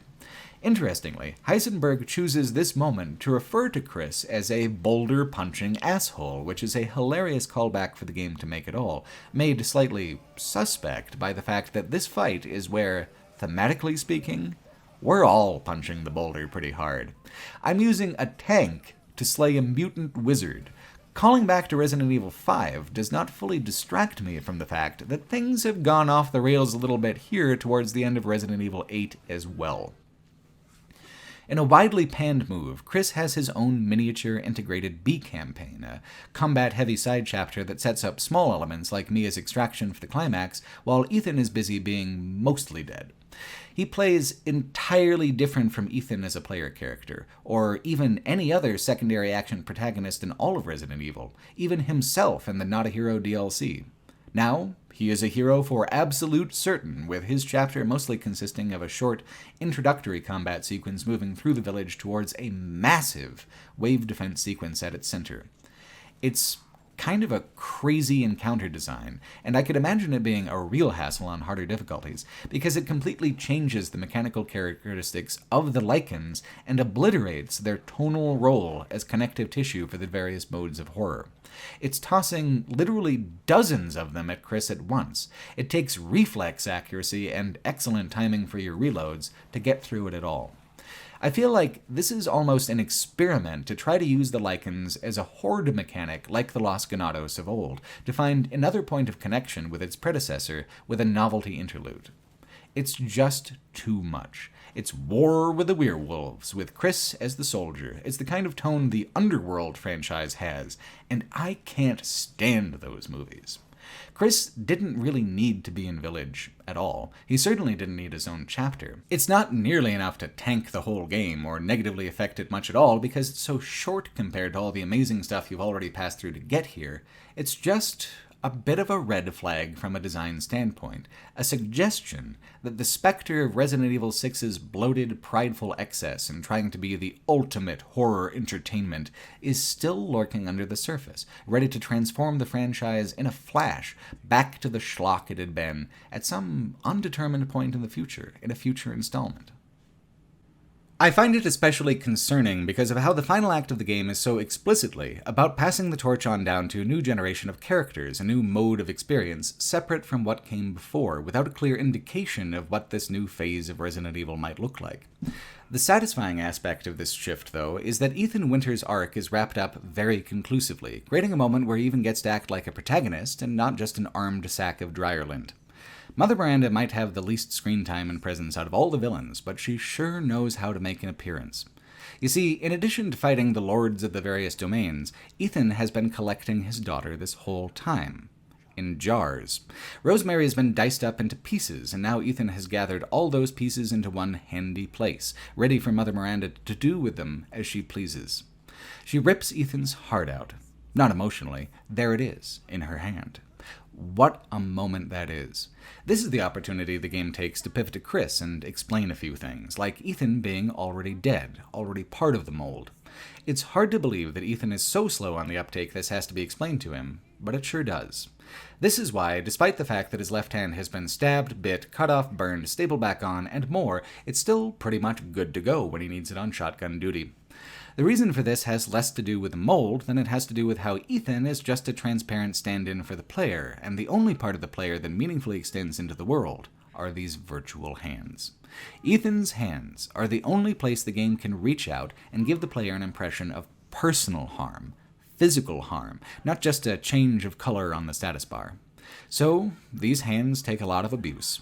Interestingly, Heisenberg chooses this moment to refer to Chris as a boulder-punching asshole, which is a hilarious callback for the game to make it all, made slightly suspect by the fact that this fight is where, thematically speaking, we're all punching the boulder pretty hard. I'm using a tank to slay a mutant wizard. Calling back to Resident Evil 5 does not fully distract me from the fact that things have gone off the rails a little bit here towards the end of Resident Evil 8 as well. In a widely panned move, Chris has his own miniature integrated B campaign, a combat-heavy side chapter that sets up small elements like Mia's extraction for the climax, while Ethan is busy being mostly dead. He plays entirely different from Ethan as a player character, or even any other secondary action protagonist in all of Resident Evil, even himself in the Not a Hero DLC. Now, he is a hero for absolute certain, with his chapter mostly consisting of a short, introductory combat sequence moving through the village towards a massive wave defense sequence at its center. It's kind of a crazy encounter design, and I could imagine it being a real hassle on harder difficulties, because it completely changes the mechanical characteristics of the Lycans and obliterates their tonal role as connective tissue for the various modes of horror. It's tossing literally dozens of them at Chris at once. It takes reflex accuracy and excellent timing for your reloads to get through it at all. I feel like this is almost an experiment to try to use the Lycans as a horde mechanic like the Los Ganados of old, to find another point of connection with its predecessor with a novelty interlude. It's just too much. It's war with the werewolves, with Chris as the soldier. It's the kind of tone the Underworld franchise has, and I can't stand those movies. Chris didn't really need to be in Village at all. He certainly didn't need his own chapter. It's not nearly enough to tank the whole game or negatively affect it much at all because it's so short compared to all the amazing stuff you've already passed through to get here. It's just a bit of a red flag from a design standpoint, a suggestion that the specter of Resident Evil 6's bloated, prideful excess in trying to be the ultimate horror entertainment is still lurking under the surface, ready to transform the franchise in a flash back to the schlock it had been at some undetermined point in the future, in a future installment. I find it especially concerning because of how the final act of the game is so explicitly about passing the torch on down to a new generation of characters, a new mode of experience, separate from what came before, without a clear indication of what this new phase of Resident Evil might look like. The satisfying aspect of this shift, though, is that Ethan Winters' arc is wrapped up very conclusively, creating a moment where he even gets to act like a protagonist and not just an armed sack of Dryerland. Mother Miranda might have the least screen time and presence out of all the villains, but she sure knows how to make an appearance. You see, in addition to fighting the lords of the various domains, Ethan has been collecting his daughter this whole time. In jars. Rosemary has been diced up into pieces, and now Ethan has gathered all those pieces into one handy place, ready for Mother Miranda to do with them as she pleases. She rips Ethan's heart out. Not emotionally, there it is, in her hand. What a moment that is. This is the opportunity the game takes to pivot to Chris and explain a few things, like Ethan being already dead, already part of the mold. It's hard to believe that Ethan is so slow on the uptake this has to be explained to him, but it sure does. This is why, despite the fact that his left hand has been stabbed, bit, cut off, burned, stapled back on, and more, it's still pretty much good to go when he needs it on shotgun duty. The reason for this has less to do with the mold than it has to do with how Ethan is just a transparent stand-in for the player, and the only part of the player that meaningfully extends into the world are these virtual hands. Ethan's hands are the only place the game can reach out and give the player an impression of personal harm, physical harm, not just a change of color on the status bar. So, these hands take a lot of abuse.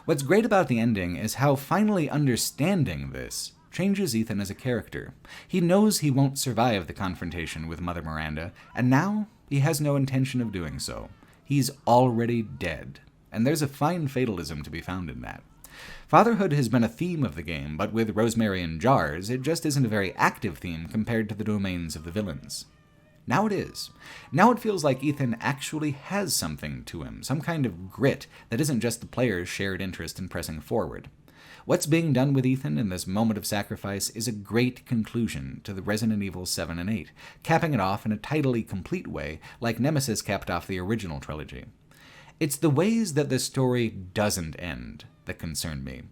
What's great about the ending is how finally understanding this changes Ethan as a character. He knows he won't survive the confrontation with Mother Miranda, and now he has no intention of doing so. He's already dead, and there's a fine fatalism to be found in that. Fatherhood has been a theme of the game, but with Rosemary in jars, it just isn't a very active theme compared to the domains of the villains. Now it is. Now it feels like Ethan actually has something to him, some kind of grit that isn't just the player's shared interest in pressing forward. What's being done with Ethan in this moment of sacrifice is a great conclusion to the Resident Evil 7 and 8, capping it off in a tidily complete way, like Nemesis capped off the original trilogy. It's the ways that this story doesn't end that concern me.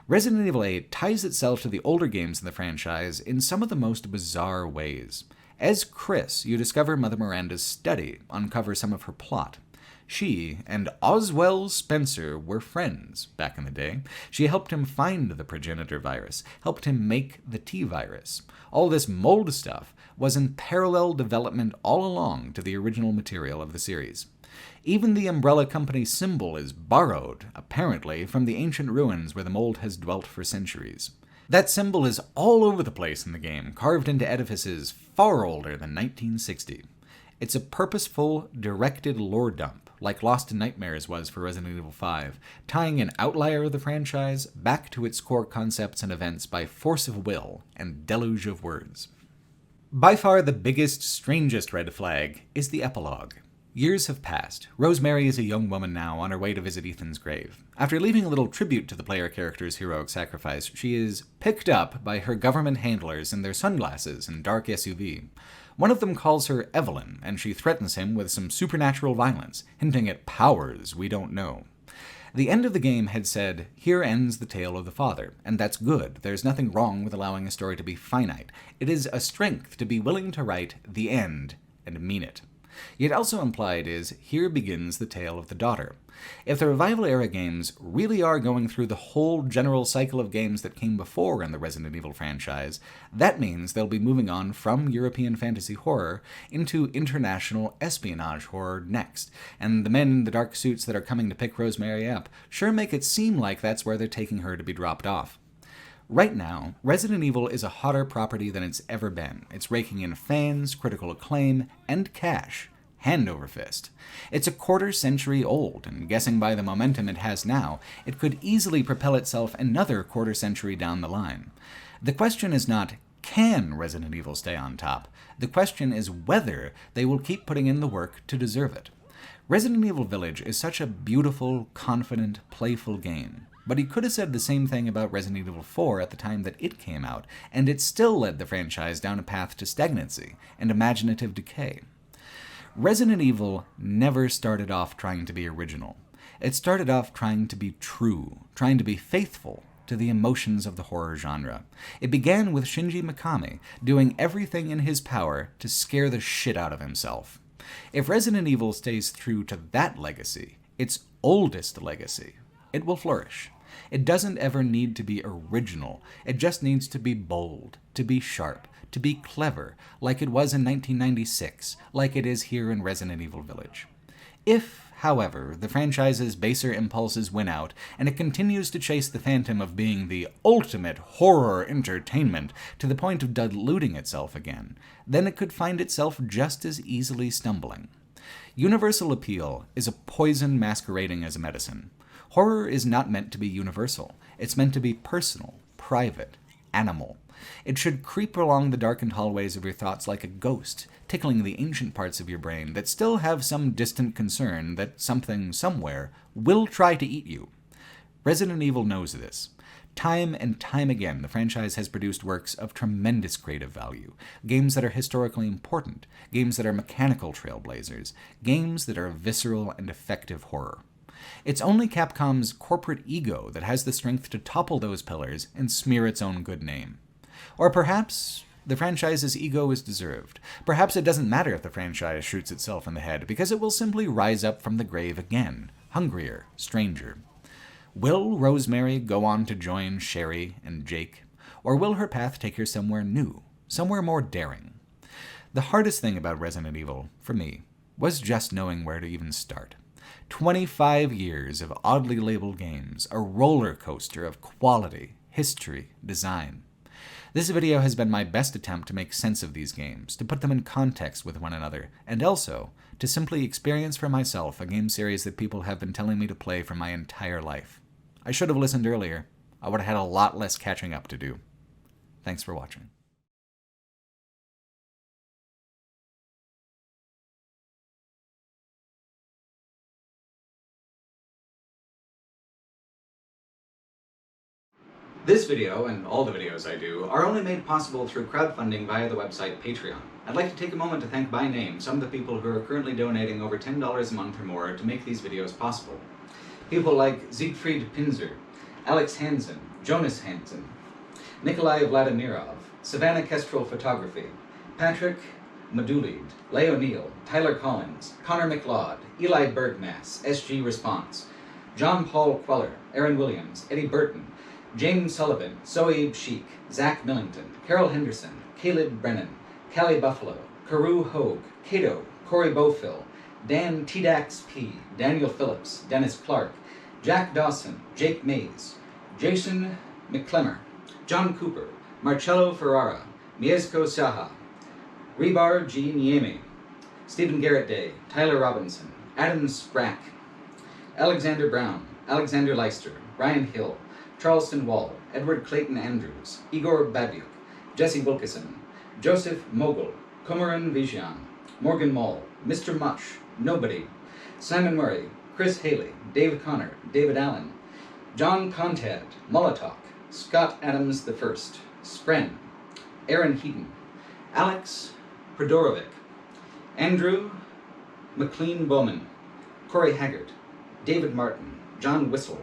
Resident Evil 8 ties itself to the older games in the franchise in some of the most bizarre ways. As Chris, you discover Mother Miranda's study, uncover some of her plot. She and Oswell Spencer were friends back in the day. She helped him find the progenitor virus, helped him make the T-virus. All this mold stuff was in parallel development all along to the original material of the series. Even the Umbrella Company symbol is borrowed, apparently, from the ancient ruins where the mold has dwelt for centuries. That symbol is all over the place in the game, carved into edifices far older than 1960. It's a purposeful, directed lore dump, like Lost in Nightmares was for Resident Evil 5, tying an outlier of the franchise back to its core concepts and events by force of will and deluge of words. By far the biggest, strangest red flag is the epilogue. Years have passed. Rosemary is a young woman now on her way to visit Ethan's grave. After leaving a little tribute to the player character's heroic sacrifice, she is picked up by her government handlers in their sunglasses and dark SUV. One of them calls her Evelyn, and she threatens him with some supernatural violence, hinting at powers we don't know. The end of the game had said, "Here ends the tale of the father," and that's good. There's nothing wrong with allowing a story to be finite. It is a strength to be willing to write the end and mean it. Yet also implied is, here begins the tale of the daughter. If the Revival-era games really are going through the whole general cycle of games that came before in the Resident Evil franchise, that means they'll be moving on from European fantasy horror into international espionage horror next, and the men in the dark suits that are coming to pick Rosemary up sure make it seem like that's where they're taking her to be dropped off. Right now, Resident Evil is a hotter property than it's ever been. It's raking in fans, critical acclaim, and cash, hand over fist. It's a quarter-century old, and guessing by the momentum it has now, it could easily propel itself another quarter-century down the line. The question is not, can Resident Evil stay on top? The question is whether they will keep putting in the work to deserve it. Resident Evil Village is such a beautiful, confident, playful game. But he could have said the same thing about Resident Evil 4 at the time that it came out, and it still led the franchise down a path to stagnancy and imaginative decay. Resident Evil never started off trying to be original. It started off trying to be true, trying to be faithful to the emotions of the horror genre. It began with Shinji Mikami doing everything in his power to scare the shit out of himself. If Resident Evil stays true to that legacy, its oldest legacy, it will flourish. It doesn't ever need to be original. It just needs to be bold, to be sharp, to be clever, like it was in 1996, like it is here in Resident Evil Village. If, however, the franchise's baser impulses win out, and it continues to chase the phantom of being the ultimate horror entertainment to the point of diluting itself again, then it could find itself just as easily stumbling. Universal appeal is a poison masquerading as a medicine. Horror is not meant to be universal. It's meant to be personal, private, animal. It should creep along the darkened hallways of your thoughts like a ghost, tickling the ancient parts of your brain that still have some distant concern that something, somewhere, will try to eat you. Resident Evil knows this. Time and time again, the franchise has produced works of tremendous creative value, games that are historically important, games that are mechanical trailblazers, games that are visceral and effective horror. It's only Capcom's corporate ego that has the strength to topple those pillars and smear its own good name. Or perhaps the franchise's ego is deserved. Perhaps it doesn't matter if the franchise shoots itself in the head, because it will simply rise up from the grave again, hungrier, stranger. Will Rosemary go on to join Sherry and Jake? Or will her path take her somewhere new, somewhere more daring? The hardest thing about Resident Evil, for me, was just knowing where to even start. 25 years of oddly labeled games, a roller coaster of quality, history, design. This video has been my best attempt to make sense of these games, to put them in context with one another, and also to simply experience for myself a game series that people have been telling me to play for my entire life. I should have listened earlier. I would have had a lot less catching up to do. Thanks for watching. This video, and all the videos I do, are only made possible through crowdfunding via the website Patreon. I'd like to take a moment to thank by name some of the people who are currently donating over $10 a month or more to make these videos possible. People like Siegfried Pinzer, Alex Hansen, Jonas Hansen, Nikolai Vladimirov, Savannah Kestrel Photography, Patrick Madulid, Leo Neal, Tyler Collins, Connor McLeod, Eli Bergmass, SG Response, John Paul Queller, Aaron Williams, Eddie Burton, James Sullivan, Soeb Sheik, Zach Millington, Carol Henderson, Caleb Brennan, Callie Buffalo, Carew Hogue, Cato, Corey Bofill, Dan Tdax P, Daniel Phillips, Dennis Clark, Jack Dawson, Jake Mays, Jason McClemmer, John Cooper, Marcello Ferrara, Mieszko Saha, Rebar G. Niemi, Stephen Garrett Day, Tyler Robinson, Adam Sprack, Alexander Brown, Alexander Leister, Ryan Hill, Charleston Wall, Edward Clayton Andrews, Igor Babiuk, Jesse Wilkison, Joseph Mogul, Kumaran Vijian, Morgan Mall, Mr. Mush, Nobody, Simon Murray, Chris Haley, Dave Connor, David Allen, John Contad, Molotok, Scott Adams I, Spren, Aaron Heaton, Alex Prodorovic, Andrew McLean Bowman, Corey Haggart, David Martin, John Whistle,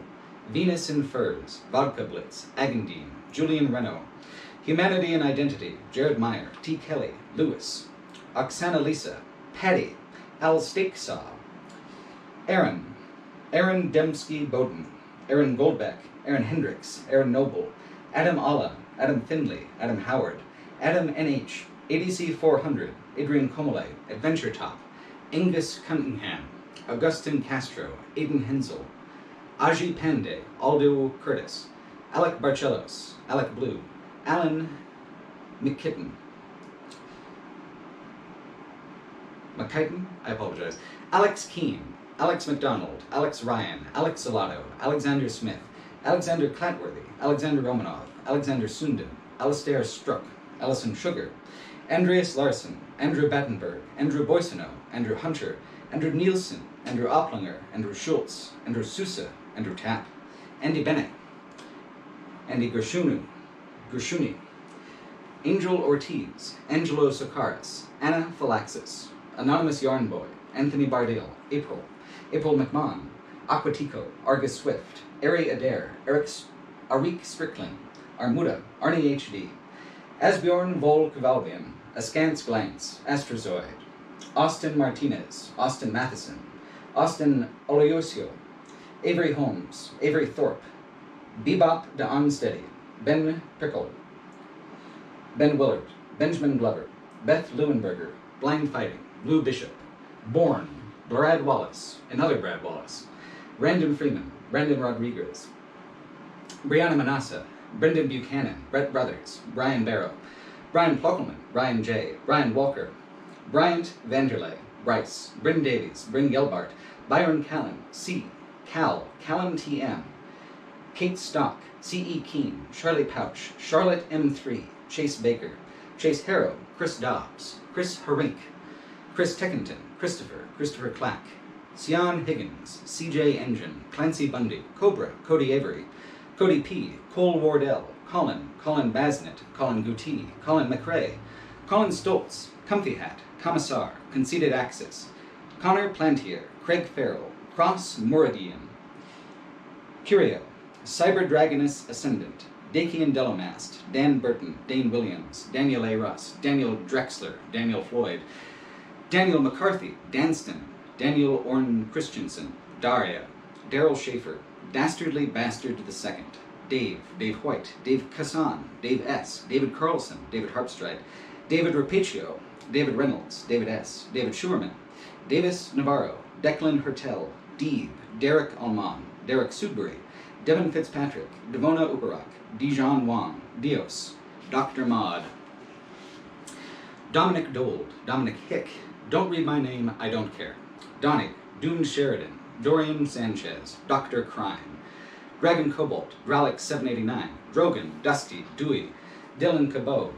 Venus in Furs, Vodka Blitz, Agandine, Julian Renault, Humanity and Identity, Jared Meyer, T. Kelly, Lewis, Oksana Lisa, Patty, Al Steaksaw, Aaron Dembski Bowden, Aaron Goldbeck, Aaron Hendricks, Aaron Noble, Adam Alla, Adam Finley, Adam Howard, Adam NH, ADC 400, Adrian Komole, Adventure Top, Angus Cunningham, Augustin Castro, Aidan Hensel, Aji Pandey, Aldo Curtis, Alec Barcelos, Alec Blue, Alan McKitten, I apologize, Alex Keane, Alex McDonald, Alex Ryan, Alex Salato, Alexander Smith, Alexander Clatworthy, Alexander Romanov, Alexander Sundin, Alastair Struck, Alison Sugar, Andreas Larson, Andrew Battenberg, Andrew Boysono, Andrew Hunter, Andrew Nielsen, Andrew Oplinger, Andrew Schultz, Andrew Sousa, Andrew Tapp, Andy Bennett, Andy Gershuni, Angel Ortiz, Angelo Socaris, Anna Phylaxis, Anonymous Yarn Boy, Anthony Bardale, April McMahon, Aquatico, Argus Swift, Ari Adair, Arik Strickling, Armuda, Arnie HD, Asbjorn Vol Kvalvian, Askance Glance, Astrozoid, Austin Martinez, Austin Matheson, Austin Oleosio, Avery Holmes, Avery Thorpe, Bebop de Unsteady, Ben Pickle, Ben Willard, Benjamin Glover, Beth Leuenberger, Blind Fighting, Blue Bishop, Bourne, Brad Wallace, another Brad Wallace, Brandon Freeman, Brandon Rodriguez, Brianna Manassa, Brendan Buchanan, Brett Brothers, Brian Barrow, Brian Plockelman, Brian J., Brian Walker, Bryant Vanderlei, Bryce, Bryn Davies, Bryn Gelbart, Byron Callan, C., Cal, Callum T.M., Kate Stock, C.E. Keene, Charlie Pouch, Charlotte M3, Chase Baker, Chase Harrow, Chris Dobbs, Chris Herink, Chris Teckington, Christopher Clack, Sion Higgins, C.J. Engine, Clancy Bundy, Cobra, Cody Avery, Cody P., Cole Wardell, Colin Basnett, Colin Guti, Colin McRae, Colin Stoltz, Comfy Hat, Commissar, Conceited Axis, Connor Plantier, Craig Farrell, Cross Muradian, Curio, Cyber Dragoness Ascendant, Dakian Delomast, Dan Burton, Dane Williams, Daniel A. Russ, Daniel Drexler, Daniel Floyd, Daniel McCarthy, Danston, Daniel Orn Christensen, Daria, Daryl Schaefer, Dastardly Bastard II, Dave White, Dave Cassan, Dave S., David Carlson, David Harpstride, David Rapaccio, David Reynolds, David S., David Schurman, Davis Navarro, Declan Hertel, Deeb, Derek Alman, Derek Sudbury, Devin Fitzpatrick, Devona Uberak, Dijon Wang, Dios, Dr. Maud, Dominic Dold, Dominic Hick, Don't Read My Name, I Don't Care, Donnie, Dune Sheridan, Dorian Sanchez, Dr. Crime, Dragon Cobalt, Gralix 789, Drogan, Dusty, Dewey, Dylan Cabot,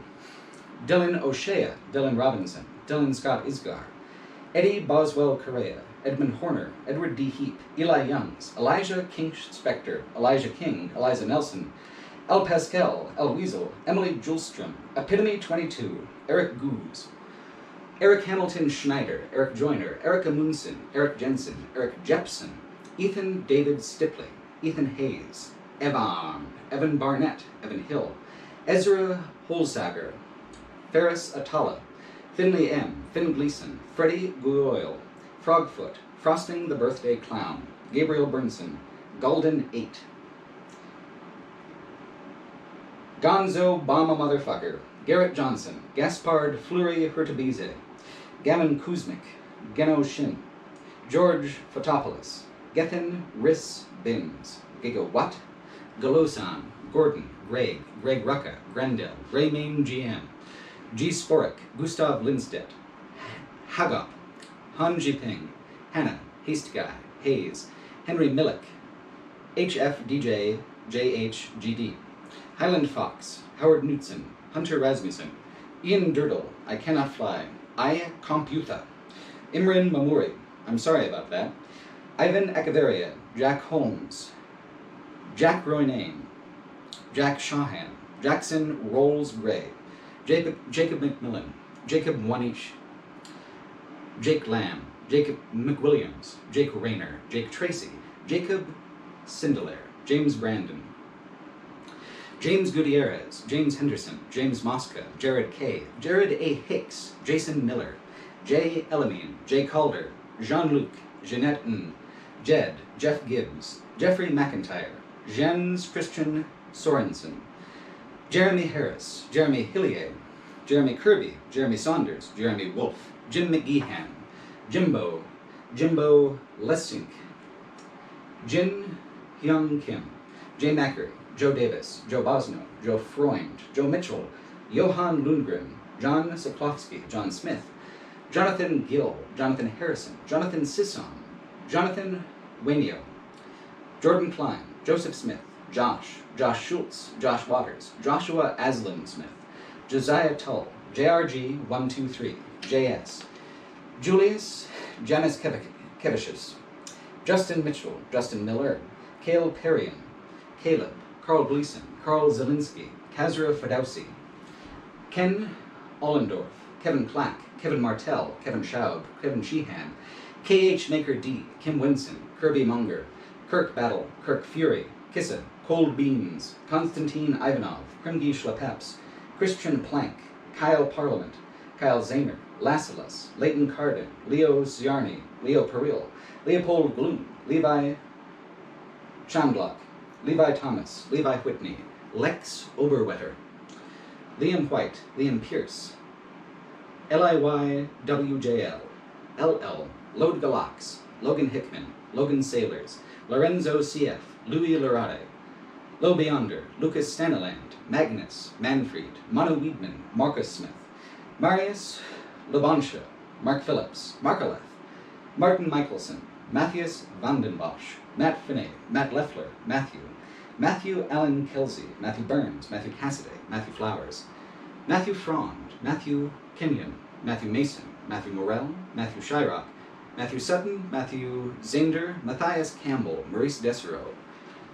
Dylan O'Shea, Dylan Robinson, Dylan Scott Isgar, Eddie Boswell Correa, Edmund Horner, Edward D. Heap, Eli Youngs, Elijah Kinch Spector, Elijah King, Eliza Nelson, El Pascal, El Weasel, Emily Julstrom, Epitome 22, Eric Goose, Eric Hamilton Schneider, Eric Joyner, Erica Munson, Eric Jensen, Eric Jepson, Ethan David Stipley, Ethan Hayes, Evan Barnett, Evan Hill, Ezra Holzager, Ferris Atala, Finley M., Finn Gleason, Freddie Guoyle, Frogfoot, Frosting the Birthday Clown, Gabriel Burnson, Golden 8, Gonzo Bama Motherfucker, Garrett Johnson, Gaspard Fleury Hurtabize, Gavin Kuzmik, Geno Shin, George Fotopoulos, Gethin Riss Bims, Giga Watt, Galosan, Gordon, Greg Rucka, Grendel, Raymane GM, G. Sporik, Gustav Lindstedt, Hagop, Han Jiping, Hannah, Haste Guy, Hayes, Henry Millick, HFDJ, JHGD, Highland Fox, Howard Knutson, Hunter Rasmussen, Ian Durdle, I Cannot Fly, I Computa, Imran Mamuri, I'm sorry about that, Ivan Echeverria, Jack Holmes, Jack Roynane, Jack Shahan, Jackson Rolls Gray, Jacob McMillan, Jacob Wanish, Jake Lamb, Jacob McWilliams, Jake Rayner, Jake Tracy, Jacob Sindelaire, James Brandon, James Gutierrez, James Henderson, James Mosca, Jared Kay, Jared A. Hicks, Jason Miller, Jay Elamine, Jay Calder, Jean-Luc, Jeanette N., Jed, Jeff Gibbs, Jeffrey McIntyre, Jens Christian Sorensen, Jeremy Harris, Jeremy Hillier, Jeremy Kirby, Jeremy Saunders, Jeremy Wolf, Jim McGeehan, Jimbo Lessink, Jin Hyung Kim, Jay Mackery, Joe Davis, Joe Bosno, Joe Freund, Joe Mitchell, Johan Lundgren, John Soklowski, John Smith, Jonathan Gill, Jonathan Harrison, Jonathan Sisson, Jonathan Wainio, Jordan Klein, Joseph Smith, Josh Schultz, Josh Waters, Joshua Aslan Smith, Josiah Tull, JRG123, JS, Julius Janice Kevicius, Justin Mitchell, Justin Miller, Cale Perrion, Caleb, Carl Gleason, Carl Zielinski, Kazra Fadowsi, Ken Ollendorf, Kevin Clack, Kevin Martell, Kevin Schaub, Kevin Sheehan, K.H. Maker D, Kim Winson, Kirby Munger, Kirk Battle, Kirk Fury, Kissa, Cold Beans, Konstantin Ivanov, Krimgi Schlepeps, Christian Plank, Kyle Parliament, Kyle Zahner, Lasselas, Leighton Carden, Leo Ziarni, Leo Peril, Leopold Gloom, Levi Chandlock, Levi Thomas, Levi Whitney, Lex Oberwetter, Liam White, Liam Pierce, LIYWJL, LL, Lode Galax, Logan Hickman, Logan Sailors, Lorenzo CF, Louis Lorade, Lo Beyonder, Lucas Staniland, Magnus, Manfred, Mono Weedman, Marcus Smith, Marius Labancha, Mark Phillips, Markaleth, Martin Michelson, Matthias Vandenbosch, Matt Finney, Matt Leffler, Matthew Allen Kelsey, Matthew Burns, Matthew Cassidy, Matthew Flowers, Matthew Frond, Matthew Kenyon, Matthew Mason, Matthew Morell, Matthew Shyrock, Matthew Sutton, Matthew Zander, Matthias Campbell, Maurice Desero,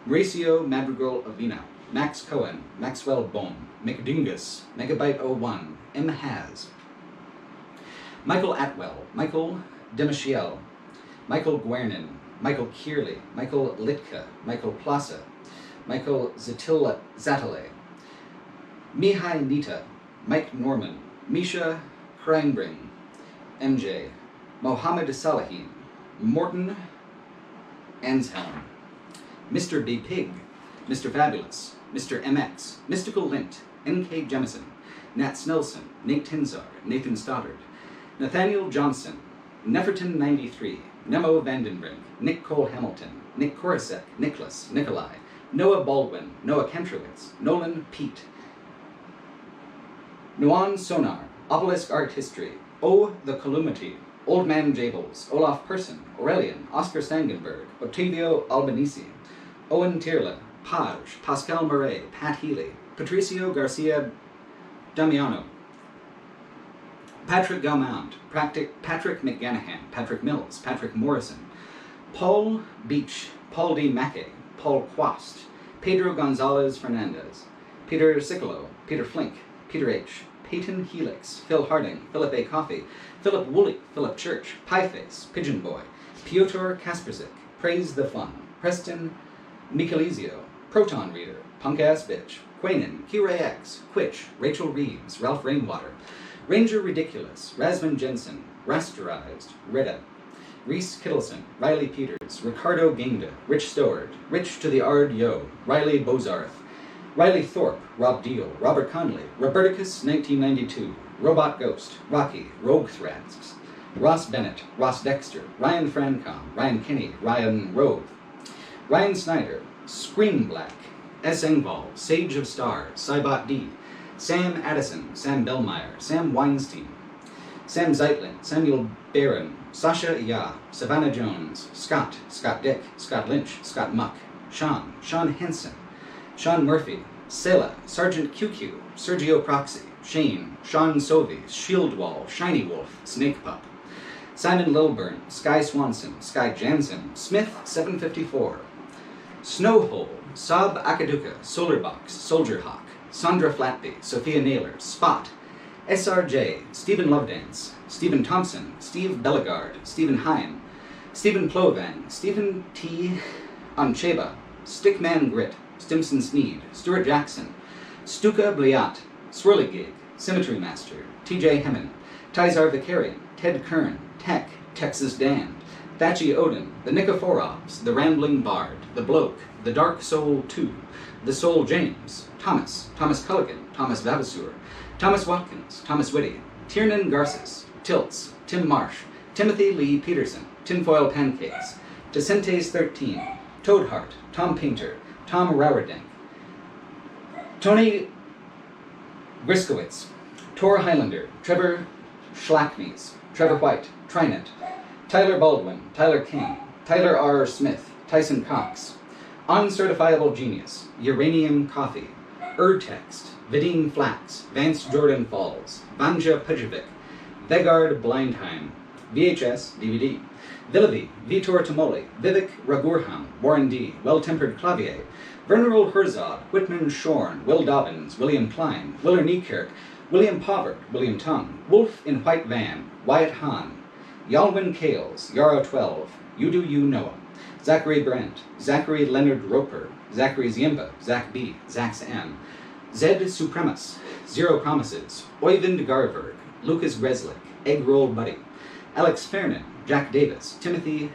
Mauricio Madrigal Avina, Max Cohen, Maxwell Bohm, McDingus, Megabyte 01, M. Haz, Michael Atwell, Michael Demichiel, Michael Guernin, Michael Kearley, Michael Litka, Michael Plaza, Michael Zatale, Mihai Nita, Mike Norman, Misha Krangbring, MJ, Mohammed Salahin, Morton Anshelm, Mr. B. Pig, Mr. Fabulous, Mr. MX, Mystical Lint, N.K. Jemison, Nat Snelson, Nate Tenzar, Nathan Stoddard, Nathaniel Johnson, Neferton 93, Nemo Vandenbrink, Nick Cole Hamilton, Nick Korosek, Nicholas, Nikolai, Noah Baldwin, Noah Kentrowitz, Nolan Pete, Nuan Sonar, Obelisk Art History, O. The Calamity, Old Man Jables, Olaf Persson, Aurelian, Oscar Stangenberg, Ottavio Albanese, Owen Tierla, Paj, Pascal Murray, Pat Healy, Patricio Garcia Damiano, Patrick Gaumond, Patrick McGanahan, Patrick Mills, Patrick Morrison, Paul Beach, Paul D. Mackey, Paul Quast, Pedro Gonzalez Fernandez, Peter Sicolo, Peter Flink, Peter H., Peyton Helix, Phil Harding, Philip A. Coffey, Philip Woolley, Philip Church, Pieface, Pigeon Boy, Piotr Kasperzik, Praise the Fun, Preston Michelizio, Proton Reader, Punk Ass Bitch, Quainin, Q-Ray X, Quitch, Rachel Reeves, Ralph Rainwater, Ranger Ridiculous, Rasmus Jensen, Rasterized, Reda, Reese Kittleson, Riley Peters, Ricardo Gainda, Rich Stoward, Rich to the Ard Yo, Riley Bozarth, Riley Thorpe, Rob Deal, Robert Conley, Roberticus 1992, Robot Ghost, Rocky, Rogue Thrax, Ross Bennett, Ross Dexter, Ryan Francom, Ryan Kinney, Ryan Rove, Ryan Snyder, Scream Black, S. Engvall, Sage of Stars, Cybot D, Sam Addison, Sam Bellmeyer, Sam Weinstein, Sam Zeitlin, Samuel Barron, Sasha Ya, Savannah Jones, Scott Dick, Scott Lynch, Scott Muck, Sean Henson, Sean Murphy, Sela, Sergeant QQ, Sergio Proxy, Shane, Sean Sovey, Shieldwall, Shiny Wolf, Snake Pup, Simon Lilburn, Sky Swanson, Sky Jansen, Smith 754, Snowhole, Saab Akaduka, Solarbox, Soldier Hawk, Sandra Flatby, Sophia Naylor, Spot, SRJ, Stephen Lovedance, Stephen Thompson, Steve Bellegarde, Stephen Hine, Stephen Plovan, Stephen T. Ancheba, Stickman Grit, Stimson Sneed, Stuart Jackson, Stuka Bliat, Swirly Gig, Symmetry Master, TJ Hemmen, Tizar Vicarian, Ted Kern, Tech, Texas Dan, Thatchy Odin, the Nikophorovs, the Rambling Bard, the Bloke, the Dark Soul 2, the Soul James, Thomas, Thomas Culligan, Thomas Vavasour, Thomas Watkins, Thomas Whitty, Tiernan Garces, Tilts, Tim Marsh, Timothy Lee Peterson, Tinfoil Pancakes, Decentes 13, Toadheart, Tom Painter, Tom Rauerdank, Tony Griskowitz, Tor Highlander, Trevor Schlackneys, Trevor White, Trinet, Tyler Baldwin, Tyler King, Tyler R. Smith, Tyson Cox, Uncertifiable Genius, Uranium Coffee, Erdtext, Vidine Flax, Vance Jordan Falls, Vanja Pejovic, Vegard Blindheim, VHS, DVD, Villavi, Vitor Tomoli, Vivek Ragurham, Warren D., Well-Tempered Clavier, Venerable Herzog, Whitman Shorn, Will Dobbins, William Klein, Willer Niekirk, William Povert, William Tongue, Wolf in White Van, Wyatt Hahn, Yalwyn Kales, Yarrow 12, You Do You Noah, Zachary Brent, Zachary Leonard Roper, Zachary Ziemba, Zach B., Zax M., Zed Supremus, Zero Promises, Oyvind Garberg, Lucas Reslick, Egg Roll Buddy, Alex Fernan, Jack Davis, Timothy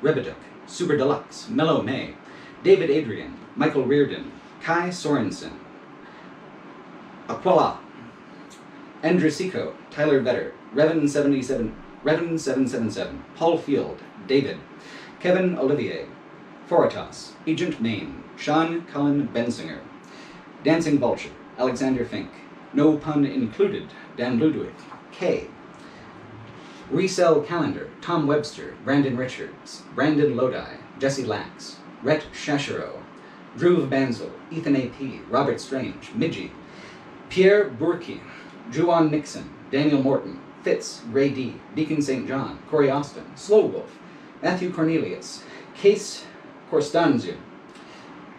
Rebeduk, Super Deluxe, Mellow May, David Adrian, Michael Reardon, Kai Sorensen, Aquala, Andresico, Tyler Vetter, Revan777, Paul Field, David, Kevin Olivier, Foritas, Agent Maine, Sean Cullen Bensinger, Dancing Vulture, Alexander Fink, No Pun Included, Dan Ludwig, K, Resell Calendar, Tom Webster, Brandon Richards, Brandon Lodi, Jesse Lax, Rhett Shashiro, Drew Banzel, Ethan A.P., Robert Strange, Midgie, Pierre Burki, Juwan Nixon, Daniel Morton, Fitz, Ray D., Deacon St. John, Corey Austin, Slow Wolf, Matthew Cornelius, Case Corstanzu,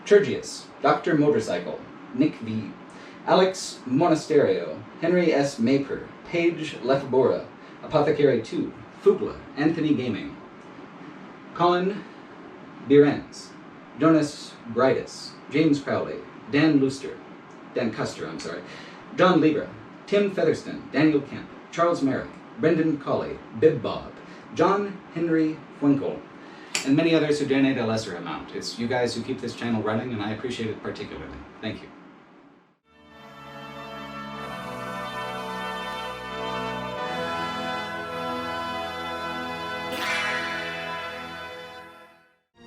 Tergius, Dr. Motorcycle, Nick V., Alex Monasterio, Henry S. Maper, Paige Lefbora, Apothecary 2, Fugla, Anthony Gaming, Colin Birenz, Jonas Brightus, James Crowley, Dan Custer, John Libra, Tim Featherston, Daniel Kemp, Charles Merrick, Brendan Colley, Bib Bob, John Henry Winkle, and many others who donate a lesser amount. It's you guys who keep this channel running, and I appreciate it particularly. Thank you.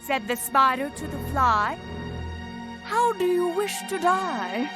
Said the spider to the fly, "How do you wish to die?"